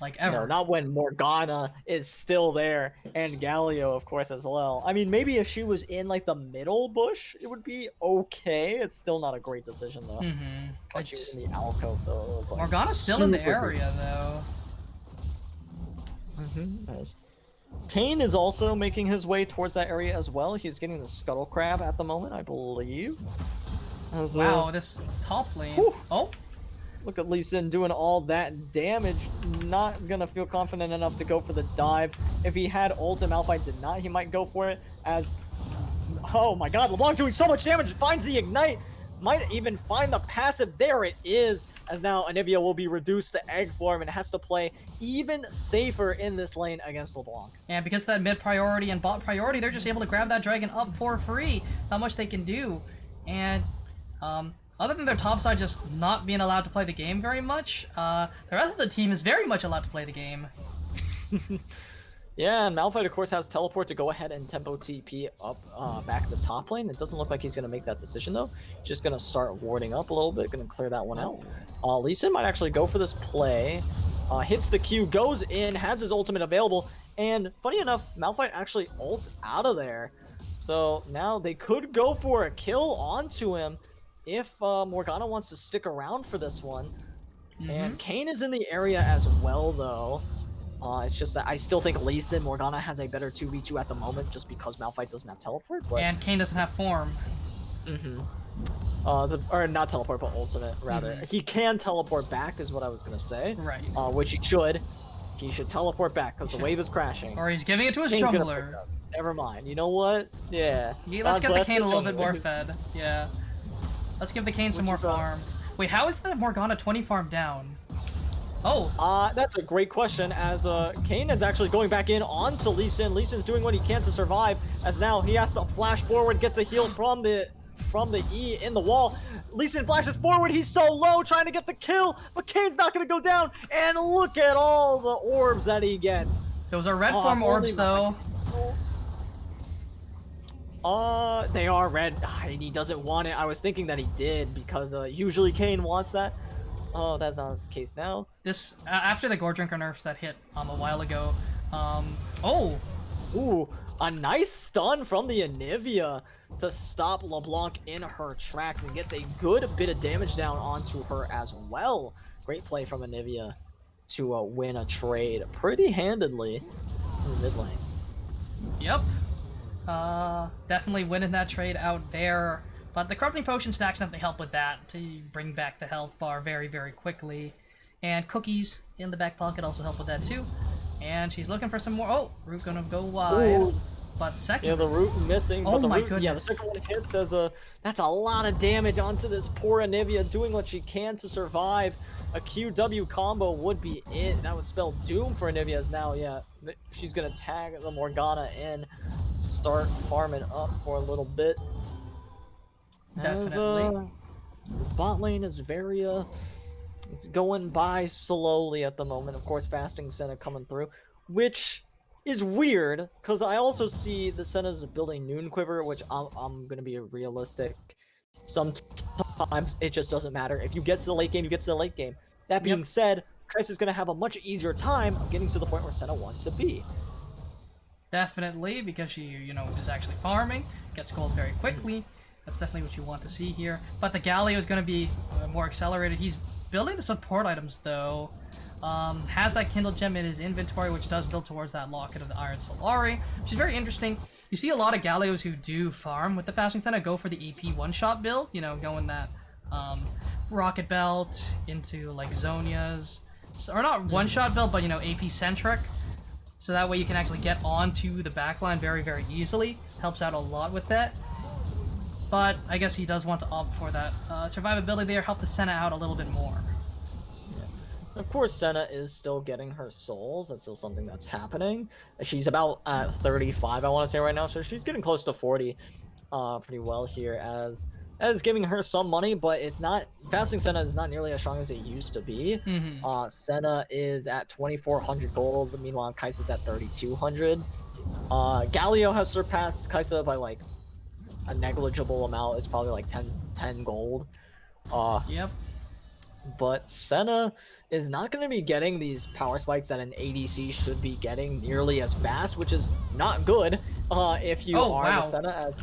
Like, ever. No, not when Morgana is still there, and Galio, of course, as well. I mean, maybe if she was in, like, the middle bush, it would be okay. It's still not a great decision, though. But she was in the alcove, so it was, like, Morgana's still in the area, though. Nice. Kane is also making his way towards that area as well. He's getting the Scuttle Crab at the moment, I believe. Wow, this top lane. Whew. Oh! Look at Lee Sin doing all that damage. Not gonna feel confident enough to go for the dive. If he had ult and Malphite did not, he might go for it as... Oh my god, LeBlanc doing so much damage. Finds the Ignite. Might even find the passive. There it is. As now Anivia will be reduced to egg form and has to play even safer in this lane against LeBlanc. Yeah, because of that mid priority and bot priority, they're just able to grab that dragon up for free. Not much they can do. And other than their top side just not being allowed to play the game very much, the rest of the team is very much allowed to play the game. Yeah, and Malphite, of course, has teleport to go ahead and tempo TP up back to top lane. It doesn't look like he's going to make that decision, though. Just going to start warding up a little bit, going to clear that one out. Lee Sin might actually go for this play. Hits the Q, goes in, has his ultimate available, and funny enough, Malphite actually ults out of there. So now they could go for a kill onto him if Morgana wants to stick around for this one. And Kane is in the area as well, though. It's just that I still think Lee Sin Morgana has a better 2v2 at the moment just because Malphite doesn't have teleport. But... And Kane doesn't have form. Or not teleport, but ultimate, rather. He can teleport back, is what I was going to say. Right. Which he should. He should teleport back because the wave is crashing. Or he's giving it to his Kane's jungler. Never mind. You know what? Yeah. Let's get the Kane a little bit more fed. Yeah. Let's give the Kane some more farm. Wait, how is the Morgana 20 farm down? Oh. That's a great question, as Kane is actually going back in onto Lee Sin. Lee Sin's doing what he can to survive, as now he has to flash forward, gets a heal from the E in the wall. Lee Sin flashes forward, he's so low, trying to get the kill, but Kane's not gonna go down, and look at all the orbs that he gets. Those are red form orbs, though. They are red, and he doesn't want it. I was thinking that he did, because usually Kane wants that. Oh, that's not the case now. This, after the Gore Drinker nerfs that hit a while ago, Ooh, a nice stun from the Anivia to stop LeBlanc in her tracks and gets a good bit of damage down onto her as well. Great play from Anivia to win a trade pretty handedly in the mid lane. Yep. Definitely winning that trade out there. But the Corrupting Potion stacks definitely help with that to bring back the health bar very, very quickly. And Cookies in the back pocket also help with that too. And she's looking for some more. Oh, Root gonna go wide. Ooh. But second. Yeah, the Root missing. Oh but the my root, goodness. Yeah, the second one hits as that's a lot of damage onto this poor Anivia, doing what she can to survive. A QW combo would be it. That would spell doom for Anivia, as now, yeah, she's gonna tag the Morgana in, start farming up for a little bit. Definitely. This bot lane is very it's going by slowly at the moment. Of course, Fasting Senna coming through, which is weird because I also see the Senna's building Noon Quiver, which I'm gonna be realistic. Sometimes it just doesn't matter. If you get to the late game, you get to the late game. That being said, Kai'Sa is gonna have a much easier time of getting to the point where Senna wants to be. Definitely, because she, is actually farming, gets gold very quickly. That's definitely what you want to see here. But the Galio is going to be more accelerated. He's building the support items, though. Has that Kindle Gem in his inventory, which does build towards that Locket of the Iron Solari, which is very interesting. You see a lot of Galios who do farm with the Fasting Senna go for the AP one-shot build, going that Rocket Belt into, like, Zonia's. Or not one-shot build, but, AP-centric. so that way you can actually get onto the backline very, very easily. Helps out a lot with that. But I guess he does want to opt for that survivability there, help the Senna out a little bit more. Of course, Senna is still getting her souls. That's still something that's happening. She's about at 35, I want to say right now, so she's getting close to 40 pretty well here, as giving her some money, but it's not, fasting Senna is not nearly as strong as it used to be. Senna is at 2,400 gold, meanwhile Kai'Sa's at 3,200. Galio has surpassed Kai'Sa by like a negligible amount. It's probably like 10 gold. Yep. But Senna is not going to be getting these power spikes that an ADC should be getting nearly as fast, which is not good if you are the Senna as...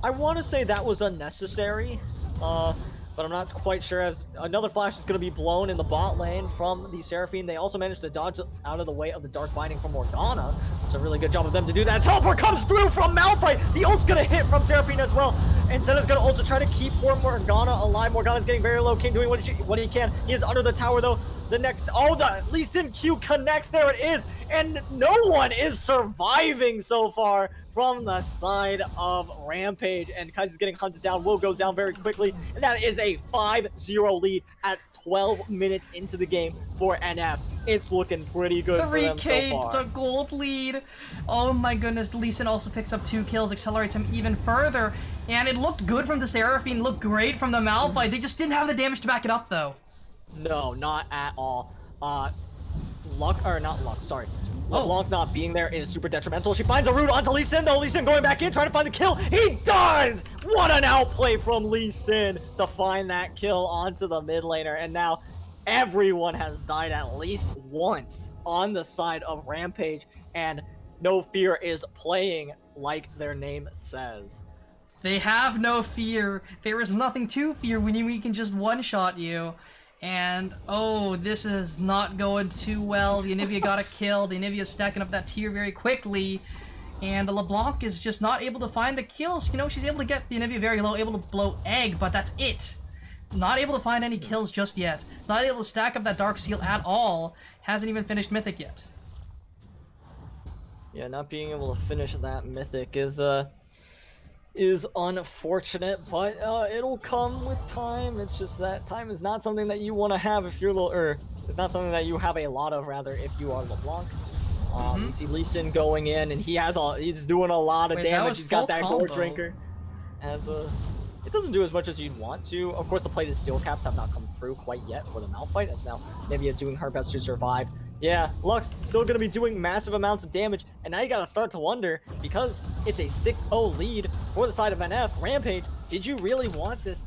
I want to say that was unnecessary, but I'm not quite sure, as another flash is going to be blown in the bot lane from the Seraphine. They also managed to dodge out of the way of the Dark Binding from Morgana. It's a really good job of them to do that. Teleport comes through from Malphite. The ult's going to hit from Seraphine as well. And Senna's going to ult to try to keep poor Morgana alive. Morgana's getting very low. King doing what he can. He is under the tower, though. The next... Oh, the Lee Sin Q connects. There it is. And no one is surviving so far from the side of Rampage. And Kai'Sa's getting hunted down. Will go down very quickly. And that is a 5-0 lead at 12 minutes into the game for NF. It's looking pretty good for them so 3K far. the gold lead. Oh my goodness, Lee Sin also picks up 2 kills, accelerates him even further. And it looked good from the Seraphine, looked great from the Malphite. They just didn't have the damage to back it up, though. No, not at all. LeBlanc not being there is super detrimental. She finds a route onto Lee Sin, though. Lee Sin going back in, trying to find the kill. He does! What an outplay from Lee Sin to find that kill onto the mid laner. And now everyone has died at least once on the side of Rampage. And No Fear is playing like their name says. They have no fear. There is nothing to fear when we can just one-shot you. And, oh, this is not going too well. The Anivia got a kill. The Anivia is stacking up that tier very quickly. And the LeBlanc is just not able to find the kills. You know, she's able to get the Anivia very low, able to blow egg, but that's it. Not able to find any kills just yet. Not able to stack up that Dark Seal at all. Hasn't even finished Mythic yet. Yeah, not being able to finish that Mythic is unfortunate, but it'll come with time. It's just that time is not something that you want to have if you're it's not something that you have a lot of, rather, if you are LeBlanc. You see Lee Sin going in, and he's doing a lot of damage. He's got that Gore Drinker. It doesn't do as much as you'd want to. Of course, the plated steel caps have not come through quite yet for the Malphite. It's now Nivea doing her best to survive. Yeah, Lux still going to be doing massive amounts of damage, and now you got to start to wonder, because it's a 6-0 lead for the side of NF. Rampage, did you really want this?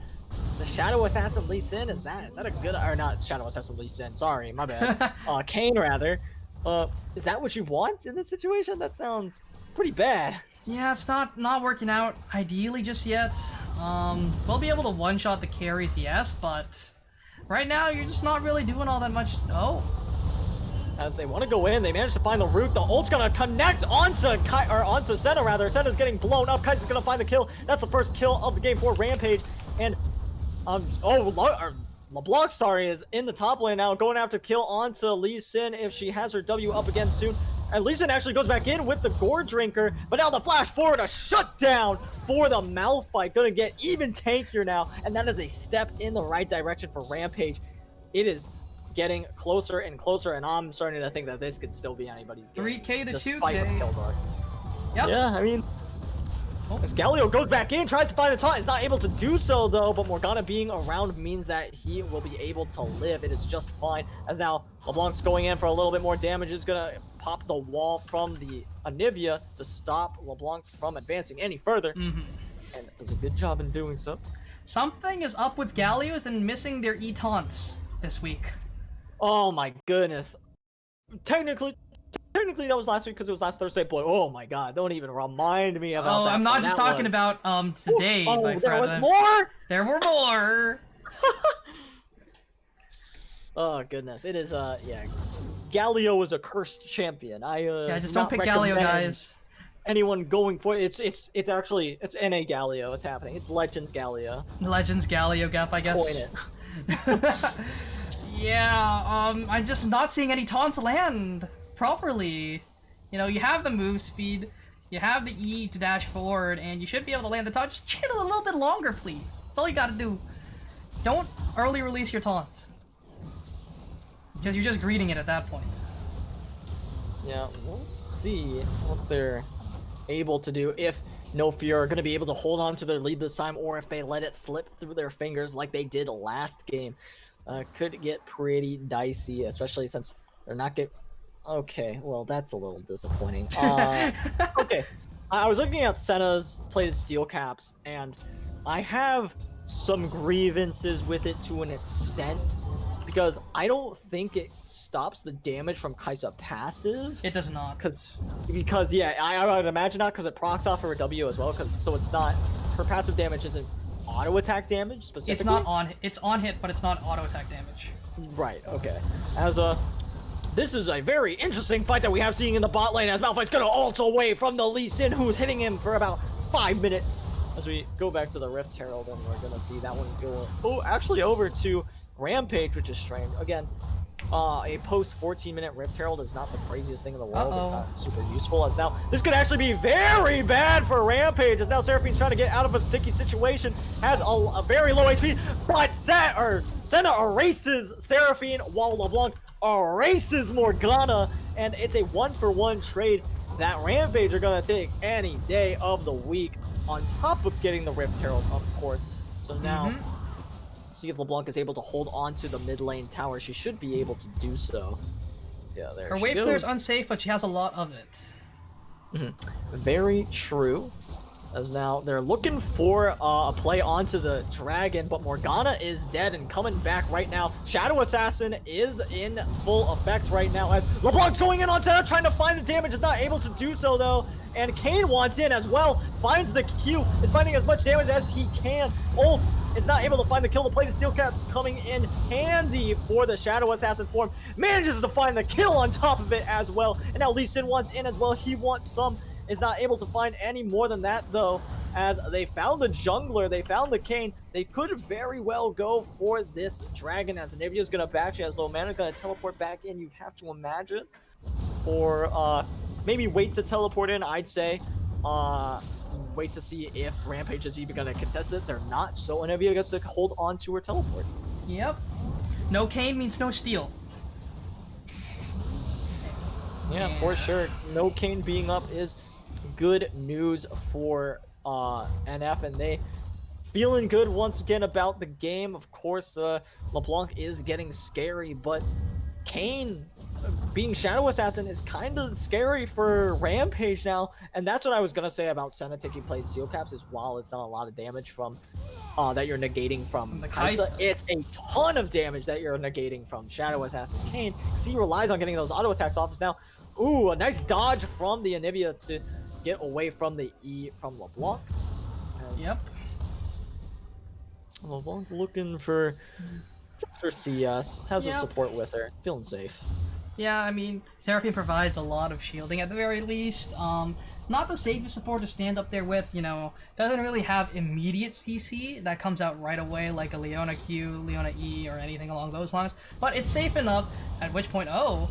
The Shadow Assassin Lee Sin, is that a good, or not Shadow Assassin Lee Sin, sorry, my bad. Kayn, rather. Is that what you want in this situation? That sounds pretty bad. Yeah, it's not working out ideally just yet. We'll be able to one-shot the carries, yes, but right now you're just not really doing all that much. Oh. As they want to go in, they manage to find the route. The ult's gonna connect onto Senna, rather. Senna's getting blown up. Kai'Sa's gonna find the kill. That's the first kill of the game for Rampage. And LeBlanc, sorry, is in the top lane now, going after kill onto Lee Sin if she has her W up again soon. And Lee Sin actually goes back in with the Gore Drinker, but now the flash forward, a shutdown for the Malphite. Gonna get even tankier now, and that is a step in the right direction for Rampage. It is getting closer and closer, and I'm starting to think that this could still be anybody's game. 3K to despite 2K. what the kills are. Yep. Yeah, I mean, as Galio goes back in, tries to find the taunt, is not able to do so though, but Morgana being around means that he will be able to live. It is just fine, as now LeBlanc's going in for a little bit more damage. Is gonna pop the wall from the Anivia to stop LeBlanc from advancing any further, and does a good job in doing so. Something is up with Gallios and missing their E-taunts this week. Oh my goodness. Technically that was last week because it was last Thursday, but oh my god, don't even remind me about that. I'm not just talking about today, my there friend. was more? There were more! Oh goodness, it is yeah. Galio is a cursed champion. Yeah, just don't pick Galio, guys. Anyone going for it, it's actually NA Galio, it's happening. It's Legends Galio. Legends Galio gap, I guess. Point it. Yeah, I'm just not seeing any taunts land properly. You know, you have the move speed, you have the E to dash forward, and you should be able to land the taunt. Just chill a little bit longer, please. That's all you gotta do. Don't early release your taunt. Because you're just greeting it at that point. Yeah, we'll see what they're able to do, if No Fear are going to be able to hold on to their lead this time, or if they let it slip through their fingers like they did last game. Could get pretty dicey, especially since they're not get. Okay, well, that's a little disappointing. Okay, I was looking at Senna's plated steel caps, and I have some grievances with it to an extent, because I don't think it stops the damage from Kaisa passive. It does not. Because yeah, I would imagine not, because it procs off her W as well, so it's not, her passive damage isn't auto attack damage specifically. It's not on. It's on hit, but it's not auto attack damage. Right. Okay. This is a very interesting fight that we have seeing in the bot lane, as Malphite's gonna ult away from the Lee Sin, who's hitting him for about 5 minutes. As we go back to the Rift Herald, and we're gonna see that one go actually over to Rampage, which is strange. Again, a post 14-minute Rift Herald is not the craziest thing in the world. It's not super useful, as now this could actually be very bad for Rampage, as now Seraphine's trying to get out of a sticky situation, has a very low HP, but Senna erases Seraphine while LeBlanc erases Morgana, and it's a 1-for-1 trade that Rampage are gonna take any day of the week, on top of getting the Rift Herald, of course. So now, see if LeBlanc is able to hold on to the mid lane tower. She should be able to do so. Yeah, there Her she wave goes. clear is unsafe, but she has a lot of it. Very true. As now they're looking for a play onto the dragon, but Morgana is dead and coming back right now. Shadow Assassin is in full effect right now, as LeBlanc's going in on Senna, trying to find the damage, is not able to do so though. And Kane wants in as well, finds the Q, is finding as much damage as he can. Ult is not able to find the kill. The plated steel caps coming in handy for the Shadow Assassin form. Manages to find the kill on top of it as well. And now Lee Sin wants in as well. He wants some. Is not able to find any more than that though, as they found the jungler, they found the Kane. They could very well go for this dragon, as Anivia's gonna back, she has low mana, gonna teleport back in, you'd have to imagine. Or maybe wait to teleport in, I'd say. Wait to see if Rampage is even gonna contest it. They're not, so Anivia gets to hold on to her teleport. Yep. No Kane means no steal. Yeah, for sure. No Kane being up is good news for NF, and they feeling good once again about the game. Of course, LeBlanc is getting scary, but Kane being Shadow Assassin is kind of scary for Rampage now, and that's what I was gonna say about Senna taking plated steel caps, is while it's not a lot of damage from that you're negating from the Kaisa, Kaisa, it's a ton of damage that you're negating from Shadow Assassin Kane, because he relies on getting those auto attacks off. Now, ooh, a nice dodge from the Anivia to get away from the E from LeBlanc. Yep. LeBlanc looking for just for CS, has a support with her, feeling safe. Yeah, I mean, Seraphine provides a lot of shielding at the very least. Not the safest support to stand up there with, you know, doesn't really have immediate CC that comes out right away like a Leona Q, Leona E, or anything along those lines. But it's safe enough, at which point, oh,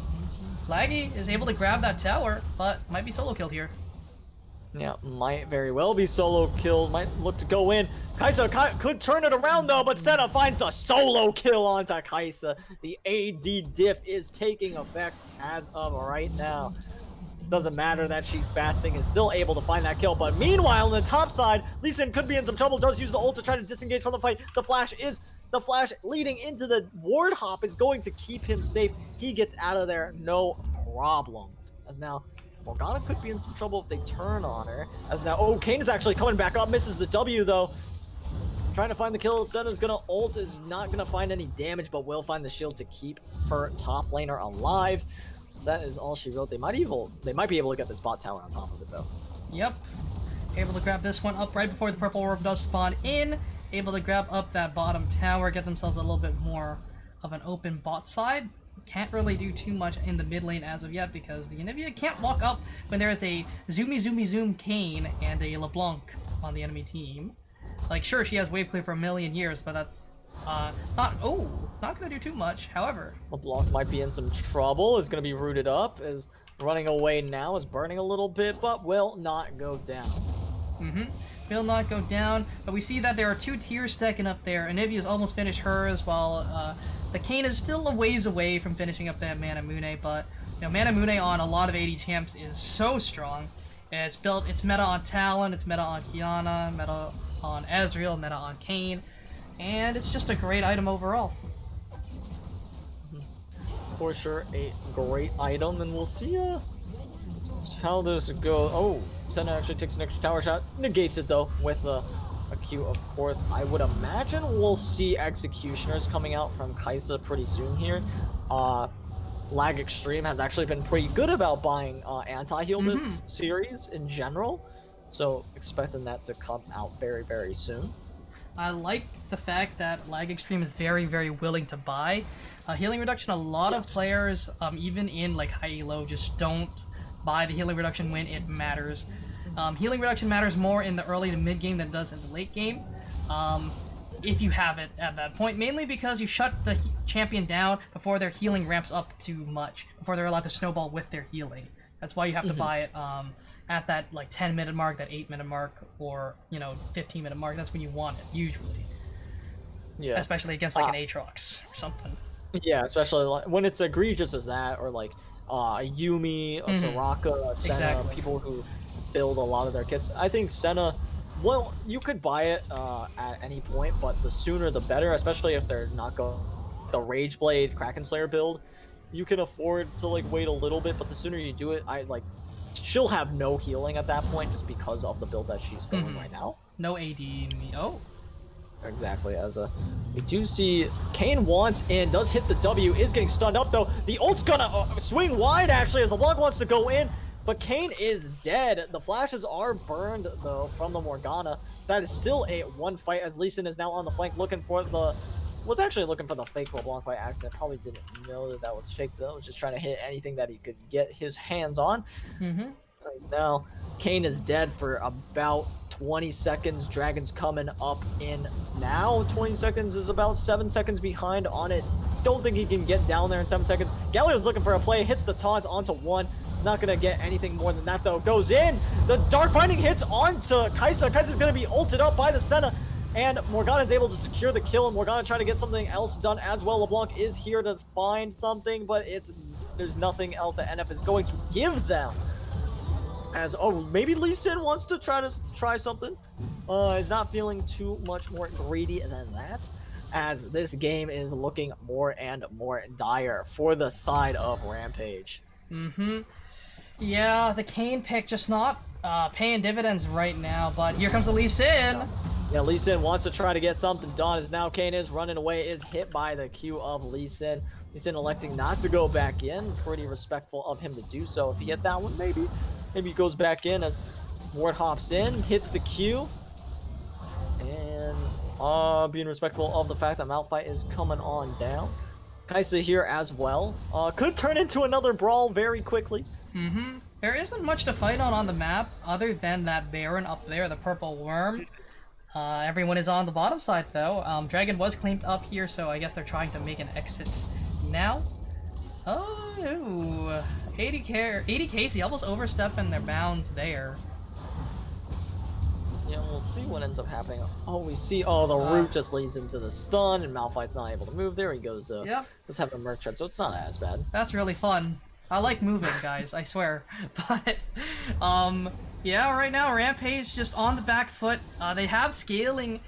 Laggy is able to grab that tower, but might be solo killed here. Yeah, might very well be solo killed, might look to go in. Kaisa could turn it around though, but Senna finds the solo kill onto Kaisa. The AD diff is taking effect as of right now. Doesn't matter that she's fasting, is still able to find that kill, but meanwhile on the top side, Lee Sin could be in some trouble, does use the ult to try to disengage from the fight. The flash leading into the ward hop is going to keep him safe. He gets out of there, no problem. As now, Morgana could be in some trouble if they turn on her. As now, oh, Kane is actually coming back up, misses the W though. Trying to find the kill. Senna's gonna ult, is not gonna find any damage, but will find the shield to keep her top laner alive. So that is all she wrote. They might be able to get this bot tower on top of it though. Yep. Able to grab this one up right before the purple orb does spawn in. Able to grab up that bottom tower, get themselves a little bit more of an open bot side. Can't really do too much in the mid lane as of yet, because the Anivia can't walk up when there is a zoom Kane and a LeBlanc on the enemy team. Like, sure, she has wave clear for a million years, but that's Not gonna do too much. However, LeBlanc might be in some trouble. Is going to be rooted up. Is running away now. Is burning a little bit, but will not go down. will not go down. But we see that there are 2 tiers stacking up there. Anivia's almost finished hers, while the Kayn is still a ways away from finishing up that Manamune. But you know, Manamune on a lot of AD champs is so strong. It's built. It's meta on Talon. It's meta on Kiana. Meta on Ezreal. Meta on Kayn. And it's just a great item overall. For sure, a great item, and we'll see how this goes. Oh, Senna actually takes an extra tower shot, negates it though with a Q, of course. I would imagine we'll see Executioners coming out from Kai'Sa pretty soon here. Lag Extreme has actually been pretty good about buying anti-heal this series in general, so expecting that to come out very, very soon. I like the fact that Lag Extreme is very, very willing to buy. Healing reduction, a lot of players, even in like high elo, just don't buy the healing reduction when it matters. Healing reduction matters more in the early to mid game than it does in the late game. If you have it at that point, mainly because you shut the champion down before their healing ramps up too much, before they're allowed to snowball with their healing. That's why you have to buy it at that like 10-minute mark, that 8-minute mark, or 15-minute mark. That's when you want it usually. Yeah. Especially against like an Aatrox or something. Yeah, especially like, when it's egregious as that, or like a Yumi, a Soraka, a Senna, Exactly. people who build a lot of their kits. I think Senna, well, you could buy it at any point, but the sooner the better, especially if they're not going the Rage Blade Kraken Slayer build. You can afford to like wait a little bit, but the sooner you do it, she'll have no healing at that point just because of the build that she's going right now. No AD. Oh. Exactly, we do see Kayn wants and does hit the W, is getting stunned up though. The ult's gonna swing wide actually as the LeBlanc wants to go in, but Kayn is dead. The flashes are burned though from the Morgana. That is still a 1 fight as Lee Sin is now on the flank looking for the... Was actually looking for the fake LeBlanc by accident. Probably didn't know that was fake though. Was just trying to hit anything that he could get his hands on. Now Kayn is dead for about 20 seconds. Dragon's coming up in now. 20 seconds is about 7 seconds behind on it. Don't think he can get down there in 7 seconds. Galio's looking for a play. Hits the taunts onto 1. Not gonna get anything more than that though. Goes in. The Dark Binding hits onto Kai'Sa. Kai'Sa's gonna be ulted up by the Senna. And Morgana's able to secure the kill, and Morgana trying to get something else done as well. LeBlanc is here to find something, but there's nothing else that NF is going to give them. As, maybe Lee Sin wants to try something. Is not feeling too much more greedy than that, as this game is looking more and more dire for the side of Rampage. Yeah, the Kayn pick just not paying dividends right now, but here comes the Lee Sin. Yeah, Lee Sin wants to try to get something done, as now Kayn is running away, is hit by the Q of Lee Sin. Lee Sin electing not to go back in. Pretty respectful of him to do so. If he hit that one, maybe he goes back in as Ward hops in, hits the Q. And being respectful of the fact that Malphite is coming on down. Kai'Sa here as well. Could turn into another brawl very quickly. There isn't much to fight on the map other than that Baron up there, the purple worm. Everyone is on the bottom side though. Dragon was cleaned up here, so I guess they're trying to make an exit now. Oh, 80 Casey almost overstepping their bounds there. Yeah, we'll see what ends up happening. We see, the root just leads into the stun, and Malphite's not able to move. There he goes though. Yep. Just have a Merc Tread, so it's not as bad. That's really fun. I like moving, guys, I swear. But, yeah, right now, Rampage just on the back foot. They have scaling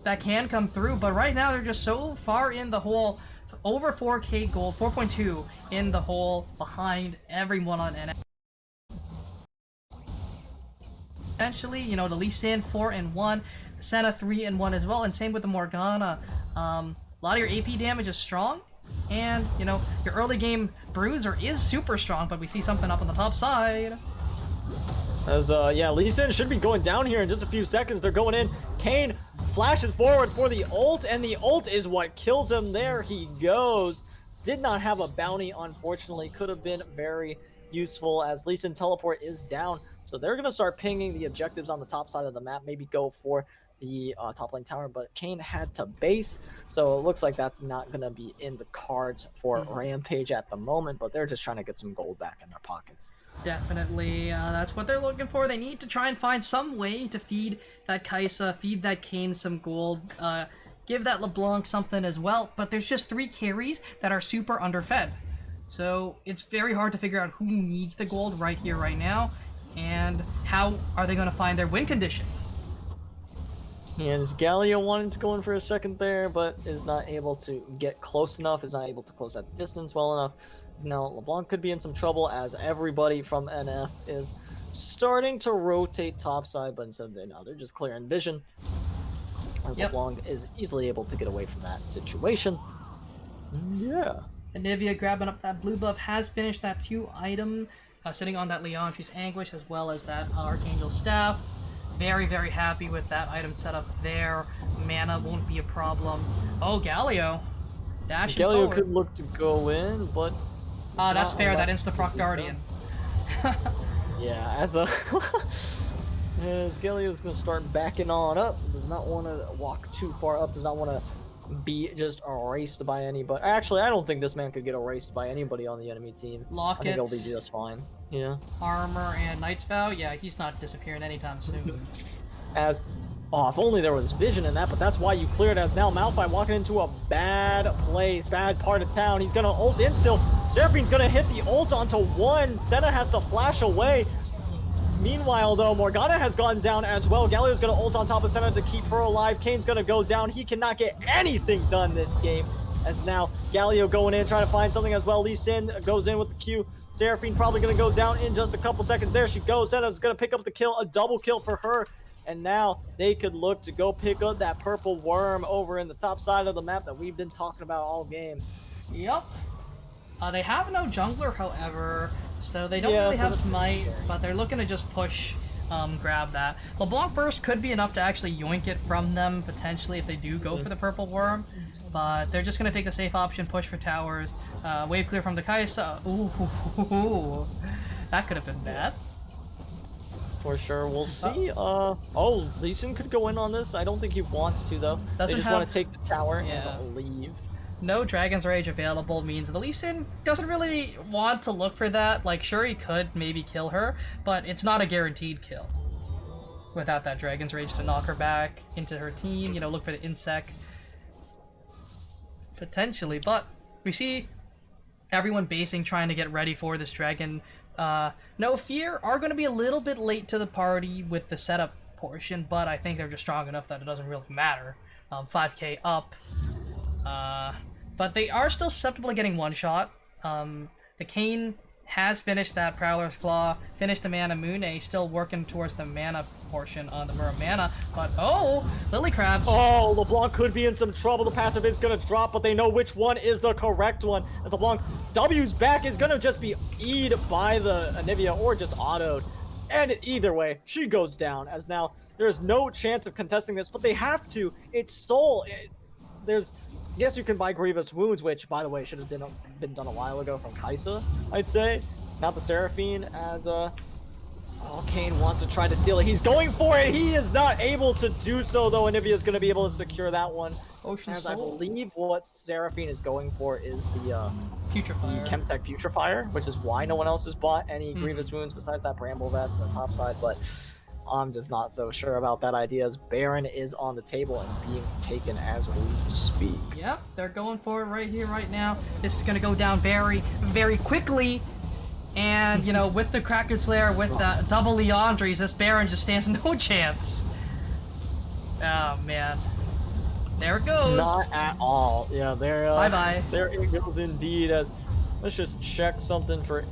that can come through, but right now they're just so far in the hole. Over 4k gold, 4.2 in the hole, behind everyone on NF. Essentially, the Lee Sin 4-1, Senna 3-1 as well, and same with the Morgana. A lot of your AP damage is strong. And, your early game Bruiser is super strong, but we see something up on the top side. As, yeah, Lee Sin should be going down here in just a few seconds. They're going in. Kayn flashes forward for the ult, and the ult is what kills him. There he goes. Did not have a bounty, unfortunately. Could have been very useful, as Lee Sin teleport is down. So they're going to start pinging the objectives on the top side of the map, maybe go for the top lane tower, but Kane had to base, so it looks like that's not going to be in the cards for Rampage at the moment, but they're just trying to get some gold back in their pockets. Definitely, that's what they're looking for. They need to try and find some way to feed that Kai'Sa, feed that Kane some gold, give that LeBlanc something as well, but there's just 3 carries that are super underfed. So it's very hard to figure out who needs the gold right here, right now, and how are they going to find their win condition. And Galio wanted to go in for a second there, but is not able to get close enough, is not able to close that distance well enough. Now LeBlanc could be in some trouble as everybody from NF is starting to rotate topside, but instead they're just clearing vision. As LeBlanc is easily able to get away from that situation. Yeah. Anivia grabbing up that blue buff has finished that 2 item, sitting on that Leandri's Anguish as well as that Archangel Staff. Very, very happy with that item setup there. Mana won't be a problem. Oh, Galio. Dashing Galio forward. could look to go in, but... that's fair, that insta-proc Guardian. Yeah, as Galio's going to start backing on up, does not want to walk too far up, does not want to be just erased by anybody. Actually, I don't think this man could get erased by anybody on the enemy team. Lockets. I think he'll be just fine. Yeah. Armor and Knight's Vow, yeah, he's not disappearing anytime soon. As, if only there was vision in that, but that's why you cleared. As now Malphite walking into a bad place, bad part of town. He's gonna ult in still. Seraphine's gonna hit the ult onto one. Senna has to flash away. Meanwhile, though, Morgana has gone down as well. Galio's gonna ult on top of Senna to keep her alive. Kane's gonna go down. He cannot get anything done this game. As now Galio going in, trying to find something as well. Lee Sin goes in with the Q. Seraphine probably gonna go down in just a couple seconds. There she goes. Senna's gonna pick up the kill, a double kill for her. And now they could look to go pick up that purple worm over in the top side of the map that we've been talking about all game. Yep. They have no jungler, however, so they don't really have smite, but they're looking to just push, grab that. LeBlanc Burst could be enough to actually yoink it from them, potentially, if they do go for the purple worm. But they're just going to take the safe option, push for towers, wave clear from the Kai'Sa. Ooh, that could have been bad. For sure, we'll see. Lee Sin could go in on this. I don't think he wants to, though. They just want to take the tower and leave. No Dragon's Rage available means the Lee Sin doesn't really want to look for that. Like, sure, he could maybe kill her, but it's not a guaranteed kill. Without that Dragon's Rage to knock her back into her team, look for the Insect. Potentially, but we see everyone basing, trying to get ready for this dragon. No Fear are going to be a little bit late to the party with the setup portion, but I think they're just strong enough that it doesn't really matter. 5k up. But they are still susceptible to getting one shot. The Kane has finished that Prowler's Claw, finished the Mana Mune, still working towards the mana portion on the Muramana, but Lily Crabs. Oh, LeBlanc could be in some trouble. The passive is gonna drop, but they know which one is the correct one. As LeBlanc W's back is gonna just be E'd by the Anivia or just autoed. And either way, she goes down, as now there's no chance of contesting this, but they have to. It's Soul. Yes, you can buy Grievous Wounds, which, by the way, should have been done a while ago from Kai'Sa, I'd say. Not the Seraphine, as, Kane wants to try to steal it. He's going for it! He is not able to do so, though. Anivia's going to be able to secure that one. Ocean as Soul. I believe what Seraphine is going for is the Putrefier. Chemtech Putrefier, which is why no one else has bought any Grievous Wounds besides that Bramble Vest on the top side, but I'm just not so sure about that idea, as Baron is on the table and being taken as we speak. Yep, they're going for it right here, right now. This is going to go down very, very quickly. And, with the Kraken Slayer, with the double Leandries, this Baron just stands no chance. Oh, man. There it goes. Not at all. Yeah, there. Bye-bye. There it goes indeed. As let's just check something for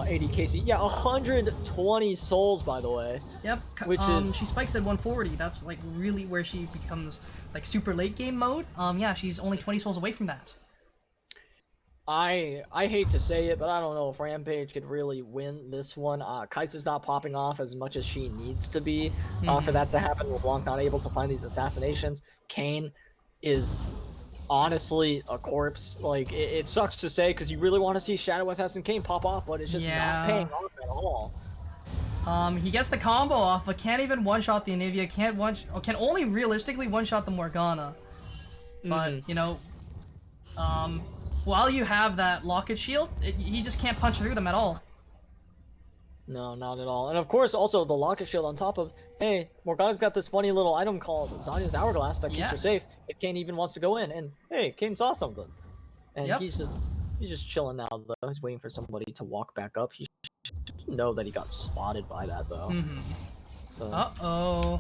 80 KC. Yeah, 120 souls, by the way. Yep. Which is she spikes at 140. That's like really where she becomes like super late game mode. Yeah, she's only 20 souls away from that. I hate to say it, but I don't know if Rampage could really win this one. Kai'Sa's not popping off as much as she needs to be for that to happen. LeBlanc not able to find these assassinations. Kane is honestly a corpse. Like, it sucks to say because you really want to see Shadow Assassin Kane pop off, but it's just not paying off at all. He gets the combo off, but can't even one-shot the Anivia, can only realistically one-shot the Morgana. But, you know, while you have that Locket Shield, he just can't punch through them at all. No, not at all. And of course, also the Locket Shield on top of, hey, Morgana's got this funny little item called Zanya's Hourglass that keeps her safe if Kane even wants to go in. And hey, Kane saw something. And he's just chilling now, though. He's waiting for somebody to walk back up. He should know that he got spotted by that, though. So. Uh-oh.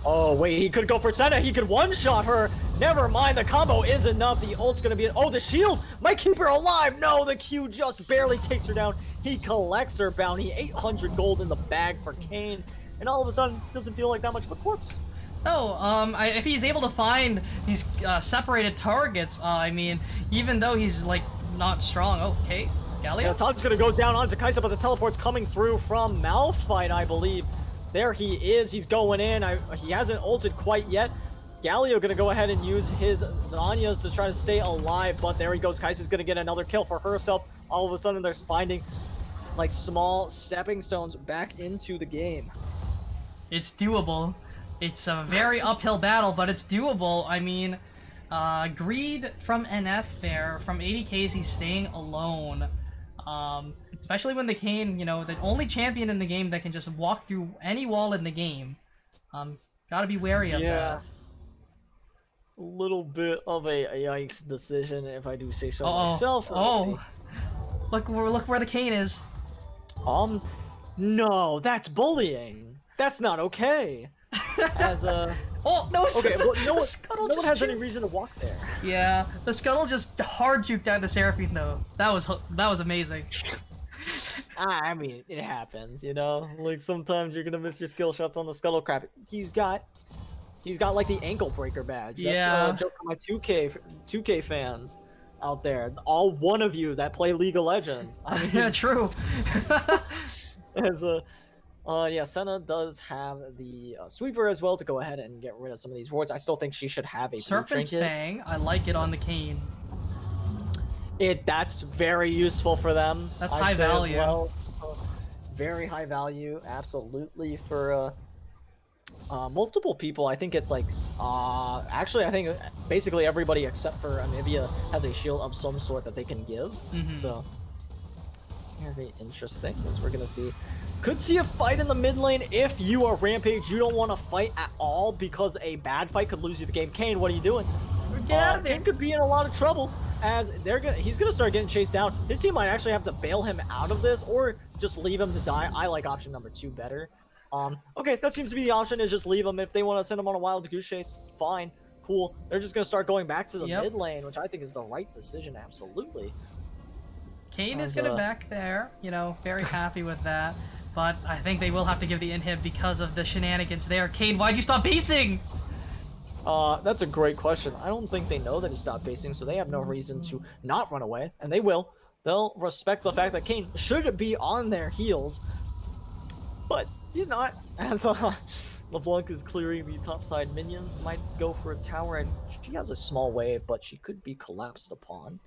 Oh, wait, he could go for Senna. He could one-shot her. Never mind, the combo is enough. The ult's gonna be... Oh, the shield might keep her alive. No, the Q just barely takes her down. He collects her bounty. 800 gold in the bag for Kane. And all of a sudden, doesn't feel like that much of a corpse. No, if he's able to find these separated targets, I mean, even though he's, like, not strong... Oh, okay, Galio? Yeah, Todd's gonna go down onto Kaisa, but the teleport's coming through from Malphite, I believe. There he is. He's going in. He hasn't ulted quite yet. Galio gonna go ahead and use his Zanyas to try to stay alive, but there he goes. Kaisa's gonna get another kill for herself. All of a sudden, they're finding like small stepping stones back into the game. It's doable. It's a very uphill battle, but it's doable. I mean, Greed from NF there, from 80Ks, he's staying alone. Especially when the Kane, you know, the only champion in the game that can just walk through any wall in the game. Gotta be wary of that. A little bit of a yikes decision, if I do say so myself. Look where the Kane is. No, that's bullying. That's not okay. As a... Oh, no, okay, well, no one has juked. any reason to walk there. Yeah, the Scuttle just hard juked out the Seraphine, though. That was amazing. I mean, it happens, you know? Like, sometimes you're gonna miss your skill shots on the Scuttle crap. He's got like the ankle breaker badge. That's a joke for my 2K fans out there. All one of you that play League of Legends. I mean, yeah, true. Yeah, Senna does have the sweeper as well to go ahead and get rid of some of these wards. I still think she should have a Serpent's Fang. I like it on the Kane. That's very useful for them. That's high value. Well. Very high value, absolutely, for multiple people. I think it's like actually I think basically everybody except for Anivia has a shield of some sort that they can give. So very interesting, as we're gonna see. Could see a fight in the mid lane if you are Rampage. You don't want to fight at all because a bad fight could lose you the game. Kane, what are you doing? Get out of there. Kane could be in a lot of trouble as he's gonna start getting chased down. His team might actually have to bail him out of this or just leave him to die. I like option number 2 better. Okay, that seems to be the option, is just leave him. If they want to send him on a wild goose chase, fine, cool. They're just gonna start going back to the mid lane, which I think is the right decision, absolutely. Kane is gonna back there, you know, very happy with that. But I think they will have to give the inhib because of the shenanigans there. Kane, why'd you stop basing? That's a great question. I don't think they know that he stopped basing, so they have no reason to not run away, and they will. They'll respect the fact that Kane should be on their heels, but he's not. As LeBlanc is clearing the topside minions, might go for a tower, and she has a small wave, but she could be collapsed upon.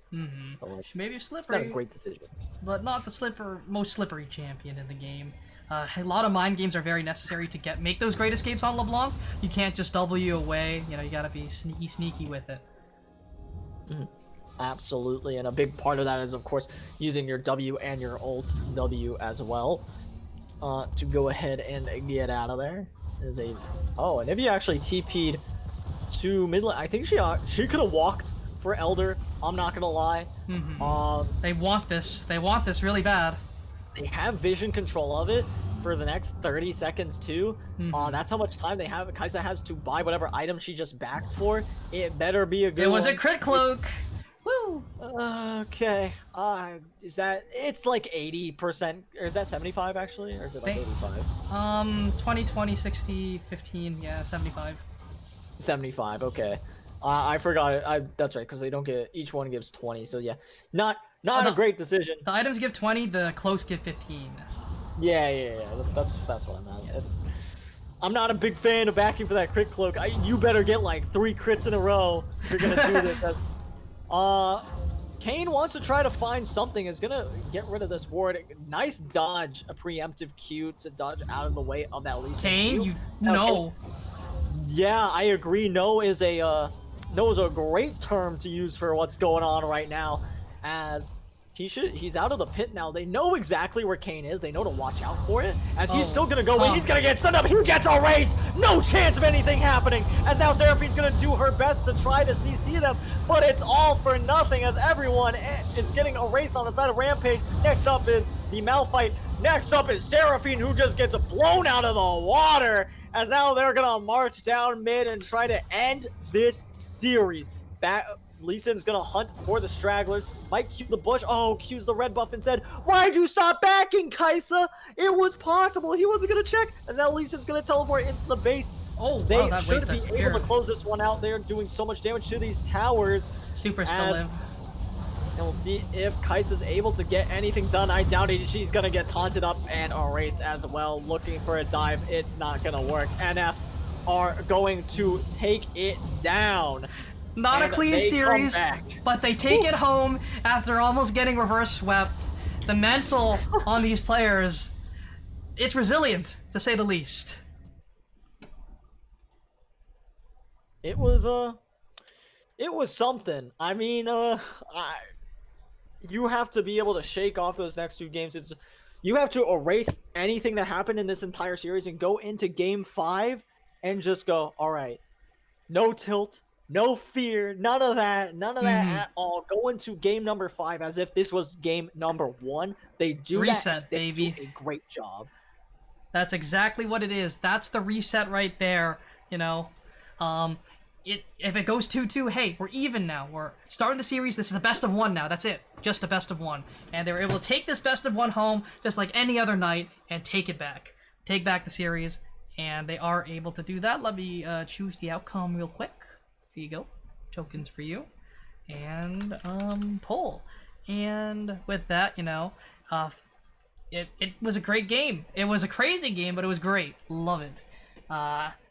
She may be slippery. It's not a great decision. But not the most slippery champion in the game. A lot of mind games are very necessary to make those great escapes on LeBlanc. You can't just W away. You know, you gotta be sneaky with it. Absolutely, and a big part of that is, of course, using your W and your ult W as well to go ahead and get out of there. And if you actually TP'd to mid lane, I think she could have walked for Elder. I'm not gonna lie. They want this. They want this really bad. They have vision control of it for the next 30 seconds too. That's how much time they have. Kaisa has to buy whatever item she just backed for. It better be a good one. It was a crit cloak. Woo! Okay. It's like 80%, or is that 75 actually? Or is it like 85? 20, 20, 60, 15, yeah, 75. 75, okay. I forgot, that's right, because they don't get, each one gives 20, so yeah. Not a great decision. The items give 20, the cloaks give 15. Yeah, that's what I meant. I'm not a big fan of backing for that crit cloak. You better get like 3 crits in a row if you're gonna do this. Kane wants to try to find something, is gonna get rid of this ward. Nice dodge, a preemptive Q to dodge out of the way of that Lee Sin Kane, Q. you Now, no. yeah, I agree. No is a great term to use for what's going on right now, as he's out of the pit now. They know exactly where Kane is. They know to watch out for it. As he's Oh, still gonna go in, he's huh. gonna get stunned up. He gets a race. No chance of anything happening. As now Seraphine's gonna do her best to try to CC them, but it's all for nothing. As everyone is getting a race on the side of Rampage. Next up is the Malphite. Next up is Seraphine, who just gets blown out of the water. As now they're gonna march down mid and try to end this series. Lee Sin's gonna hunt for the stragglers. Might Q the bush. Oh, Q's the red buff and said, "Why'd you stop backing, Kaisa? It was possible. He wasn't gonna check." As now Lee Sin's gonna teleport into the base. Oh, They wow, that wait should be does able to close this one out. They're doing so much damage to these towers. Super still as- live. And we'll see if Kaisa's able to get anything done. I doubt it. She's gonna get taunted up and erased as well. Looking for a dive. It's not gonna work. NF are going to take it down. Not a And clean they come series, back. but they take it home after almost getting reverse swept. The mental on these players, it's resilient, to say the least. It was something. I mean, you have to be able to shake off those next two games. You have to erase anything that happened in this entire series and go into game 5 and just go, all right, no tilt, no fear, none of that at all. Go into game number 5 as if this was game number 1. They do Reset, that. They baby. do a great job. That's exactly what it is. That's the reset right there, you know. If it goes 2-2, hey, we're even now. We're starting the series. This is a best of 1 now. That's it. Just a best of 1. And they were able to take this best of 1 home, just like any other night, and take it back. Take back the series. And they are able to do that. Let me choose the outcome real quick. Here you go. Tokens for you. And, poll. And with that, you know, it was a great game. It was a crazy game, but it was great. Love it.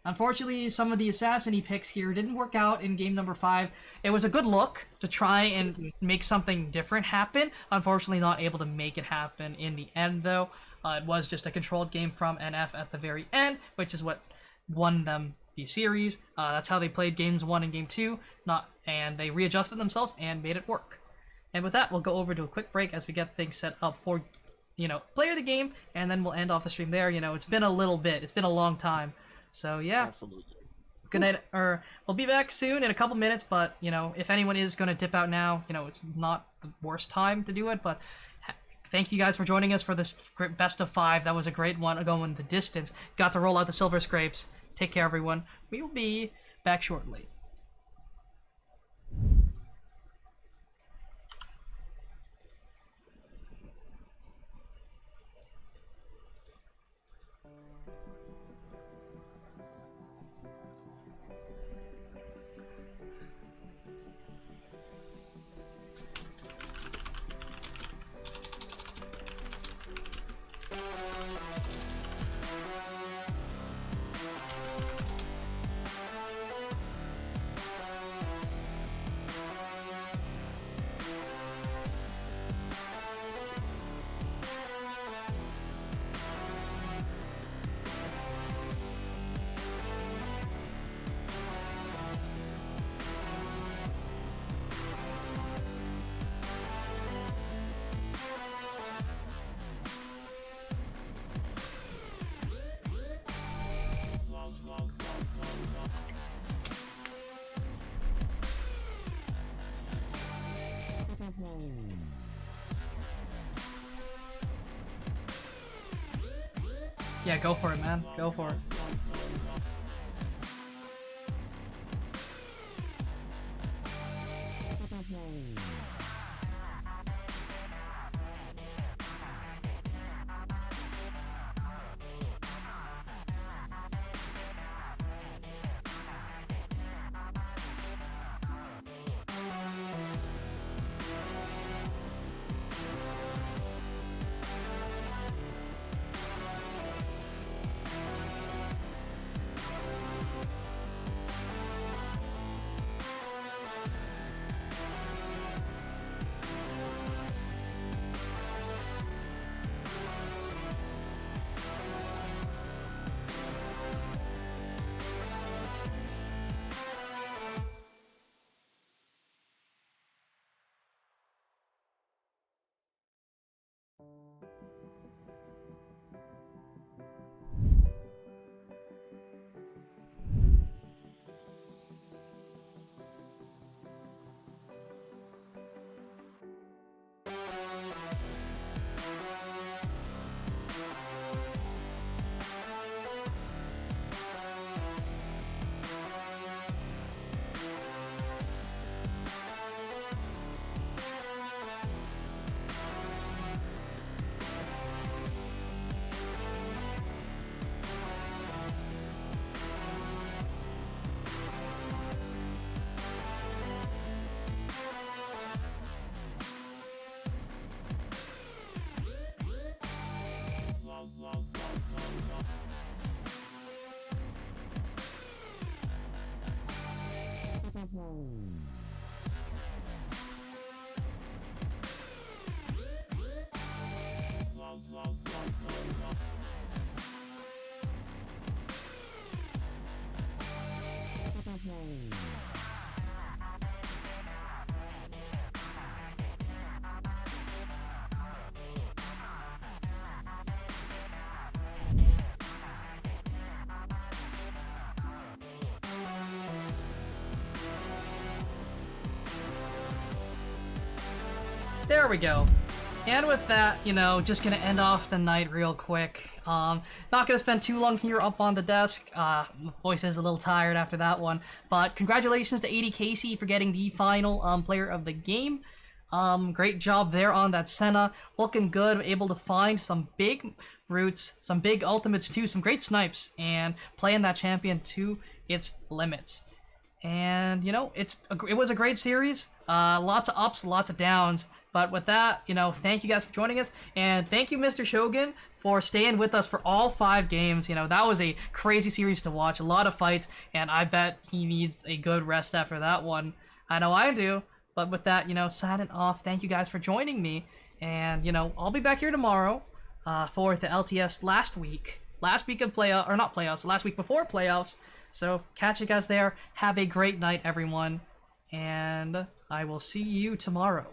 Unfortunately, some of the assassin-y picks here didn't work out in game number 5. It was a good look to try and make something different happen. Unfortunately, not able to make it happen in the end, though. It was just a controlled game from NF at the very end, which is what won them the series. That's how they played games 1 and game 2, and they readjusted themselves and made it work. And with that, we'll go over to a quick break as we get things set up for, you know, player of the game, and then we'll end off the stream there. You know, it's been a little bit. It's been a long time. So, yeah. Absolutely. Good night. Or we'll be back soon in a couple minutes, but, you know, if anyone is going to dip out now, you know, it's not the worst time to do it, but thank you guys for joining us for this best of 5. That was a great one, going the distance. Got to roll out the silver scrapes. Take care, everyone. We will be back shortly. Yeah, go for it, man. Go for it. There we go. And with that, you know, just gonna end off the night real quick. Not gonna spend too long here up on the desk. Voice is a little tired after that one. But congratulations to 80 Casey for getting the final player of the game. Great job there on that Senna. Looking good, able to find some big roots, some big ultimates too, some great snipes, and playing that champion to its limits. And, you know, it was a great series. Lots of ups, lots of downs. But with that, you know, thank you guys for joining us. And thank you, Mr. Shogun, for staying with us for all 5 games. You know, that was a crazy series to watch. A lot of fights. And I bet he needs a good rest after that one. I know I do. But with that, you know, signing off. Thank you guys for joining me. And, you know, I'll be back here tomorrow for the LTS last week of playoff, or not playoffs, last week before playoffs. So catch you guys there. Have a great night, everyone. And I will see you tomorrow.